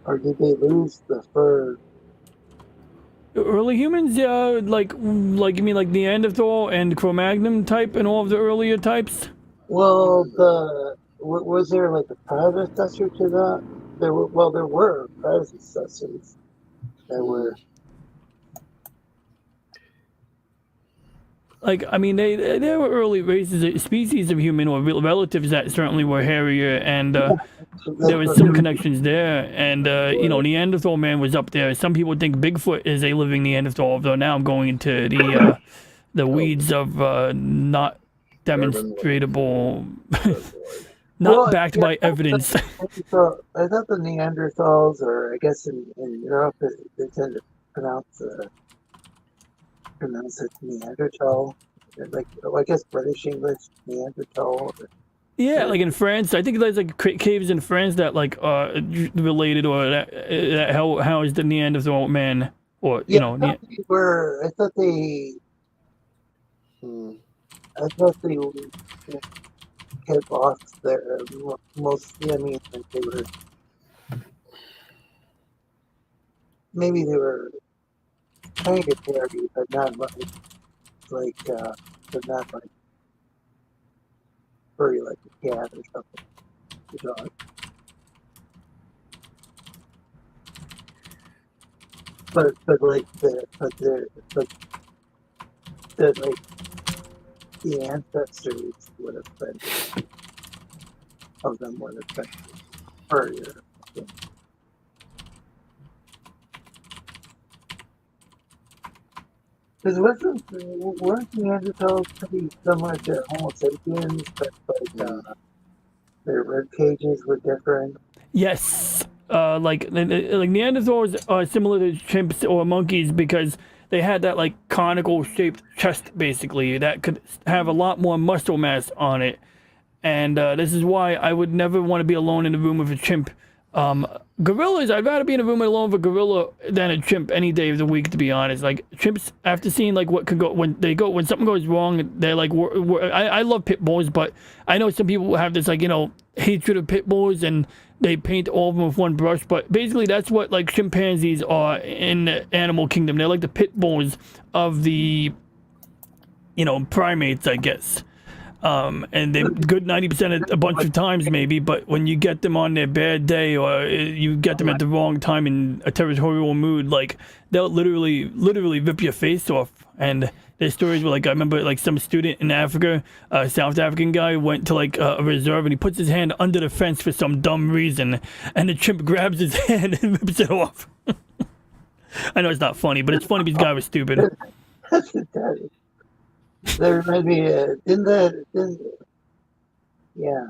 Or did they lose the fur? Early humans, yeah, like you mean like Neanderthal and Cro-Magnon type and all of the earlier types? Well, was there like a predecessor to that? There were predecessors that were. Like, I mean, there were early races, species of human or relatives that certainly were hairier, and there was some connections there. And Neanderthal man was up there. Some people think Bigfoot is a living Neanderthal, though now I'm going into the weeds of not demonstratable, not backed by evidence. So I thought the Neanderthals, or I guess in Europe, they tend to pronounce it Neanderthal, like, I guess British English, Neanderthal. Yeah, like in France, I think there's like caves in France that like are related, or that housed the Neanderthal man, or I thought they had lost their mostly. I mean, maybe they were kind of hairy, but not like furry like a cat or something. The dog. But the ancestors would have been furrier. Because weren't Neanderthals pretty similar to Homo sapiens, but their rib cages were different? Yes, like Neanderthals are similar to chimps or monkeys because they had that like conical shaped chest basically that could have a lot more muscle mass on it, and this is why I would never want to be alone in a room with a chimp. Gorillas, I'd rather be in a room alone with a gorilla than a chimp any day of the week, to be honest. Like chimps, after seeing like what could go when something goes wrong, they're like, I love pit bulls, but I know some people have this like hatred of pit bulls and they paint all of them with one brush. But basically, that's what like chimpanzees are in the animal kingdom. They're like the pit bulls of the primates, I guess. And they're good 90% a bunch of times maybe, but when you get them on their bad day or you get them at the wrong time in a territorial mood, like they'll literally rip your face off. And there's stories where like I remember like some student in Africa, a South African guy went to like a reserve and he puts his hand under the fence for some dumb reason, and the chimp grabs his hand and rips it off. I know it's not funny, but it's funny because the guy was stupid. There might be yeah,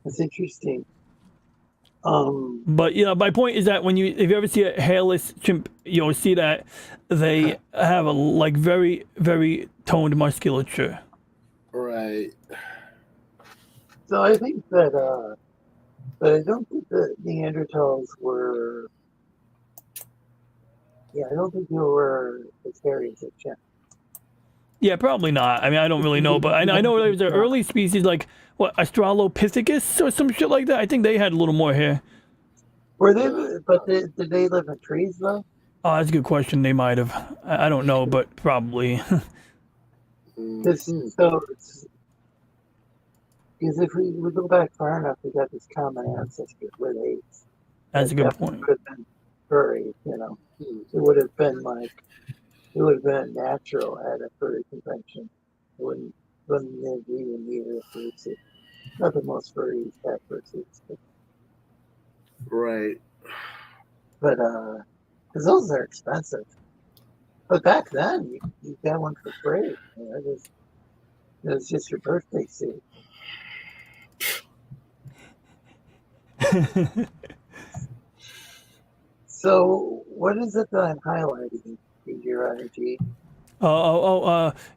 that's interesting. But my point is that if you ever see a hairless chimp, you'll see that they have a like very, very toned musculature. Right. So I think that but I don't think that Neanderthals were. Yeah, I don't think they were as hairy as a chimp. Yeah, probably not. I mean, I don't really know, but I know there was an early species like Australopithecus or some shit like that. I think they had a little more hair. Were they? But did they live in trees though? Oh, that's a good question. They might have. I don't know, but probably. Because if we go back far enough, we got this common ancestor with apes. That's a good point. Would have been furry, It would have been natural at a furry convention. It wouldn't even need a fursuit. Not that most furries have fursuits. Right. But because those are expensive. But back then, you got one for free. It was just your birthday suit. So, what is it that I'm highlighting in your energy?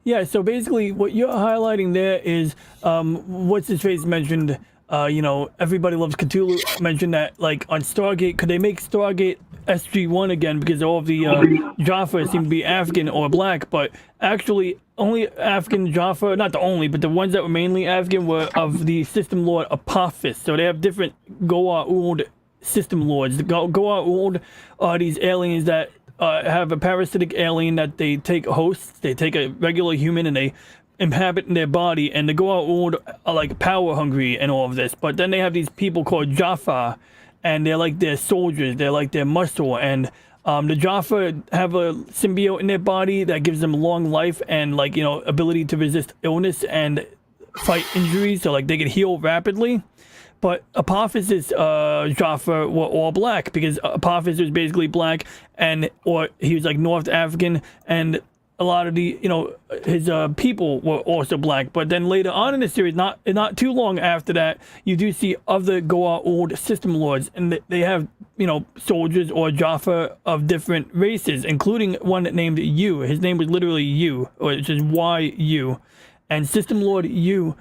Yeah, so basically what you're highlighting there is, what's his face mentioned, everybody loves Cthulhu mentioned that, like, on Stargate, could they make Stargate SG-1 again, because all of the Jaffa seem to be African or black, but actually only African Jaffa, not the only, but the ones that were mainly African were of the System Lord Apophis, so they have different Goa'uld System Lords. The Goa'uld are these aliens that have a parasitic alien that they take hosts, they take a regular human and they inhabit in their body, and the Goa'uld are like power hungry and all of this, but then they have these people called Jaffa, and they're like their soldiers, they're like their muscle, and the Jaffa have a symbiote in their body that gives them long life and like ability to resist illness and fight injuries, so like they can heal rapidly. But Apophis' Jaffa were all black, because Apophis was basically black, or he was like North African, and a lot of the his people were also black. But then later on in the series, not too long after that, you do see other Goa'uld System Lords, and they have soldiers or Jaffa of different races, including one named Yu. His name was literally Yu, which is YU, and System Lord Yu.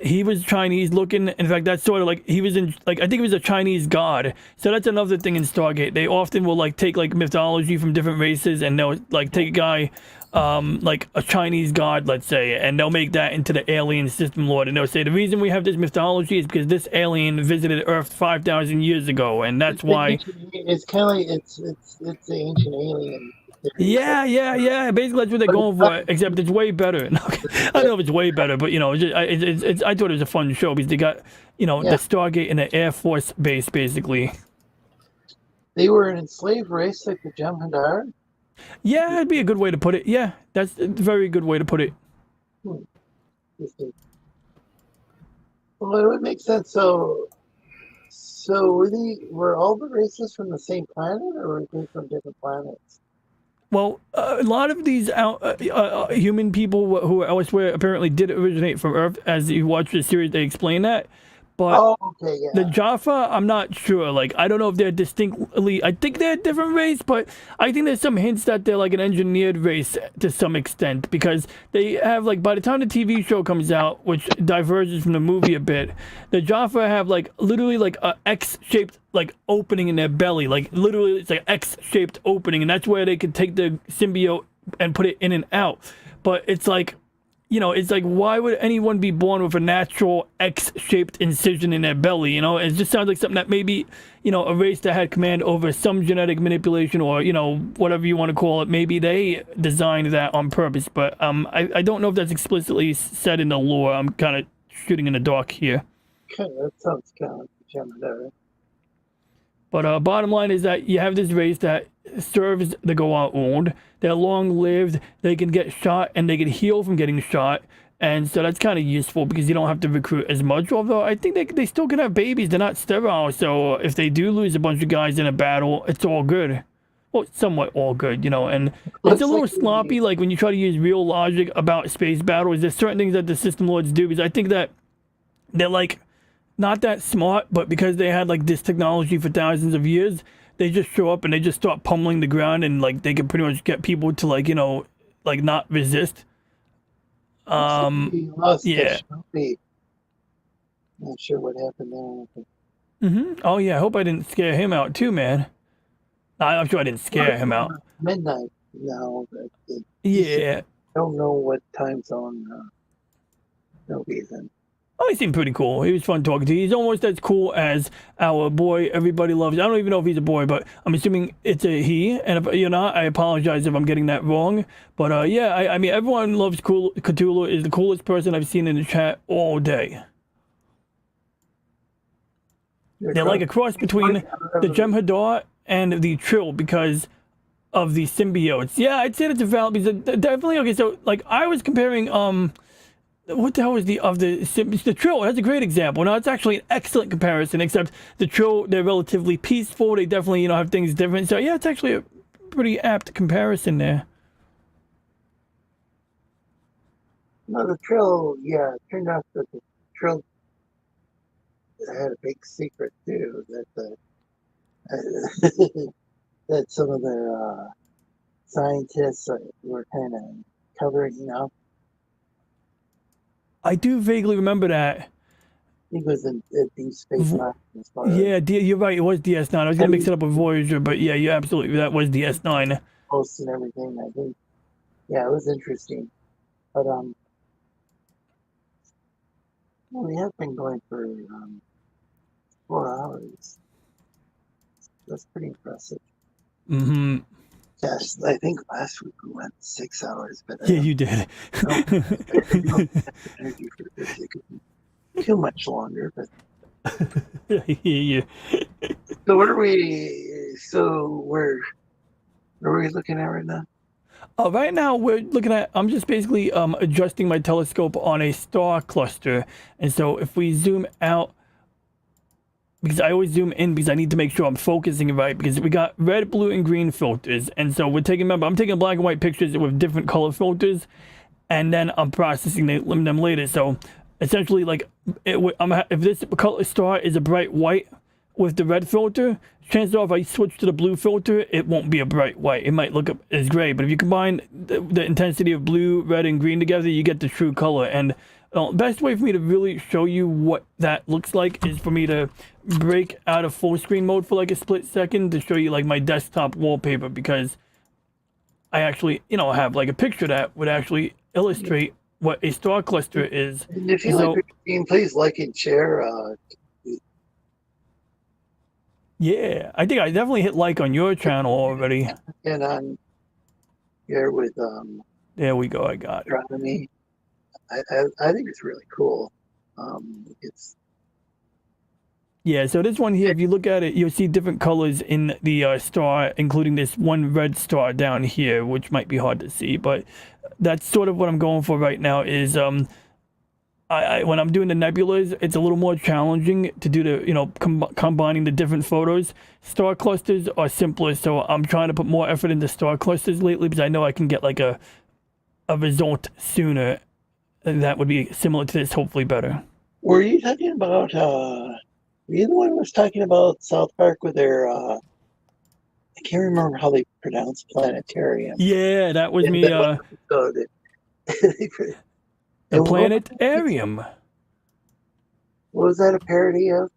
he was Chinese looking. In fact, that's sort of like he was in, like, I think he was a Chinese god. So that's another thing in Stargate. They often will like take like mythology from different races, and they'll like take a guy, like a Chinese god, let's say, and they'll make that into the alien system lord, and they'll say the reason we have this mythology is because this alien visited Earth 5,000 years ago, and that's why. It's kind of like it's the ancient alien. Yeah. Basically, that's what they're going for. Except it's way better. I don't know if it's way better, but you know, I thought it was a fun show because they got, you know, the Stargate and the Air Force base basically. They were an enslaved race like the Jem'Hadar. Yeah, it'd be a good way to put it. Yeah, that's a very good way to put it. Well, it would make sense. So were all the races from the same planet, or were they from different planets? Well, a lot of these human people who are elsewhere apparently did originate from Earth. As you watch the series, they explain that. But the Jaffa, I'm not sure. Like, I don't know if they're distinctly. I think they're a different race, but I think there's some hints that they're like an engineered race to some extent, because they have, like, by the time the TV show comes out, which diverges from the movie a bit, the Jaffa have like literally like a X-shaped like opening in their belly. Like literally, it's like X-shaped opening, and that's where they could take the symbiote and put it in and out. But it's like, you know, it's like, why would anyone be born with a natural X-shaped incision in their belly? You know, it just sounds like something that maybe, you know, a race that had command over some genetic manipulation, or, you know, whatever you want to call it, maybe they designed that on purpose. But I don't know if that's explicitly said in the lore. I'm kind of shooting in the dark here. That sounds kind of like Jem'Hadar. But bottom line is that you have this race that serves the Goa'uld wound. They're long-lived. They can get shot, and they can heal from getting shot. And so that's kind of useful because you don't have to recruit as much. Although I think they still can have babies. They're not sterile. So if they do lose a bunch of guys in a battle, it's all good. Well, somewhat all good, you know. And it's a little sloppy, like when you try to use real logic about space battles. There's certain things that the System Lords do, because I think that they're like not that smart, but because they had like this technology for thousands of years, they just show up and they just start pummeling the ground, and like they can pretty much get people to, like, you know, like not resist. Yeah. Not sure what happened there. Oh yeah, I hope I didn't scare him out too, man. I'm sure I didn't scare him out. Midnight now. Yeah. I don't know what time zone Nobody's in. Oh, he seemed pretty cool. He was fun talking to. He's almost as cool as our boy everybody loves. I don't even know if he's a boy, but I'm assuming it's a he. And if you're not, I apologize if I'm getting that wrong. But yeah, I mean, everyone loves Cthulhu. Is the coolest person I've seen in the chat all day. They're like a cross between the Jem'Hadar and the Trill because of the symbiotes. Yeah, I'd say that's a valid, because definitely. Okay, so like I was comparing what the hell is the Trill? That's a great example. Now, it's actually an excellent comparison, except the Trill, they're relatively peaceful. They definitely, you know, have things different. So yeah, it's actually a pretty apt comparison there. No, the Trill, yeah, it turned out that the Trill had a big secret too, that that some of their scientists were kind of covering up. I do vaguely remember that. I think it was in Deep Space Nine. Yeah, you're right. It was DS9. I was going to mix it up with Voyager, but yeah, you absolutely. That was DS9. Posts and everything. I think. Yeah, it was interesting. But well, we have been going for 4 hours. That's pretty impressive. Mm-hmm. Yes, I think last week we went 6 hours, but yeah, you did. Too much longer, but yeah. So what are we? So where are we looking at right now? Right now we're looking at. I'm just basically adjusting my telescope on a star cluster, and so if we zoom out. Because I always zoom in because I need to make sure I'm focusing right, because we got red, blue, and green filters. And so we're taking, remember, I'm taking black and white pictures with different color filters, and then I'm processing them later. So essentially, like, if this color star is a bright white with the red filter, chances are if I switch to the blue filter, it won't be a bright white. It might look as gray. But if you combine the intensity of blue, red, and green together, you get the true color. And best way for me to really show you what that looks like is for me to break out of full screen mode for like a split second to show you like my desktop wallpaper, because I actually, have like a picture that would actually illustrate what a star cluster is. And if you like, please like and share. Yeah, I think I definitely hit like on your channel already. And on here with there we go. I got it. I think it's really cool. Yeah, so this one here, if you look at it, you'll see different colors in the star, including this one red star down here, which might be hard to see, but that's sort of what I'm going for right now. Is when I'm doing the nebulas, it's a little more challenging to do the combining the different photos. Star clusters are simpler, so I'm trying to put more effort into star clusters lately because I know I can get like a result sooner. That would be similar to this, hopefully better. Were you talking about, were you the one who was talking about South Park with their, I can't remember how they pronounce planetarium. Yeah, that was me. The planetarium. What was that a parody of?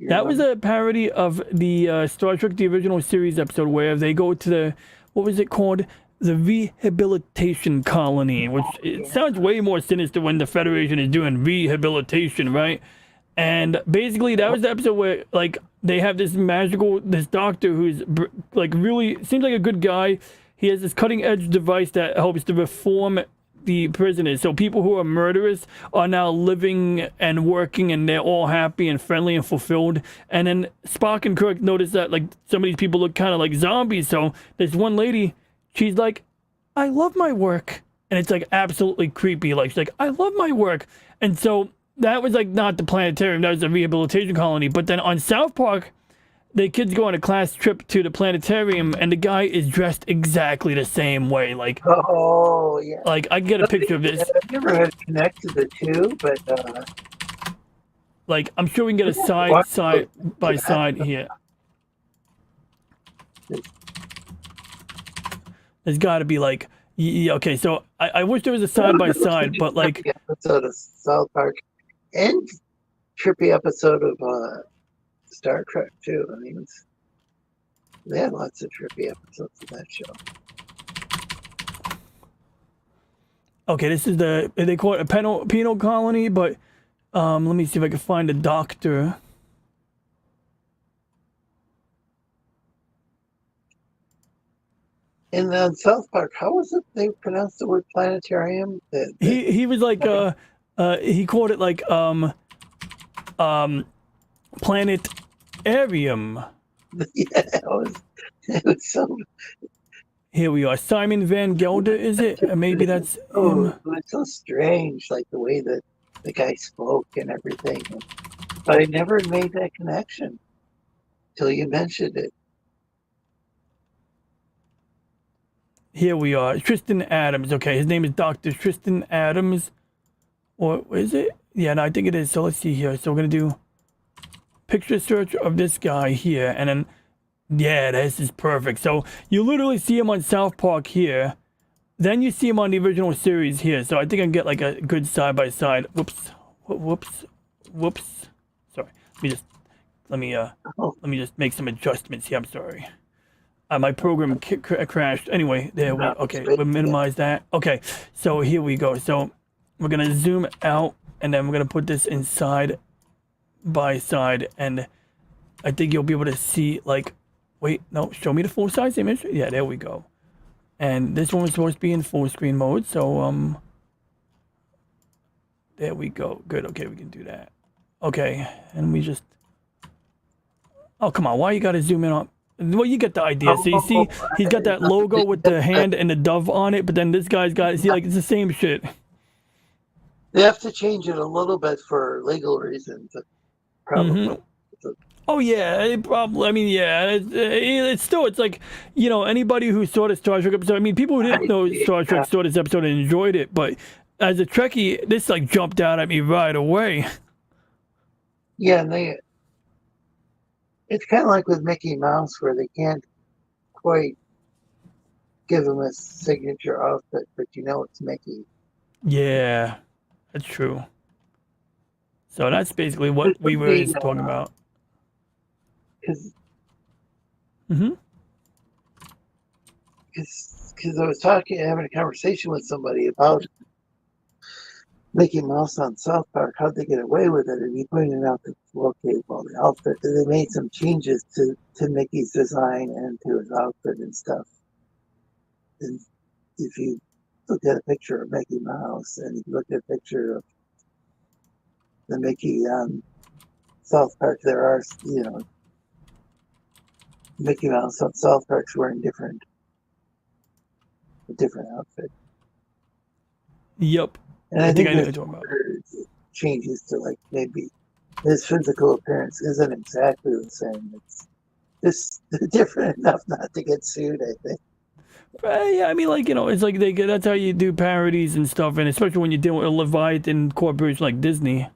That was a parody of the Star Trek, the original series episode, where they go to the, what was it called? The rehabilitation colony, which it sounds way more sinister when the Federation is doing rehabilitation, right? And basically that was the episode where like they have this doctor who's like really seems like a good guy. He has this cutting edge device that helps to reform the prisoners. So people who are murderers are now living and working, and they're all happy and friendly and fulfilled. And then Spock and Kirk notice that like some of these people look kind of like zombies. So there's one lady, she's like, I love my work. And it's like absolutely creepy. Like she's like, I love my work. And so that was like not the planetarium, that was the rehabilitation colony. But then on South Park, the kids go on a class trip to the planetarium, and the guy is dressed exactly the same way. Like, oh yeah, like I can get a picture of this. I've never had connected the two, but like I'm sure we can get a side by side here. There's got to be like, yeah, okay. So I wish there was a side by side, but like episode of South Park and trippy episode of Star Trek too. I mean, they had lots of trippy episodes of that show. Okay, this is they call it a penal colony, but let me see if I can find a doctor. In South Park, how was it they pronounced the word planetarium? He was like he called it like planetarium. Yeah, it was so. Here we are. Simon Van Gelder, is it? Maybe that's him. It's so strange, like the way that the guy spoke and everything. But I never made that connection till you mentioned it. Here we are. Tristan Adams. Okay, his name is Dr. Tristan Adams. Or is it? Yeah, no, I think it is. So let's see here. So we're going to do picture search of this guy here. And then, yeah, this is perfect. So you literally see him on South Park here. Then you see him on the original series here. So I think I can get like a good side by side. Whoops. Sorry. Let me just make some adjustments here. I'm sorry. My program crashed. Anyway, there we okay. We'll minimize that. Okay, so here we go. So we're gonna zoom out, and then we're gonna put this in side by side, and I think you'll be able to see like, wait, no, show me the full size image. Yeah, there we go. And this one was supposed to be in full screen mode, so there we go. Good. Okay, we can do that. Okay, and we just. Oh come on! Why you gotta zoom in on? Well, you get the idea. So you see, he's got that logo with the hand and the dove on it, but then this guy's got, see, like, it's the same shit. They have to change it a little bit for legal reasons, probably. Mm-hmm. Oh, yeah, probably. I mean, yeah, it's still, it's like, you know, anybody who saw the Star Trek episode, I mean, people who didn't know Star Trek saw this episode and enjoyed it, but as a Trekkie, this, like, jumped out at me right away. Yeah, and it's kind of like with Mickey Mouse, where they can't quite give him a signature outfit, but you know it's Mickey. Yeah, that's true. So that's basically what we were just talking about. Because Mm-hmm. I was having a conversation with somebody about Mickey Mouse on South Park, how'd they get away with it? And he pointed out that, okay, well, the outfit, they made some changes to Mickey's design and to his outfit and stuff. And if you look at a picture of Mickey Mouse and you look at a picture of the Mickey on South Park, there are, Mickey Mouse on South Park's wearing a different outfit. Yep. And I think I know what you're talking about. Changes to like maybe his physical appearance isn't exactly the same. It's just different enough not to get sued, I think. Yeah, I mean, like, it's like that's how you do parodies and stuff, and especially when you're dealing with a Leviathan corporation like Disney.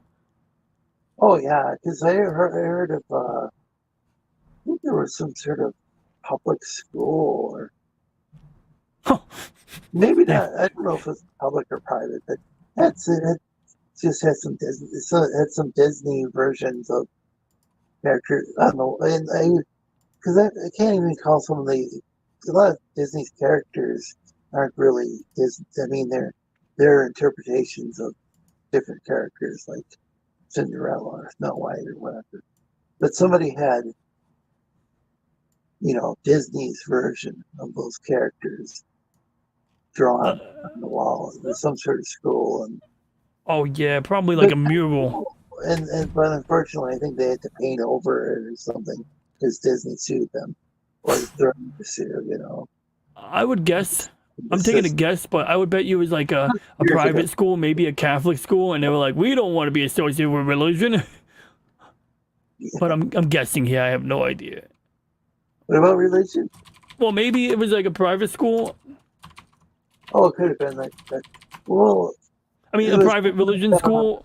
Oh yeah, because I heard of I think there was some sort of public school or maybe not. I don't know if it's public or private, but that's it. It just had some Disney. So it had some Disney versions of characters. I don't know, and because I can't even call some of a lot of Disney's characters aren't really Disney. I mean, they're interpretations of different characters like Cinderella or Snow White or whatever. But somebody had, Disney's version of those characters drawn on the wall. There's some sort of school, and oh yeah, probably like a mural. But unfortunately, I think they had to paint over it or something because Disney sued them or threatened to sue. I would guess. I'm taking a guess, but I would bet you it was like a private school, maybe a Catholic school, and they were like, we don't want to be associated with religion. But I'm guessing here. I have no idea. What about religion? Well, maybe it was like a private school. Oh, it could have been like that. Well, I mean, a private religion school.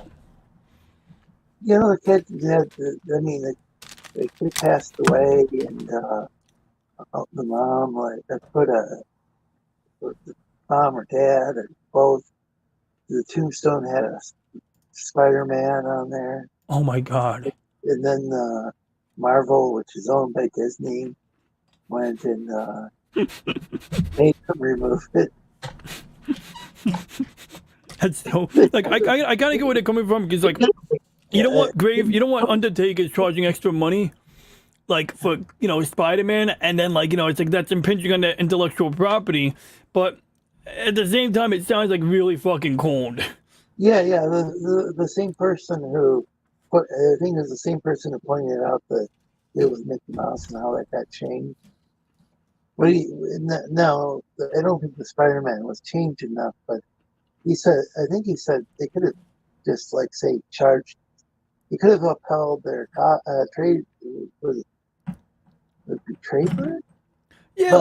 The kid had. The kid passed away, and the mom, I put the mom or dad or both. The tombstone had a Spider-Man on there. Oh my God! And then Marvel, which is owned by Disney, went and made them remove it. That's so like I gotta get where they're coming from because you don't want Undertaker's charging extra money like for Spider-Man, and then it's like that's impinging on their intellectual property, but at the same time it sounds like really fucking cold. Yeah, the same person who I think it was the same person who pointed out that it was Mickey Mouse and how that got changed. No, I don't think the Spider-Man was changed enough, but I think he said they could have just charged. He could have upheld their trade trademark. Yeah,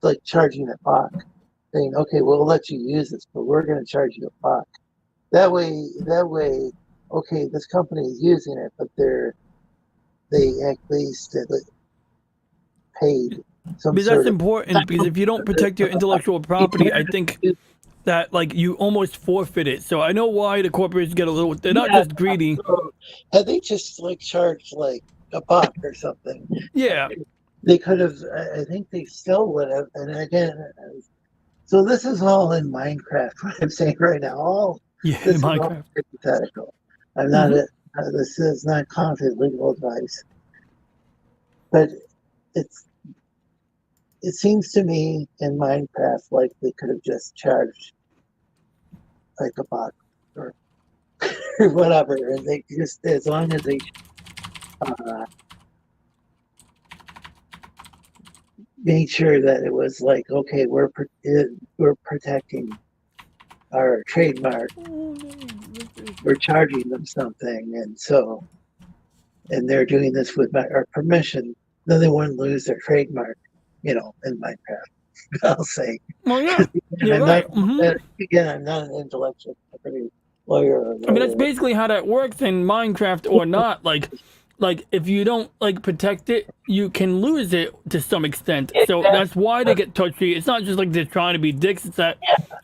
by charging a buck, saying, "Okay, we'll let you use this, but we're going to charge you a buck." That way, okay, this company is using it, but they at least paid some. Because that's important, because if you don't protect your intellectual property, I think that you almost forfeit it. So I know why the corporations get a little. They're not just greedy. Had they just charged a buck or something? Yeah. They could have. I think they still would have. And again, so this is all in Minecraft. What I'm saying right now, this Minecraft. Is all hypothetical. I'm not. This is not confident legal advice. But it seems to me in Minecraft like they could have just charged a buck or whatever, and they just as long as they made sure that it was okay, we're protecting our trademark, we're charging them something, and they're doing this with our permission, then they wouldn't lose their trademark, in Minecraft. I'll say. Well, yeah. Again, I'm not an intellectual property lawyer. I mean, that's basically how that works in Minecraft or not. like if you don't like protect it, you can lose it to some extent. So that's why they get touchy. It's not just like they're trying to be dicks. It's that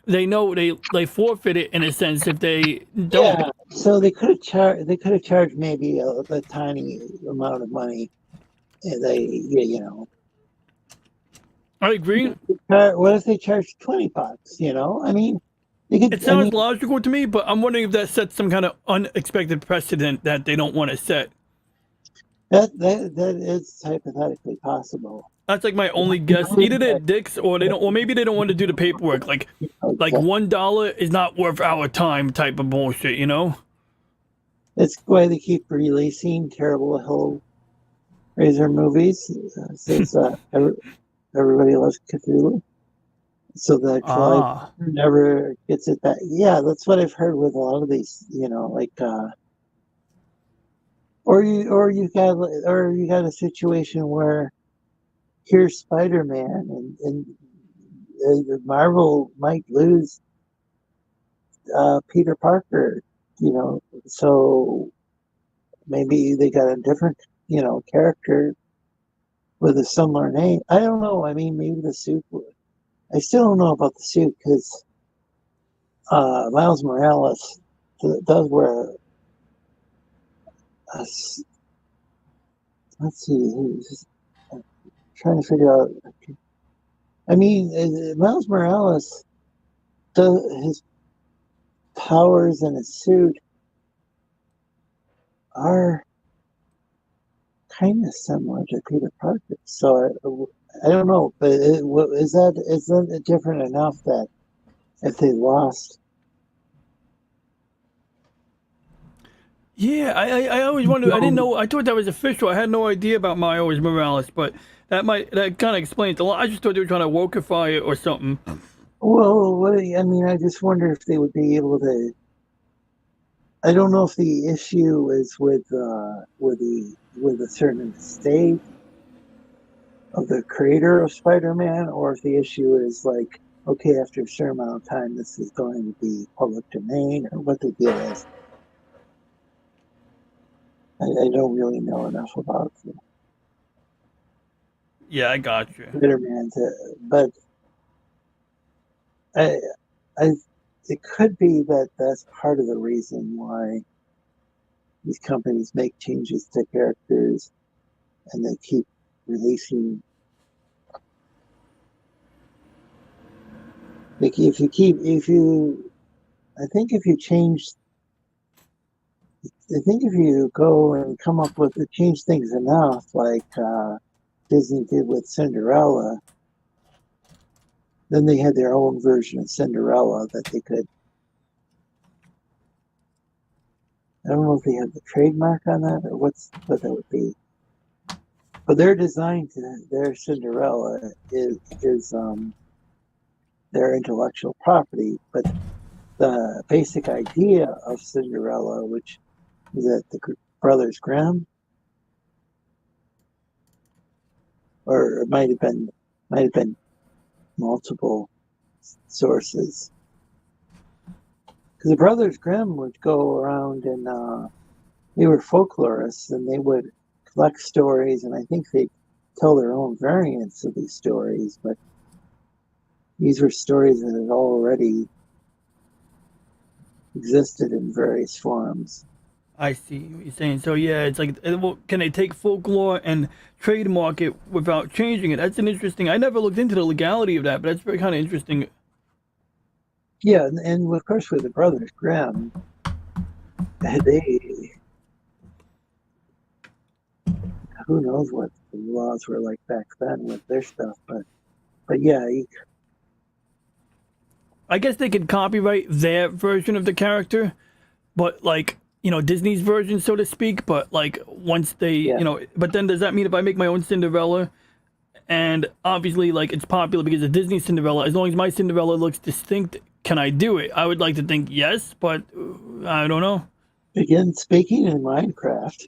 they know they forfeit it in a sense if they don't. Yeah. So they could have charged. They could have charged maybe a tiny amount of money. And they, you know. I agree. What if they charge $20? You know, I mean, it sounds logical to me, but I'm wondering if that sets some kind of unexpected precedent that they don't want to set. That is hypothetically possible. That's like my only guess. Either they're dicks, or they don't, or maybe they don't want to do the paperwork. Like $1 is not worth our time, type of bullshit. You know. That's why they keep releasing terrible Hellraiser movies, since everybody loves Cthulhu. So that Clive never gets it back. Yeah, that's what I've heard with a lot of these. You know, like. Or you got a situation where here's Spider-Man and Marvel might lose Peter Parker, you know, so maybe they got a different, you know, character with a similar name. I don't know. I mean, maybe the suit would. I still don't know about the suit because Miles Morales does wear let's see. I'm trying to figure out. I mean, Miles Morales, his powers in his suit are kind of similar to Peter Parker. So I don't know, but is that different enough that if they lost? Yeah, I always wondered. I didn't know. I thought that was official. I had no idea about Miles Morales, but that kind of explains a lot. I just thought they were trying to wokeify it or something. Well, I mean, I just wonder if they would be able to. I don't know if the issue is with a certain state of the creator of Spider-Man, or if the issue is like, okay, after a certain amount of time, this is going to be public domain, or what the deal is. I don't really know enough about it. Yeah, I got you. Spider-Man, but it could be that that's part of the reason why these companies make changes to characters and they keep releasing. Like I think if you go and come up with to change things enough, like Disney did with Cinderella, then they had their own version of Cinderella that they could. I don't know if they have the trademark on that or what that would be. But their design to their Cinderella is their intellectual property. But the basic idea of Cinderella, which is that the Brothers Grimm, or it might have been multiple sources. Because the Brothers Grimm would go around and they were folklorists and they would collect stories, and I think they tell their own variants of these stories, but these were stories that had already existed in various forms. I see what you're saying. So yeah, it's like, can they take folklore and trademark it without changing it? That's an interesting. I never looked into the legality of that, but that's very kind of interesting. Yeah, and of course with the Brothers Grimm, they who knows what the laws were like back then with their stuff, but yeah. I guess they could copyright their version of the character, but like, you know, Disney's version, so to speak. But like once they, you know, but then does that mean if I make my own Cinderella, and obviously like it's popular because of Disney Cinderella, as long as my Cinderella looks distinct, can I do it? I would like to think yes, but I don't know. Again, speaking in Minecraft.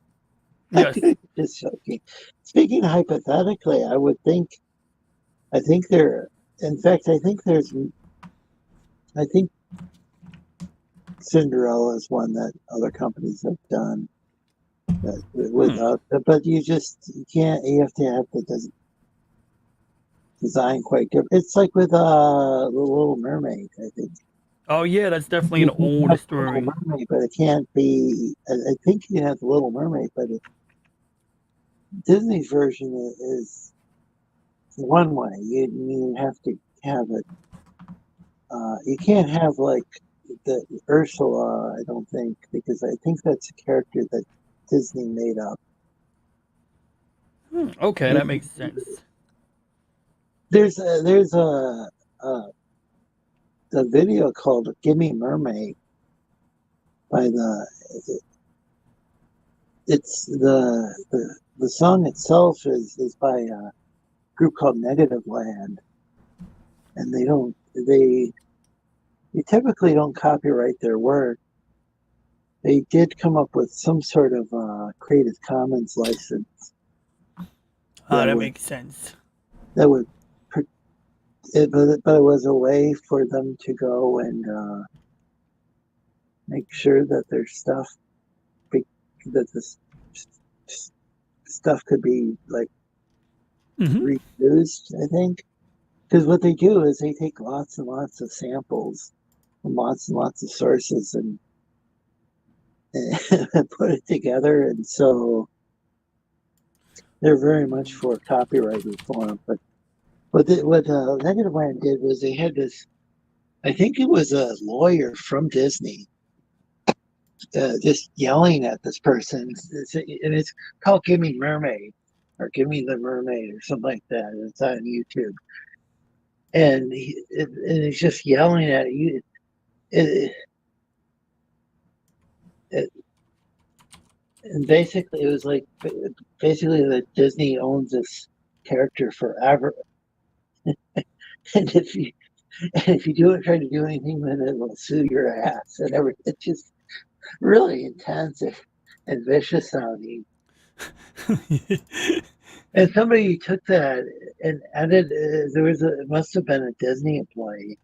Yes. Just joking. Speaking hypothetically, I think Cinderella is one that other companies have done. But you can't. You have to have the design quite good. It's like with the Little Mermaid, I think. Oh yeah, that's definitely an old story. Little Mermaid, but it can't be. I think you can have the Little Mermaid, but Disney's version is one way. You have to have it. You can't have like the Ursula. I don't think, because I think that's a character that Disney made up. Okay, that makes sense. There's a video called "Gimme Mermaid" by the song itself is by a group called Negative Land, and they typically don't copyright their work. They did come up with some sort of Creative Commons license. That makes sense. That would, but it was a way for them to go and make sure that their stuff, that this stuff could be like reused, I think. Because what they do is they take lots and lots of samples from lots and lots of sources and put it together, and so they're very much for copyright reform. But what Negative Land did was they had this, I think it was a lawyer from Disney, just yelling at this person, and it's called "Give Me Mermaid" or "Give Me the Mermaid" or something like that. It's on YouTube, and he's just yelling at you. And basically, it was like that Disney owns this character forever, and if you try to do anything, then it will sue your ass and everything. It's just really intense and vicious sounding. And somebody took that and edited. It must have been a Disney employee,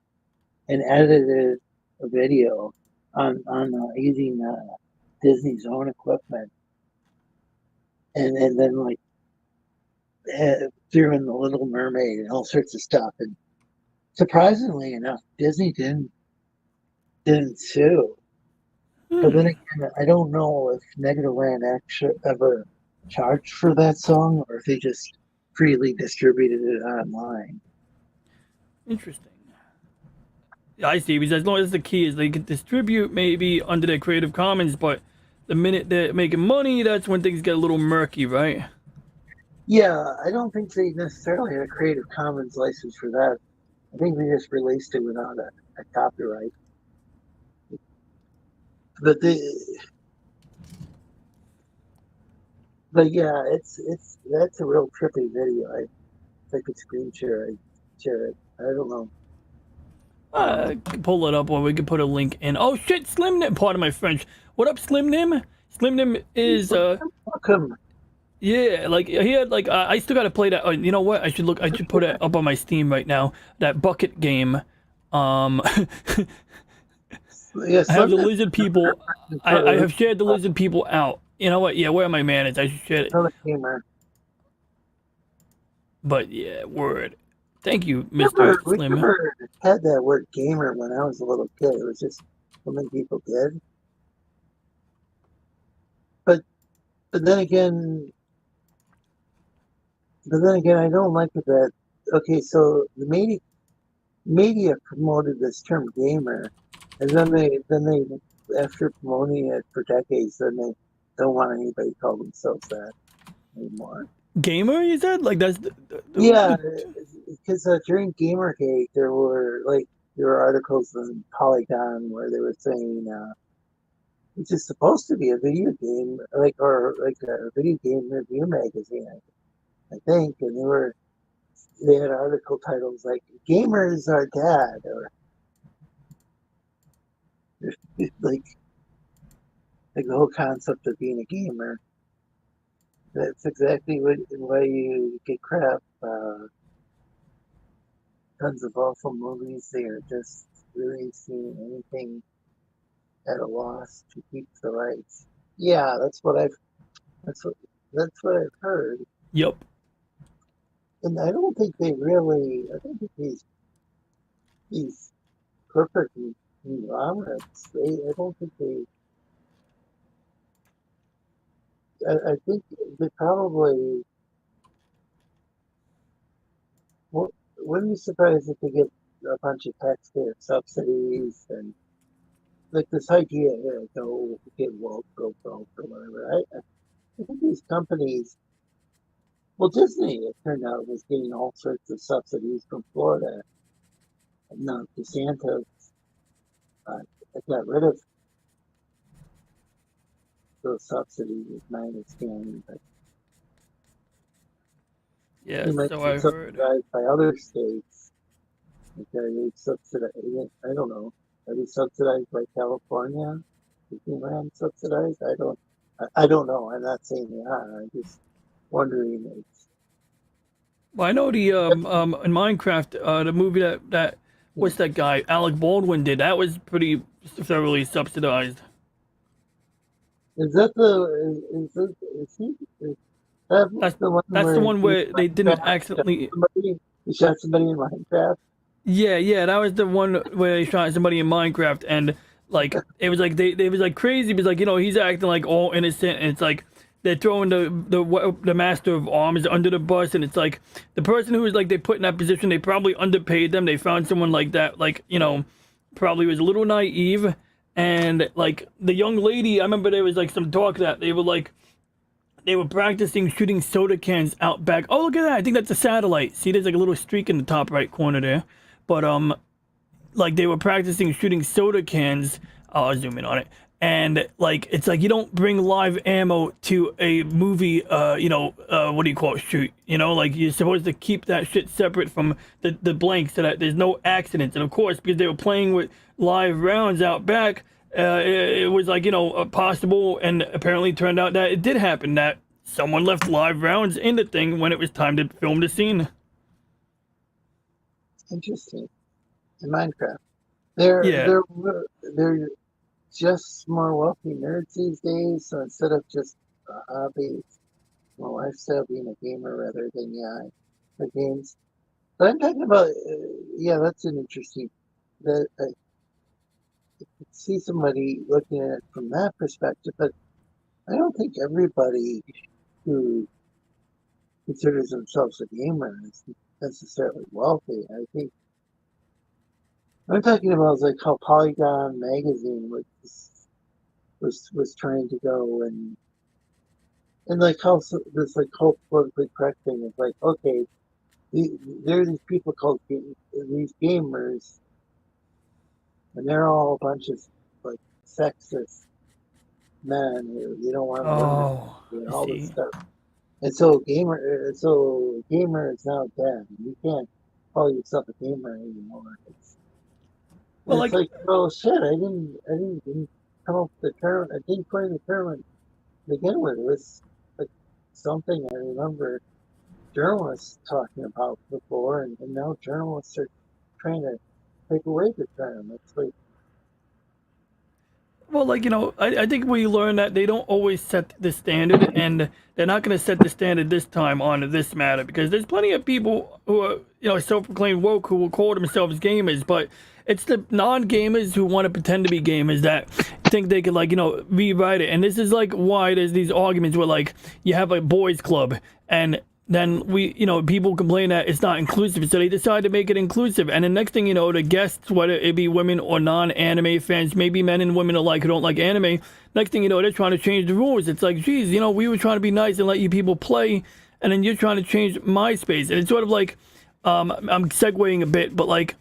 and edited a video on using Disney's own equipment, and then like threw in the Little Mermaid and all sorts of stuff. And surprisingly enough, Disney didn't sue. But then again, I don't know if Negative Land actually ever charged for that song, or if they just freely distributed it online. Interesting. I see. Because as long as the key is they can distribute maybe under their Creative Commons, but the minute they're making money, that's when things get a little murky, right? Yeah, I don't think they necessarily had a Creative Commons license for that. I think they just released it without a copyright. But yeah, that's a real trippy video. If I could screen share it. I don't know. I can pull it up, or we could put a link in. Oh shit, Slim Nim. Pardon my French. What up, Slim Nim? Slim Nim is welcome. Yeah, like he had like I still gotta play that. You know what? I should put it up on my Steam right now. That bucket game. Yes, I have the lizard people. I have shared the lizard people out. You know what? Yeah, where are my manners? I should share it. But yeah, word. Thank you, Mr. Slim. We never had that word gamer when I was a little kid. It was just so many people did. But then again, I don't like it that. Okay, so the media promoted this term gamer, and then they after promoting it for decades, then they don't want anybody to call themselves that anymore. Gamer, you said? Like that's yeah, because during Gamergate there were articles in Polygon where they were saying it's just supposed to be a video game, or a video game review magazine, I think, and they had article titles like "Gamers Are Dead" or like the whole concept of being a gamer. That's exactly why you get crap. Tons of awful movies. They are just releasing anything at a loss to keep the rights. Yeah, that's what I've That's what I've heard. Yep. And I don't think they really. I don't think these corporate conglomerates. I don't think they. I think they probably. Wouldn't be surprised if they get a bunch of taxpayer subsidies and like this idea here, go get woke, go broke, or whatever. I think these companies. Well, Disney, it turned out, was getting all sorts of subsidies from Florida. And now DeSantis got rid of those subsidies, is my understanding. But Yeah, they might so be I heard. subsidized by other states. Like are they subsidized? I don't know. Are they subsidized by California? Disneyland subsidized? I don't know. I'm not saying they are. I'm just wondering. Well, I know the in Minecraft, the movie that what's that guy Alec Baldwin did, that was pretty thoroughly subsidized. Is that That's the one where they didn't accidentally. He shot somebody in Minecraft. Yeah, that was the one where they shot somebody in Minecraft, and like it was like they was like crazy because he's acting like all innocent, and it's like they're throwing the master of arms under the bus, and it's like the person who was like they put in that position, they probably underpaid them. They found someone like that, probably was a little naive, and like the young lady, I remember there was like some talk that they were practicing shooting soda cans out back. Oh, look at that! I think that's a satellite. See, there's like a little streak in the top right corner there, but like they were practicing shooting soda cans. I'll zoom in on it. And like it's like you don't bring live ammo to a movie what do you call it, shoot, like you're supposed to keep that shit separate from the blank so that there's no accidents. And of course, because they were playing with live rounds out back, it was like possible, and apparently turned out that it did happen, that someone left live rounds in the thing when it was time to film the scene. Interesting. In Minecraft, they're just more wealthy nerds these days. So instead of just a hobby, well, lifestyle, being a gamer rather than the games. But I'm talking about that's an interesting. That I could see somebody looking at it from that perspective, but I don't think everybody who considers themselves a gamer is necessarily wealthy. I think. I'm talking about like how Polygon magazine was trying to go and like how this like whole politically correct thing is like, okay, there are these people called these gamers, and they're all a bunch of like sexist men who you don't want women and all this stuff. And so gamer is now dead. You can't call yourself a gamer anymore. Well, it's like, oh shit! I didn't come up with the term. I didn't coin the term to begin with. It was like something I remember journalists talking about before, and now journalists are trying to take away the term. It's like, well, I think we learn that they don't always set the standard, and they're not going to set the standard this time on this matter, because there's plenty of people who are self-proclaimed woke who will call themselves gamers, but it's the non-gamers who want to pretend to be gamers that think they could rewrite it. And this is like why there's these arguments where like you have a boys club, and then people complain that it's not inclusive, so they decide to make it inclusive. And the next thing the guests, whether it be women or non-anime fans, maybe men and women alike who don't like anime, next thing they're trying to change the rules. It's like, geez, we were trying to be nice and let you people play, and then you're trying to change my space. And it's sort of like I'm segueing a bit, but like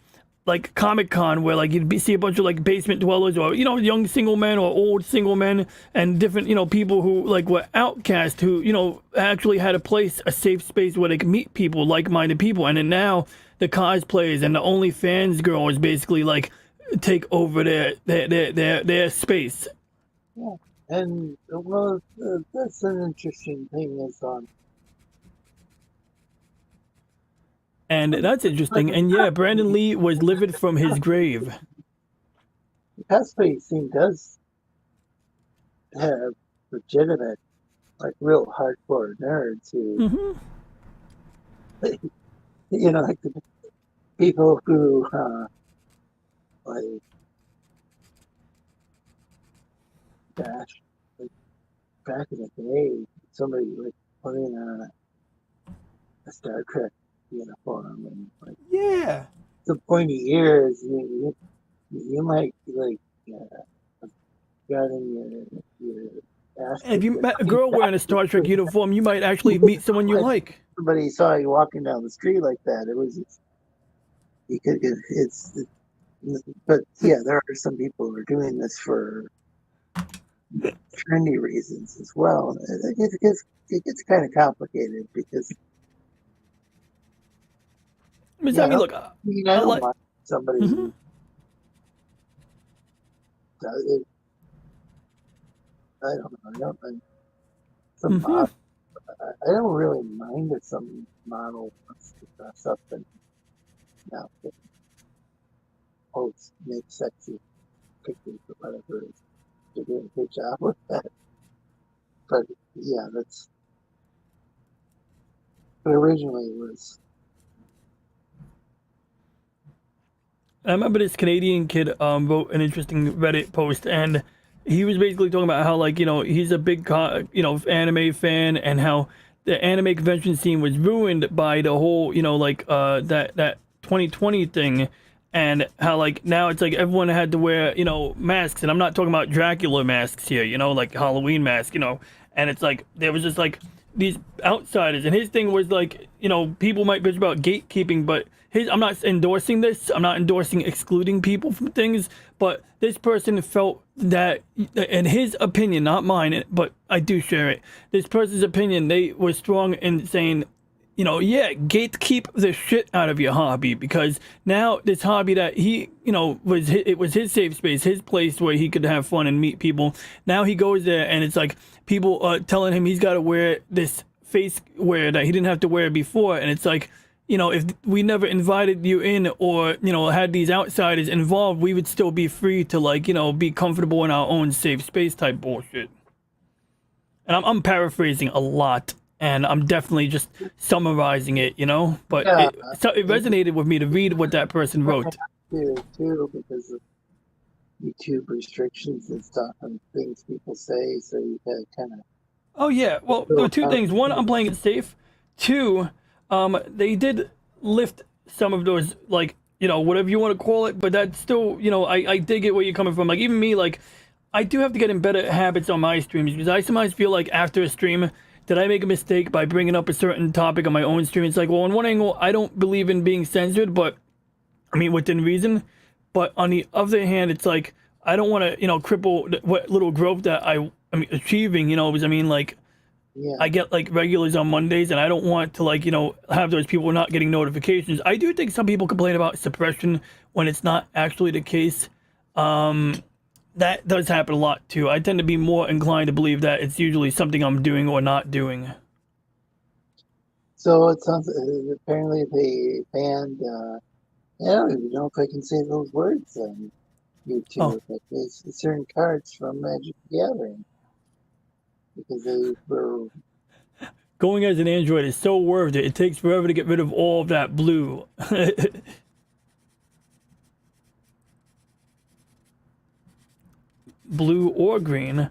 Comic-Con, where like you'd see a bunch of like basement dwellers, or young single men or old single men, and different people who like were outcast, who actually had a safe space where they could meet people, like-minded people. And then now the cosplayers and the OnlyFans girls basically like take over their space. Yeah, and well, that's an interesting thing is And that's interesting. And yeah, Brandon Lee was livid from his grave. The cosplay scene does have legitimate like real hardcore nerds who, you know, like the people who, like, gosh, like back in the day, somebody like putting on a Star Trek uniform and like the pointy ears, you might like gotten your ass. And if you met a girl wearing a Star Trek uniform, you might actually meet someone you like. Somebody saw you walking down the street like that. It was you could get but yeah, there are some people who are doing this for trendy reasons as well. It gets kind of complicated because I mean, look, I don't mind somebody who does it. I don't know. I don't really mind if some model wants to dress up and make sexy pictures or whatever. They're doing a good job with that. But yeah, but originally it was. I remember this Canadian kid wrote an interesting Reddit post, and he was basically talking about how, like, he's a big, anime fan, and how the anime convention scene was ruined by the whole, that 2020 thing, and how, like, now it's like everyone had to wear, masks, and I'm not talking about Dracula masks here, like Halloween masks, and it's like, there was just, like, these outsiders, and his thing was, like, people might bitch about gatekeeping, but I'm not endorsing this. I'm not endorsing excluding people from things, but this person felt that, in his opinion, not mine, but I do share it. This person's opinion, they were strong in saying, gatekeep the shit out of your hobby, because now this hobby that he, it was his safe space, his place where he could have fun and meet people. Now he goes there and it's like people telling him he's got to wear this face wear that he didn't have to wear before, and it's like, if we never invited you in or, had these outsiders involved, we would still be free to, like, be comfortable in our own safe space type bullshit. And I'm paraphrasing a lot, and I'm definitely just summarizing it, but it resonated with me to read what that person wrote. Too, because of YouTube restrictions and stuff and things people say, so you gotta kind of. Oh yeah, well, there were two things. One, I'm playing it safe. Two, they did lift some of those, like, whatever you want to call it, but that's still, I did get where you're coming from. Like, even me, like, I do have to get in better habits on my streams, because I sometimes feel like after a stream, did I make a mistake by bringing up a certain topic on my own stream? It's like, well, on one angle, I don't believe in being censored, but, I mean, within reason. But on the other hand, it's like, I don't want to, cripple what little growth that I'm achieving, because, I mean, like, I get, like, regulars on Mondays, and I don't want to, like, have those people not getting notifications. I do think some people complain about suppression when it's not actually the case. That does happen a lot, too. I tend to be more inclined to believe that it's usually something I'm doing or not doing. So it sounds, apparently they banned, I don't even know if I can say those words on YouTube, but there's certain cards from Magic the Gathering. Because they were... Going as an Android is so worth it. It takes forever to get rid of all of that blue. Blue or green.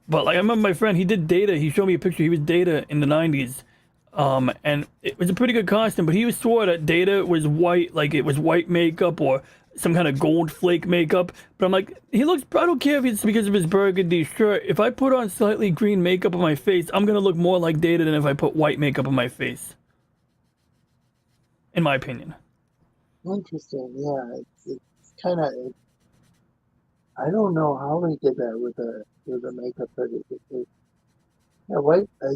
But, like, I remember my friend, he did Data. He showed me a picture. He was Data in the 90s. And it was a pretty good costume, but he swore that Data was white, like it was white makeup or some kind of gold flake makeup. But I'm like, I don't care if it's because of his burgundy shirt. If I put on slightly green makeup on my face, I'm going to look more like Data than if I put white makeup on my face. In my opinion. Interesting, yeah. It's kind of... I don't know how they did that with the makeup, but white, I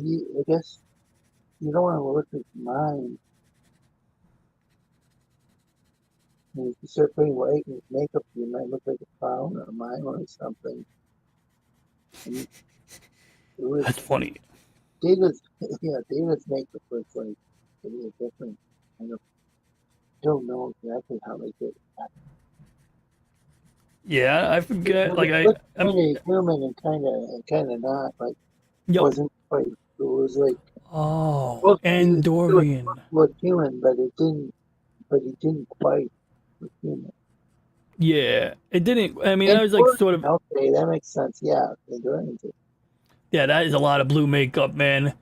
guess you don't want to look at mine. And if you start putting white in makeup, you might look like a clown or a mime or something. That's funny. David's makeup was like really different. I don't know exactly how they did it. Yeah, I forget. Like I'm human and kind of not. Like wasn't quite. It was like Andorian. Looked human, but it didn't. But he didn't quite look human. Yeah, it didn't. I mean, that was like sort of. Okay, that makes sense. Yeah, Andorian. Yeah, that is a lot of blue makeup, man.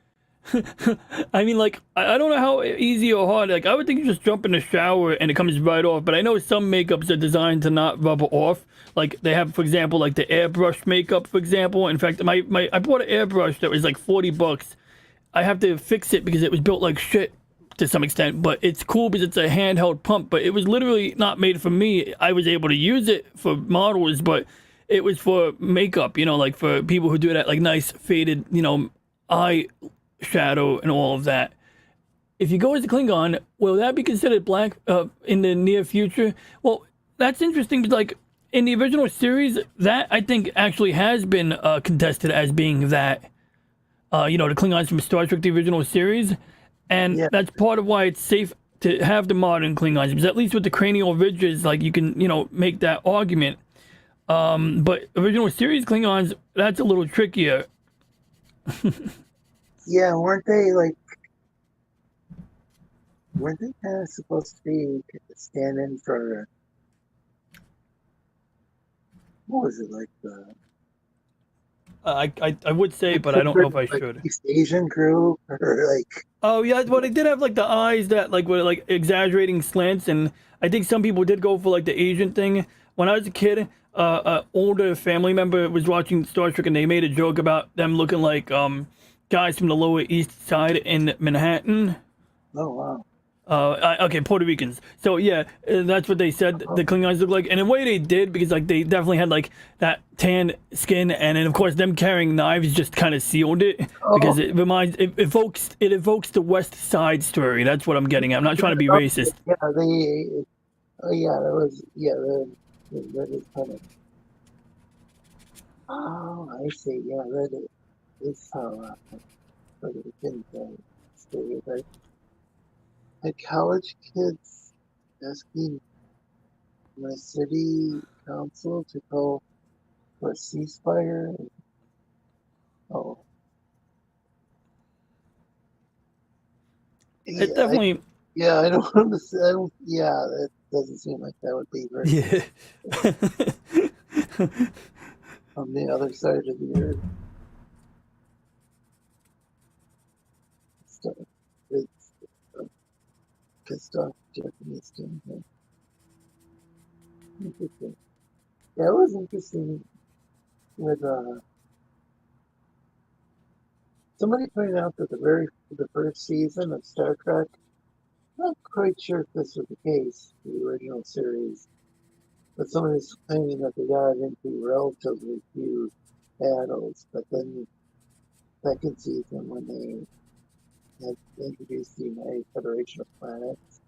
I mean, like, I don't know how easy or hard. Like, I would think you just jump in the shower and it comes right off. But I know some makeups are designed to not rub off. Like, they have, for example, like the airbrush makeup, for example. In fact, I bought an airbrush that was like $40. I have to fix it because it was built like shit to some extent. But it's cool because it's a handheld pump. But it was literally not made for me. I was able to use it for models, but it was for makeup, you know, like for people who do that, like nice faded, you know, eye shadow and all of that. If you go as a Klingon, will that be considered black in the near future? Well, that's interesting because, like, in the original series, that I think actually has been contested as being that, you know, the Klingons from Star Trek, the original series. And that's part of why it's safe to have the modern Klingons, because at least with the cranial ridges, like, you can, you know, make that argument. But original series Klingons, that's a little trickier. Yeah, weren't they kind of supposed to be stand-in for, what was it, like the... I would say, but I don't know if I should. East Asian group, or like... Oh, yeah, well, they did have, like, the eyes that, like, were, like, exaggerating slants, and I think some people did go for, like, the Asian thing. When I was a kid, an older family member was watching Star Trek, and they made a joke about them looking like, guys from the Lower East Side in Manhattan. Oh, wow. Okay, Puerto Ricans. So yeah, that's what they said the Klingons look like, and in a way they did, because like they definitely had like that tan skin, and then of course them carrying knives just kind of sealed it, because it evokes the West Side story. That's what I'm getting at. I'm not trying to be racist. Yeah, that is kind of. Oh, I see. Yeah, that is how. But it didn't stay right. Like college kids asking my city council to go for a ceasefire. Oh. It definitely. I don't understand. Yeah, that doesn't seem like that would be very. Yeah. On the other side of the earth. It's pissed off Japanese team here. Interesting. Yeah, it was interesting with somebody pointed out that the first season of Star Trek, not quite sure if this was the case, the original series, but somebody's claiming that they got into relatively few battles, but then the second season when they had introduced the United Federation of Planets.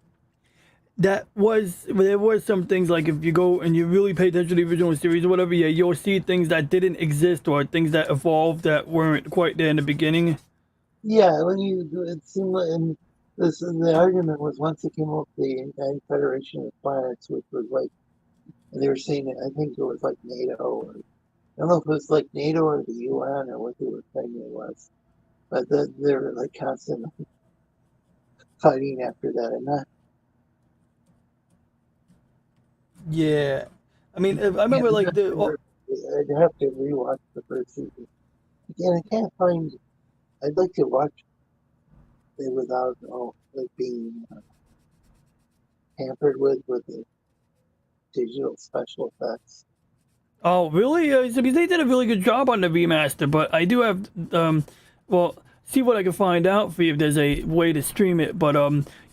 There was some things, like if you go and you really pay attention to the original series or whatever, yeah, you'll see things that didn't exist or things that evolved that weren't quite there in the beginning. Yeah, it seemed like, and the argument was once it came up with the United Federation of Planets, which was like, and they were saying I think it was like NATO, or I don't know if it was like NATO or the UN or what they were saying it was, but they were like constantly fighting after that, and that. Yeah, I mean, I remember I'd have to rewatch the first season again. I can't find. I'd like to watch it without being hampered with the digital special effects. Oh, really? Because they did a really good job on the remaster, but I do have see what I can find out for you if there's a way to stream it. But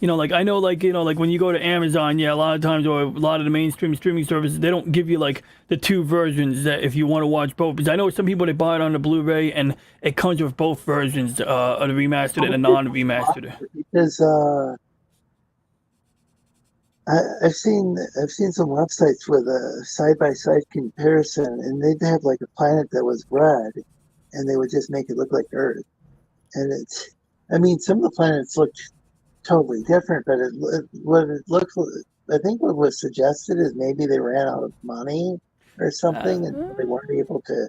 like I know, like like when you go to Amazon, yeah, a lot of times, or a lot of the mainstream streaming services, they don't give you like the two versions that if you want to watch both. Because I know some people, they buy it on the Blu-ray and it comes with both versions, of the remastered and the non-remastered. Because I've seen some websites with a side-by-side comparison, and they'd have like a planet that was red, and they would just make it look like Earth. And some of the planets looked totally different, but what was suggested is maybe they ran out of money or something, and they weren't able to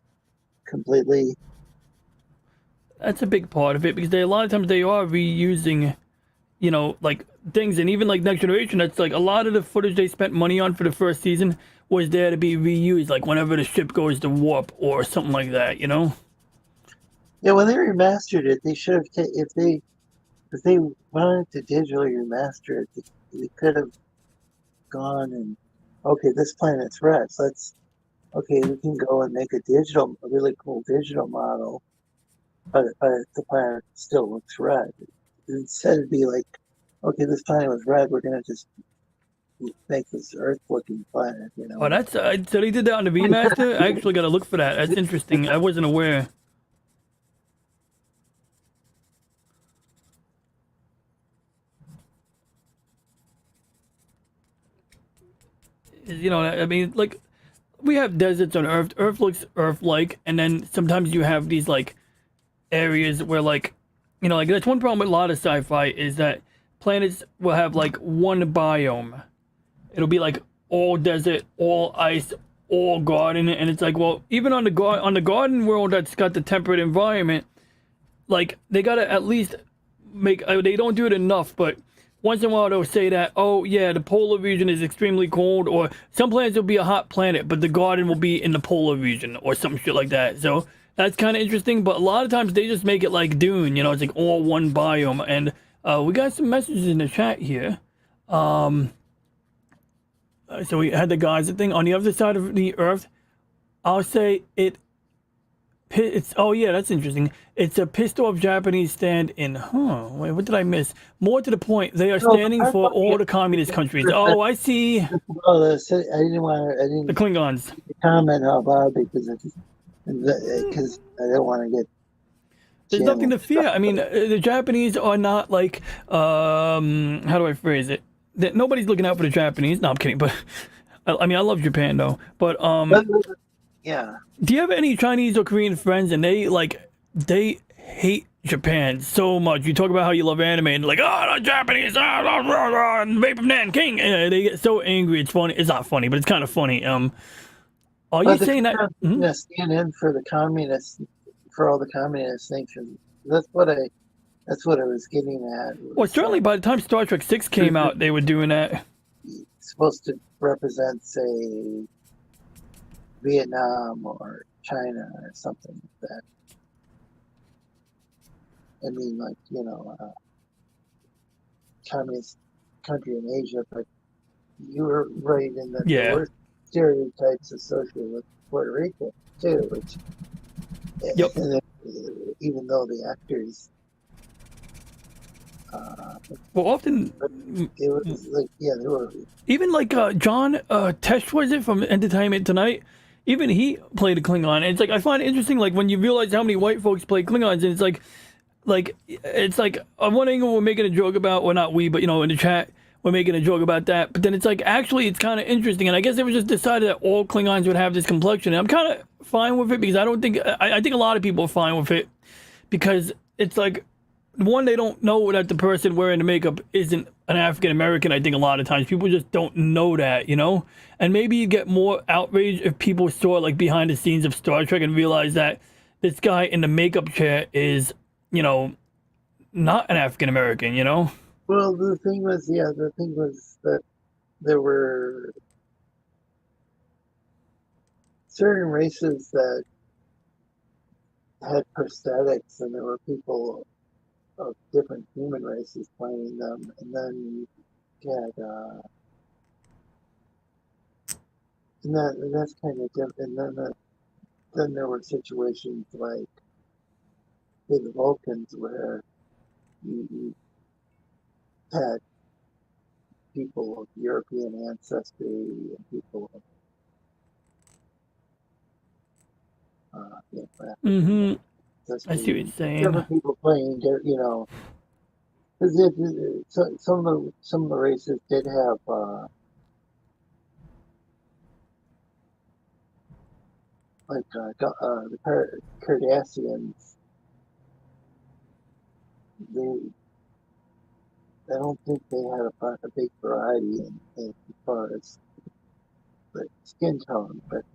completely. That's a big part of it because a lot of times they are reusing, you know, like things, and even like Next Generation. That's like a lot of the footage they spent money on for the first season was there to be reused, like whenever the ship goes to warp or something like that. You know. Yeah, when they remastered it, they should have if they wanted to digitally remaster it, they could have gone and okay, this planet's red. So we can go and make a really cool digital model, but the planet still looks red. Instead, it'd be like, okay, this planet was red. We're gonna just make this Earth-looking planet. You know. Oh, that's so they did that on the remaster. I actually got to look for that. That's interesting. I wasn't aware. You know, I mean, like, we have deserts on Earth. Earth looks Earth-like, and then sometimes you have these, like, areas where, like, you know, like, that's one problem with a lot of sci-fi is that planets will have, like, one biome. It'll be, like, all desert, all ice, all garden, and it's like, well, even on the garden world that's got the temperate environment, like, they gotta at least make, they don't do it enough, but once in a while they'll say that, oh yeah, the polar region is extremely cold, or some planets will be a hot planet, but the garden will be in the polar region, or some shit like that. So that's kind of interesting, but a lot of times they just make it like Dune, you know, it's like all one biome. And we got some messages in the chat here. So we had the Gaza thing on the other side of the Earth. I'll say it's oh yeah, that's interesting. It's a pissed off Japanese stand-in. Wait, what did I miss? More to the point, they are standing for all the communist countries. Oh, I see. Oh, I didn't the Klingons comment out loud because I don't want to get. There's nothing to fear. I mean, the Japanese are not like how do I phrase it? That nobody's looking out for the Japanese. No, I'm kidding. But I mean, I love Japan though. But yeah. Do you have any Chinese or Korean friends and they hate Japan so much? You talk about how you love anime and like, oh, the Japanese, Rape of Nanking. They get so angry. It's funny. It's not funny, but it's kind of funny. Are you saying that? Stand in for the communists, for all the communist nations. That's what I was getting at. Well, certainly by the time Star Trek 6 came out, they were doing that. It's supposed to represent, say, Vietnam or China or something like that. I mean, like, you know, communist country in Asia, but you were right in that there were stereotypes associated with Puerto Rico too, which even though the actors well, often it was like, yeah, they were even like John Tesh, was it, from Entertainment Tonight? Even he played a Klingon, and it's like, I find it interesting, like when you realize how many white folks play Klingons, and it's like on one angle we're making a joke about, well, not we, but you know, in the chat we're making a joke about that, but then it's like, actually it's kind of interesting, and I guess they were just decided that all Klingons would have this complexion, and I'm kind of fine with it because I don't think I think a lot of people are fine with it because it's like, one, they don't know that the person wearing the makeup isn't an African American. I think a lot of times people just don't know that, you know? And maybe you get more outrage if people saw like behind the scenes of Star Trek and realize that this guy in the makeup chair is, you know, not an African American, you know? Well, the thing was that there were certain races that had prosthetics, and there were people of different human races playing them, and then you had and that's kind of different. And then there were situations like with the Vulcans where you had people of European ancestry and people of I see what you're saying. Different people playing, you know, because some of the races did have like the Cardassians. I don't think they had a big variety as far as the skin tone, but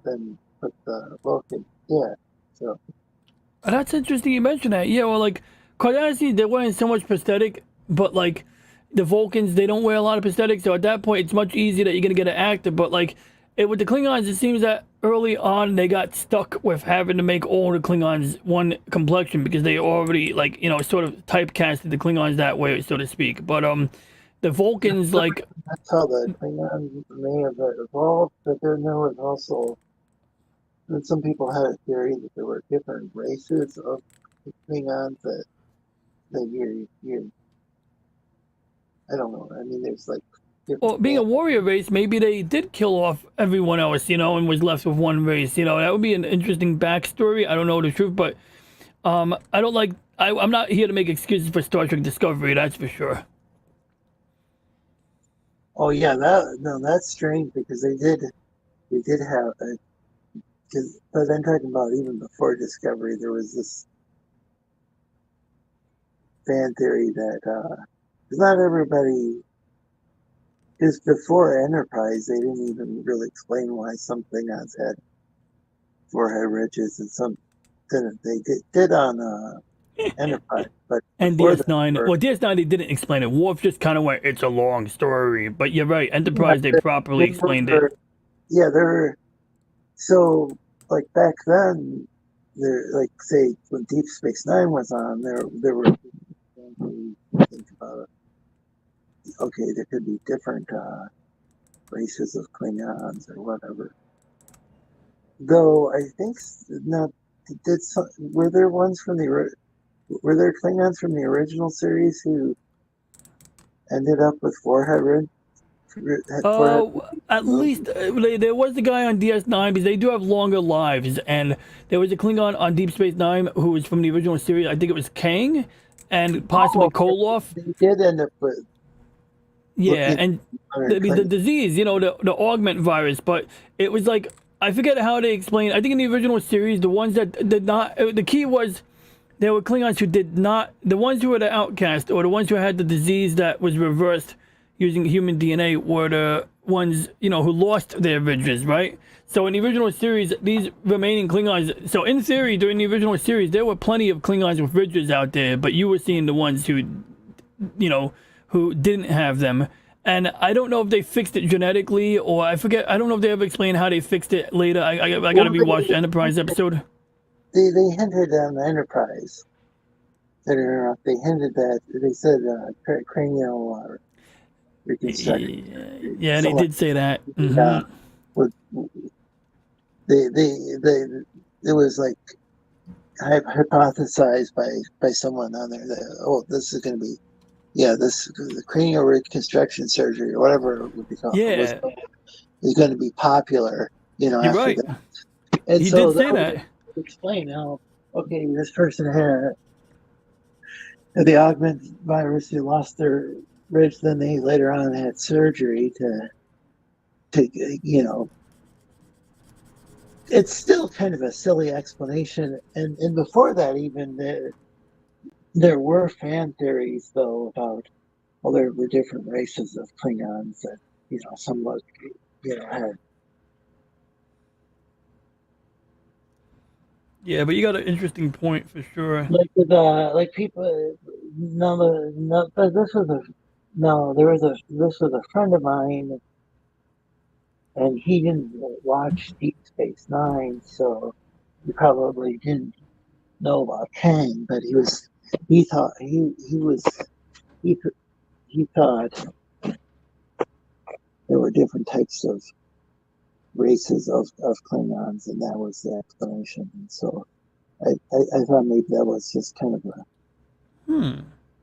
the Vulcans did. So That's interesting you mentioned that. Yeah, well, like, quite honestly, they're wearing so much prosthetic, but like, the Vulcans, they don't wear a lot of prosthetic, so at that point, it's much easier that you're gonna get an actor. But like, with the Klingons, it seems that early on they got stuck with having to make all the Klingons one complexion because they already like sort of typecasted the Klingons that way, so to speak. But the Vulcans like That's how the Klingons may have evolved, but then there was also and some people had a theory that there were different races of Klingons that you I don't know. I mean, there's like well, being a warrior race, maybe they did kill off everyone else, and was left with one race. That would be an interesting backstory. I don't know the truth, but I don't like. I'm not here to make excuses for Star Trek Discovery. That's for sure. Oh yeah, that's strange because they did have a. But I'm talking about even before Discovery, there was this fan theory that because not everybody. Because before Enterprise, they didn't even really explain why some Klingons had forehead ridges and some didn't. They did on Enterprise, but and DS9. Well, DS9 they didn't explain it. Worf just kind of went, "It's a long story," but you're right. Enterprise they properly explained it. Yeah, they're so like back then. There, like say when Deep Space Nine was on, there were think about it. Okay, there could be different races of Klingons or whatever. Though I think now, were there ones from were there Klingons from the original series who ended up with forehead? At least there was the guy on DS9 because they do have longer lives, and there was a Klingon on Deep Space Nine who was from the original series. I think it was Kang, and possibly Koloff. They did end up with. Yeah, and the disease, the augment virus, but it was like, I forget how they explained. I think in the original series, the ones that did not, the key was there were Klingons who did not, the ones who were the outcast or the ones who had the disease that was reversed using human DNA were the ones, who lost their ridges, right? So in the original series, these remaining Klingons, so in theory, during the original series, there were plenty of Klingons with ridges out there, but you were seeing the ones who, who didn't have them. And I don't know if they fixed it genetically, or I forget. I don't know if they ever explained how they fixed it later. I got to rewatch the Enterprise episode. They hinted on the Enterprise. They hinted that they said cranial reconstruction. Yeah, they did say that. It was like hypothesized by someone on there that this is going to be. Yeah, this the cranial reconstruction surgery or whatever it would be called. Yeah, is going to be popular. You're after right. that. And he so did say that. Explain how this person had the augment virus. They lost their ridge. Then they later on had surgery to It's still kind of a silly explanation, and before that even there were fan theories, though, about, there were different races of Klingons that, somewhat, had. Yeah, but you got an interesting point for sure. Like with, people, this was a friend of mine, and he didn't watch Deep Space Nine, so he probably didn't know about Kang, but he thought there were different types of races of Klingons, and that was the explanation. And so I thought maybe that was just kind of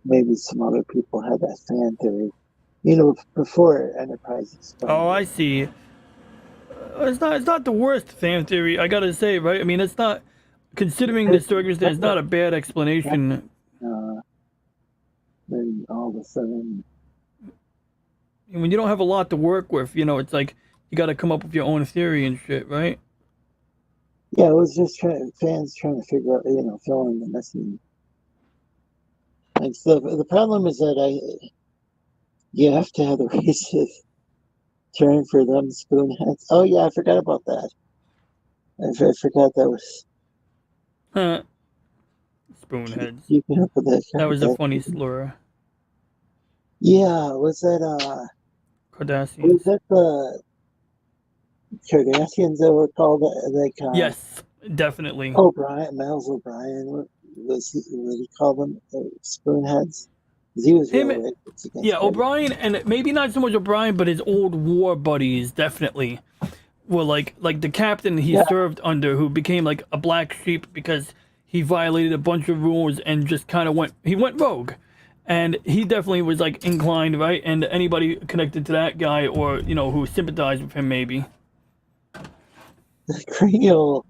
maybe some other people had that fan theory, before Enterprise explained. Oh, I see. It's not the worst fan theory, I gotta say, right? I mean, it's not, considering the circumstance, not a bad explanation. Then all of a sudden, when you don't have a lot to work with, it's like you got to come up with your own theory and shit, right? Yeah, it was just fans trying to figure out, fill in the missing. And so the problem is that you have to have the races turn for them spoonheads. Oh yeah, I forgot about that. I forgot that was. spoonheads. Keeping up with that. That was a funny slur. Yeah, was that Cardassians. Was that the Cardassians that were called like? Yes, definitely. Miles O'Brien. Would he call them spoonheads? He was real racist against Yeah, O'Brien, and maybe not so much O'Brien, but his old war buddies definitely were like the captain he served under, who became like a black sheep because he violated a bunch of rules and just kind of went rogue. And he definitely was like inclined, right? And anybody connected to that guy, or who sympathized with him, maybe. The cranial.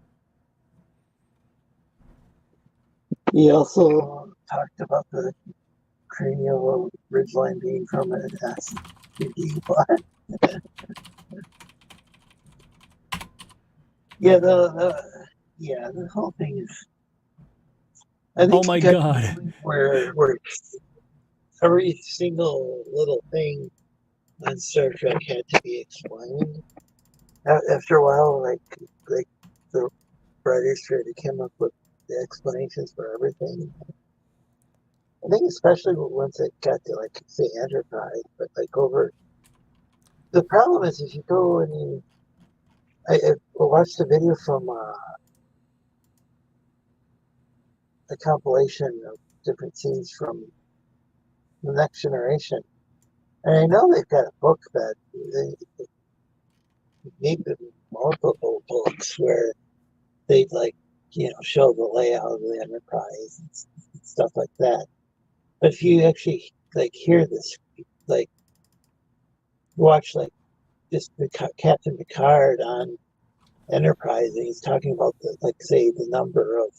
He also talked about the cranial ridgeline being from an SUV plot. Yeah, the whole thing is. I think oh my God! Where every single little thing on Star Trek had to be explained. After a while, like the writers tried to come up with the explanations for everything. I think especially once it got to like say Enterprise, but like over. The problem is if you go and I watched a video from a compilation of different scenes from The Next Generation, and I know they've got a book that they made multiple books where they'd show the layout of the Enterprise and stuff like that. But if you actually hear this, watch just Captain Picard on Enterprise, and he's talking about the number of,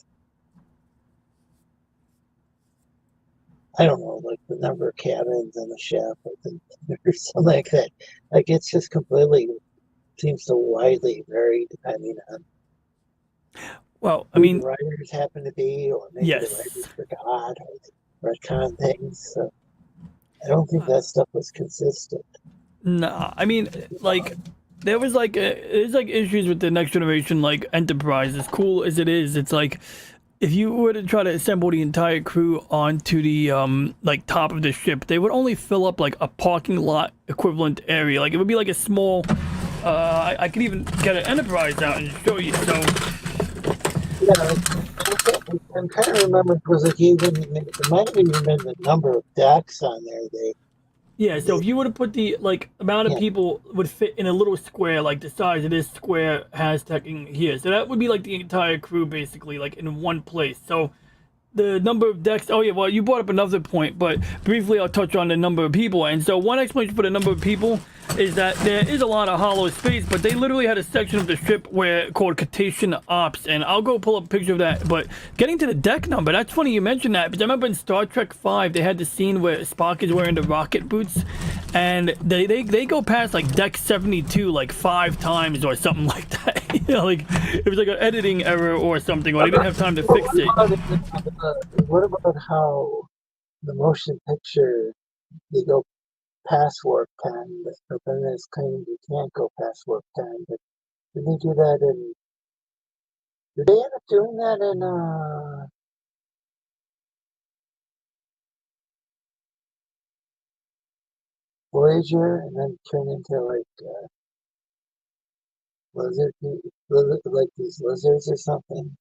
I don't know, the number of cabins on the ship or something like that. It's just completely seems to widely vary depending on who the writers happen to be, or maybe the writers forgot, or they retcon things. So I don't think that stuff was consistent. Nah, I mean, there was there's issues with the Next Generation Enterprise. As cool as it is, it's if you were to try to assemble the entire crew onto the top of the ship, they would only fill up a parking lot equivalent area. It would be a small. I could even get an Enterprise out and show you. So. Yeah, I'm trying to remember. It was it might have even been the number of decks on there. Yeah, so if you were to put the amount of people would fit in a little square, the size of this square Aztec in here, so that would be the entire crew basically, in one place. So the number of decks. Oh yeah, well you brought up another point, but briefly I'll touch on the number of people. And so one explanation for the number of people is that there is a lot of hollow space, but they literally had a section of the ship called Cetacean Ops, and I'll go pull up a picture of that. But getting to the deck number, that's funny you mentioned that, because I remember in Star Trek V they had the scene where Spock is wearing the rocket boots, and they go past deck 72 5 times or something like that. It was an editing error or something, or they didn't have time to fix it. What about how the motion picture they go past warp 10, but then it's claimed you can't go past warp 10? But did they do that in? Did they end up doing that in Voyager, and then turn into these lizards or something?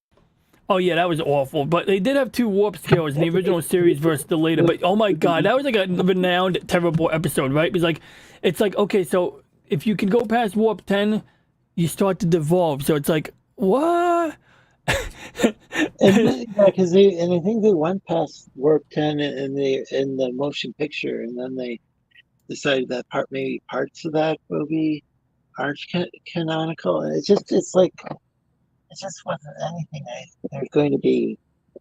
Oh yeah, that was awful. But they did have 2 warp scales in the original series versus the later. But oh my god, that was a renowned terrible episode, right? Because it's okay, so if you can go past warp 10, you start to devolve. So it's what? And because I think they went past warp 10 in the motion picture, and then they decided that maybe parts of that movie aren't canonical. And it just wasn't anything. There's going to be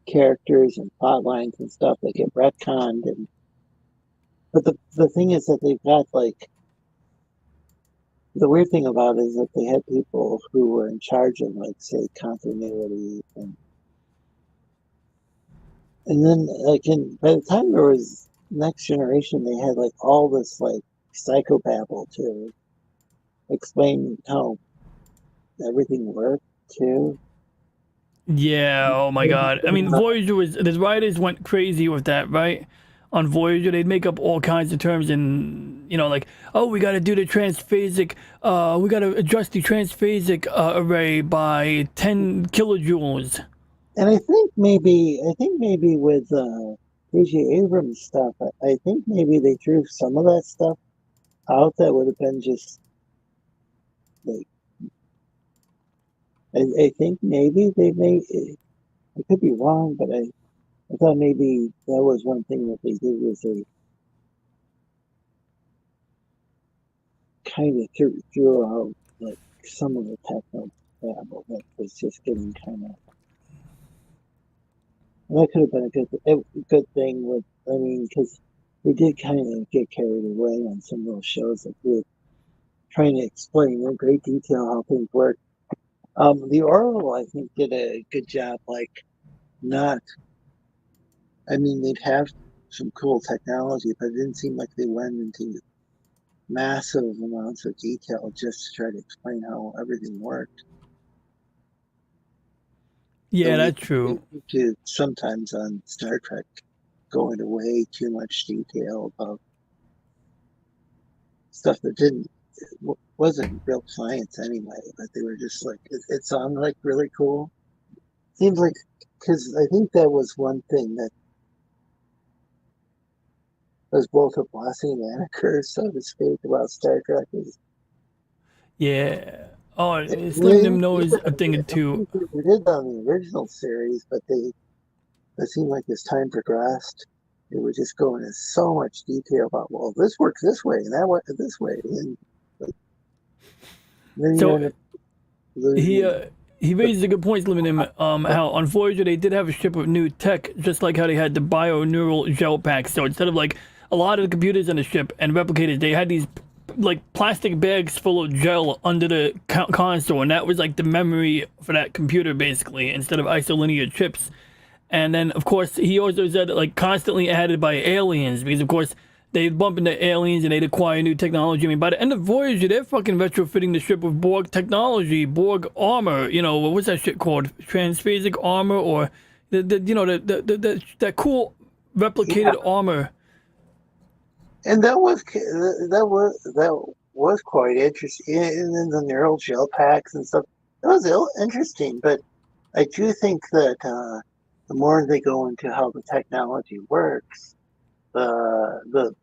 characters and plot lines and stuff that get retconned, but the thing is that they've got the weird thing about it is that they had people who were in charge of say continuity, and then by the time there was Next Generation, they had all this psychobabble to explain how everything worked too. Yeah, oh my god. I mean, Voyager was, the writers went crazy with that, right? On Voyager, they'd make up all kinds of terms and, you know, like, oh, we got to do the transphasic, we got to adjust the transphasic array by 10 kilojoules. And I think maybe with J.J. Abrams stuff, I think maybe they threw some of that stuff out that would have been just like, I think maybe they made, I could be wrong, but I thought maybe that was one thing that they did was they kind of threw out like some of the techno babble that was just getting kind of. And that could have been a good thing with, I mean, because we did kind of get carried away on some of those shows that we were trying to explain in great detail how things work. The Orville, I think, did a good job, like, not, I mean, they'd have some cool technology, but it didn't seem like they went into massive amounts of detail just to try to explain how everything worked. Yeah, that's true. To sometimes on Star Trek go into way too much detail about stuff that wasn't real science anyway, but they were just like, it sounded like really cool. Seems like, because I think that was one thing that was both a blessing and a curse, so to speak, about Star Trek. Yeah. Oh, Slim Nim knows a thing or two. We did that on the original series, but it seemed like as time progressed, it would just go into so much detail about, well, this works this way and that works this way, and then so he raises a good point, Slim Nim. How on Voyager they did have a ship with new tech, just like how they had the bio-neural gel packs. So instead of like a lot of the computers on the ship and replicators, they had these like plastic bags full of gel under the console, and that was like the memory for that computer basically, instead of isolinear chips. And then of course he also said that, like, constantly added by aliens, because of course they'd bump into aliens and they'd acquire new technology. I mean, by the end of Voyager, they're fucking retrofitting the ship with Borg technology, Borg armor, you know, what's that shit called, transphasic armor, or that cool replicated armor. And that was quite interesting. And then the neural gel packs and stuff. That was interesting. But I do think that the more they go into how the technology works, the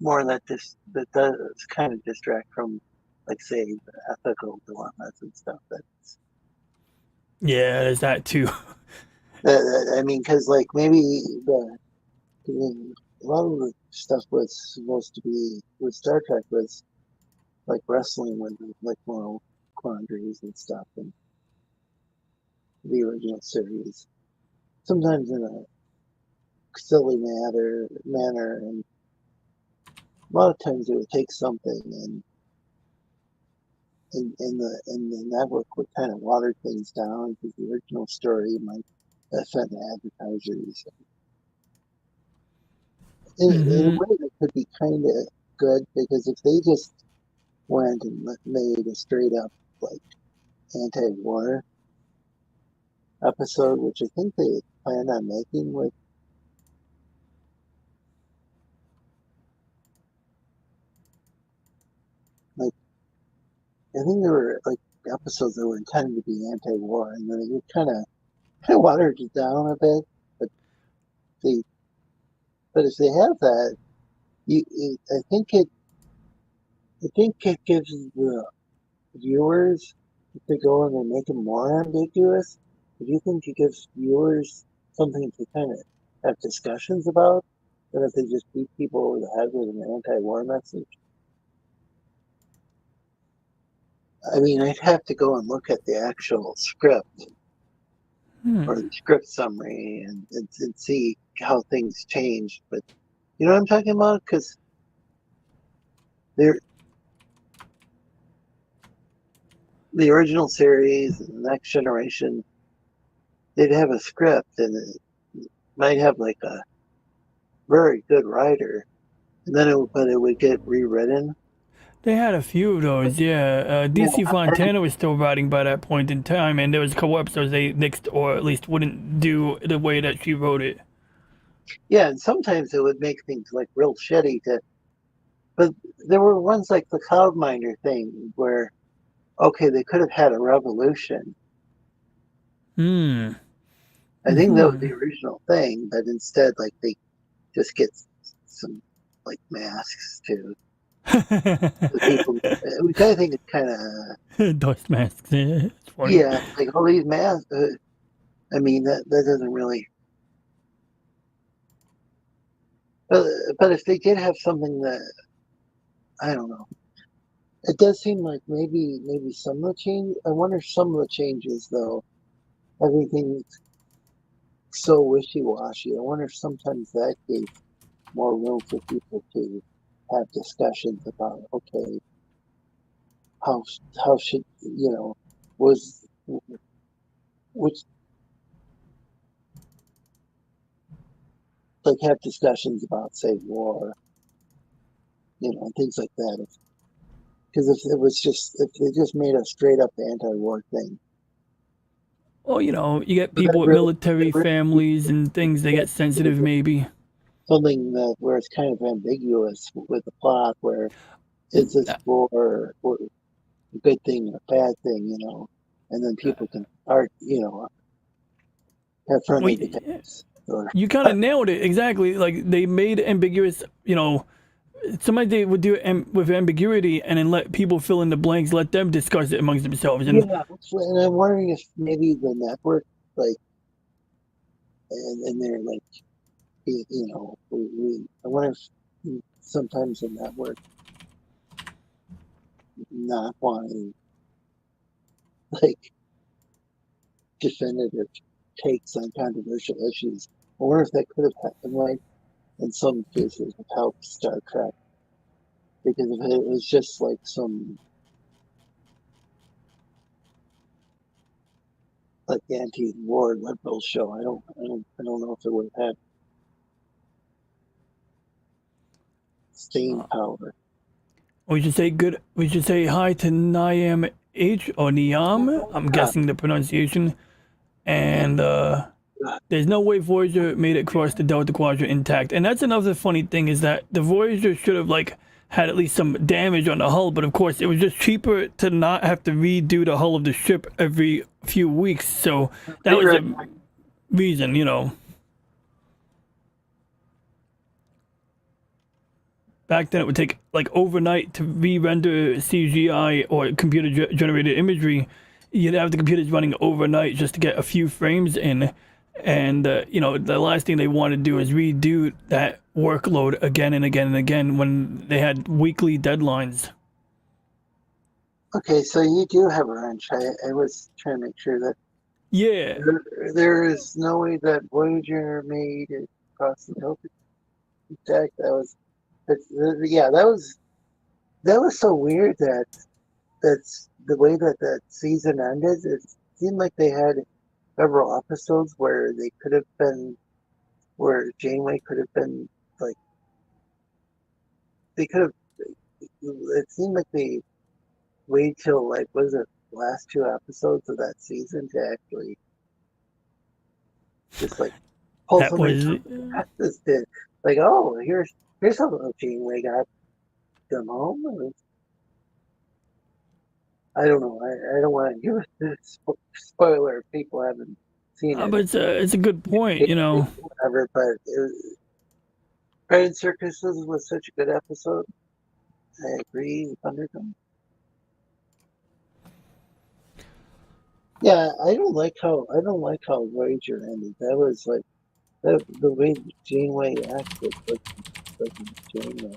more that does kind of distract from, like, say, the ethical dilemmas and stuff. Yeah, there's that too. I mean, because like maybe a lot of the stuff was supposed to be with Star Trek was like wrestling with like moral quandaries and stuff in the original series. Sometimes in a silly manner, and a lot of times it would take something and the network would kind of water things down because the original story might offend advertisers. In a way, that could be kind of good, because if they just went and made a straight up like anti-war episode, which I think they planned on making with like, I think there were like episodes that were intended to be anti-war, and then they kind of watered it down a bit. But if they have that, I think it gives the viewers, if they go and they make it more ambiguous, do you think it gives viewers something to kind of have discussions about, than if they just beat people over the head with an anti-war message? I mean, I'd have to go and look at the actual script or the script summary and see how things changed. But you know what I'm talking about? Because the original series and the Next Generation, they'd have a script, and it might have like a very good writer, and then it would get rewritten. They had a few of those, yeah. DC Fontana was still writing by that point in time, and there was a couple episodes they nixed or at least wouldn't do the way that she wrote it. Yeah, and sometimes it would make things like real shitty but there were ones like the Cloud Miner thing where, okay, they could have had a revolution. I think that was the original thing, but instead, like, they just get some, like, masks to the people, which I think is kind of... Dust masks, yeah. It's funny. Yeah, like, all these masks, I mean, that doesn't really... But if they did have something that, I don't know. It does seem like maybe some of the change. I wonder if some of the changes, though, everything's so wishy-washy. I wonder if sometimes that gave more room for people to have discussions about, okay, how should, which, like, have discussions about, say, war, things like that. Because if they just made a straight up anti-war thing. Well, you get people with military families and things, they get sensitive maybe. Something where it's kind of ambiguous with the plot, where is this war a good thing or a bad thing, and then people can have friendly debates. You kind of nailed it, exactly. Like, they made ambiguous, sometimes they would do it with ambiguity and then let people fill in the blanks, let them discuss it amongst themselves. And I'm wondering if maybe the network, like, and they're like, I wonder if sometimes the network not wanting, like, definitive takes on controversial issues. I wonder if that could have happened, like, in some cases with help Star Trek, because if it was just like some like anti-war liberal show, I don't know if it would have had staying power. We should say hi to Niam H or Niam. I'm guessing the pronunciation. And there's no way Voyager made it across the Delta Quadrant intact. And that's another funny thing, is that the Voyager should have, like, had at least some damage on the hull, but of course it was just cheaper to not have to redo the hull of the ship every few weeks. So that was the reason, Back then it would take like overnight to re-render CGI or computer generated imagery. You'd have the computers running overnight just to get a few frames in. And, the last thing they want to do is redo that workload again and again and again when they had weekly deadlines. Okay, so you do have a wrench. I was trying to make sure that. Yeah. There is no way that Voyager made it across the Delta. That was so weird that's the way that season ended. It seemed like they had several episodes where Janeway could have been, like, it seemed like they waited till, like, was it last two episodes of that season to actually just, like, pull something this did. Like, oh, here's how Janeway got them home. I don't know. I don't want to give it a spoiler if people haven't seen it. But it's a good point, Whatever, but Pride and Circuses was such a good episode. I agree with Undertone. Yeah, I don't like how Voyager ended. That was like the way Janeway acted was Janeway.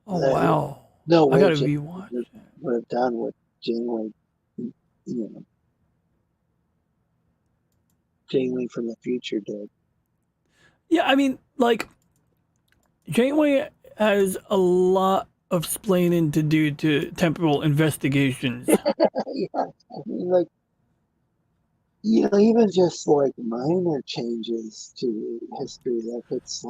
Oh, wow. No way. I gotta rewatch. Would have done what Janeway, Janeway from the future did. Yeah, I mean, like, Janeway has a lot of splaining to do to temporal investigations. Yeah, I mean, like, even just like minor changes to history, that it's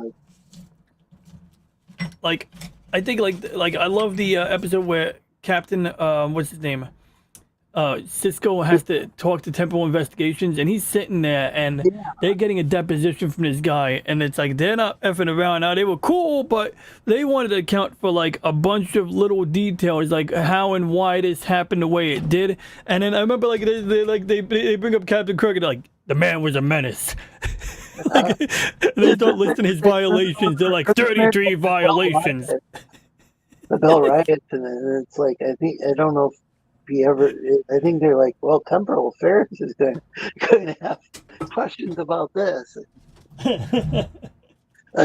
like I think like I love the episode where Captain what's his name, Cisco has to talk to Temporal Investigations, and he's sitting there, and they're getting a deposition from this guy, and it's like they're not effing around. Now they were cool, but they wanted to account for like a bunch of little details, like how and why this happened the way it did. And then I remember like they bring up Captain Kirk, and they're like, the man was a menace. Like, they start listing his violations. They're like 33 violations. The Bill Riots, and it's like I don't know if I think they're like, well, Temporal Affairs is going to have questions about this. I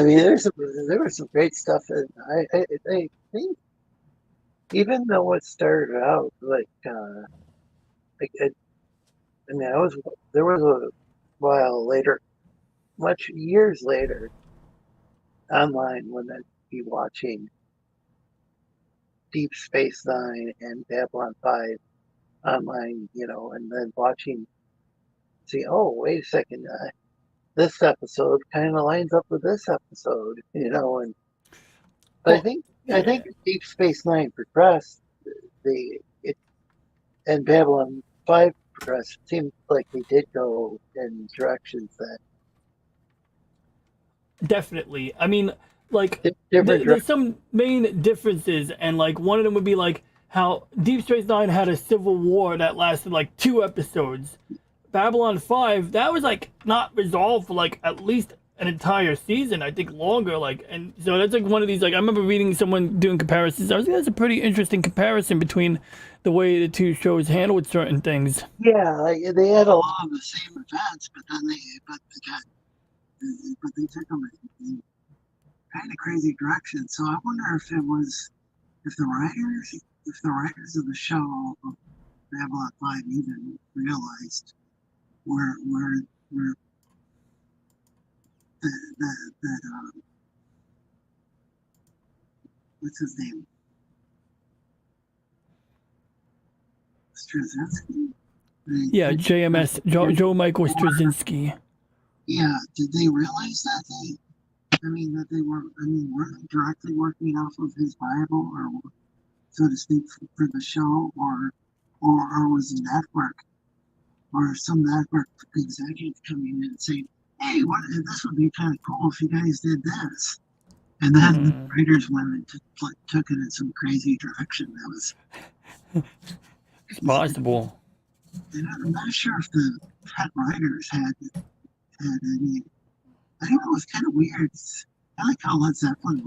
mean, there was some great stuff, and I think even though it started out there was a while later, much years later, online when I'd be watching Deep Space Nine and Babylon 5 online, and then oh, wait a second, this episode kind of lines up with this episode, and I think Deep Space Nine progressed, and Babylon 5 progressed. It seemed like they did go in directions that definitely. I mean, like there's some main differences, and like one of them would be like how Deep Space Nine had a civil war that lasted like 2 episodes. Babylon 5, that was like not resolved for like at least an entire season, I think longer. Like, and so that's like one of these, like I remember reading someone doing comparisons. I was like, that's a pretty interesting comparison between the way the two shows handled certain things. Yeah, like, they had a lot of the same events, but then they took them in kind of crazy direction. So I wonder if the writers of the show of Babylon 5 even realized where what's his name? Straczynski? Yeah, JMS, Joe Michael Straczynski. Yeah, did they realize that they weren't directly working off of his Bible, or so to speak, for the show, or was the network, or some network executive coming in and saying, hey, this would be kind of cool if you guys did this. And then the writers went and took it in some crazy direction. That was it's possible. And I'm not sure if the head writers had any. I think it was kind of weird. I like how Led Zeppelin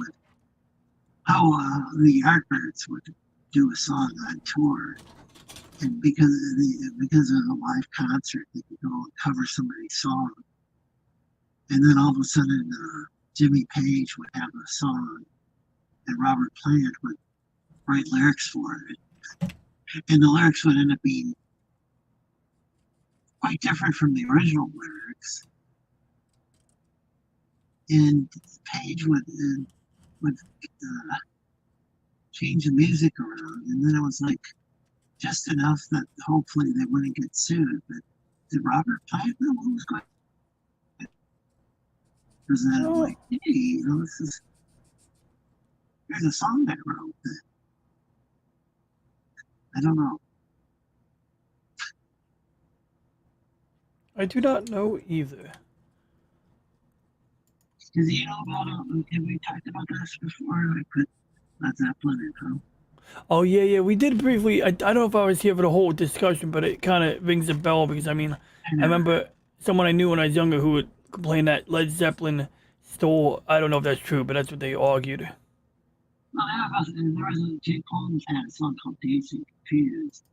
the Yardbirds would do a song on tour, and because of the live concert, they could go and cover somebody's song, and then all of a sudden, Jimmy Page would have a song, and Robert Plant would write lyrics for it, and the lyrics would end up being quite different from the original lyrics. And Page would change the music around, and then it was like just enough that hopefully they wouldn't get sued. But did Robert Plant know what was going on? Was that like, hey, here's a song that I wrote. I don't know. I do not know either. Because you know about have we talked about this before? I put Led Zeppelin in, huh? Oh yeah, we did briefly. I don't know if I was here for the whole discussion, but it kind of rings a bell because I mean, I remember someone I knew when I was younger who would complain that Led Zeppelin stole. I don't know if that's true, but that's what they argued. Well, there was a Jake Holmes had a song called Dazed and Confused,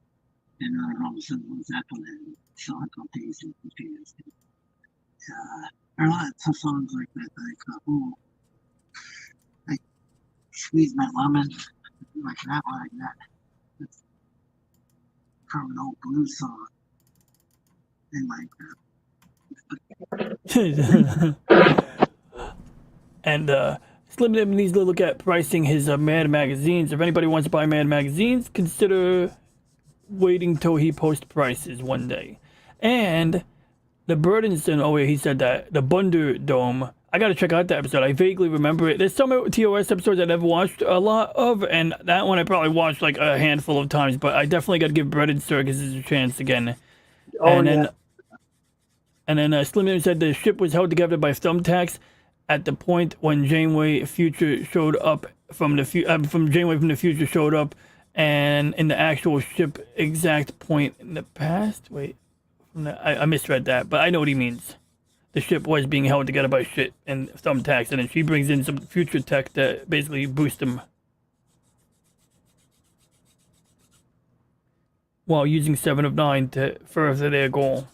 and then all of a sudden Led Zeppelin had a song called Dazed and Confused. There are lots of songs like that I thought, oh, I squeeze my lemon, like that. It's from an old blues song. And Slim Nim needs to look at pricing his Mad magazines. If anybody wants to buy Mad magazines, consider waiting till he posts prices one day. And The Burdenston, oh yeah, he said that. The Bunder Dome. I gotta check out that episode. I vaguely remember it. There's some TOS episodes I never watched a lot of, and that one I probably watched like a handful of times, but I definitely gotta give Breaded Circuses a chance again. Oh, and yeah. then Slim said the ship was held together by thumbtacks at the point when Janeway Future showed up from Janeway from the future showed up, and in the actual ship exact point in the past. Wait. I misread that, but I know what he means. The ship was being held together by shit and thumbtacks, and then she brings in some future tech to basically boost them while using 7 of 9 to further their goal.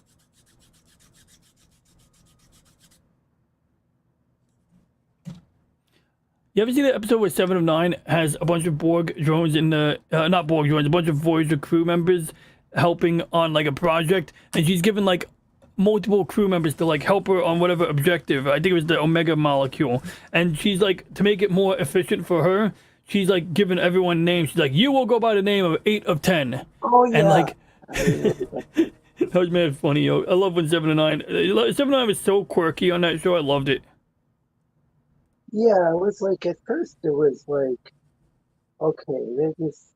You ever see the episode where 7 of 9 has a bunch of Borg drones in the not Borg drones, a bunch of Voyager crew members helping on like a project, and she's given like multiple crew members to like help her on whatever objective. I think it was the Omega molecule, and she's like, to make it more efficient for her, she's like giving everyone names. She's like, you will go by the name of 8 of 10. Oh yeah. And like that was mad funny, yo. I love when 7 of 9 was so quirky on that show. I loved it. Yeah, it was like at first it was like, okay, they're just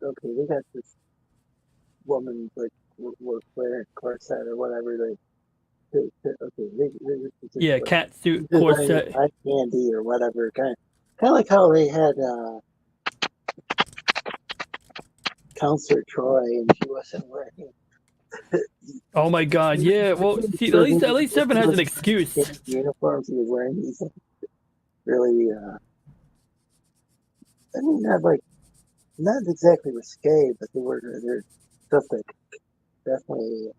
okay, they got this woman like work wearing corset or whatever. They just Yeah, like, cat suit, just corset. eye candy or whatever. Kind of like how they had Counselor Troy and she wasn't wearing. Oh my God! Yeah, well, see, at least 7 has an excuse. Uniforms he was wearing, these really, I mean, not exactly risque, but they're stuff that definitely.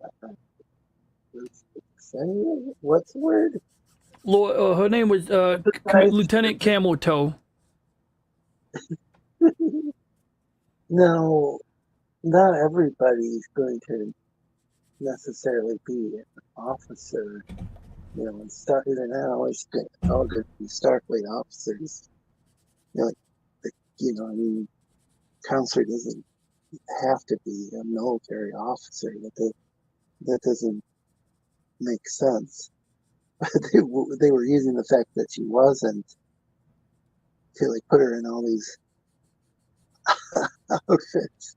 What's the word? Her name was Lieutenant Camel Toe. No, not everybody's going to necessarily be an officer, you know, and they're not always all going to be Starfleet officers. You know, I mean, Counselor doesn't have to be a military officer. That doesn't make sense. They were using the fact that she wasn't to like put her in all these outfits.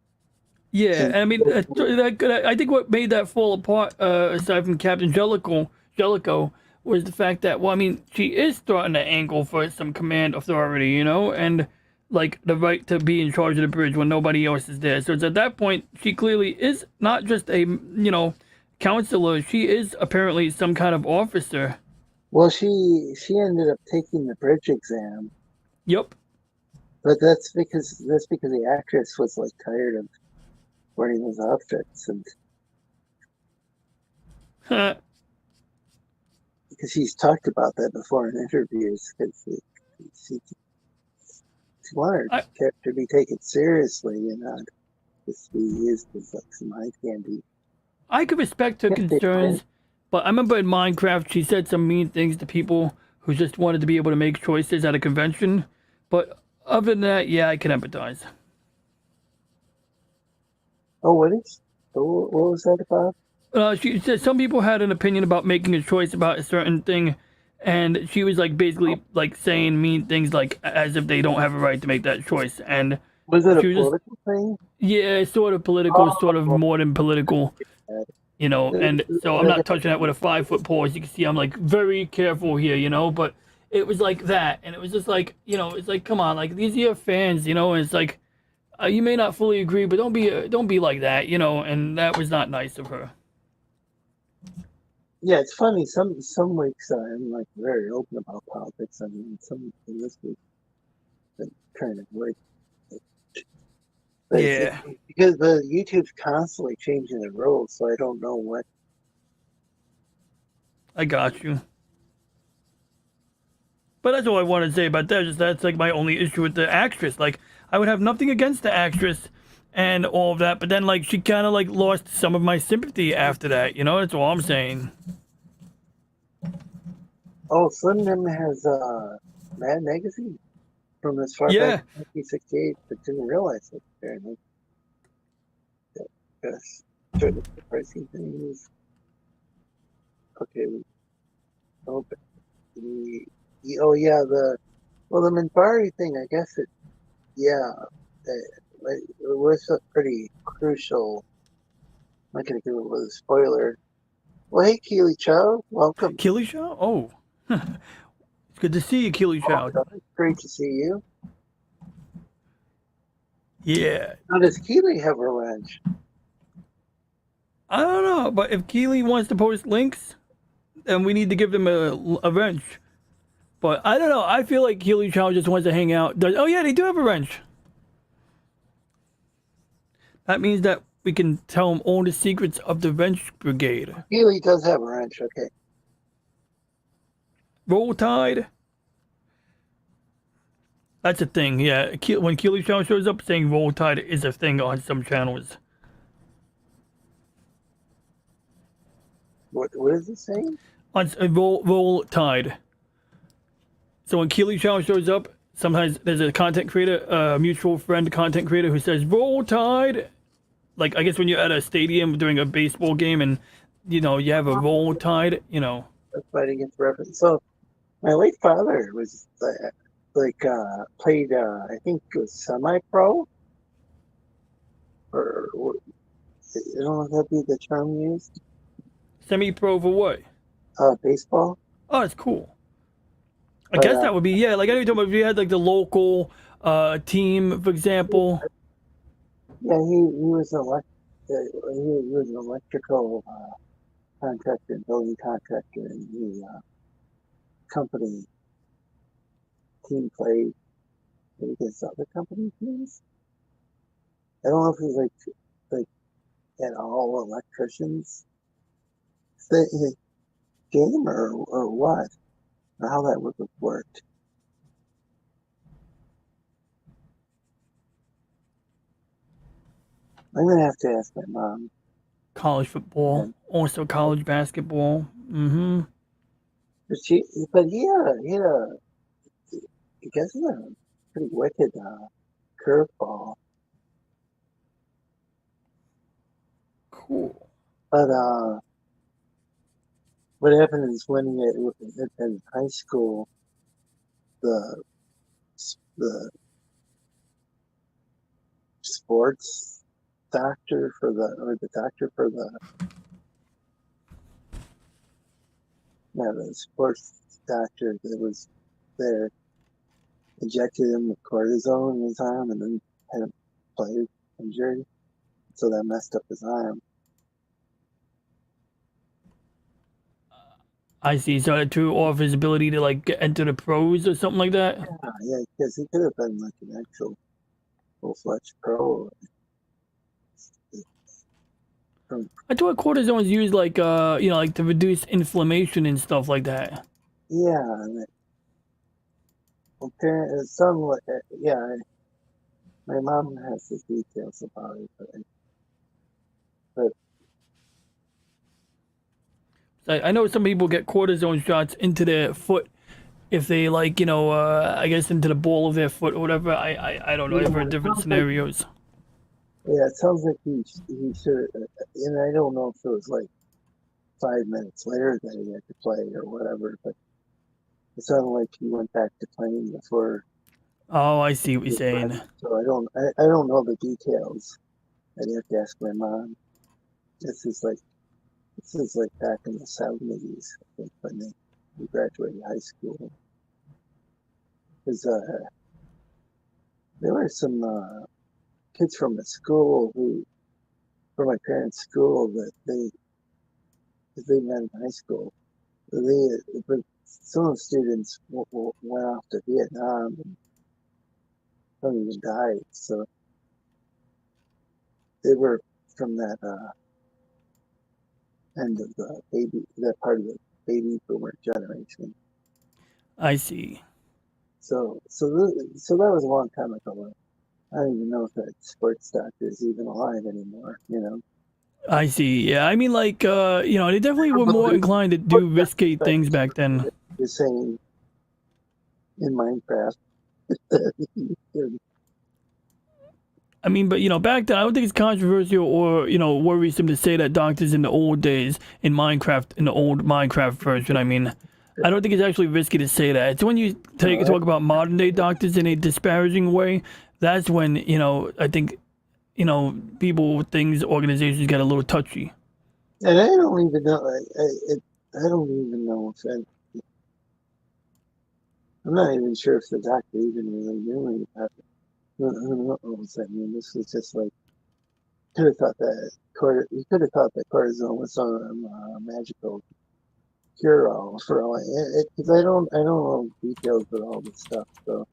Yeah, I mean, I think what made that fall apart, aside from Captain Jellicoe, was the fact that, well, I mean, she is starting to angle for some command authority, you know, and like the right to be in charge of the bridge when nobody else is there. So it's at that point, she clearly is not just a, you know, counselor. She is apparently some kind of officer. Well, she ended up taking the bridge exam. Yep. But that's because the actress was like tired of wearing those outfits, and because she's talked about that before in interviews, because she wanted her character to be taken seriously and not just be used as like some eye candy. I could respect her concerns, but I remember in Minecraft she said some mean things to people who just wanted to be able to make choices at a convention. But other than that, yeah, I can empathize. Oh, what was that about? She said some people had an opinion about making a choice about a certain thing, and she was like basically like saying mean things like as if they don't have a right to make that choice. And was it a political thing? Yeah, sort of political, sort of more than political. You know, and so I'm not touching that with a 5-foot pole. As you can see, I'm like very careful here, you know, but it was like that. And it was just like, you know, it's like, come on, like these are your fans, you know, and it's like, you may not fully agree, but don't be like that, you know, and that was not nice of her. Yeah, it's funny. Some weeks I'm like very open about politics. I mean, in this week, been kind of like, yeah, because YouTube's constantly changing the rules, so I don't know what. I got you. But that's all I wanted to say about that. Just that's like my only issue with the actress. Like, I would have nothing against the actress and all of that, but then like she kind of like lost some of my sympathy after that. You know, that's all I'm saying. Oh, Slim Nim has Mad Magazine from as far back as 1968, but didn't realize it apparently. Yes, the pricing things. Okay. Open. Oh yeah, the Minbari thing. I guess it. Yeah, it was a pretty crucial. I'm not gonna give it a spoiler. Well, hey, Keely Chow, welcome. Keely Chow? Oh, it's good to see you, Keely Chow. Great to see you. Yeah. Now, does Keely have revenge? I don't know, but if Keely wants to post links, then we need to give them a wrench. But I don't know. I feel like Keely Chow just wants to hang out. Oh yeah, they do have a wrench. That means that we can tell them all the secrets of the wrench brigade. Keely does have a wrench. Okay. Roll Tide. That's a thing. Yeah, when Keely Chow shows up, saying Roll Tide is a thing on some channels. What is it saying? On roll Tide. So when Keely Chow shows up, sometimes there's a content creator, a mutual friend content creator who says Roll Tide. Like I guess when you're at a stadium during a baseball game and you have a Roll Tide, That's fighting against reference. So my late father was played I think it was semi-pro, or I don't know if that'd be the term used. Semi-pro for what? Baseball. Oh, it's cool. I guess that would be, yeah. Like I know you're talking about if you had like the local team, for example. Yeah, he was an electrical contractor, building contractor, and the company team played against other company teams. I don't know if it was like an all electricians game or what, or how that would have worked. I'm gonna have to ask my mom. College football, also college basketball. Mm-hmm. But he had a I guess a pretty wicked curveball. Cool. But what happened is when in high school, the sports doctor for the sports doctor that was there injected him with cortisone in his arm and then had him play injured, so that messed up his arm. I see. So it threw off his ability to like enter the pros or something like that. Yeah, because he could have been like an actual full-fledged pro. I thought cortisone was used like like to reduce inflammation and stuff like that. Yeah, my mom has the details about it, but I know some people get cortisone shots into their foot if they like, I guess into the ball of their foot or whatever. I don't know. I've heard different scenarios. Yeah, it sounds like he should, and I don't know if it was like 5 minutes later that he had to play or whatever, but it sounded like he went back to playing before. Oh, I see what you're saying. So I don't know the details. I'd have to ask my mom. This is like back in the 70s, I think, when we graduated high school. Because there were some kids from the school from my parents' school that they met in high school. But some of the students went off to Vietnam and some even died. So they were from that end of that part of the baby boomer generation. I see. So that was a long time ago. I don't even know if that sports doctor is even alive anymore, I see. Yeah, I mean, like, they definitely were more inclined to do risky things back then. You're saying in Minecraft. I mean, but back then, I don't think it's controversial or worrisome to say that doctors in the old days in Minecraft, in the old Minecraft version. I mean, I don't think it's actually risky to say that. It's when you talk about modern day doctors in a disparaging way. That's when I think people, things, organizations get a little touchy. And I don't even know. I don't even know if I'm not even sure if the doctor even really knew any about it. Who knows? I mean, this was just like you could have thought that cortisone was some magical cure all for all it because I don't know details of all this stuff. So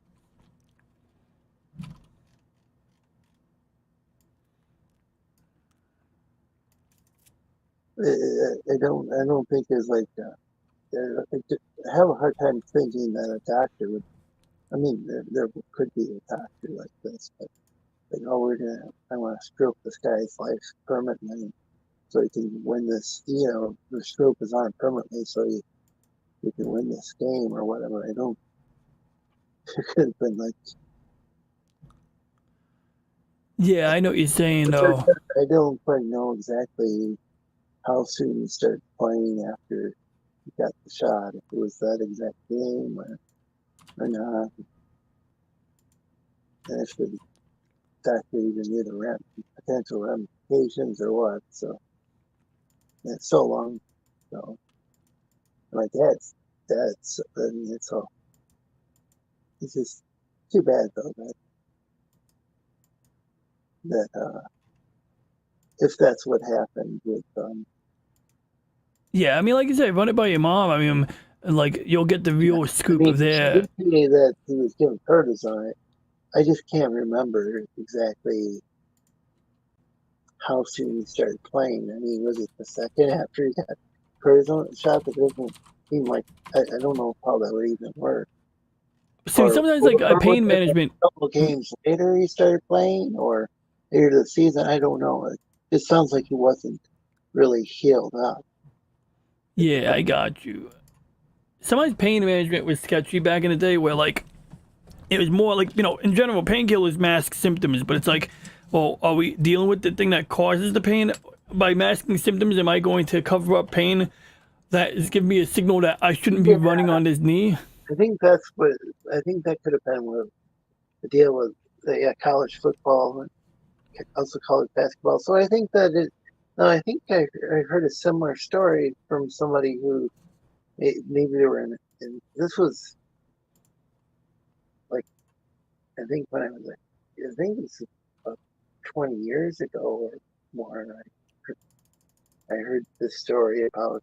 I don't think there's like I have a hard time thinking that a doctor would. I mean, there could be a doctor like this, but like, oh, I want to stroke this guy's life permanently, so he can win this. The stroke is on permanently, so you can win this game or whatever. I don't. It could have been like. Yeah, I know what you're saying though. I don't quite know exactly how soon he started playing after he got the shot. If it was that exact game or not, and if the doctor even knew the potential ramifications or what. So it's so long. So my dad's. I mean, it's all. It's just too bad though that if that's what happened with Yeah, I mean, like you said, run it by your mom. I mean, like you'll get the real scoop of their. She did say that he was given cortisone. I just can't remember exactly how soon he started playing. I mean, was it the second after he got cortisone shot? That doesn't seem like I don't know how that would even work. See, sometimes like pain management. A couple of games later, he started playing, or later the season. I don't know. It sounds like he wasn't really healed up. Yeah, I got you. Sometimes pain management was sketchy back in the day, where like it was more like in general, painkillers mask symptoms, but it's like, well, are we dealing with the thing that causes the pain by masking symptoms? Am I going to cover up pain that is giving me a signal that I shouldn't be running on this knee? I think that could have been what the deal was. College football and also college basketball. So I think that I think I heard a similar story from somebody who maybe they were in this was like I think when I was like I think it was about 20 years ago or more. And I heard this story about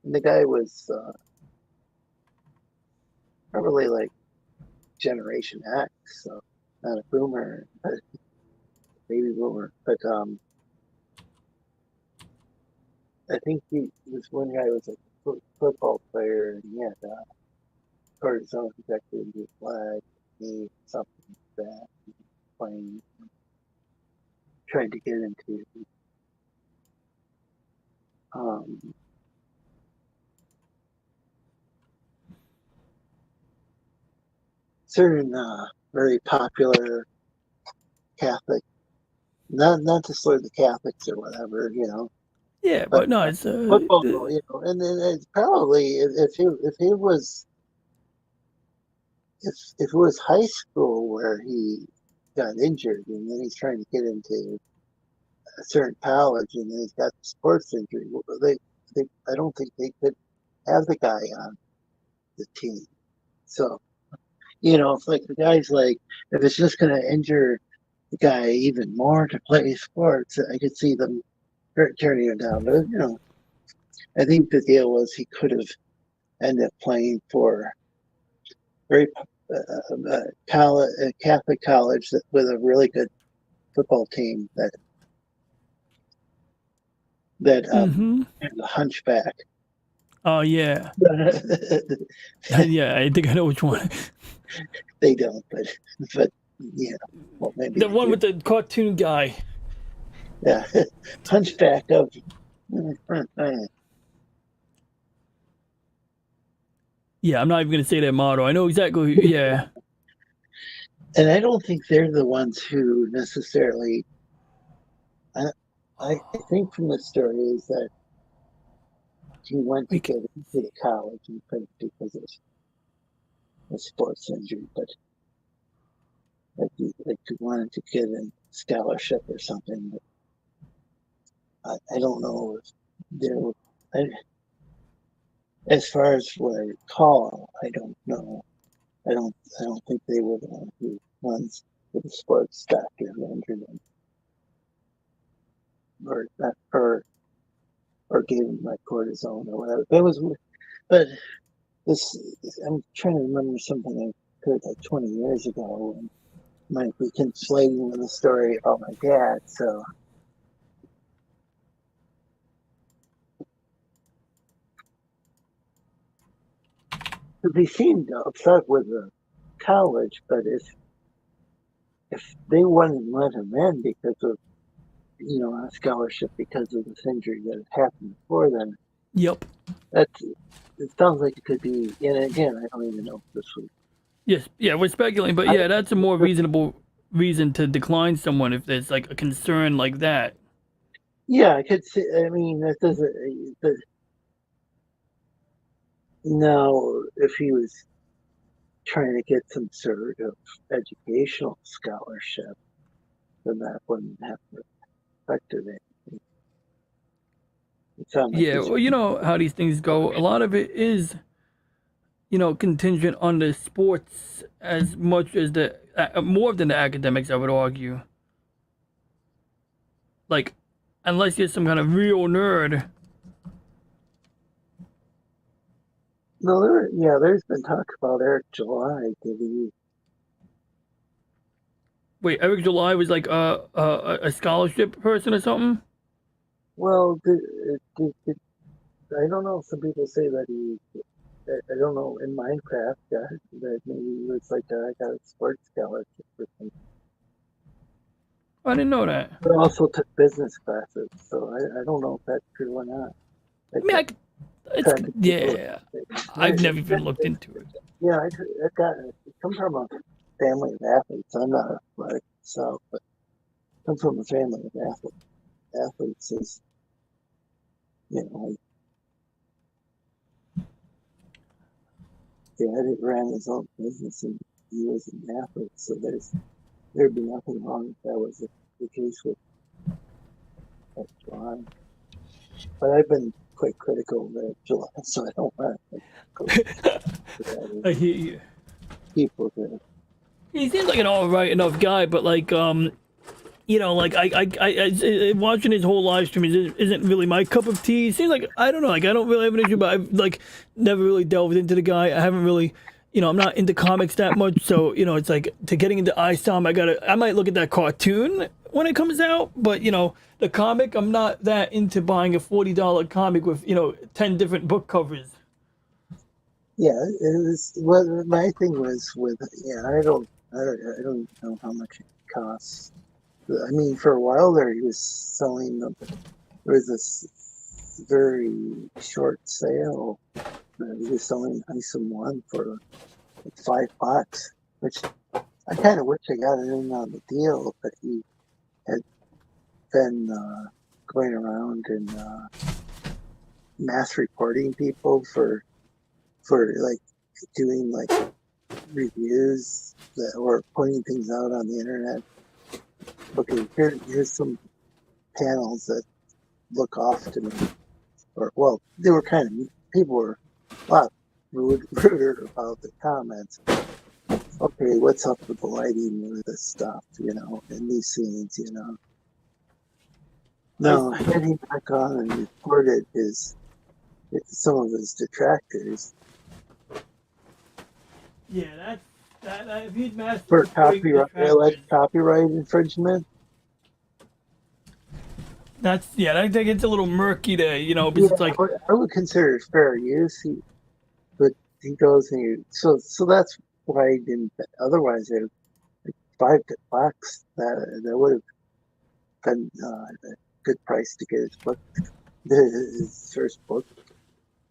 and the guy was probably like Generation X, so not a boomer, but baby boomer. But I think this one guy was a football player, and he had cortisone injected into his leg, knee, something like that. Playing, trying to get into certain very popular Catholic, not to slur the Catholics or whatever, Yeah, but no, it's football, and then it's probably if it was high school where he got injured and then he's trying to get into a certain college and then he's got the sports injury. I don't think they could have the guy on the team. So, if like the guy's like, if it's just going to injure the guy even more to play sports, I could see them turning it down. But, I think the deal was he could have ended up playing for very Catholic college with a really good football team that the Hunchback. Oh yeah. Yeah, I think I know which one. They don't, but well, maybe the one with the cartoon guy. Yeah, Hunchback of. Yeah, I'm not even gonna say that motto. I know exactly. Yeah. And I don't think they're the ones who necessarily. I think from the story is that he went to get into the college and couldn't because of a sports injury, but like he wanted to get a scholarship or something. But I don't know if they're. As far as what I recall, I don't know. I don't think they were the ones with the sports doctor who injured him, or gave him like cortisone or whatever. But this I'm trying to remember something I heard like 20 years ago, and might be conflating with the story about my dad. So. They seemed upset with the college, but if they wouldn't let him in because of a scholarship because of this injury that had happened before then. Yep. It sounds like it could be, and again, I don't even know if this was. Yes, yeah, we're speculating, but yeah, that's a more reasonable reason to decline someone if there's like a concern like that. Yeah, I could see. I mean, that doesn't. No, if he was trying to get some sort of educational scholarship, then that wouldn't have affected anything. Yeah, well, you know how these things go. A lot of it is, contingent on the sports as much as more than the academics, I would argue. Like, unless you're some kind of real nerd. No, there's been talk about Eric July. Did he? Wait, Eric July was like a scholarship person or something? Well, I don't know. Some people say that I don't know, in Minecraft, that maybe he was like, I got a sports scholarship or something. I didn't know that. But also took business classes, so I don't know if that's true or not. I've never even looked into it. Yeah, I come from a family of athletes. I'm not athletic myself, but I come from a family of athletes. Is Dad ran his own business and he was an athlete, so there'd be nothing wrong if that was the case with July. But I've been quite critical of July, so I don't want to. I hear you. People do. He seems like an all right enough guy, but like I watching his whole live stream isn't really my cup of tea. It seems like I don't know, like I don't really have an issue, but I've like never really delved into the guy. I haven't really, I'm not into comics that much, so it's like to getting into ISOM, I might look at that cartoon when it comes out, but the comic, I'm not that into buying a $40 comic with 10 different book covers. Yeah, it was. Well, my thing was with I don't know how much it costs. I mean, for a while there, he was selling them. There was this very short sale. He was selling ISOM 1 for like $5, which I kind of wish I got it in on the deal, but he had been going around and mass reporting people for like doing like reviews or pointing things out on the internet. Okay, here's some panels that look off to me. They were people were a lot ruder about the comments. Okay, what's up with the lighting with this stuff, in these scenes, No, heading back on and reported some of his detractors. Yeah, that if he'd mastered for copyright infringement. That gets a little murky there, because it's like I would consider it fair use. But he goes and so that's why he didn't. Otherwise, like $5 that would have been a good price to get his book, his first book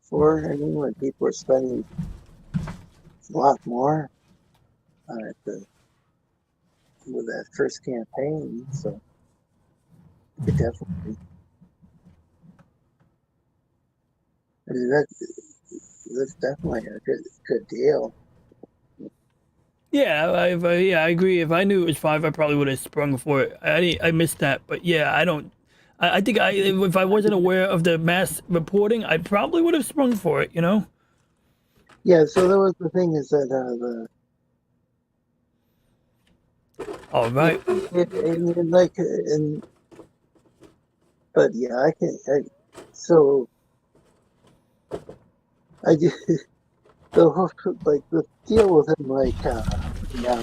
for. I mean, when people are spending a lot more. with that first campaign, so it definitely. I mean, that's definitely a good deal. Yeah, I agree. If I knew it was 5, I probably would have sprung for it. I missed that, but yeah, I don't. I think if I wasn't aware of the mass reporting, I probably would have sprung for it. You know. Yeah. So that was the thing is that All right. But yeah, I can. So I just the deal with him putting out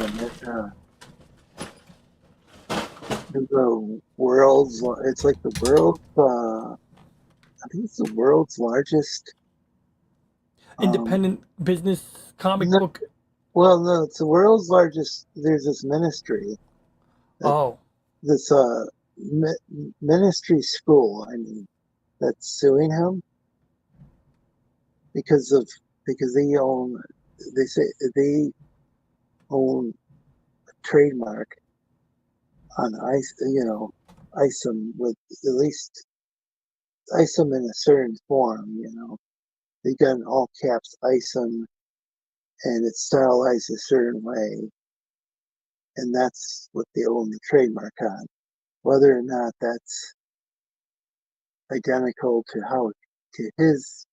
the world's. It's like the world. I think it's the world's largest independent business comic book. Well, no, it's the world's largest. There's this ministry. This ministry school. I mean, that's suing him because they own. They say they own a trademark on ISOM with at least ISOM in a certain form. They got in all caps ISOM, and it's stylized a certain way, and that's what they own the trademark on. Whether or not that's identical to his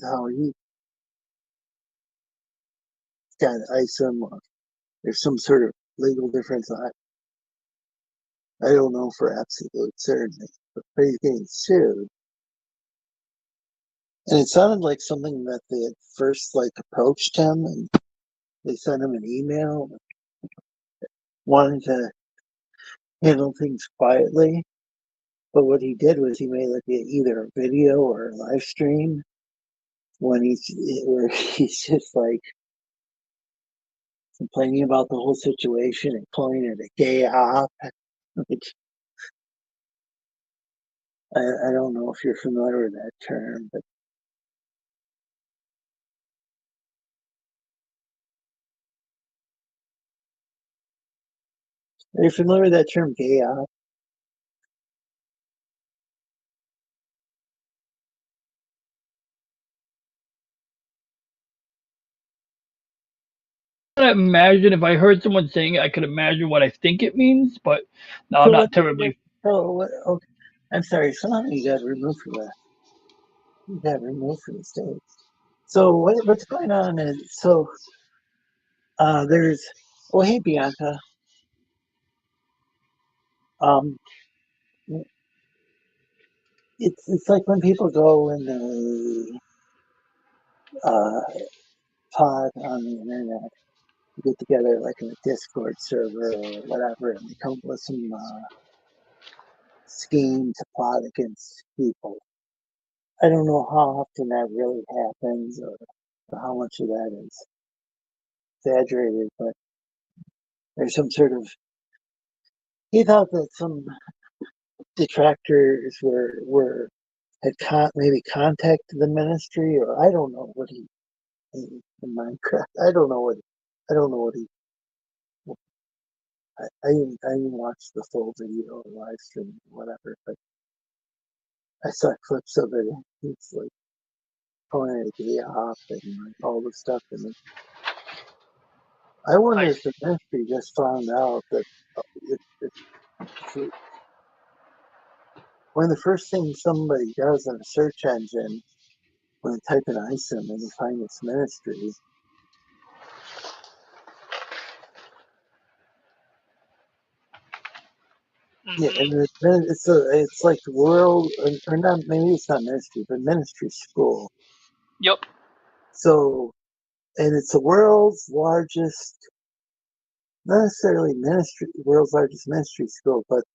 how he got ISOM, or there's some sort of legal difference. I don't know for absolute certainty, but he's getting sued. And it sounded like something that they had first approached him, and they sent him an email, wanting to handle things quietly. But what he did was he made either a video or a live stream where he's just complaining about the whole situation and calling it a gay op. Which I don't know if you're familiar with that term, but are you familiar with that term, gay op? Imagine if I heard someone saying it, I could imagine what I think it means, but no, I'm not terribly. Okay. I'm sorry. Somehow you got removed from the stage. So what's going on is there's hey Bianca. It's like when people go and they pod on the internet, get together in a Discord server or whatever, and they come up with some scheme to plot against people. I don't know how often that really happens or how much of that is exaggerated, but there's some sort of. He thought that some detractors had maybe contacted the ministry, or I don't know what he in Minecraft. I don't know what he. I didn't watch the full video or live stream or whatever, but I saw clips of it. And he's calling it a gay op and all this stuff, and I wonder if the ministry just found out that one of the first things somebody does in a search engine when they type in ISOM and they find this ministry. Yeah, and it's like the world, or not. Maybe it's not ministry, but ministry school. Yep. So, and it's the world's largest, not necessarily world's largest ministry school, but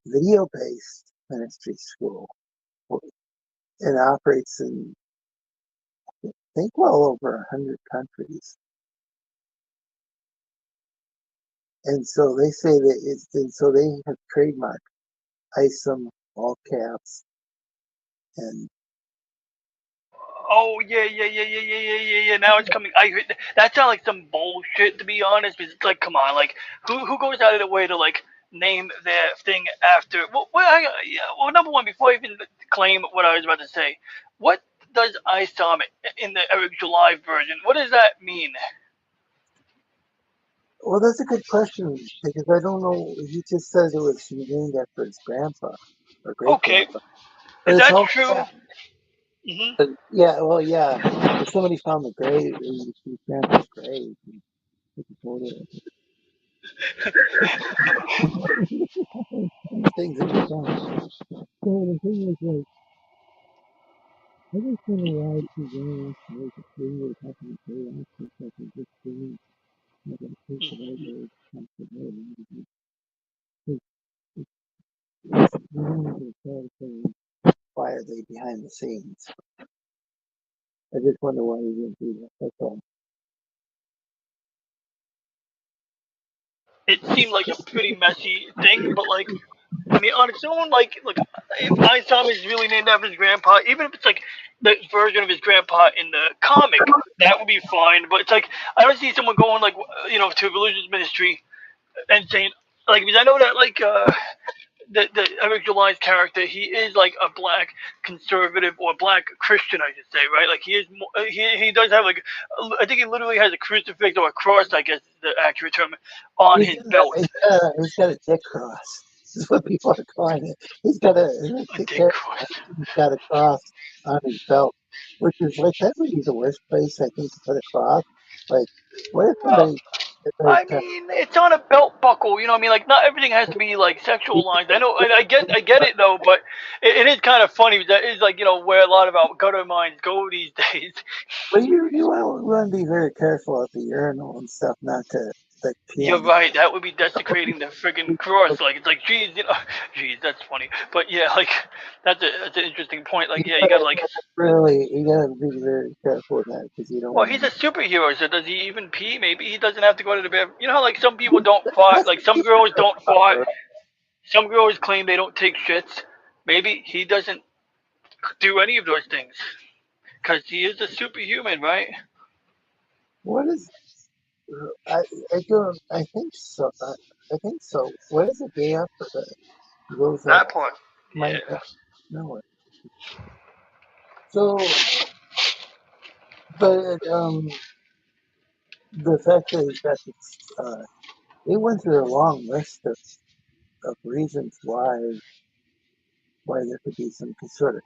video-based ministry school. It operates in, I think, well over 100 countries. And so they say and so they have trademarked ISOM, all caps, and Oh yeah. Now it's coming. I heard that sounds like some bullshit, to be honest. Because it's like, come on, like who goes out of their way to like name their thing after? Well, number one, before I even claim what I was about to say, what does I Saw in the Eric July version? What does that mean? Well, that's a good question because I don't know. He just says it was named after his grandpa or great Okay, grandpa. But if it's that's all true. but yeah. Well, yeah. If somebody found the grave, his grandpa's grave. Things that were done. So the thing is, like, I just don't know why he's going to make a thing with a company chaos and stuff and just doing like a piece of labor responsibility. It's quietly behind the scenes. I just wonder why he didn't do that. That's all. It seemed like a pretty messy thing, but like, I mean, on its own, like, look, if Einstein is really named after his grandpa, even if it's like the version of his grandpa in the comic, that would be fine. But it's like I don't see someone going like, to a religious ministry and saying like, because I know that like the Eric July's character, he is like a black conservative or black Christian, I should say, right? Like he is, he does have like, I think he literally has a crucifix or a cross, I guess is the accurate term, on his belt. He's got a dick cross. Is what people are calling it. He's got a dick cross. He's got a cross on his belt, which is like that would be the worst place I think to put a cross. Like, what if somebody? I mean, it's on a belt buckle. You know what I mean? Like, not everything has to be like sexualized. I know, I get it though, but it is kind of funny. That is like where a lot of our gutter minds go these days. But you want to be very careful at the urinal and stuff, not to like pee. You're right. That would be desecrating the friggin' cross. Like, it's like, geez, that's funny. But yeah, like that's an interesting point. Like, yeah, you gotta like. Really, you gotta be very careful with that because you don't. Well, he's a superhero, so does he even pee? Maybe he doesn't have to go to the bathroom. You know how like some people don't fart, like some girls don't fart. Some girls claim they don't take shits. Maybe he doesn't do any of those things because he is a superhuman, right? What is? I don't. I think so. I think so. What is it day after that? Goes that up, part. Yeah. No. So, but the fact that he's got this, they went through a long list of reasons why there could be some sort of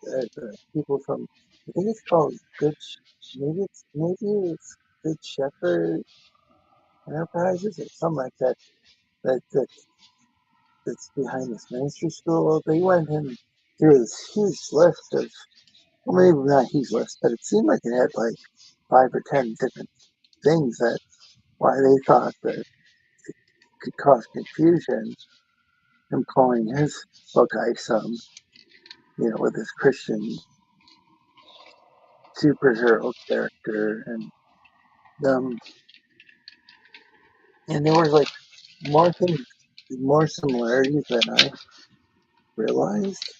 people from. I think it's called maybe it's Good Shepherd Enterprises or something like that. That's behind this ministry school. They went in through this huge list of, well, maybe not huge list, but it seemed like it had like 5 or 10 different things that why they thought that it could cause confusion. Him calling his book Isom, with his Christian superhero character, and there was like more similarities than I realized.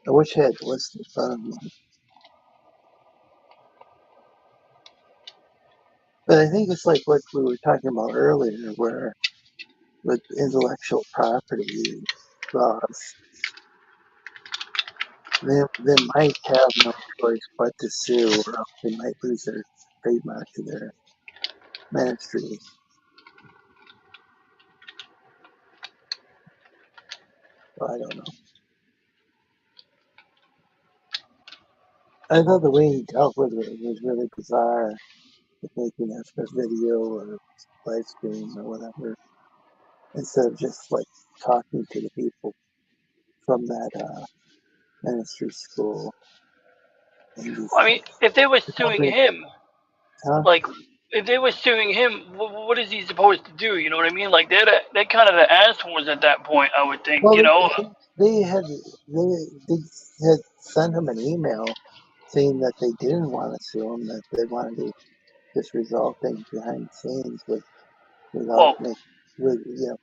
I wish I had the list in front of me. But I think it's like what we were talking about earlier, where with intellectual property laws, they might have no choice but to sue, or else they might lose their trademark to their ministry. So I don't know. I thought the way he dealt with it was really bizarre, with making a video or live stream or whatever, instead of just like talking to the people from that ministry school. I mean, if they were suing him, like if they were suing him, what is he supposed to do? You know what I mean? Like they're kind of the assholes at that point, I would think. Well, they had sent him an email saying that they didn't want to sue him, that they wanted to just resolve things behind the scenes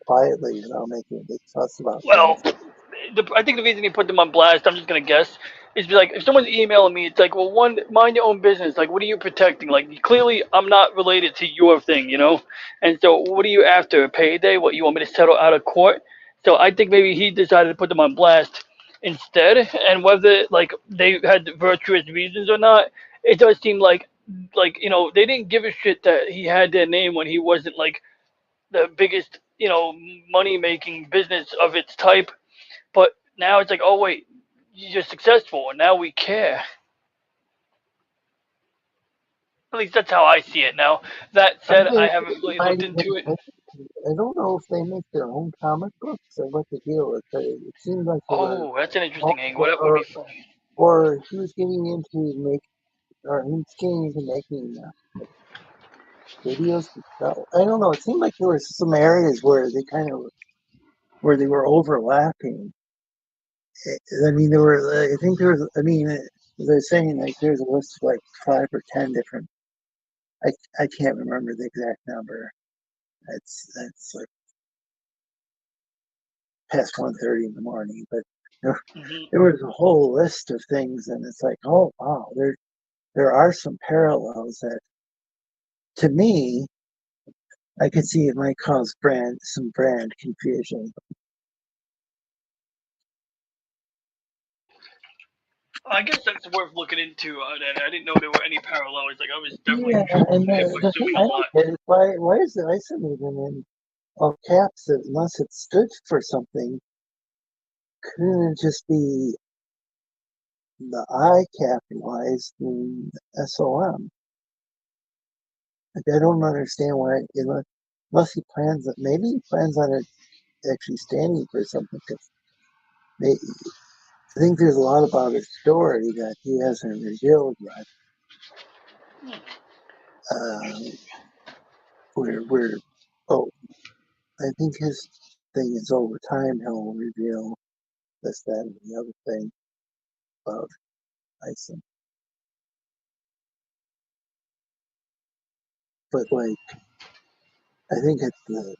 quietly, without making a big fuss about things. I think the reason he put them on blast, I'm just gonna guess, is be like, if someone's emailing me, it's like, well, one, mind your own business. Like, what are you protecting? Like, clearly, I'm not related to your thing, you know. And so, what are you after? A payday? What, you want me to settle out of court? So I think maybe he decided to put them on blast instead. And whether like they had virtuous reasons or not, it does seem like you know, they didn't give a shit that he had their name when he wasn't like the biggest, you know, money making business of its type. But now it's like, oh wait, you're successful, and now we care. At least that's how I see it now. That said, I haven't really looked into it. I don't know if they make their own comic books or what the deal is, but it seemed like they Oh, that's an interesting angle. That would or, be funny. or he was getting into making videos. I don't know. It seemed like there were some areas where they were overlapping. I mean, there were. I think there was. I mean, they're saying like there's a list of like 5 or 10 different. I can't remember the exact number. That's like past 1:30 in the morning, but there was a whole list of things, and it's like, oh wow, there are some parallels that, to me, I could see it might cause some brand confusion. I guess that's worth looking into. I didn't know there were any parallels. Like, I was definitely And the thing assuming I a don't lot. get is why is the ISIM even in all caps unless it stood for something? Couldn't it just be the I capitalized and SOM? Like, I don't understand why, unless he plans it. Maybe he plans on it actually standing for something. Because I think there's a lot about his story that he hasn't revealed yet. I think his thing is over time he'll reveal this, that, and the other thing about Iceland. But like, I think at the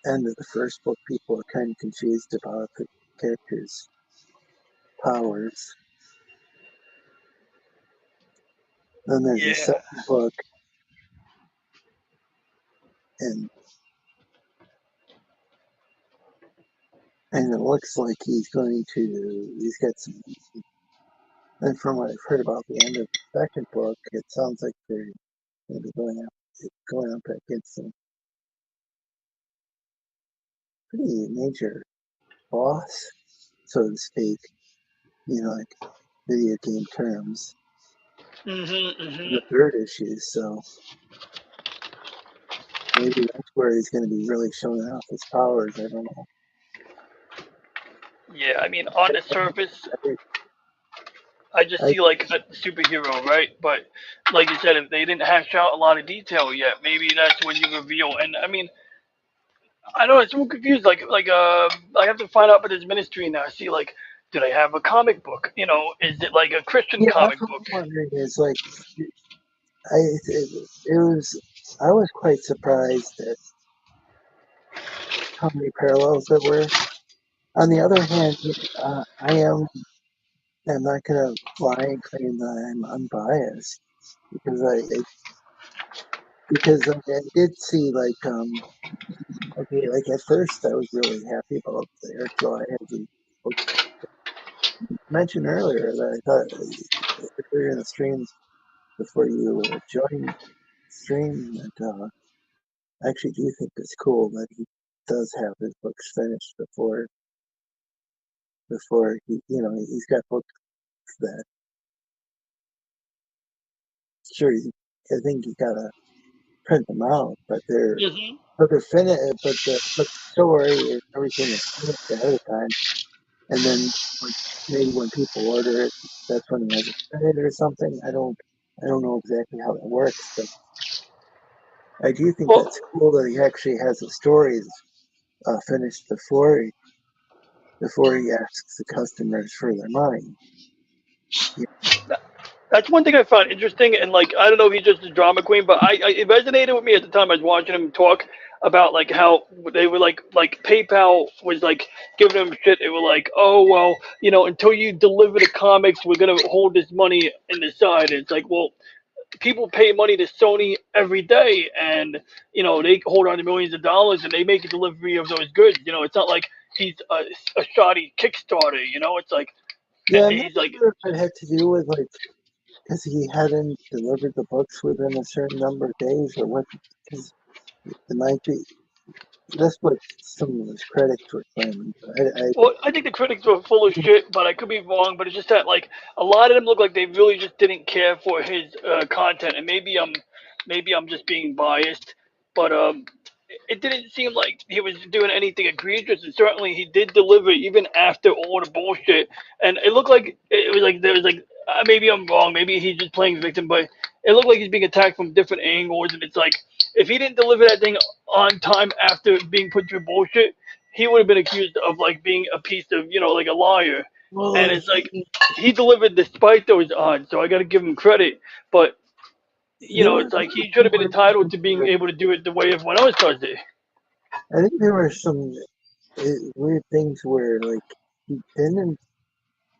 end of the first book, people are kind of confused about the character's powers. Then there's the second book, and it looks like he's got some. And from what I've heard about the end of the second book, it sounds like they're going to be going up against some pretty major boss, so to speak. You know, like video game terms. The third issue, so maybe that's where he's going to be really showing off his powers. I don't know. Yeah, I mean, on the surface, I just see like a superhero, right? But like you said, if they didn't hash out a lot of detail yet, maybe that's when you reveal. And I mean, I don't know, it's so confused. I have to find out about this ministry now. See, like, do they have a comic book? You know, is it like a Christian comic That's what book? I'm wondering is like, I was quite surprised at how many parallels there were. On the other hand, I'm not going to lie and claim that I'm unbiased because I did see like like at first I was really happy about the Eric Joy as he mentioned earlier that I thought earlier in the stream before you joined the stream that I actually do think it's cool that he does have his books finished before he, he's got books that sure I think you gotta print them out, but they're finished, but the story and everything is finished ahead of time, and then maybe when people order it, that's when he has it printed or something. I don't know exactly how that works, but I do think that's cool that he actually has the stories finished before he asks the customers for their money. That's That's one thing I found interesting, and like I don't know if he's just a drama queen, but it resonated with me at the time I was watching him talk about like how they were like PayPal was like giving him shit. They were like, oh well, until you deliver the comics, we're gonna hold this money in the side. And it's like, well, people pay money to Sony every day, and they hold on to millions of dollars, and they make a delivery of those goods. It's not like he's a shoddy Kickstarter. It's like, Yeah, and I'm not he's like, sure if it had to do with like because he hadn't delivered the books within a certain number of days, or what? Because it might be that's what some of his critics were claiming. well, I think the critics were full of shit, but I could be wrong. But it's just that like a lot of them look like they really just didn't care for his content, and maybe I'm just being biased, but it didn't seem like he was doing anything egregious, and certainly he did deliver even after all the bullshit. And it looked like it was like there was like maybe I'm wrong, maybe he's just playing victim, but it looked like he's being attacked from different angles, and it's like if he didn't deliver that thing on time after being put through bullshit, he would have been accused of like being a piece of like a liar. well, And it's like he delivered despite those odds, so I got to give him credit. But it's like he should have been entitled to being able to do it the way everyone else does it. I think there were some weird things where like he didn't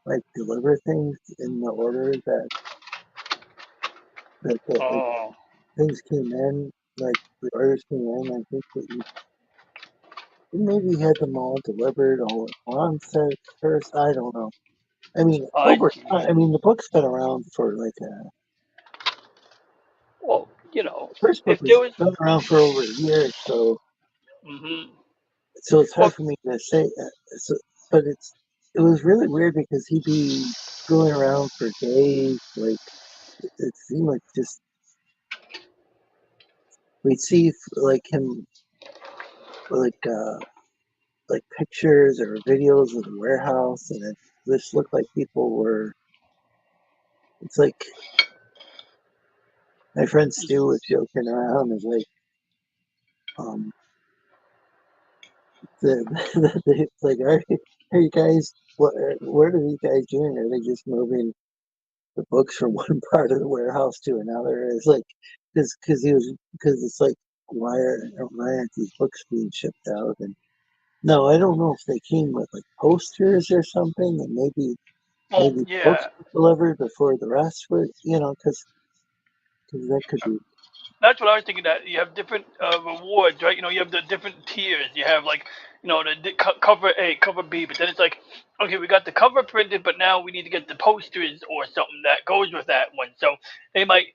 like deliver things in the order that Oh. things came in, like the orders came in. I think that maybe he had them all delivered all at once at first. I don't know. I mean, over time, I mean, the book's been around for like well, first book if there has was, been around for over a year, so mm-hmm. so it's hard for me to say. But it was really weird because he'd be going around for days. Like it seemed like just we'd see like him like pictures or videos of the warehouse, and it just looked like people were. It's like my friend Stu was joking around. Is like, it's like, are you guys? What are these guys doing? Are they just moving the books from one part of the warehouse to another? It's like, because it's like, why aren't these books being shipped out? And no, I don't know if they came with like posters or something, and maybe books Yeah. were delivered before the rest were, because that could be. That's what I was thinking. That you have different rewards, right? You have the different tiers. You have like, the cover A, cover B, but then it's like, okay, we got the cover printed, but now we need to get the posters or something that goes with that one. So they might,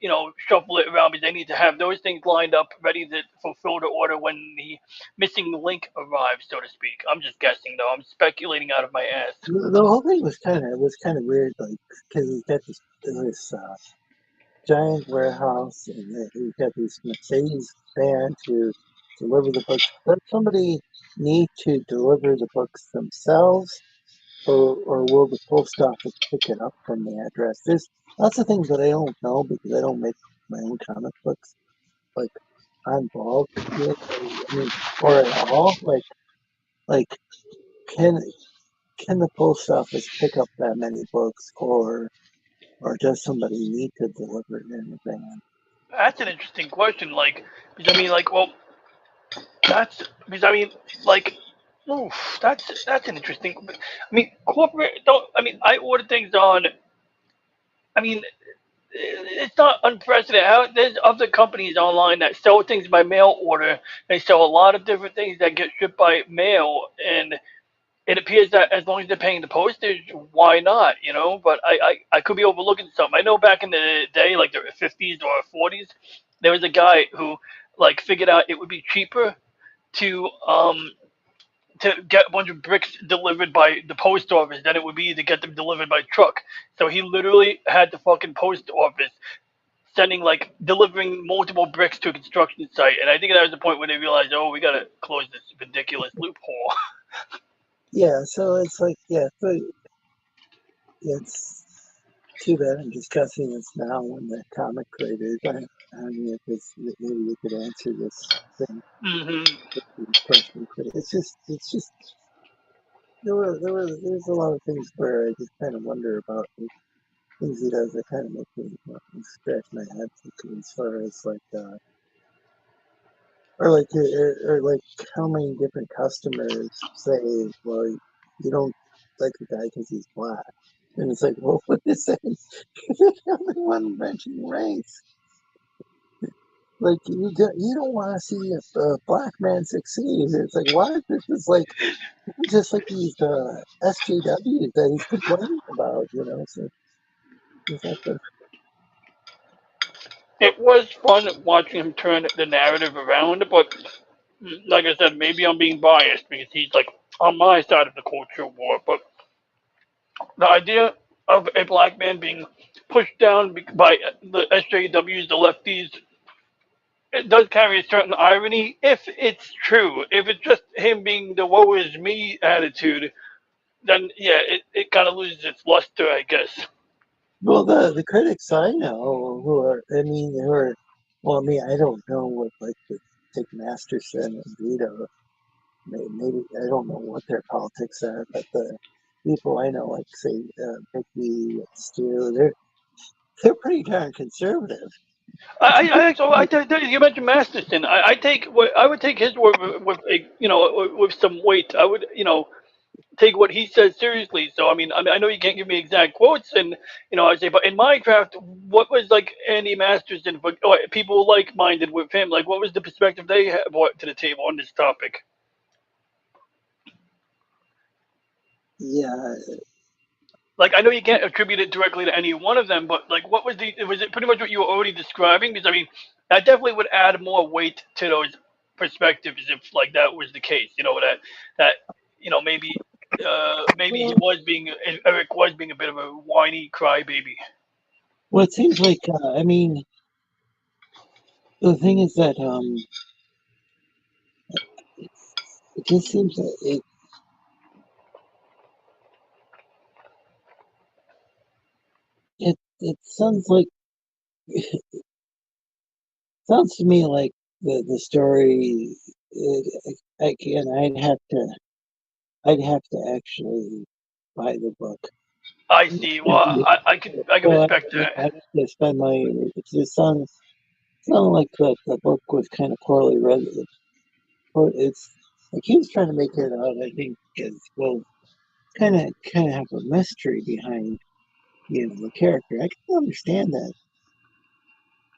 shuffle it around, but they need to have those things lined up, ready to fulfill the order when the missing link arrives, so to speak. I'm just guessing, though. I'm speculating out of my ass. The whole thing was kind of weird, like because he's got this giant warehouse, and he's got these Mercedes van to deliver the books. Does somebody need to deliver the books themselves, or will the post office pick it up from the address? There's lots of things that I don't know because I don't make my own comic books like on bulk, I mean, or at all. Like can the post office pick up that many books, or does somebody need to deliver it in a van? That's an interesting question. Like, because I mean, like, well, that's because I mean, like, oof, that's an interesting. I mean, corporate don't. I mean, I order things on. I mean, it's not unprecedented. There's other companies online that sell things by mail order. They sell a lot of different things that get shipped by mail, and it appears that as long as they're paying the postage, why not? But I could be overlooking something. I know back in the day, like the 50s or 40s, there was a guy who like figured out it would be cheaper to get a bunch of bricks delivered by the post office than it would be to get them delivered by truck. So he literally had the fucking post office sending delivering multiple bricks to a construction site, and I think that was the point where they realized, oh, we gotta close this ridiculous loophole. Yeah, so it's like, so it's too bad I'm discussing this now when the comic creators. I mean, if maybe you could answer this thing. Question, but it's just there's a lot of things where I just kind of wonder about. things he does that kind of make me scratch my head as far as like, or like how many different customers say, well, you don't like the guy because he's black. And it's like, well, what is that? You're the only one mentioning race. Like, you don't want to see a black man succeed. It's like, what? This is like, just like these SJWs that he's complaining about, you know? So it's like It was fun watching him turn the narrative around, but like I said, maybe I'm being biased because he's like on my side of the culture war. But the idea of a black man being pushed down by the SJWs, the lefties, it does carry a certain irony if it's true. If it's just him being the woe is me attitude, then yeah, it kind of loses its luster, I guess. well, the critics I know well, I mean, I don't know what like the take Masterson and Vito. Maybe I don't know what their politics are, but the people I know, like say Vicky and Stu, they're pretty darn conservative. You mentioned Masterson. I would take his word with with some weight. I would take what he says seriously. So I know you can't give me exact quotes, and I say, but in Minecraft, what was like Andy Masterson for people like-minded with him? Like, what was the perspective they brought to the table on this topic? Yeah. Like, I know you can't attribute it directly to any one of them, but like, was it pretty much what you were already describing? Because that definitely would add more weight to those perspectives if like that was the case. That maybe Eric was being a bit of a whiny crybaby. Well, it seems like I mean, the thing is that it just seems that it sounds like sounds to me like the story. Again, I'd have to actually buy the book. I see. Well, I can respect that. I'd have to spend money. It sounded like the book was kind of poorly read. It's like he was trying to make it out. I think as well, kind of have a mystery behind the character. I can understand that,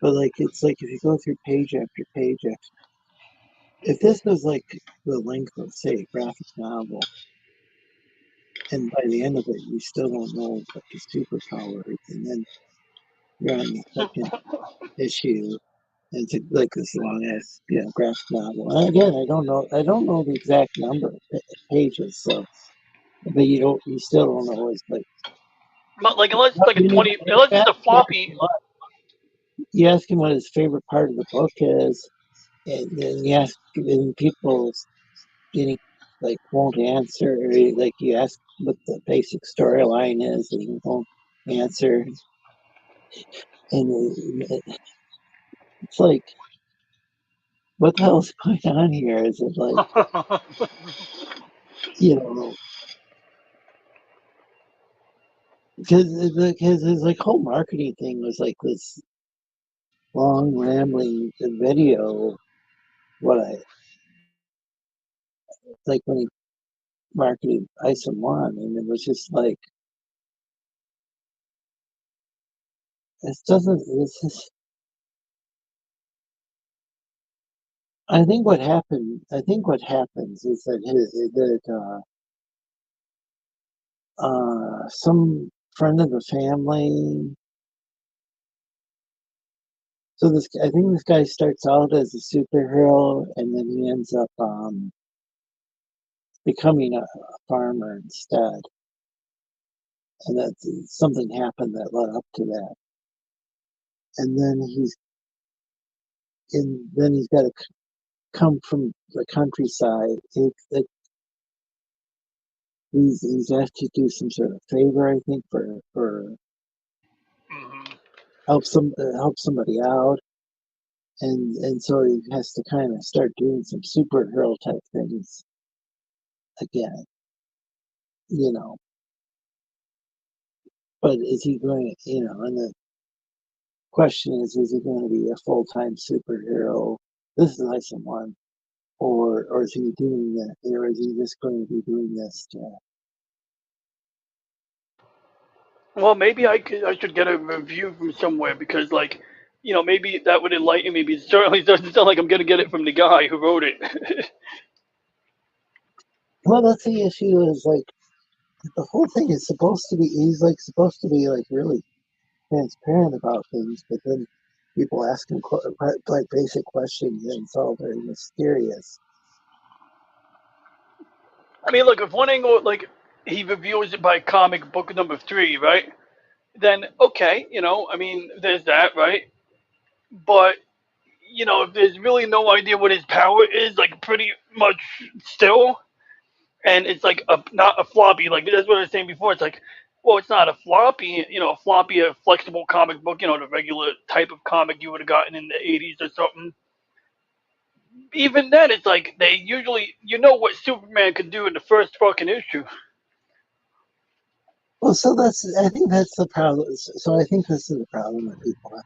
but like it's like if you go through page after page after, if this was like the length of say a graphic novel, and by the end of it you still don't know what the superpower is, and then you're on the second issue, and it's like this long ass graphic novel. And again, I don't know the exact number of pages, so but you still don't know. It's Like unless it's like a 20, unless it's a floppy. You ask him what his favorite part of the book is, and then you ask, and people like won't answer. Or like you ask what the basic storyline is, and he won't answer. And it's like, what the hell is going on here? Is it like, because his like whole marketing thing was like this long rambling video. Like when he marketed Isom One, and it was just like, this is, I think what happens is that some friend of the family. So I think this guy starts out as a superhero, and then he ends up becoming a farmer instead. And that something happened that led up to that. And then he's got to come from the countryside. He's asked to do some sort of favor, I think, for help somebody out, and so he has to kind of start doing some superhero type things again, But is he going to, and the question is he going to be a full-time superhero? This is a nice one. Or is he doing that? Or is he just going to be doing this? Well, maybe I should get a review from somewhere because, like, maybe that would enlighten me. Because it certainly doesn't sound like I'm gonna get it from the guy who wrote it. Well, that's the issue. Is like the whole thing is supposed to be. He's supposed to be really transparent about things, but then people ask him basic questions, and it's all very mysterious. I mean, look, if one angle, like, he reveals it by comic book number 3, right? Then okay, I mean, there's that, right? But if there's really no idea what his power is, like, pretty much still, and it's like not a floppy, like that's what I was saying before. It's like, well, it's not a floppy, a flexible comic book, the regular type of comic you would have gotten in the 80s or something. Even then, it's like they usually, what Superman could do in the first fucking issue. Well, I think that's the problem. So I think this is the problem that people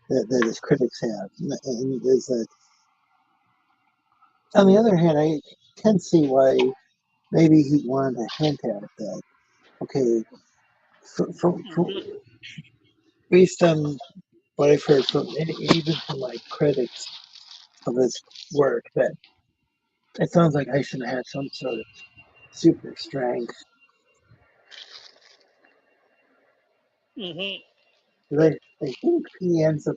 that his critics have, and is that. On the other hand, I can see why maybe he wanted to hint at that. Okay, based on what I've heard from even from my critics of his work, that it sounds like I should have had some sort of super strength. Mm-hmm. I think he ends up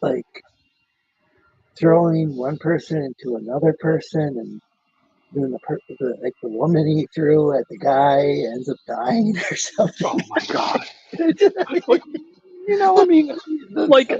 like throwing one person into another person, and then the woman he threw at the guy ends up dying or something. Oh my god! I mean, like,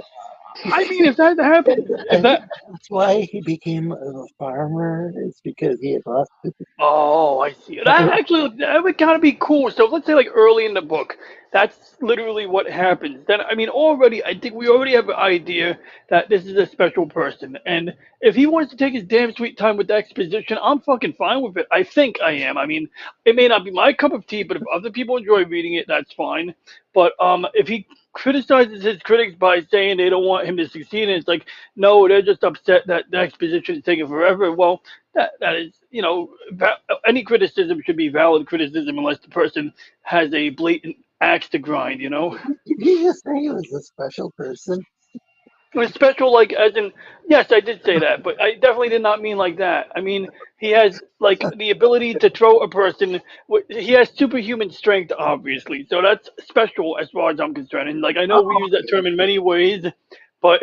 if that happened, that's why he became a farmer. It's because he had lost. Oh, I see. That would kind of be cool. So let's say like early in the book, that's literally what happens. Then I mean, I think we already have an idea that this is a special person, and if he wants to take his damn sweet time with the exposition, I'm fucking fine with it. I think I am. I mean, it may not be my cup of tea, but if other people enjoy reading it, that's fine. But if he criticizes his critics by saying they don't want him to succeed, and it's like, no, they're just upset that the exposition is taking forever. Well, that is, any criticism should be valid criticism unless the person has a blatant axe to grind. Did you just say he was a special person? It was special, like, as in, yes, I did say that, but I definitely did not mean like that. I mean, he has, like, the ability to throw a person. He has superhuman strength, obviously, so that's special as far as I'm concerned. And, like, I know we use that term in many ways, but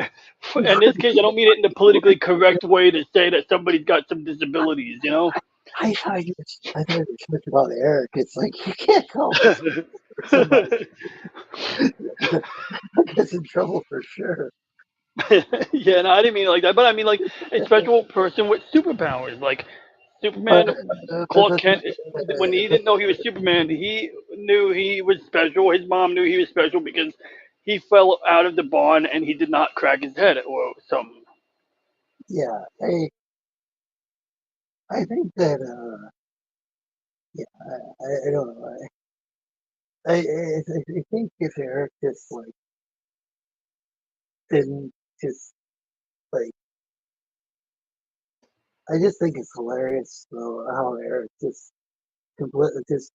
in this case, I don't mean it in the politically correct way to say that somebody's got some disabilities, I thought you were talking about Eric. It's like, you can't call somebody. That gets in trouble for sure. Yeah, no, I didn't mean it like that, but I mean like a special person with superpowers, like Superman. Clark Kent, when he didn't know he was Superman, he knew he was special. His mom knew he was special because he fell out of the barn and he did not crack his head or something. Yeah, I think that. Yeah, I don't know. I think if Eric just didn't just like. I just think it's hilarious though how Eric just completely just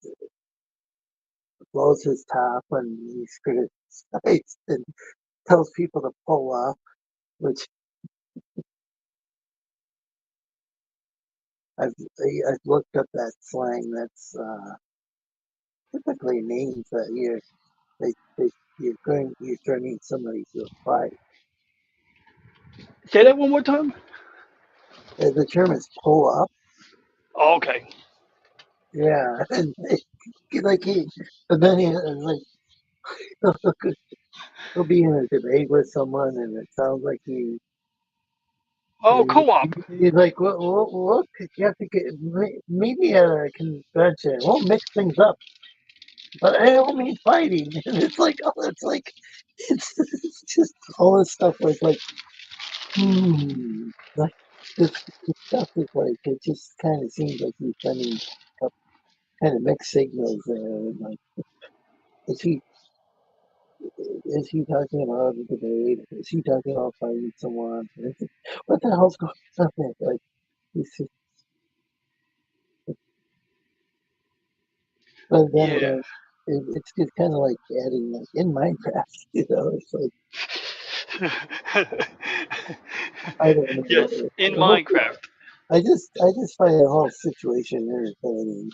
blows his top when he's criticized and tells people to pull up, which I've looked up that slang. That's typically means that you're turning somebody to a fight. Say that one more time. The term is pull up. Oh, okay. Yeah, and but then he'll be in a debate with someone, and it sounds like he's co-op. He's like, look, you have to meet me at a convention. We'll mix things up, but I don't mean fighting. And it's like, it's just all this stuff was like, like this stuff is like, it just kind of seems like he's sending kind of mixed signals there, and like. Is he talking about a debate? Is he talking about fighting someone? What the hell's going on there? Like, but then again, it's just kind of like adding like in Minecraft, It's like I don't know. Yes, in Minecraft. I just find the whole situation irritating.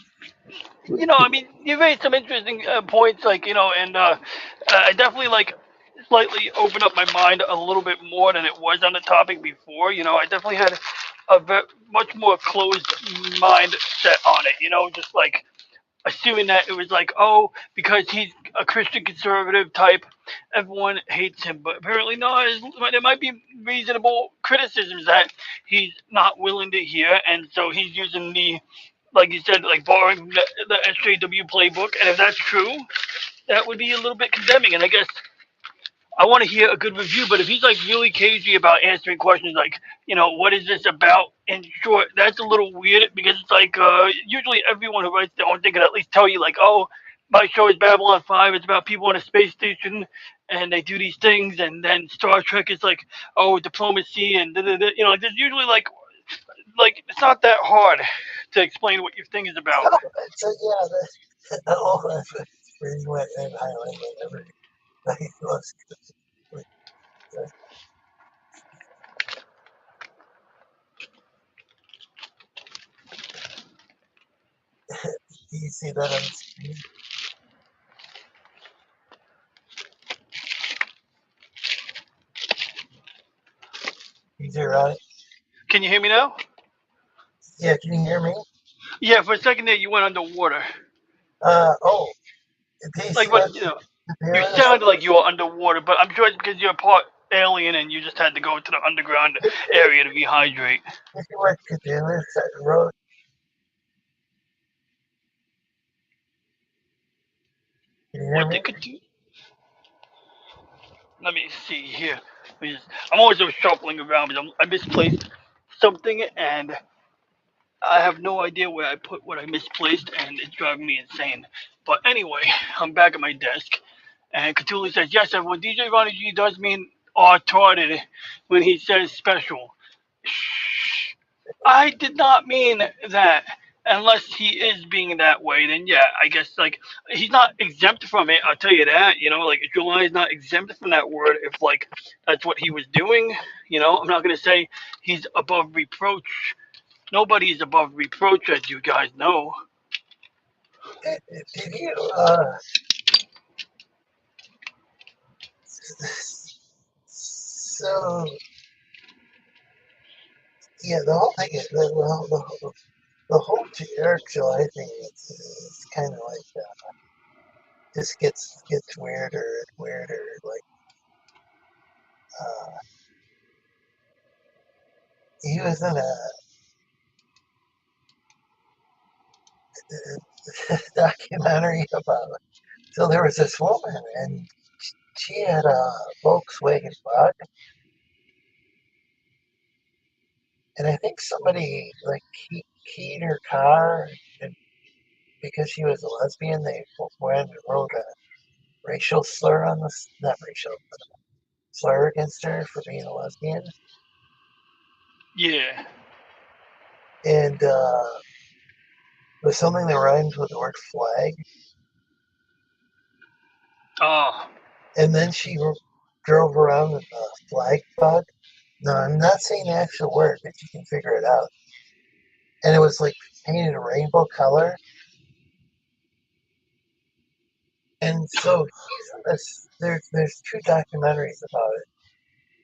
I mean, you made some interesting points, and I definitely slightly opened up my mind a little bit more than it was on the topic before. I definitely had a much more closed mindset on it. Just like assuming that it was like, oh, because he's a Christian conservative type, everyone hates him. But apparently, no, there might be reasonable criticisms that he's not willing to hear, and so he's using like you said, like borrowing from the SJW playbook. And if that's true, that would be a little bit condemning. And I guess I want to hear a good review, but if he's like really cagey about answering questions like, what is this about? In short, that's a little weird because it's like usually everyone who writes their own thing can at least tell you like, oh, my show is Babylon 5. It's about people on a space station and they do these things, and then Star Trek is like, oh, diplomacy and like there's usually like it's not that hard to explain what your thing is about. So yeah, that's where you went in Highland and everything. Do you see that on the screen? Is it right? Can you hear me now? Yeah, can you hear me? Yeah, for a second there you went underwater. Oh. Like what, you sounded like you were underwater, but I'm sure it's because you're part alien and you just had to go to the underground area to rehydrate. What could do is that road. What they could do? Let me see here. I'm always shuffling around because I misplaced something and I have no idea where I put what I misplaced, and it's driving me insane. But anyway, I'm back at my desk, and Cthulhu says, yes, everyone, DJ Ronnie G does mean retarded when he says special. Shh. I did not mean that. Unless he is being that way, then yeah, I guess like he's not exempt from it. I'll tell you that. Like July is not exempt from that word. If like that's what he was doing, I'm not gonna say he's above reproach. Nobody is above reproach, as you guys know. Did you so yeah, the whole thing is the whole Eric July thing is kind of like just gets weirder and weirder. Like he was in a documentary about. So there was this woman, and she had a Volkswagen Bug, and I think somebody like keyed her car, and because she was a lesbian, they went and wrote a racial slur on this, not racial, but slur against her for being a lesbian. Yeah. And it was something that rhymes with the word flag. Oh. And then she drove around in a flag bug. No, I'm not saying the actual word, but you can figure it out. And it was like painted a rainbow color. And so he's in this. There's two documentaries about it,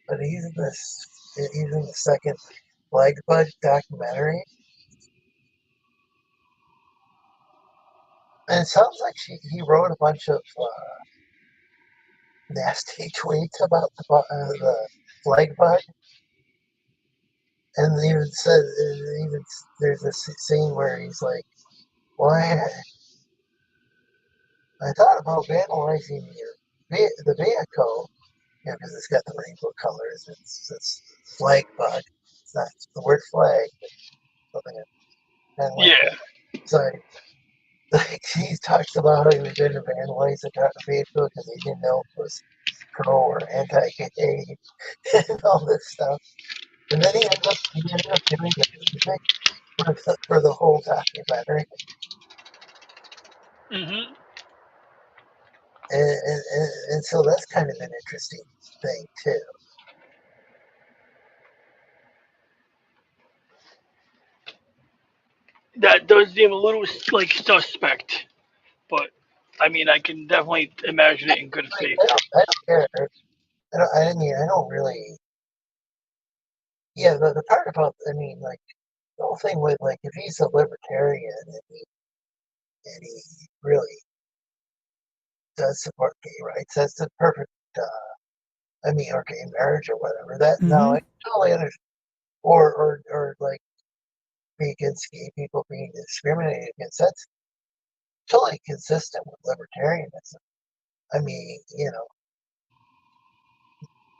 but he's in the second flag bug documentary. And it sounds like he wrote a bunch of nasty tweets about the flag bug. And even said, there's a scene where he's like, well, I thought about vandalizing the vehicle, because it's got the rainbow colors. It's flag bug. It's not the word flag, but something kind of like that. So like he talks about how he was going to vandalize the vehicle because he didn't know if it was pro or anti-gay and all this stuff. And then he ended up doing the music for the whole documentary. Mm-hmm. And so that's kind of an interesting thing too. That does seem a little like suspect, but I mean, I can definitely imagine it in good faith. I don't care. I mean, I don't really. Yeah, the part about, I mean, like, the whole thing with, like, if he's a libertarian and he really does support gay rights, that's the perfect, I mean, or gay marriage or whatever. That, no, I totally understand. Or, like, be against gay people being discriminated against. That's totally consistent with libertarianism. I mean, you know,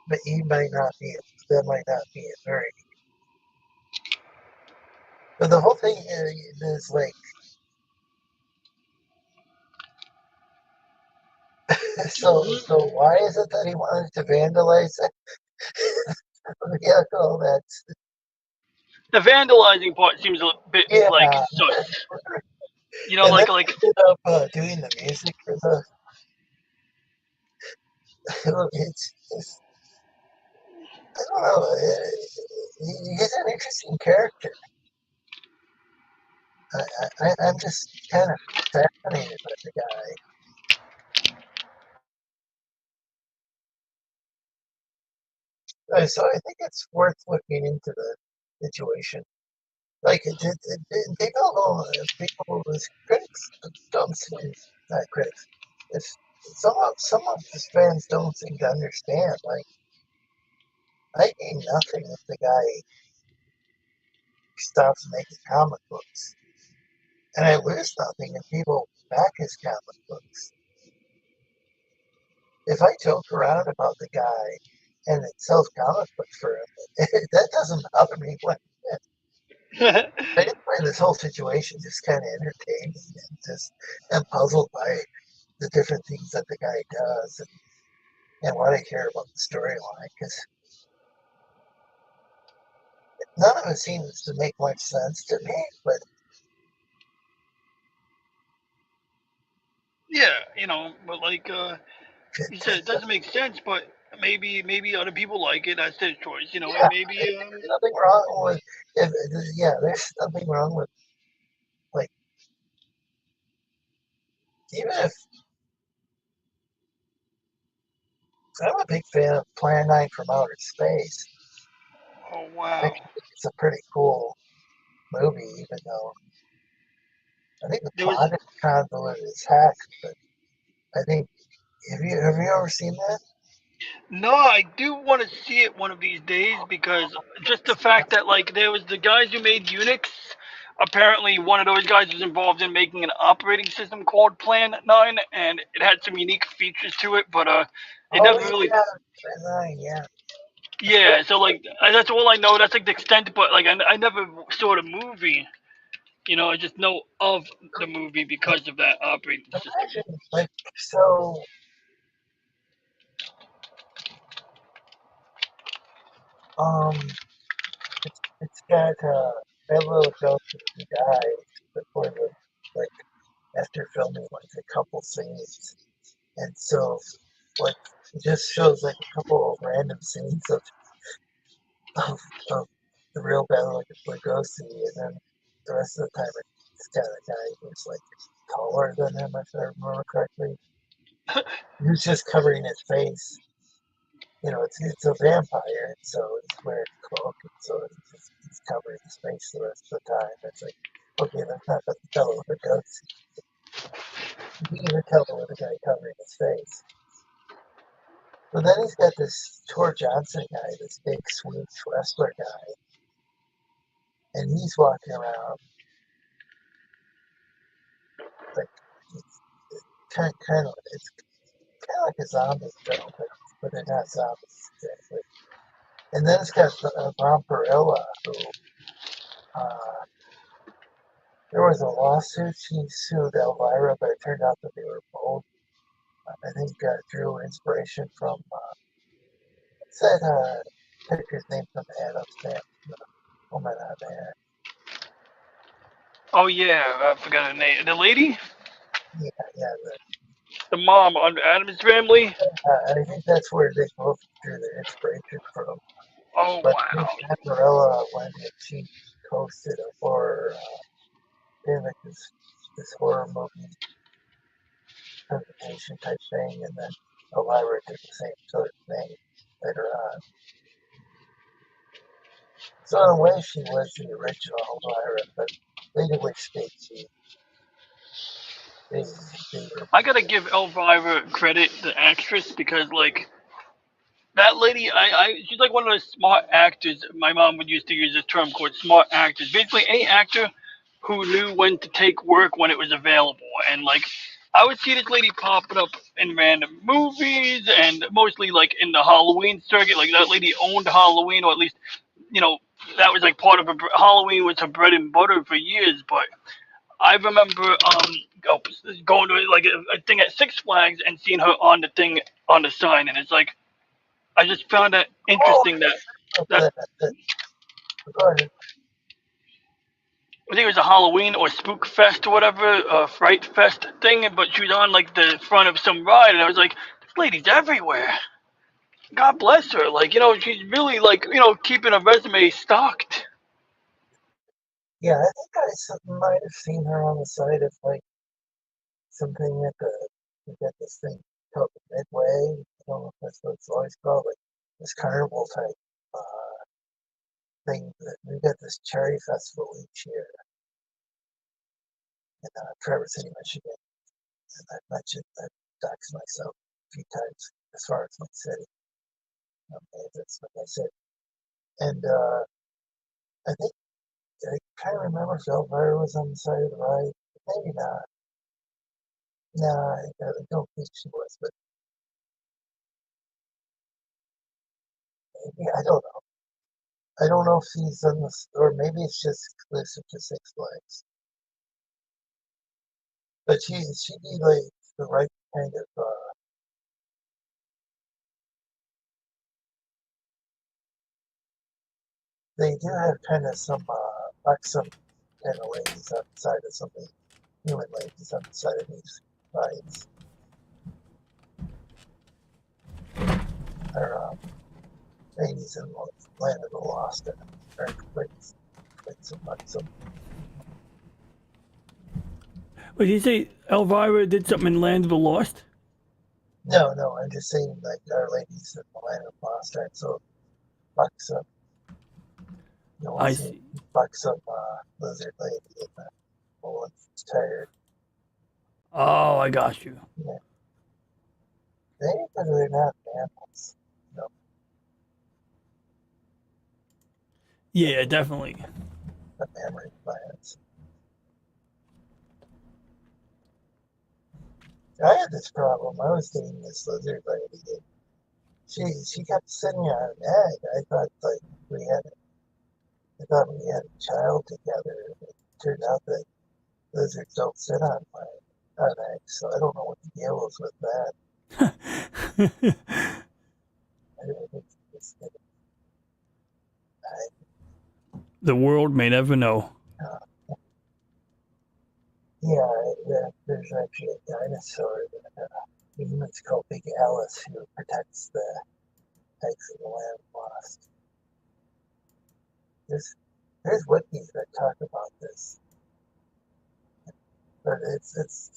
but that might not be a very, but the whole thing is like, so why is it that he wanted to vandalize it? Yeah, all that. The vandalizing part seems a bit like sus. You know, and like then he ended up doing the music for the. It's just, I don't know. He's an interesting character. I'm just kind of fascinated by the guy. So I think it's worth looking into the situation. Like people, as critics don't seem, not critics. If some of his fans don't seem to understand. Like I gain nothing if the guy stops making comic books, and I lose nothing if people back his comic books. If I joke around about the guy and it sells comic books for him, that doesn't bother me one bit. I just find this whole situation just kind of entertaining, and just I'm puzzled by the different things that the guy does and what I care about the storyline, because none of it seems to make much sense to me. But yeah, you know, but like you said, it doesn't make sense, but maybe other people like it. That's their choice, you know, yeah, and maybe there's nothing wrong with there's nothing wrong with, like, even if I'm a big fan of Plan 9 from Outer Space. Oh I wow. think it's a pretty cool movie, even though I think the plot is convoluted as heck. But I think have you ever seen that? No, I do want to see it one of these days because just the fact that like there was the guys who made Unix. Apparently, one of those guys was involved in making an operating system called Plan 9, and it had some unique features to it, but it never really. Yeah. Yeah, so like that's all I know. That's like the extent, but like I never saw the movie. You know, I just know of the movie because of that operating system. Imagine, like, so it's got that little ghost who dies before the, like, after filming like a couple scenes, and so like it just shows like a couple of random scenes of the real Bela Lugosi, and then the rest of the time it's got a guy who's like taller than him, if I remember correctly. Who's just covering his face. You know, it's a vampire, and so he's wearing a cloak, and so he's covering his face the rest of the time. It's like, okay, that's not the Bela Lugosi. You can even tell with the guy covering his face. But then he's got this Tor Johnson guy, this big Swedish wrestler guy, and he's walking around like it's kind of like a zombie film, but they're not zombies exactly. And then it's got Vampirella, who there was a lawsuit. She sued Elvira, but it turned out that they were both, I think, drew inspiration from, what's that character's name from Adam's Family? The woman on there. Oh yeah, I forgot her name. The lady? Yeah, the mom on Adam's Family. I think that's where they both drew their inspiration from. Oh But wow! Marilla went and she posted a horror, like this horror movie presentation type thing, and then Elvira did the same sort of thing later on. So in a way, she was the original Elvira, but legally speaking, I gotta give Elvira credit, the actress, because like that lady, she's like one of those smart actors. My mom would used to use this term called smart actors. Basically, any actor who knew when to take work when it was available, and like I would see this lady popping up in random movies, and mostly like in the Halloween circuit. Like that lady owned Halloween, or at least that was like part of her. Halloween was her bread and butter for years. But I remember going to like a thing at Six Flags and seeing her on the thing on the sign, and it's like I just found that interesting that I think it was a Halloween or Spook Fest or whatever, Fright Fest thing, but she was on like the front of some ride, and I was like, this lady's everywhere. God bless her. Like, she's really like, keeping her resume stocked. Yeah, I think I might have seen her on the side of like something at we got this thing called the Midway. I don't know if that's what it's always called, like this carnival type thing. We got this cherry festival each year in Traverse City, Michigan. And I've mentioned that doxed myself a few times as far as my city. That's what I said. And I think I kind of remember if Elvira was on the side of the ride. Maybe not. No, I don't think she was, but maybe, I don't know. I don't know if she's on this, or maybe it's just exclusive to Six Flags. But she'd be like the right kind of, they do have kind of some buxom kind of ladies on the side of some of the human ladies on the side of these rides. Or ladies in the Land of the Lost are quite some buxom. What did you say? Elvira did something in Land of the Lost? No, I'm just saying like our ladies in the Land of the Lost aren't so buxom. I see. Buxom lizard lady in the one's tired. Oh, I got you. Yeah. They're not mammals. No. Yeah, definitely. The mammary plants. I had this problem. I was dating this lizard lady. She kept sitting on an egg. I thought we had a child together. It turned out that lizards don't sit on eggs, so I don't know what the deal is with that. The world may never know. Yeah, there's actually a dinosaur that humans call Big Alice who protects the eggs of the Land Lost. There's wikis that talk about this, but it's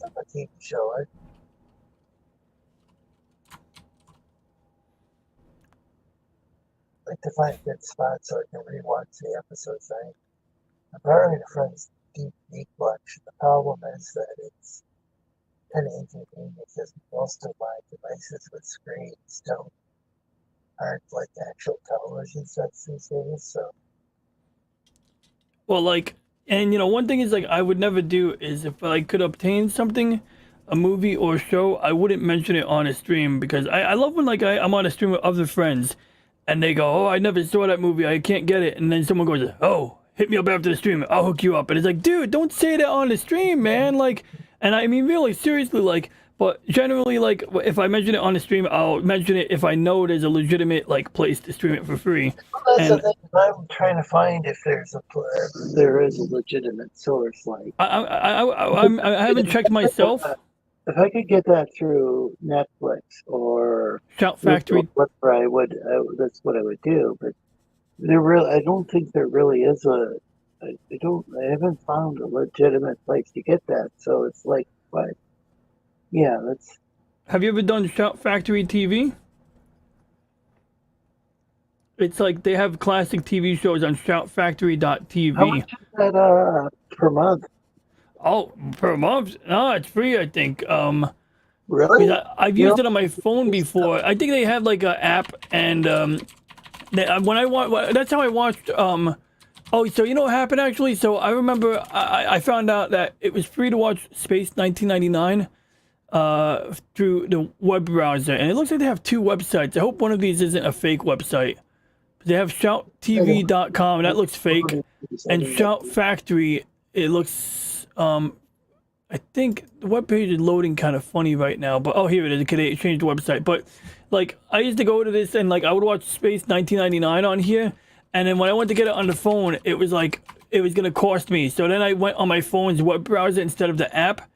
on a TV show. I'd like to find a good spot so I can rewatch the episodes. I'm borrowing a friend's DVD collection. The problem is that it's kind of inconvenient because most of my devices with screens aren't like actual television sets these days. So, well, like, and one thing is like I would never do is if I could obtain something, a movie or show, I wouldn't mention it on a stream because I love when like I'm on a stream with other friends, and they go, "Oh, I never saw that movie. I can't get it," and then someone goes, "Oh, hit me up after the stream. I'll hook you up. And it's like, dude, don't say that on the stream, man. Like, and I mean, really, seriously, like, but generally, like, if I mention it on the stream, I'll mention it if I know there's a legitimate, like, place to stream it for free. Well, that's the thing. I'm trying to find if there is a legitimate source. Like, I haven't checked myself. If I could get that through Netflix or Shout Factory, I would. That's what I would do. But I don't think there really is I haven't found a legitimate place to get that. So it's like, what? Yeah, that's. Have you ever done Shout Factory TV? It's like they have classic TV shows on shoutfactory.tv. How much is that per month? Oh, per month? No, it's free, I think. Really? I've used it on my phone before. I think they have like an app, and that's how I watched. Oh, so you know what happened actually? So I remember I found out that it was free to watch Space 1999 through the web browser, and it looks like they have two websites. I hope one of these isn't a fake website. They have shouttv.com, that looks fake, and Shout Factory, it looks. I think the webpage is loading kind of funny right now, but oh, here it is. Okay, they changed the website. But like, I used to go to this and like I would watch Space 1999 on here, and then when I went to get it on the phone, it was like it was gonna cost me. So then I went on my phone's web browser instead of the app,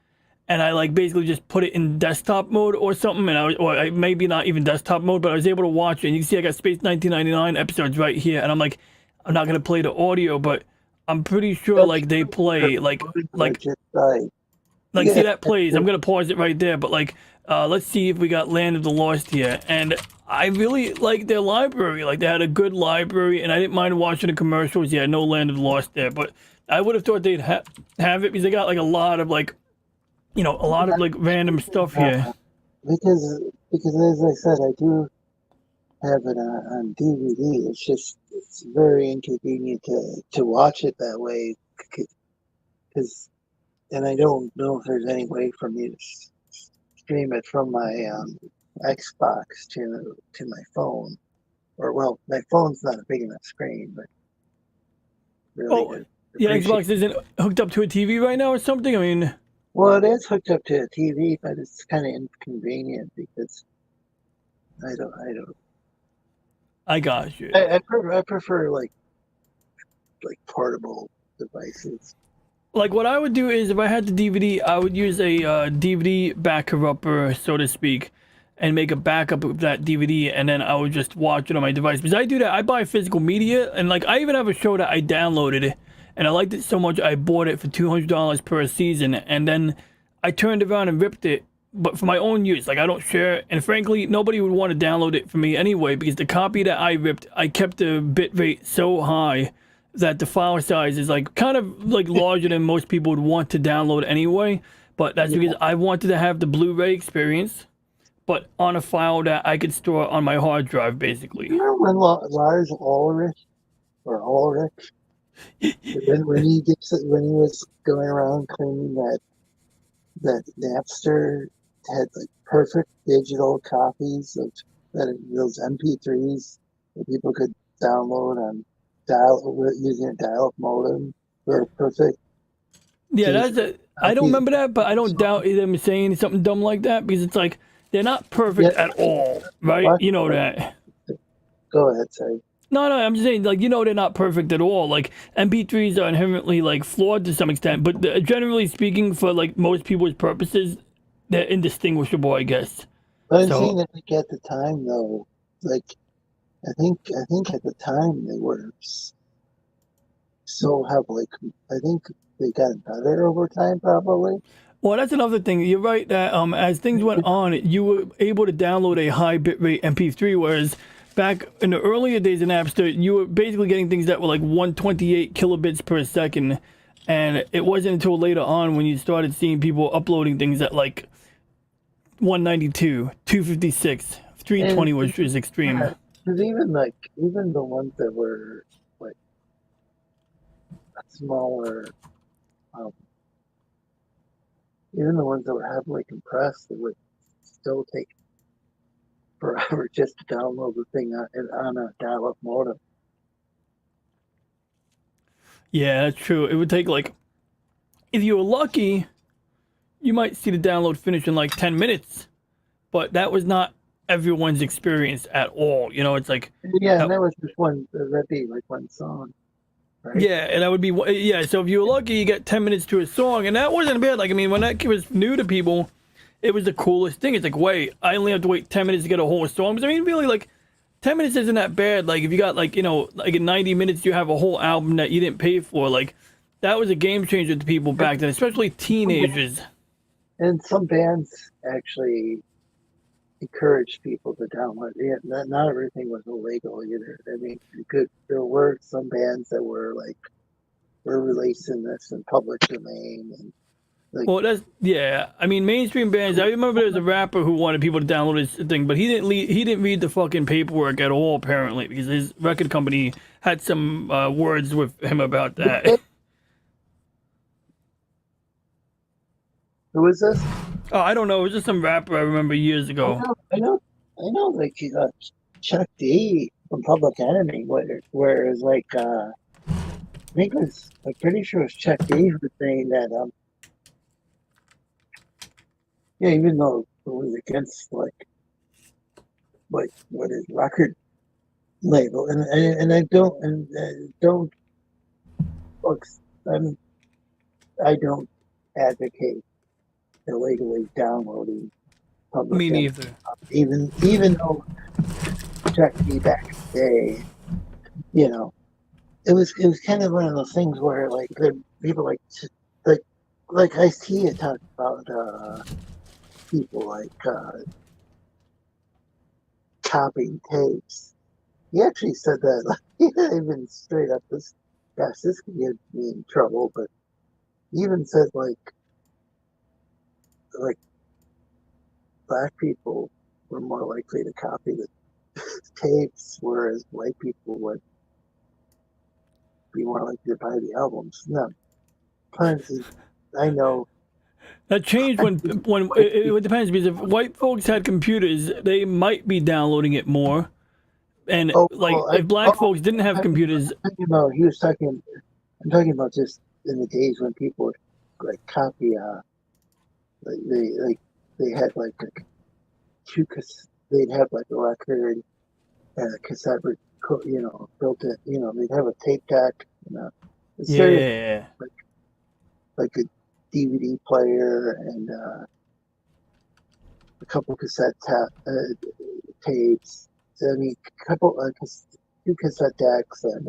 and I like basically just put it in desktop mode or something, and maybe not even desktop mode, but I was able to watch it. And you can see I got Space 1999 episodes right here, and I'm like, I'm not gonna play the audio, but I'm pretty sure like they play like. See that plays. I'm gonna pause it right there, but like let's see if we got Land of the Lost here. And I really like their library. Like they had a good library, and I didn't mind watching the commercials. Yeah, no Land of the Lost there, but I would have thought they'd have it because they got like a lot of like, you know, a lot of like random stuff here. Because as I said, I do have it on DVD. It's very inconvenient to watch it that way, because. And I don't know if there's any way for me to stream it from my Xbox to my phone, or well, my phone's not a big enough screen, but really. Yeah, Xbox isn't hooked up to a TV right now or something. I mean, well, it is hooked up to a TV, but it's kind of inconvenient because I don't. I got you. I prefer like portable devices. Like what I would do is if I had the DVD, I would use a DVD backup-upper, so to speak, and make a backup of that DVD, and then I would just watch it on my device. Because I do that. I buy physical media, and like I even have a show that I downloaded, and I liked it so much I bought it for $200 per season, and then I turned around and ripped it, but for my own use. Like I don't share it, and frankly, nobody would want to download it for me anyway, because the copy that I ripped, I kept the bit rate so high that the file size is like kind of like larger than most people would want to download anyway. But that's because I wanted to have the Blu-ray experience, but on a file that I could store on my hard drive, basically. You remember when Lars Ulrich, when he was going around claiming that Napster had like perfect digital copies of those MP3s that people could download on using a dial-up modem were perfect. Yeah, I don't remember that, but I don't doubt them saying something dumb like that because it's like they're not perfect at all, right? What? You know that. Go ahead, sorry. No, I'm just saying, like, you know, they're not perfect at all. Like, MP3s are inherently like flawed to some extent, but generally speaking, for like most people's purposes, they're indistinguishable, I guess. But I'm saying that like, at the time, though, like. I think at the time they were so heavily. I think they got better over time, probably. Well, that's another thing. You're right that as things went on, you were able to download a high bitrate MP3, whereas back in the earlier days in Napster, you were basically getting things that were like 128 kilobits per second, and it wasn't until later on when you started seeing people uploading things at like 192, 256, 320, which is extreme. Yeah. Because even the ones that were like smaller, even the ones that were heavily compressed, it would still take forever just to download the thing on a dial-up modem. Yeah, that's true. It would take like, if you were lucky, you might see the download finish in like 10 minutes. But that was not everyone's experience at all. You know, it's like, Yeah, and that was just that'd be like one song. Right? Yeah, and that would be So if you were lucky, you get 10 minutes to a song, and that wasn't bad. Like, I mean, when that was new to people, it was the coolest thing. It's like, wait, I only have to wait 10 minutes to get a whole song. Because I mean, really, like, 10 minutes isn't that bad. Like, if you got like, like in 90 minutes, you have a whole album that you didn't pay for. Like, that was a game changer to people back then, especially teenagers. And some bands actually encouraged people to download. Yeah, not everything was illegal either. I mean, there were some bands that were like, we're releasing this in public domain, and like, Well, I mean, mainstream bands. I remember there was a rapper who wanted people to download his thing, but he didn't read the fucking paperwork at all, apparently, because his record company had some words with him about that. Who is this? Oh, I don't know. It was just some rapper I remember years ago. I know. Like Chuck D from Public Enemy, where it was like, I think it was, I'm pretty sure it was Chuck D who was saying that, yeah, even though it was against like what his record label, and I don't, folks, I don't advocate illegally downloading public. Me neither. Even though Chuck D back in the day, you know, it was kind of one of those things where like people like Ice-T had talked about people like copying tapes. He actually said that, like, he didn't even straight up this could get me in trouble, but he even said like black people were more likely to copy the tapes, whereas white people would be more likely to buy the albums. No, I know that changed when it depends, because if white folks had computers, they might be downloading it more, and if black folks didn't have computers. I'm talking about just in the days when people would like copy. They had like they'd have like a record and a cassette, built in. They'd have a tape deck. Yeah. Like a DVD player and a couple cassette tapes. I mean, two cassette decks and.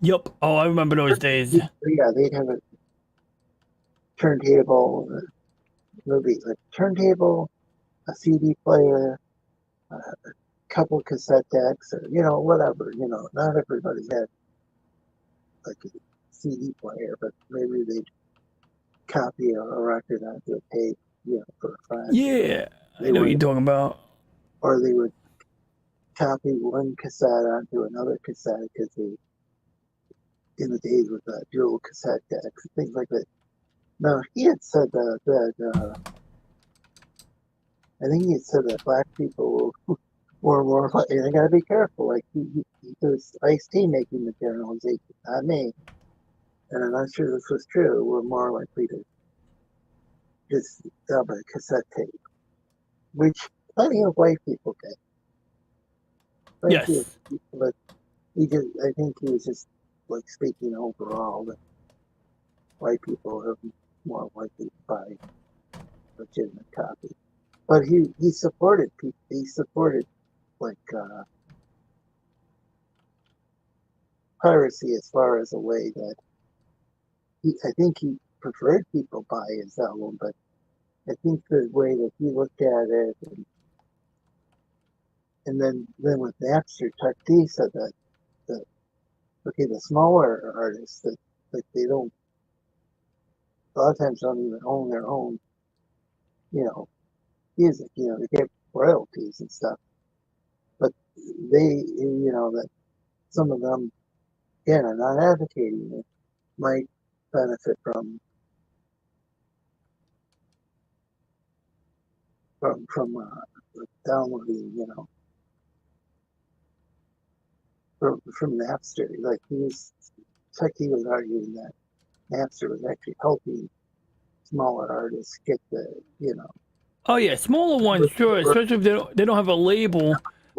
Yep. Oh, I remember those days. Yeah, they'd have a turntable, a CD player, a couple cassette decks, or whatever. Not everybody had like a CD player, but maybe they'd copy a record onto a tape, for a friend. Yeah, I know what you're talking about. Or they would copy one cassette onto another cassette because in the days with dual cassette decks and things like that. No, he had said that I think he had said that black people were more. And I gotta be careful. Like there's Ice-T making the generalization, not me. And I'm not sure this was true. We're more likely to just dub a cassette tape, which plenty of white people did. Yes. But I think he was just like speaking overall that white people are more likely to buy legitimate copy. But he supported people. He supported like piracy as far as a way that I think he preferred people buy his album, but I think the way that he looked at it, and then with Napster, Chuck D said that the smaller artists that they don't, a lot of times don't even own their own, music. They get royalties and stuff, but they, that some of them, again, are not advocating it, might benefit from downloading, from Napster. Like he was fact, he was arguing that Napster was actually helping smaller artists get the, Oh yeah, smaller ones, sure. Especially if they don't have a label,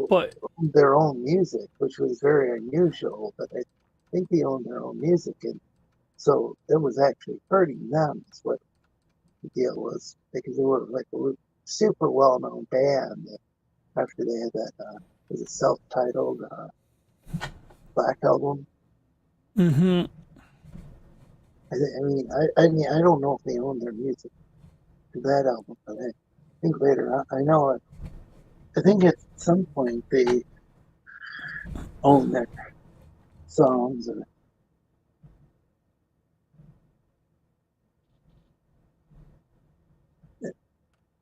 but their own music, which was very unusual. But I think they owned their own music, and so it was actually hurting them. Is what the deal was, because they were like a super well-known band. After they had that, was it self-titled Black Album? Mm-hmm. I mean, I don't know if they own their music for that album, but I think later on, I know it. I think at some point they own their songs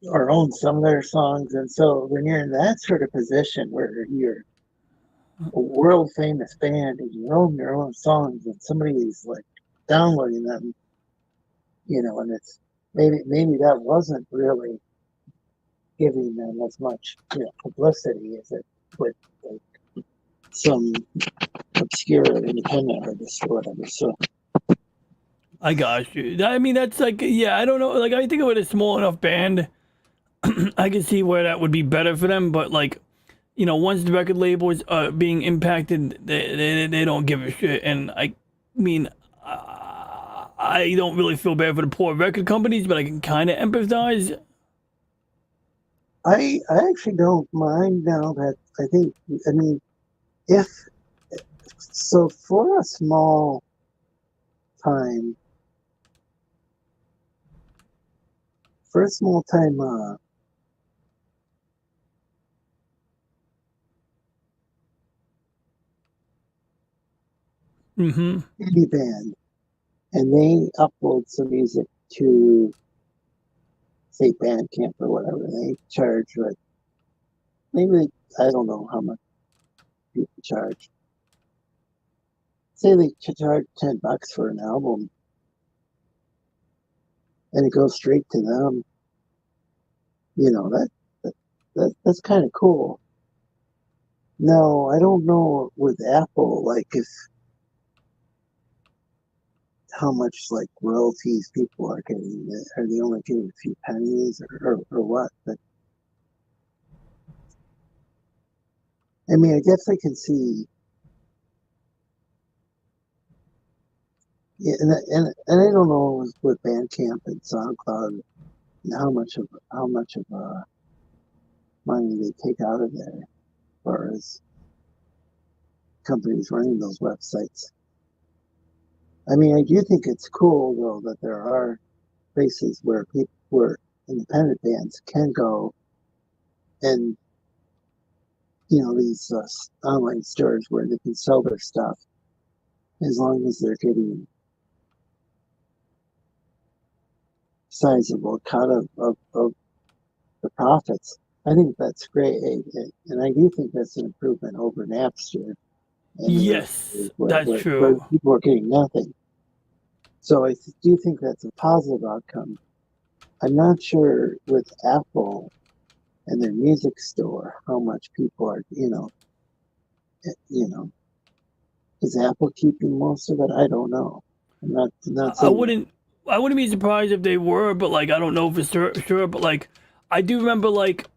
or own some of their songs, and so when you're in that sort of position where you're a world famous band and you own your own songs and somebody's like downloading them, and it's maybe that wasn't really giving them as much publicity as it would like some obscure independent artist or whatever. So I got you. I mean, that's like, yeah, I don't know. Like, I think with a small enough band, I can see where that would be better for them. But like, once the record labels are being impacted, they don't give a shit. And I mean, I don't really feel bad for the poor record companies, but I can kind of empathize. I actually don't mind now that I mean, if so for a small time, indie band, and they upload some music to, say, Bandcamp or whatever, they charge like maybe I don't know how much people charge. Say they charge $10 for an album, and it goes straight to them. That's kind of cool. No, I don't know with Apple, like if how much like royalties people are getting. Are they only getting a few pennies or what? But I mean, I guess I can see. Yeah, and I don't know with Bandcamp and SoundCloud and how much of money they take out of there, as far as companies running those websites. I mean, I do think it's cool though that there are places where independent bands can go, and these online stores where they can sell their stuff as long as they're getting sizable cut of the profits. I think that's great, and I do think that's an improvement over Napster. Yes, that's true. Where people are getting nothing. So I do think that's a positive outcome. I'm not sure with Apple and their music store how much people are, is Apple keeping most of it? I don't know. I'm not saying I wouldn't be surprised if they were, but like I don't know for sure. But like I do remember like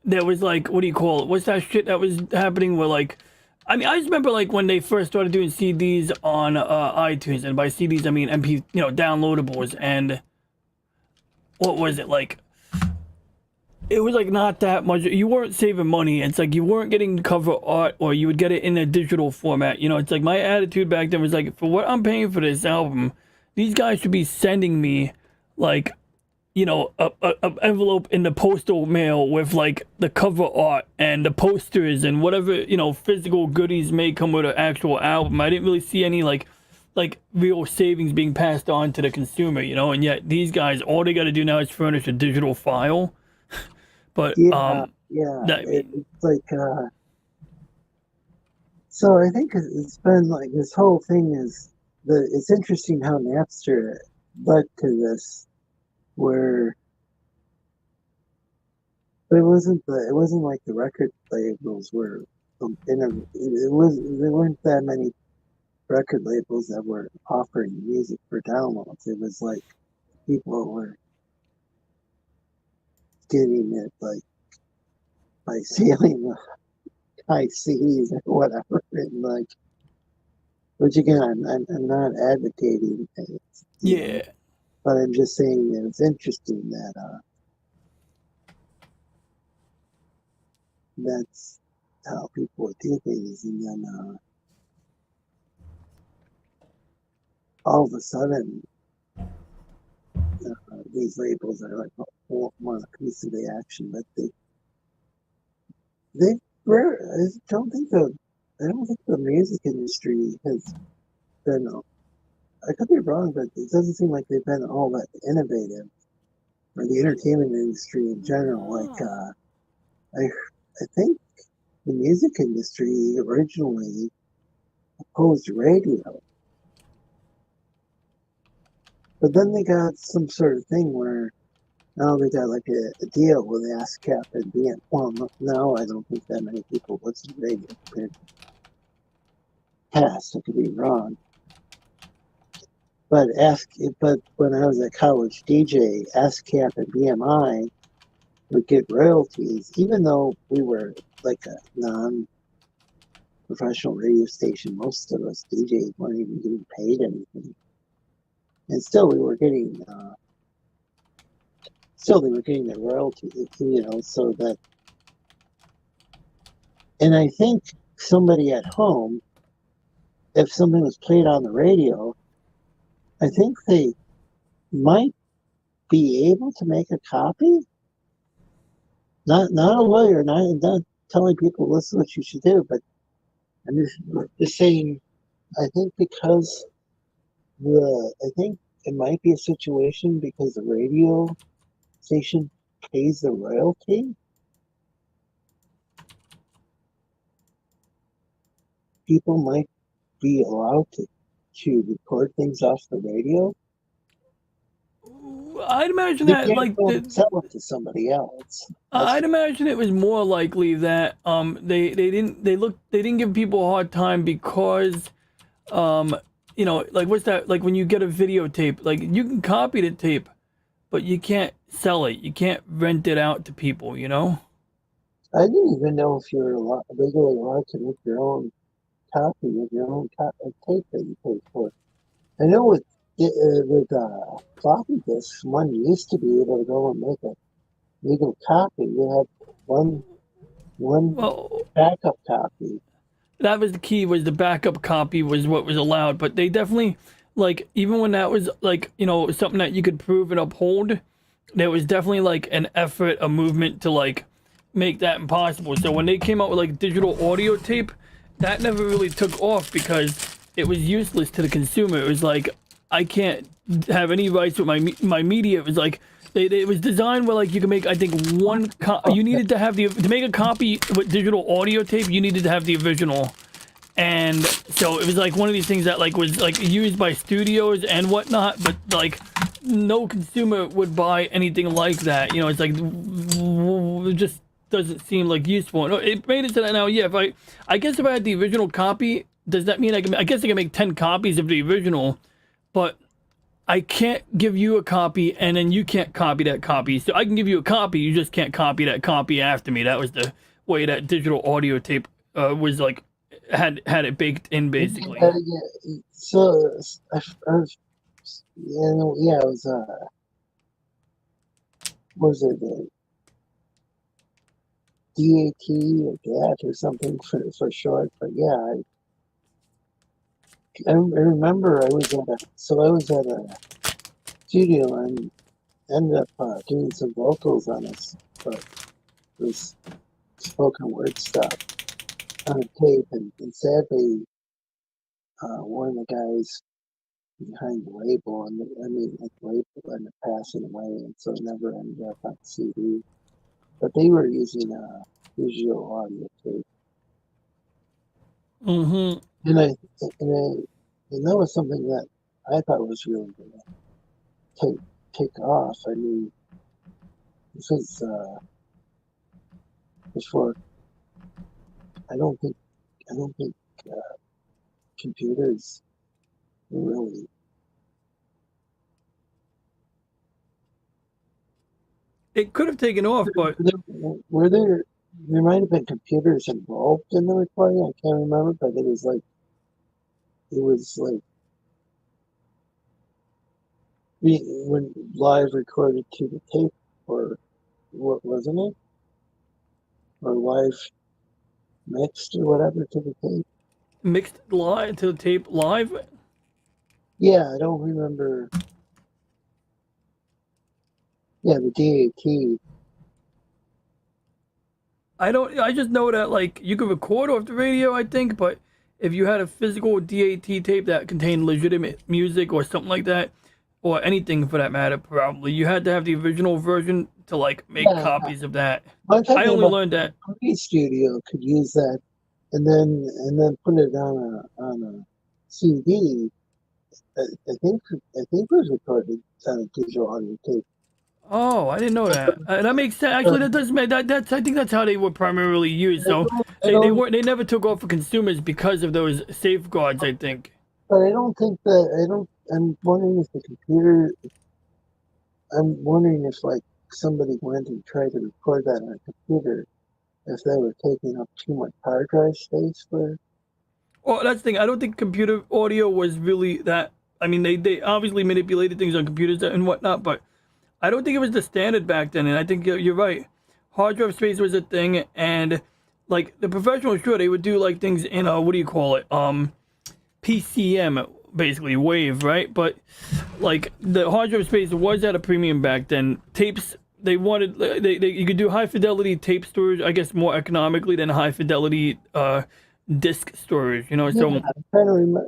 there was like, what do you call it? What's that shit that was happening where like, I mean, I just remember like when they first started doing CDs on iTunes, and by CDs I mean MP, downloadables, and what was it like? It was like not that much. You weren't saving money. It's like you weren't getting cover art, or you would get it in a digital format. It's like my attitude back then was like, for what I'm paying for this album, these guys should be sending me like, a envelope in the postal mail with like the cover art and the posters and whatever, physical goodies may come with an actual album. I didn't really see any like real savings being passed on to the consumer, and yet these guys, all they got to do now is furnish a digital file. But it's like so I think it's been like this whole thing it's interesting how Napster led to this, where but it wasn't like the record labels were there weren't that many record labels that were offering music for downloads. It was like people were getting it like by stealing the high CDs or whatever, and like, which again, I'm not advocating it, know, but I'm just saying that it's interesting that that's how people would do things, and then all of a sudden these labels are like want a piece of the action, but they I don't think the music industry has been. I could be wrong, but it doesn't seem like they've been all that innovative, or the entertainment industry in general. Like I think the music industry originally opposed radio, but then they got some sort of thing where now they got like a deal with ASCAP and BM. Well, now I don't think that many people listen to radio compared to past. I could be wrong. But when I was a college DJ, ASCAP and BMI would get royalties, even though we were like a non-professional radio station. Most of us DJs weren't even getting paid anything, and still they were getting the royalties, so that. And I think somebody at home, if something was played on the radio, I think they might be able to make a copy. Not a lawyer, not telling people this is what you should do, but I'm just saying. I think because I think it might be a situation because the radio station pays the royalty. People might be allowed to record things off the radio. I'd imagine they that can't like go and sell it to somebody else. I'd imagine it was more likely that they didn't give people a hard time because like what's that, like when you get a videotape, like you can copy the tape but you can't sell it, you can't rent it out to people, I didn't even know if you're legally allowed to make your own copy of your own tape that you pay for. I know with floppy disks, one used to be able to go and make a legal copy. You had one backup copy. That was the key, was the backup copy was what was allowed, but they definitely, like, even when that was like, something that you could prove and uphold, there was definitely like an effort, a movement to like make that impossible. So when they came out with like digital audio tape, that never really took off because it was useless to the consumer. It was like, I can't have any rights with my media. It was like, it was designed where like you can make, I think, you needed to have to make a copy with digital audio tape, you needed to have the original. And so it was like one of these things that like was like used by studios and whatnot, but like no consumer would buy anything like that. It's like, it just doesn't seem like useful. No, it made it to that now. Yeah, I guess if I had the original copy, does that mean I guess I can make 10 copies of the original, but I can't give you a copy and then you can't copy that copy. So I can give you a copy, you just can't copy that copy after me. That was the way that digital audio tape was like, had it baked in basically. So it was was it DAT or GAT or something for short? But yeah, I remember I was at a studio and ended up doing some vocals on this spoken word stuff on a tape, and sadly, one of the guys behind the label, the label ended up passing away, and so it never ended up on CD. But they were using visual audio tape. Mm-hmm. And that was something that I thought was really going to take off. I mean, this was before. I don't think computers really. It could have taken off, but Were there might have been computers involved in the recording. I can't remember, but it was like when live recorded to the tape, or what, wasn't it? Or live mixed or whatever to the tape. Mixed live to the tape live. Yeah, I don't remember. Yeah, the DAT. I just know that like you could record off the radio, I think, but if you had a physical DAT tape that contained legitimate music or something like that, or anything for that matter, probably you had to have the original version to like make copies of that. I only learned that the studio could use that, and then put it on a CD. I think it was recorded on a digital audio tape. Oh, I didn't know that. That makes sense. Actually, that does make that's. I think that's how they were primarily used. So they never took off for consumers because of those safeguards, I think. But I don't think that I'm wondering if the computer. I'm wondering if like somebody went and tried to record that on a computer, if they were taking up too much hard drive space for. Well, that's the thing. I don't think computer audio was really that. I mean, they obviously manipulated things on computers and whatnot, but I don't think it was the standard back then. And I think you're right. Hard drive space was a thing, and like the professionals, sure, they would do like things in what do you call it? PCM, basically wave, right? But like the hard drive space was at a premium back then. Tapes, they wanted you could do high fidelity tape storage, I guess, more economically than high fidelity disk storage. You know, so I'm trying to remember.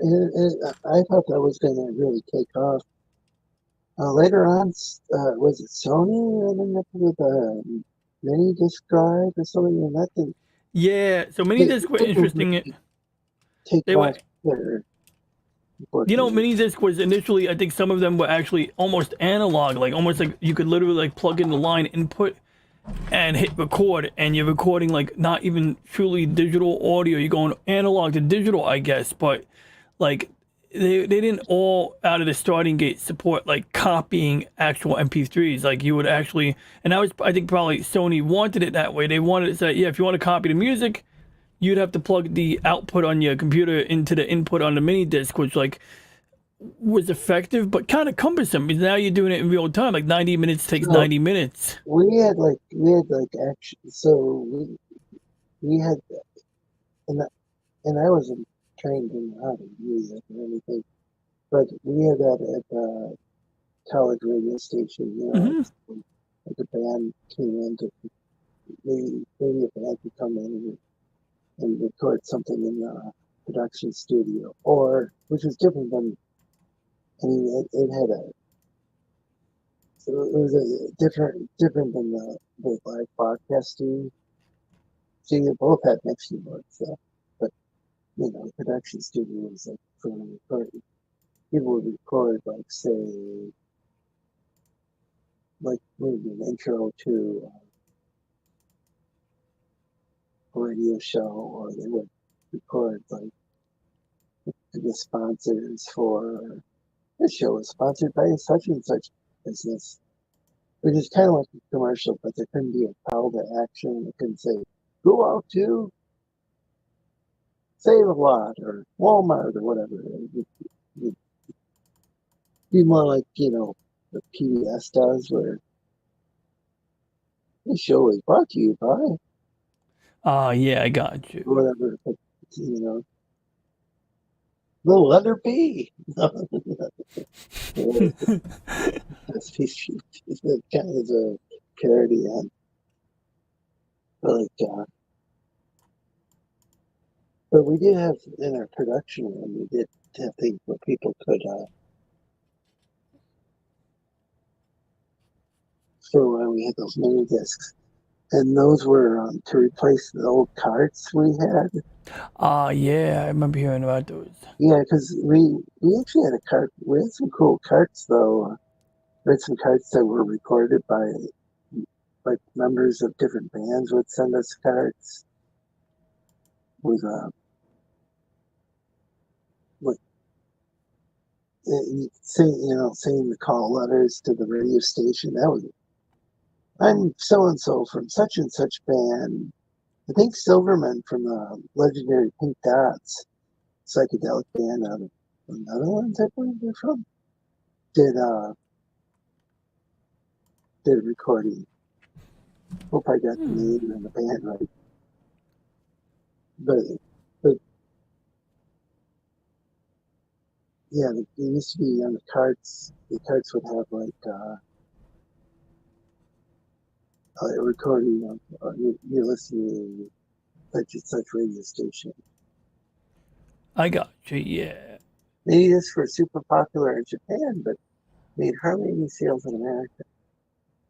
I thought that was going to really take off. Later on, was it Sony ended up with a mini disc drive or something? And that didn't. Yeah, so mini disc were interesting. They off there. You know, mini disc was initially, I think some of them were actually almost analog, like almost like you could literally like plug in the line input and hit record, and you're recording like not even truly digital audio. You're going analog to digital, I guess, but like they didn't all out of the starting gate support like copying actual MP3s. Like you would actually, and that was, I think probably Sony wanted it that way. They wanted to say, yeah, if you want to copy the music, you'd have to plug the output on your computer into the input on the mini disc, which like was effective but kind of cumbersome because now you're doing it in real time. Like 90 minutes takes 90 minutes. We had action. So we had, and I wasn't trained in how to use it or anything, but we had that at the college radio station. You know, like the band came in to maybe a band could come in and record something in the production studio, or which was different than. I mean, it had it was a different than the live broadcasting. So you both had mixing boards, so, but you know, production studio was like for recording. People would record like say, like maybe an intro to a radio show, or they would record like the sponsors for this show is sponsored by such and such business, which is kind of like a commercial, but there couldn't be a call to action. It couldn't say, go out to Save a Lot or Walmart or whatever. It'd be more like, you know, the PBS does, where this show is brought to you by. Yeah, I got you. Whatever, but, you know, little letter B. That's kind of a parody on, like, but we did have in our production room, we did have things where people could throw around. We had those mini discs, and those were to replace the old carts we had. Yeah, I remember hearing about those. Yeah, because we actually had a cart. We had some cool carts though. We had some carts that were recorded by like members of different bands would send us carts with saying the call letters to the radio station. That was, I'm so and so from such and such band. I think Silverman from the legendary Pink Dots, psychedelic band out of the Netherlands, I believe they're from, did a recording. Hope I got the name and the band right. But yeah, it used to be on the carts. The carts would have like a recording of you're listening to such radio station. I got you. Yeah. Maybe this were super popular in Japan, but made hardly any sales in America.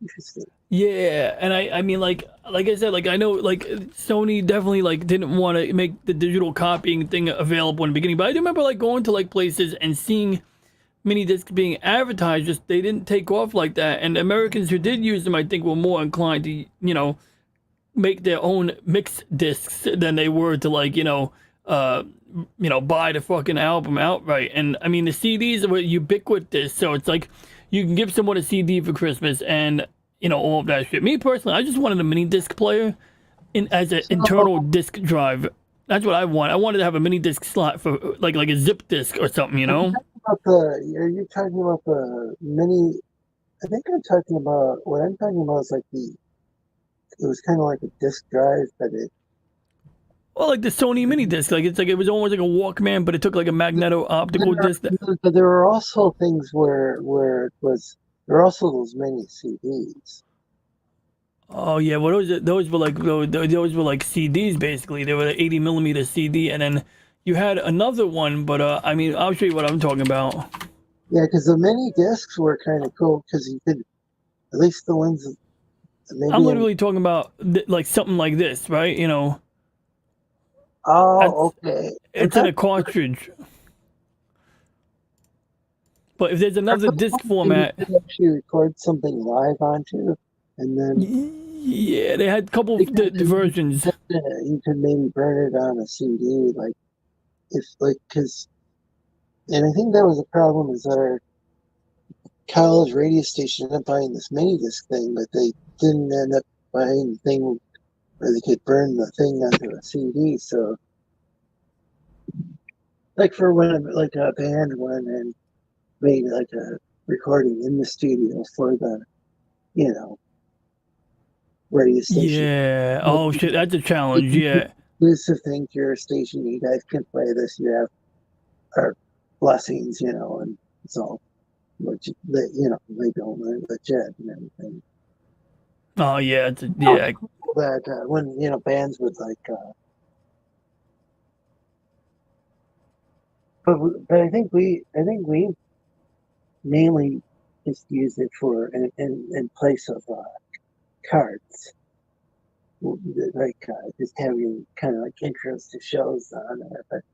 Interesting. Yeah, and I mean, like I said, like I know, like Sony definitely like didn't want to make the digital copying thing available in the beginning, but I do remember like going to like places and seeing mini discs being advertised. Just they didn't take off like that, and Americans who did use them, I think, were more inclined to make their own mixed discs than they were to like buy the fucking album outright. And I mean, the CDs were ubiquitous, so it's like you can give someone a CD for Christmas and all of that shit. Me personally, I just wanted a mini disc player as an internal disc drive. That's what I want. I wanted to have a mini disc slot for like a zip disc or something, Are you talking about the mini? I think I'm talking about what I'm talking about is like it was kind of like a disc drive, but well, like the Sony mini disc, it was almost like a Walkman, but it took like a magneto optical disc. But there were also things where it was. There were also those mini CDs. Oh yeah, well those were like CDs basically. They were an 80 millimeter CD, and then you had another one, but I mean I'll show you what I'm talking about. Yeah, because the mini discs were kind of cool because you could, at least the ones. I'm literally talking about like something like this, right? Oh, okay. It's in a cartridge. But if there's another disc format, you could actually record something live onto, and then yeah, they had a couple of versions. You could maybe burn it on a CD, because, and I think that was the problem is that our college radio station ended up buying this mini disc thing, but they didn't end up buying the thing where they could burn the thing onto a CD. So, like for when a band went and made like a recording in the studio for the, radio station. Yeah. Oh shit, that's a challenge. Yeah. Exclusive thing to your station. You guys can play this. You have our blessings, and it's all legit. They don't legit and everything. Oh yeah, yeah. That when bands would like. But I think we mainly just use it for in place of cards, just having kind of like intros to shows on there. But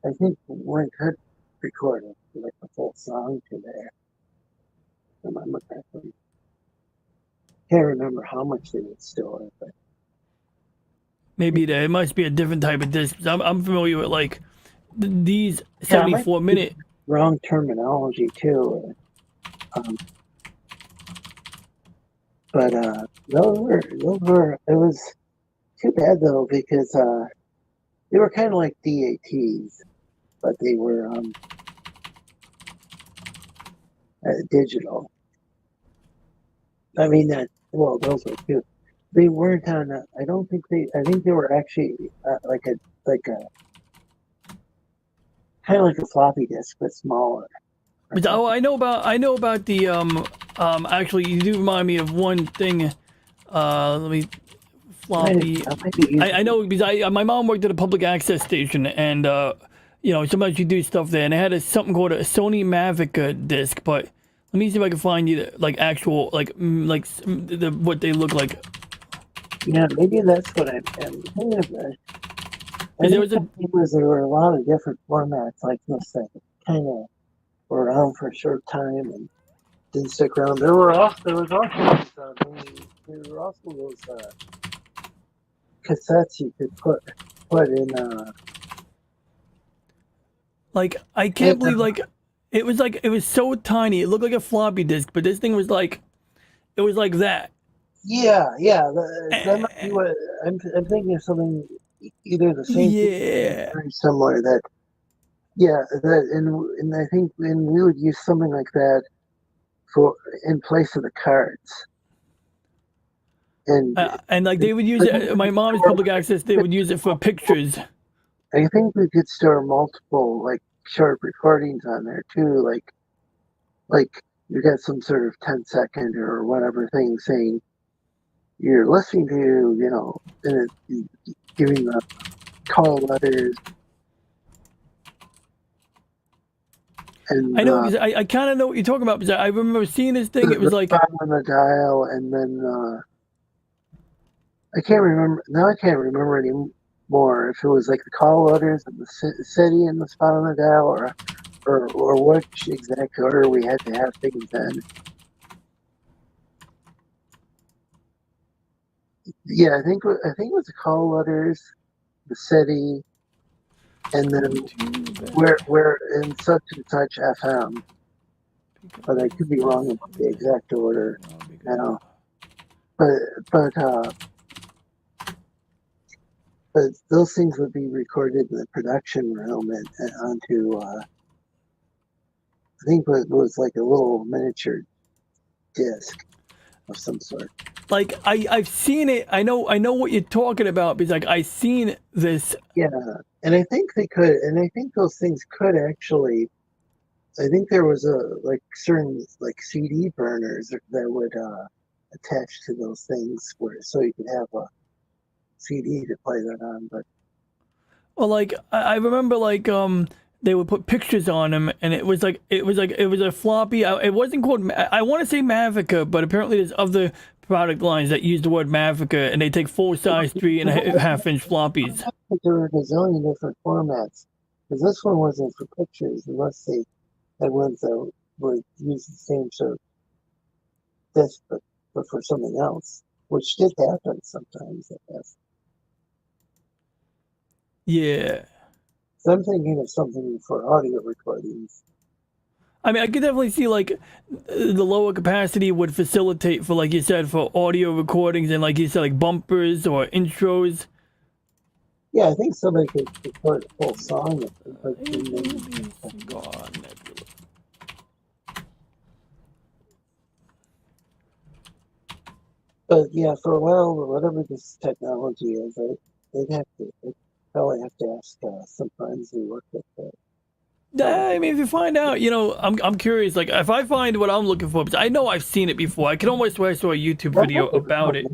I think one could record like a full song to there. Can't remember how much they would store, but maybe it must be a different type of disc. I'm familiar with like these 74-minute. Wrong terminology too. But those were. It was too bad though because they were kind of like DATs, but they were digital. I mean those were too. They weren't on. I don't think they. I think they were actually like a kind of like a floppy disk, but smaller. But I know about the actually you do remind me of one thing. Let me floppy. I know because my mom worked at a public access station, and sometimes you do stuff there, and they had something called a Sony Mavic disc. But let me see if I can find you like actual what they look like. Yeah, maybe that's what I'm thinking of. There were a lot of different formats like this that kind of were around for a short time and didn't stick around. There were also those cassettes you could put in. Like I can't believe It was so tiny. It looked like a floppy disk, but this thing was like, it was like that. Yeah, that might be what I'm thinking of something either the same Yeah. or very similar. And I think we would use something like that for in place of the cards. And like they would use it. My mom's public access. They would use it for pictures. I think we could store multiple like short recordings on there too, like you got some sort of 10-second or whatever thing saying you're listening to, and giving the call letters. And I know, because I kind of know what you're talking about, because I remember seeing this thing. It was like on the dial, and then I can't remember now. I can't remember anymore if it was like the call letters and the city and the spot on the dial, or which exact order we had to have things in. Yeah, I think it was the call letters, the city, and then we're in such and such FM. But I could be wrong about the exact order now. But those things would be recorded in the production room and onto I think it was like a little miniature disc of some sort. Like I've seen it. I know what you're talking about, because like I seen this. Yeah, and I think they could, and I think those things could actually. I think there was certain CD burners that would attach to those things so you could have a CD to play that on. But well, like I remember they would put pictures on them, and it was a floppy. It wasn't called. I want to say Mavica, but apparently there's other product lines that use the word Mavica, and they take full-size 3.5-inch floppies. There were a gazillion different formats, because this one wasn't for pictures, unless they had ones that would use the same sort of disc, but for something else, which did happen sometimes, I guess. Yeah. So I'm thinking of something for audio recordings. I mean, I could definitely see the lower capacity would facilitate for, like you said, for audio recordings and, like you said, like bumpers or intros. Yeah, I think somebody could record a full song. But yeah, for a while, whatever this technology is, they'd probably have to ask some friends who work with it. I mean, if you find out, I'm curious. Like, if I find what I'm looking for, because I know I've seen it before. I can almost swear I saw a YouTube video about it.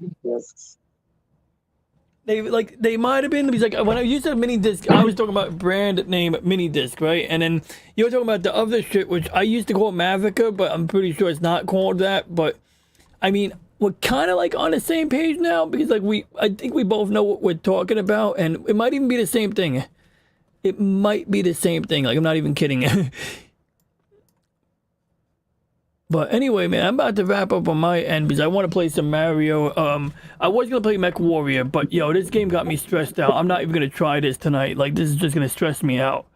They might have been, because like when I used a mini disc, I was talking about brand name mini disc, right? And then you were talking about the other shit, which I used to call Mavica, but I'm pretty sure it's not called that. But I mean, we're kind of like on the same page now, because like I think we both know what we're talking about, and it might even be the same thing. It might be the same thing. Like, I'm not even kidding. But anyway, man, I'm about to wrap up on my end because I want to play some Mario. I was going to play Mech Warrior, but, yo, this game got me stressed out. I'm not even going to try this tonight. Like, this is just going to stress me out.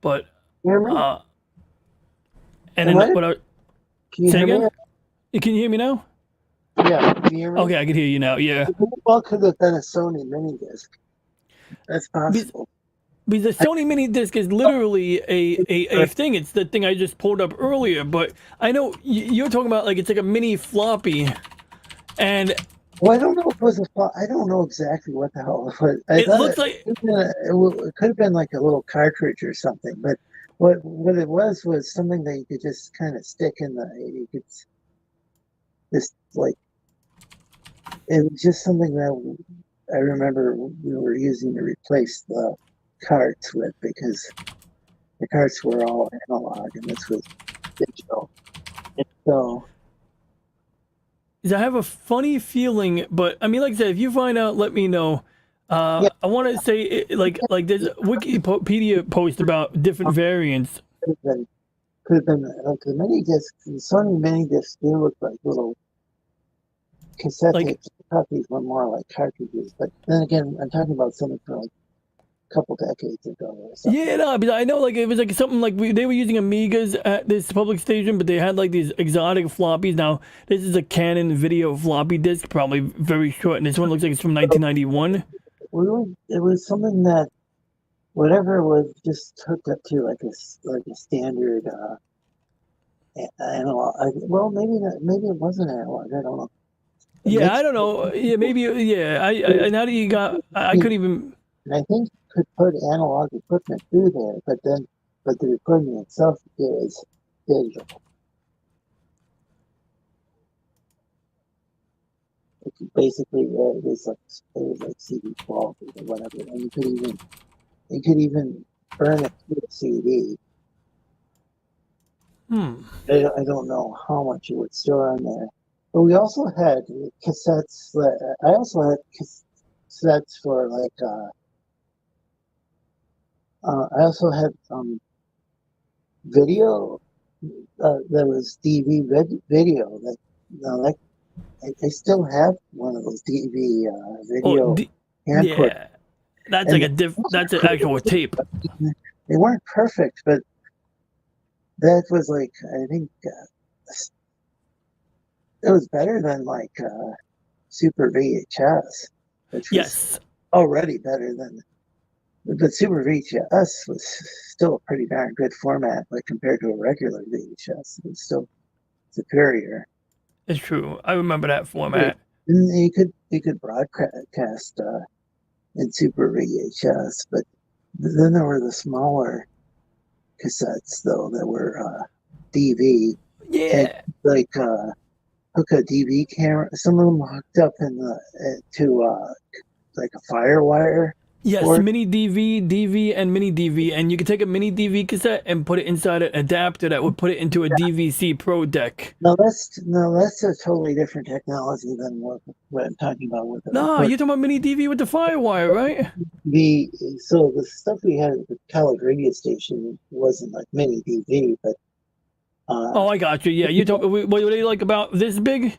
But, and then what I... Say again? Can you hear me now? Yeah, can you hear me? Okay, I can hear you now, yeah. Well, could have been a Sony mini disc. That's possible. Because the Sony mini disc is literally a thing. It's the thing I just pulled up earlier. But I know you're talking about, like, it's like a mini floppy. And... Well, I don't know if it was a floppy. I don't know exactly what the hell it was. It looks like... It could have been like a little cartridge or something. But what it was something that you could just kind of stick in the... You could just, like... It was just something that I remember we were using to replace the carts with, because the carts were all analog and this was digital. And so I have a funny feeling, but I mean, like I said, if you find out, let me know. I want to say, like there's a Wikipedia post about different variants. Could have been like the mini discs. The Sony mini discs do look like little cassette tapes. I thought these were more like cartridges, but then again, I'm talking about something for like couple decades ago or something. Yeah, no, but I know like it was like something like they were using Amigas at this public station, but they had like these exotic floppies. Now this is a Canon video floppy disk, probably very short, and this one looks like it's from 1991. It was something that whatever it was just hooked up to like a standard analog. Well, maybe it wasn't analog. I don't know. Yeah, I don't know. Yeah, maybe. Yeah, I now that you got, I couldn't even. And I think you could put analog equipment through there, but the equipment itself is digital. Basically, it was like CD12 or whatever, and you could even burn it through a CD. I don't know how much you would store on there, but we also had cassettes. I also had cassettes for like. I also had video that was DV video. Like I still have one of those DV video. Yeah, that's like that's an actual tape. They weren't perfect, but that was like I think it was better than like Super VHS, which was already better than. But Super VHS was still a pretty darn good format, like compared to a regular VHS. It was still superior. It's true. I remember that format. And you could broadcast in Super VHS, but then there were the smaller cassettes though that were DV. Yeah. And, like hook a DV camera. Some of them hooked up to like a FireWire. Yes, mini DV, and mini DV, and you could take a mini DV cassette and put it inside an adapter that would put it into a DVC Pro deck. No, that's a totally different technology than what I'm talking about with it. No, you're talking about mini DV with the FireWire, right? So the stuff we had at the college radio station wasn't like mini DV, but oh, I got you. Yeah, you talk. What were they like about this big?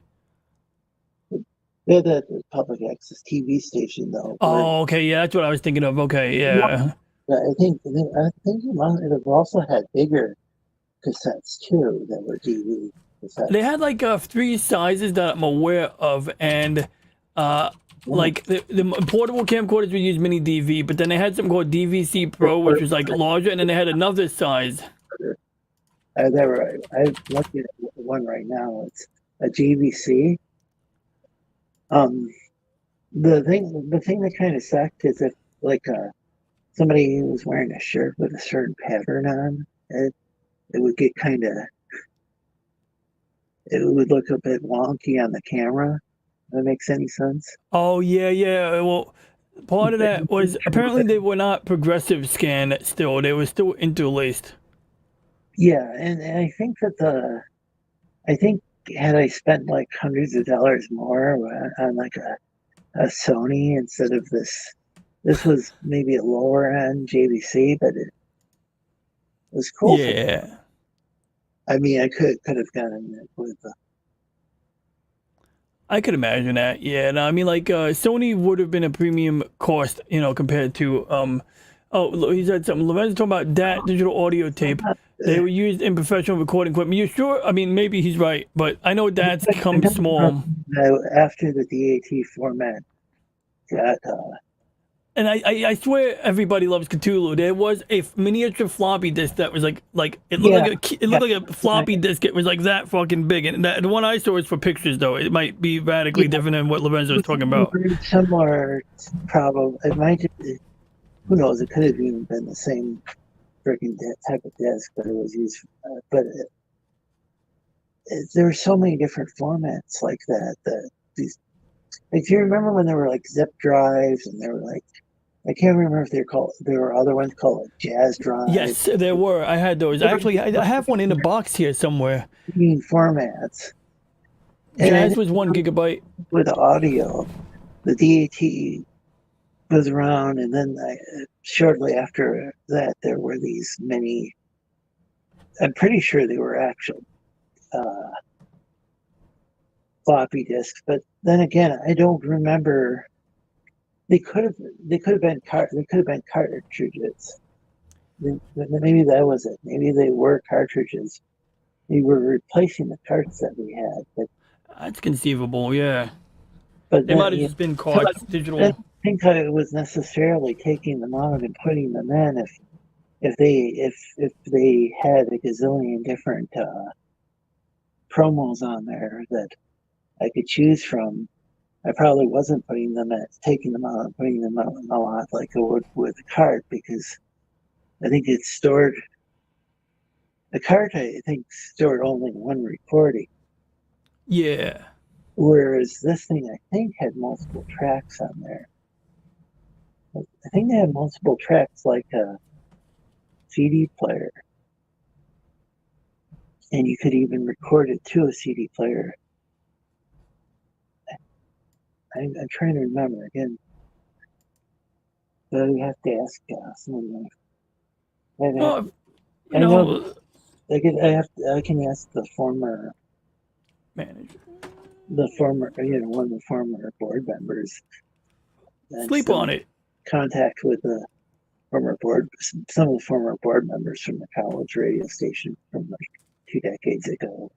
We had the public access TV station though. Oh, okay, yeah, that's what I was thinking of. Okay, yeah. I think you might have also had bigger cassettes too that were DV cassettes. They had like 3 sizes that I'm aware of, and like the portable camcorders would use mini DV, but then they had something called DVC Pro, which was like larger, and then they had another size. I'm looking at one right now. It's a JVC. The thing that kind of sucked is if like somebody was wearing a shirt with a certain pattern on it, it would get it would look a bit wonky on the camera. If that makes any sense? Oh yeah. Well, part of that was apparently they were not progressive scan still. They were still interlaced. Yeah, and I think that had I spent like hundreds of dollars more on like a Sony instead of this was maybe a lower end JVC, but it was cool. Yeah. I mean, I could have gotten it with I could imagine that. Yeah, no, I mean, like Sony would have been a premium cost, compared to Oh, he said something. Lorenzo's talking about that digital audio tape. They were used in professional recording equipment. You sure? I mean, maybe he's right, but I know that's come small. After the DAT format got. And I swear everybody loves Cthulhu. There was a miniature floppy disk that was like it looked like a floppy disk. It was like that fucking big. And the one I saw is for pictures though. It might be radically different than what Lorenzo was talking about. Similar, probably. It might. Who knows? It could have even been the same freaking type of disc, but it was used. There were so many different formats like that. These, like, do you remember when there were like zip drives and there were like, I can't remember if there were other ones called like jazz drives. Yes, there were. I had those. Actually, I have one in a box here somewhere. Formats. Jazz was 1 gigabyte. With audio, the DAT was around, and then shortly after that, there were these many. I'm pretty sure they were actual floppy disks, but then again, I don't remember They could have been cartridges. Maybe that was it. Maybe they were cartridges. We were replacing the carts that we had, but That's conceivable, yeah. but They might have just been carts, digital. I don't think it was necessarily taking them out and putting them in. If they had a gazillion different promos on there that I could choose from, I probably wasn't taking them out and putting them out a lot like I would with a cart, because I think it's stored. The cart, I think, stored only one recording. Yeah. Whereas this thing, I think, had multiple tracks on there. I think they had multiple tracks like a CD player. And you could even record it to a CD player. I'm trying to remember again. But we have to ask someone. I can ask the former manager, one of the former board members. Sleep on it. Contact with some of the former board members from the college radio station from like 2 decades ago.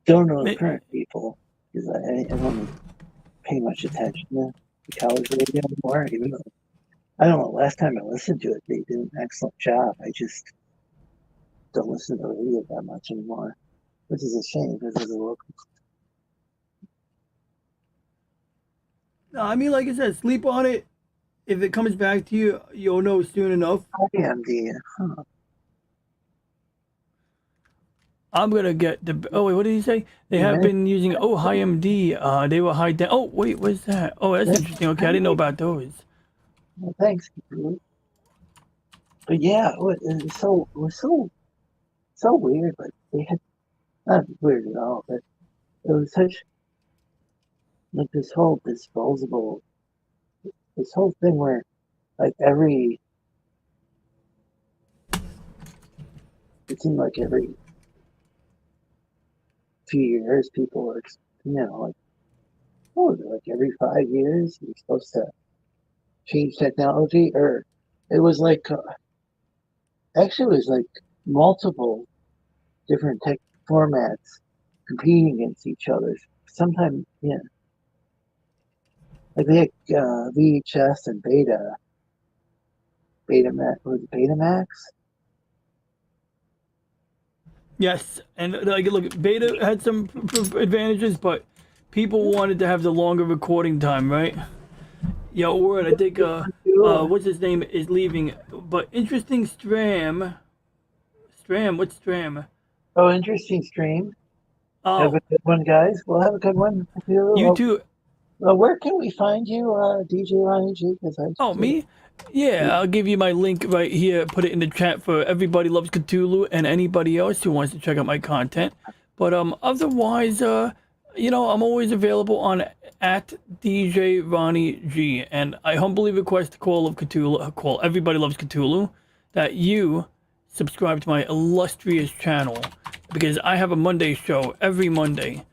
Don't know the current people, because I don't pay much attention to the college radio anymore. Even though, I don't know, last time I listened to it, they did an excellent job. I just don't listen to the radio that much anymore, which is a shame because it's a local. No, I mean, like I said, sleep on it. If it comes back to you, you'll know soon enough. IMD. Huh. I'm gonna get the. Oh wait, what did he say? They have been using. Oh, HiMD. They were high down. Oh wait, what's that? Oh, that's interesting. Okay, I didn't know about those. Well, thanks. But yeah, it was so weird. But they had not weird at all. But it was such like this whole disposable. This whole thing where, like, it seemed like every few years, people were, like every 5 years, you're supposed to change technology, or it was like, actually, it was like multiple different tech formats competing against each other. Sometimes, yeah. Like they had VHS and Betamax. Yes, and like look, Beta had some advantages, but people wanted to have the longer recording time, right? Yeah, word. I think what's his name is leaving, but interesting Stram. What's Stram? Oh, interesting stream. Oh, have a good one, guys. We'll have a good one. You too. Where can we find you, DJ Ronnie G? Me? Yeah, I'll give you my link right here. Put it in the chat for everybody loves Cthulhu and anybody else who wants to check out my content. But otherwise, I'm always available on at DJ Ronnie G, and I humbly request Call of Cthulhu, Call Everybody Loves Cthulhu, that you subscribe to my illustrious channel, because I have a Monday show every Monday,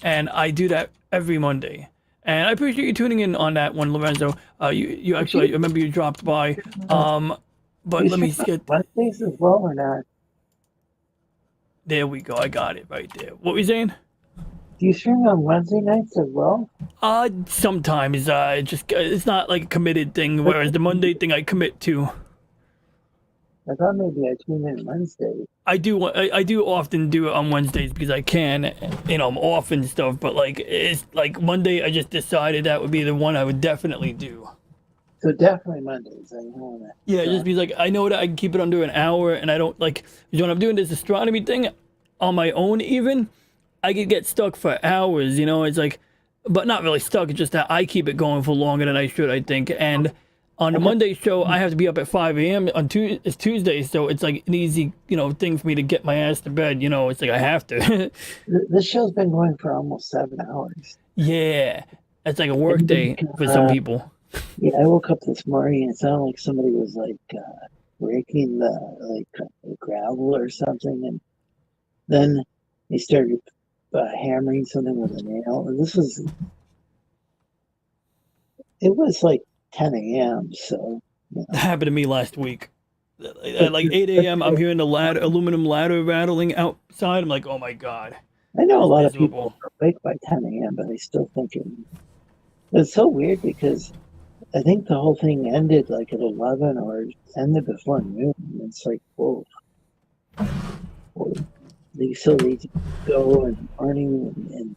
and I do that every Monday. And I appreciate you tuning in on that one, Lorenzo. You actually, I remember you dropped by. But let me get Wednesdays as well or not? There we go. I got it right there. What were you saying? Do you stream on Wednesday nights as well? Sometimes. It's not like a committed thing. Whereas the Monday thing, I commit to. I thought maybe I tune in Wednesday. I do often do it on Wednesdays because I can, I'm off and stuff. But like it's like Monday, I just decided that would be the one I would definitely do. So definitely Mondays. Yeah, just because like I know that I can keep it under an hour, and I don't like when I'm doing this astronomy thing on my own. Even I could get stuck for hours. It's like, but not really stuck. It's just that I keep it going for longer than I should, I think, and. On the Monday show, I have to be up at 5 a.m. It's Tuesday, so it's like an easy, thing for me to get my ass to bed. It's like I have to. This show's been going for almost 7 hours. Yeah, that's like a work day for some people. Yeah, I woke up this morning and it sounded like somebody was like breaking the gravel or something, and then they started hammering something with a nail. And this was It was like 10 a.m. So That happened to me last week. At like 8 a.m., I'm hearing the aluminum ladder rattling outside. I'm like, oh my god. I know a lot miserable. of people are awake by 10 a.m., but they still thinking. It's so weird because I think the whole thing ended like at 11 or ended before noon. It's like, whoa. They still need to go in the morning and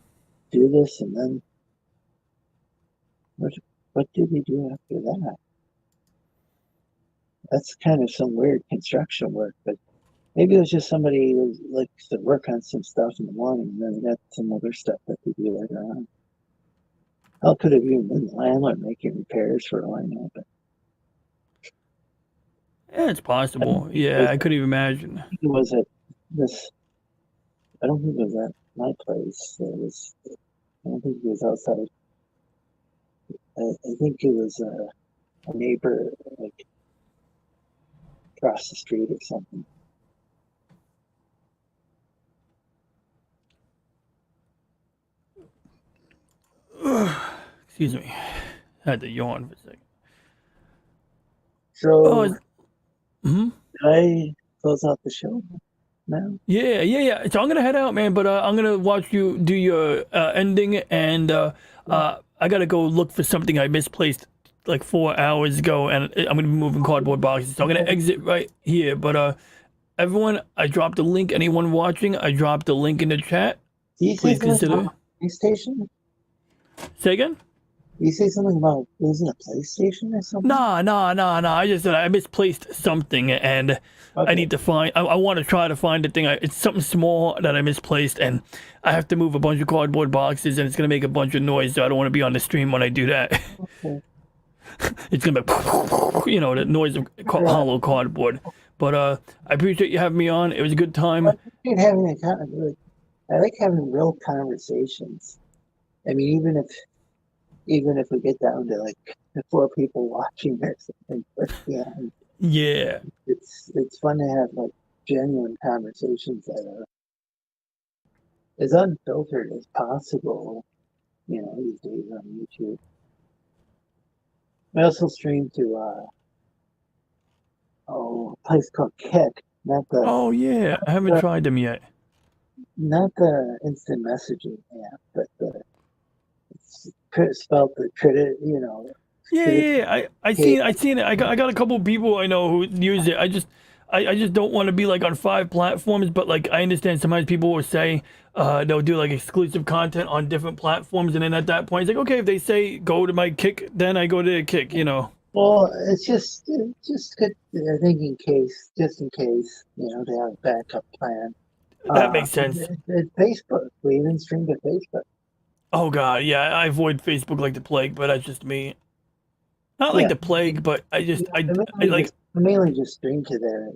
do this, and then what do they do after that? That's kind of some weird construction work, but maybe it was just somebody who likes to work on some stuff in the morning, and then they got some other stuff that they do later on. How could have even been the landlord making repairs for all I know? But yeah, it's possible. I couldn't even imagine. It was at this. I don't think it was at my place. I don't think it was outside. I think it was a neighbor, like across the street or something. Excuse me. I had to yawn for a second. So, did I close out the show now? Yeah. So I'm gonna head out, man. But I'm gonna watch you do your ending, and I gotta go look for something I misplaced like 4 hours ago, and I'm gonna be moving cardboard boxes. So I'm gonna exit right here. But everyone, I dropped a link. Anyone watching, I dropped a link in the chat. Please consider. PlayStation? Say again? You say something about losing a PlayStation or something? Nah. I just said I misplaced something, and I need to find. I want to try to find the thing. It's something small that I misplaced, and I have to move a bunch of cardboard boxes, and it's gonna make a bunch of noise. So I don't want to be on the stream when I do that. Okay. It's gonna be, the noise of hollow cardboard. But I appreciate you having me on. It was a good time. I like having real conversations. I mean, even if we get down to like 4 people watching or something, but yeah, it's fun to have like genuine conversations that are as unfiltered as possible. These days on YouTube. I also stream to a place called Kick, not the. Oh yeah, I haven't tried them yet. Not the instant messaging app, but it's spelled the credit. Yeah. I seen it. I got a couple of people I know who use it. I just don't want to be like on 5 platforms, but like I understand sometimes people will say they'll do like exclusive content on different platforms, and then at that point it's like, okay, if they say go to my Kick, then I go to their Kick. Well, it's just good. I think just in case, to have a backup plan. That makes sense. Facebook. We even stream to Facebook. Oh god, yeah, I avoid Facebook like the plague, but that's just me. Not like the plague, but I mainly just stream to there.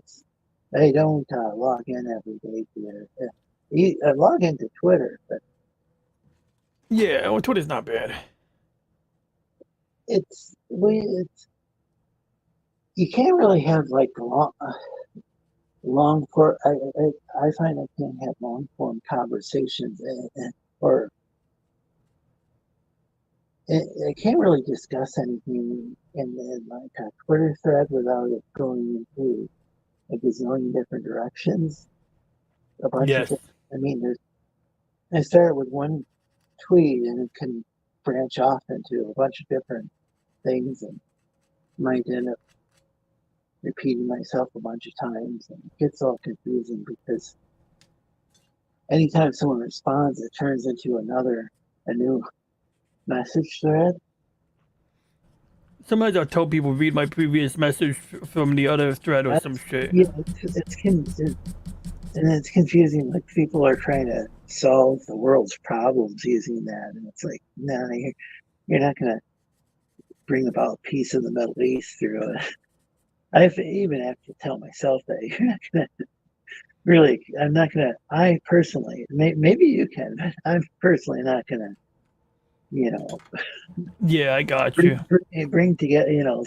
I don't log in every day to there. I log into Twitter, but yeah, well, Twitter's not bad. You can't really have like long form. I find I can't have long form conversations, or I can't really discuss anything in like a Twitter thread without it going into like a zillion different directions. A bunch of. I mean, I start with one tweet and it can branch off into a bunch of different things, and might end up repeating myself a bunch of times, and it gets all confusing because anytime someone responds, it turns into a new message thread. Sometimes I'll tell people read my previous message from the other thread or some shit. Yeah, it's confusing. Like people are trying to solve the world's problems using that, and it's like, no, you're not gonna bring about peace in the Middle East through it. I even have to tell myself that you're not gonna really. I'm not gonna. I personally, maybe you can, but I'm personally not gonna. Yeah, I got you. Bring together,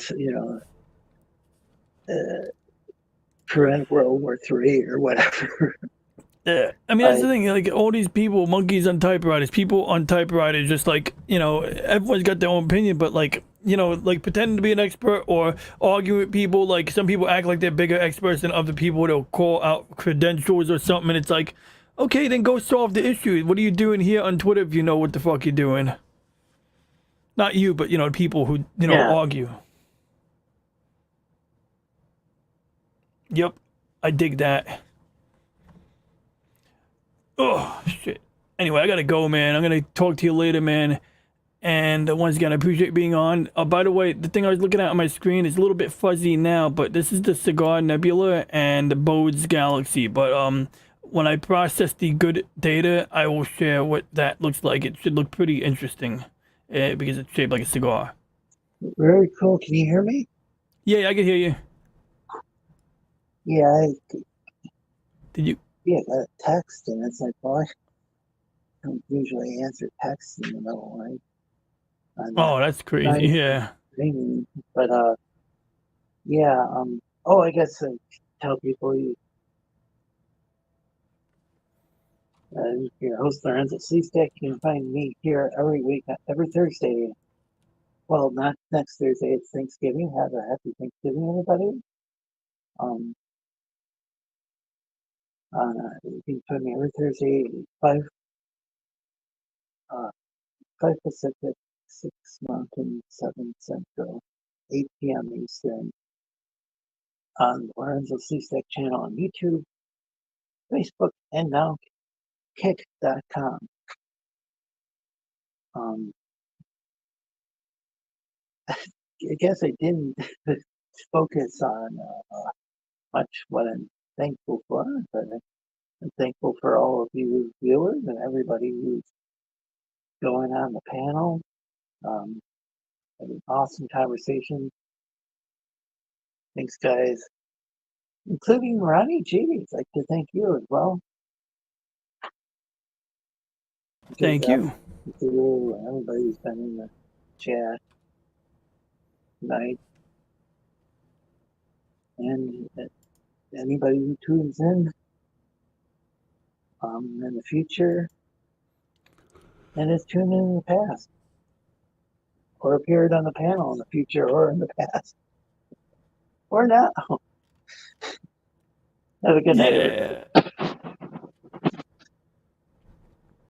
prevent World War III or whatever. Yeah, I mean that's the thing. Like all these people, monkeys on typewriters, people on typewriters, just like everyone's got their own opinion, but like like pretending to be an expert or arguing with people. Like some people act like they're bigger experts than other people. They'll call out credentials or something, and it's like, okay, then go solve the issue. What are you doing here on Twitter if you know what the fuck you're doing? Not you, but people who argue. Yep, I dig that. Oh shit. Anyway, I gotta go, man. I'm gonna talk to you later, man. And once again, I appreciate being on. By the way, the thing I was looking at on my screen is a little bit fuzzy now, but this is the Cigar Nebula and the Bode's Galaxy. But when I process the good data, I will share what that looks like. It should look pretty interesting because it's shaped like a cigar. Very cool. Can you hear me? Yeah, I can hear you. Yeah, Did you? Yeah, got a text, and it's like, well, I don't usually answer texts in the middle, right? Oh, that's crazy. Yeah. But yeah. Oh, I guess tell people your host Lorenzo Sleestakians. You can find me here every week, every Thursday. Well, not next Thursday. It's Thanksgiving. Have a happy Thanksgiving, everybody. You can find me every Thursday, 5 Pacific, 6 Mountain, 7 Central, 8 p.m. Eastern on Lorenzo Sleestak channel on YouTube, Facebook, and now Kick.com. I guess I didn't focus on much what I'm thankful for, but I'm thankful for all of you viewers and everybody who's going on the panel. An awesome conversation. Thanks, guys, including Ronnie G. I'd like to thank you as well. Thank you. Everybody who's been in the chat tonight. And anybody who tunes in the future and has tuned in the past or appeared on the panel in the future or in the past or now. Have a good night, everybody.